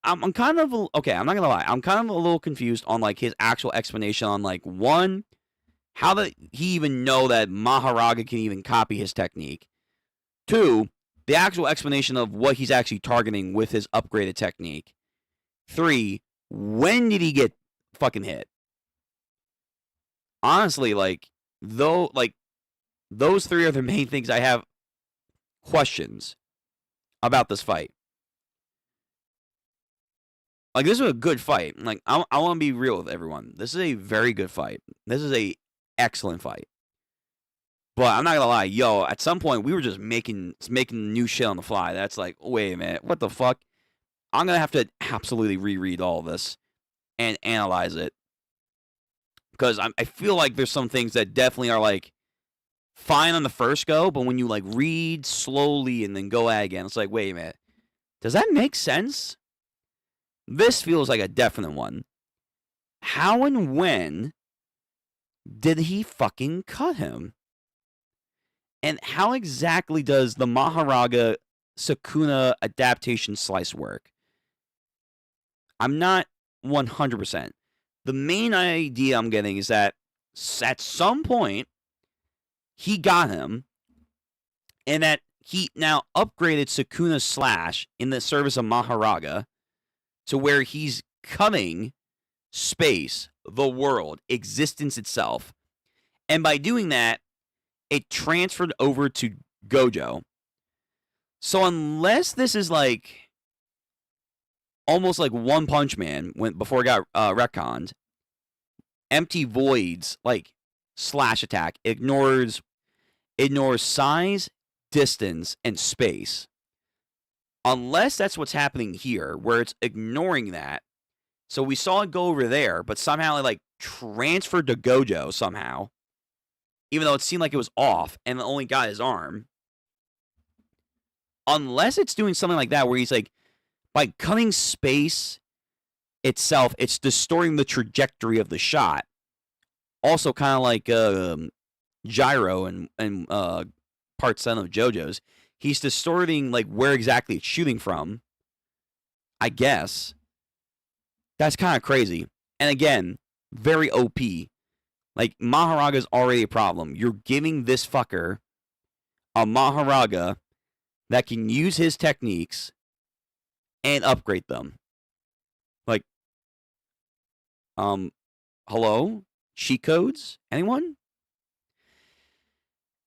S2: I'm kind of, okay, I'm not going to lie. I'm kind of a little confused on, like, his actual explanation on, like, one, how did he even know that Maharaga can even copy his technique? Two, the actual explanation of what he's actually targeting with his upgraded technique. Three, when did he get fucking hit? Honestly, like, those three are the main things I have questions about this fight. Like, this is a good fight. Like, I want to be real with everyone. This is a very good fight. This is a excellent fight. But I'm not gonna lie, yo, at some point we were just making new shit on the fly. That's like, wait a minute, what the fuck? I'm gonna have to absolutely reread all of this and analyze it. Because I feel like there's some things that definitely are like fine on the first go, but when you like read slowly and then go at it again, it's like, wait a minute, does that make sense? This feels like a definite one. How and when did he fucking cut him? And how exactly does the Maharaga Sakuna adaptation slice work? I'm not 100%. The main idea I'm getting is that at some point, he got him, and that he now upgraded Sakuna's slash in the service of Maharaga to where he's cutting space, the world, existence itself. And by doing that, it transferred over to Gojo. So unless this is like almost like One Punch Man before it got retconned, empty voids like slash attack ignores size, distance, and space. Unless that's what's happening here, where it's ignoring that. So we saw it go over there, but somehow it like transferred to Gojo somehow. Even though it seemed like it was off and it only got his arm. Unless it's doing something like that where he's like, by cutting space itself, it's distorting the trajectory of the shot. Also kind of like Gyro and Part 7 of JoJo's. He's distorting like where exactly it's shooting from. I guess. That's kind of crazy. And again, very OP. Like, Maharaga's already a problem. You're giving this fucker a Maharaga that can use his techniques and upgrade them. Like, hello? Cheat codes? Anyone?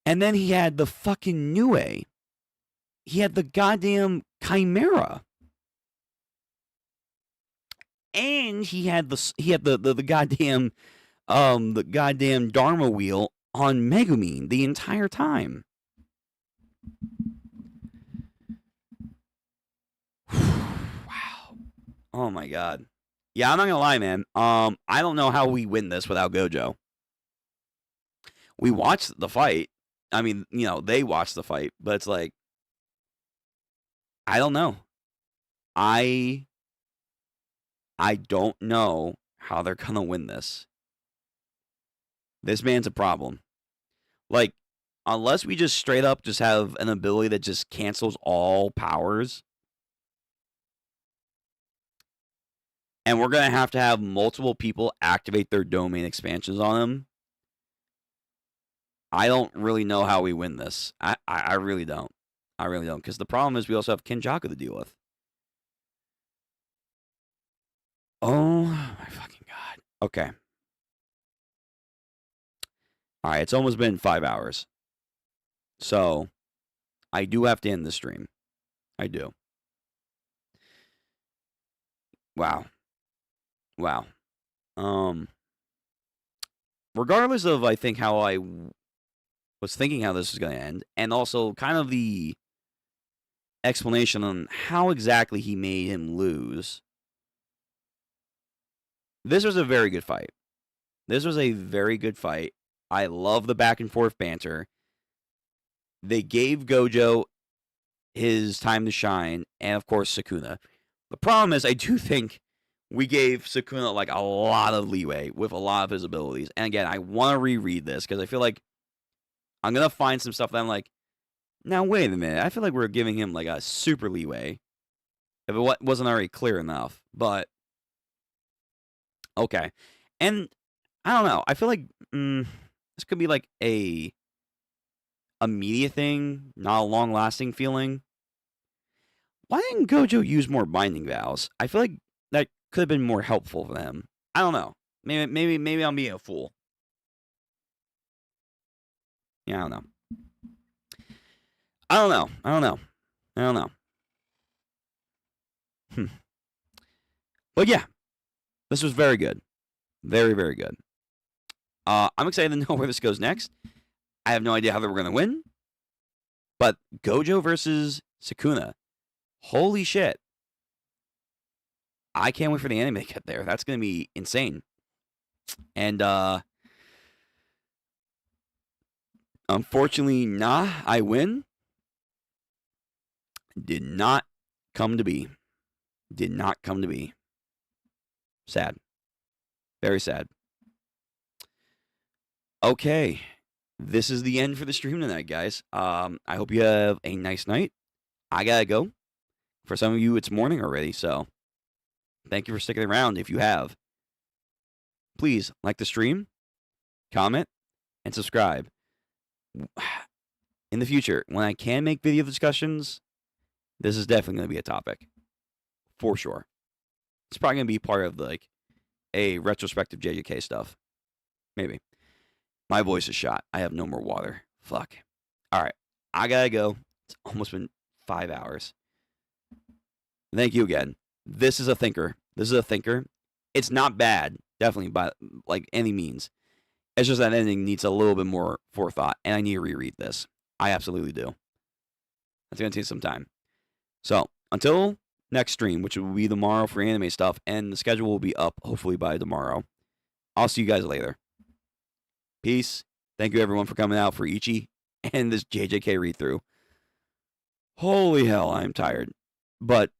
S2: And then he had the fucking Nue. He had the goddamn Chimera. And he had the goddamn the goddamn Dharma wheel on Megumin the entire time. Wow. Oh my god. Yeah, I'm not gonna lie, man. I don't know how we win this without Gojo. We watched the fight. I mean, you know, they watched the fight, but it's like, I don't know. I don't know how they're gonna win this. This man's a problem. Like, unless we just straight up just have an ability that just cancels all powers, and we're going to have multiple people activate their domain expansions on him, I don't really know how we win this. I really don't. I really don't. Because the problem is we also have Kenjaku to deal with. Oh, my fucking God. Okay. All right, it's almost been 5 hours. So, I do have to end the stream. I do. Wow. Wow. Regardless of, I think, how I was thinking how this was going to end, and also kind of the explanation on how exactly he made him lose, this was a very good fight. This was a very good fight. I love the back and forth banter. They gave Gojo his time to shine, and of course Sakuna. The problem is, I do think we gave Sakuna like a lot of leeway with a lot of his abilities. And again, I want to reread this because I feel like I'm gonna find some stuff that I'm like, now wait a minute. I feel like we're giving him like a super leeway if it wasn't already clear enough. But okay, and I don't know. I feel like this could be like a immediate thing, not a long-lasting feeling. Why didn't Gojo use more binding vows? I feel like that could have been more helpful for them. I don't know. Maybe I'm being a fool. Yeah, I don't know. I don't know. But yeah, this was very good. Very, very good. I'm excited to know where this goes next. I have no idea how they were going to win. But Gojo versus Sakuna. Holy shit. I can't wait for the anime to get there. That's going to be insane. And, unfortunately, I win. Did not come to be. Did not come to be. Sad. Very sad. Okay. This is the end for the stream tonight, guys. I hope you have a nice night. I gotta go. For some of you, it's morning already, so thank you for sticking around if you have. Please like the stream, comment, and subscribe. In the future, when I can make video discussions, this is definitely going to be a topic. For sure. It's probably going to be part of like a retrospective JJK stuff. Maybe. My voice is shot. I have no more water. Fuck. All right. I gotta go. It's almost been 5 hours. Thank you again. This is a thinker. It's not bad, definitely, by like any means. It's just that ending needs a little bit more forethought, and I need to reread this. I absolutely do. That's gonna take some time. So until next stream, which will be tomorrow for anime stuff, and the schedule will be up hopefully by tomorrow. I'll see you guys later. Peace. Thank you everyone for coming out for Ichi and this JJK read through. Holy hell, I'm tired. But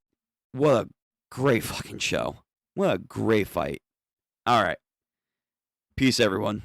S2: what a great fucking show. What a great fight. All right. Peace, everyone.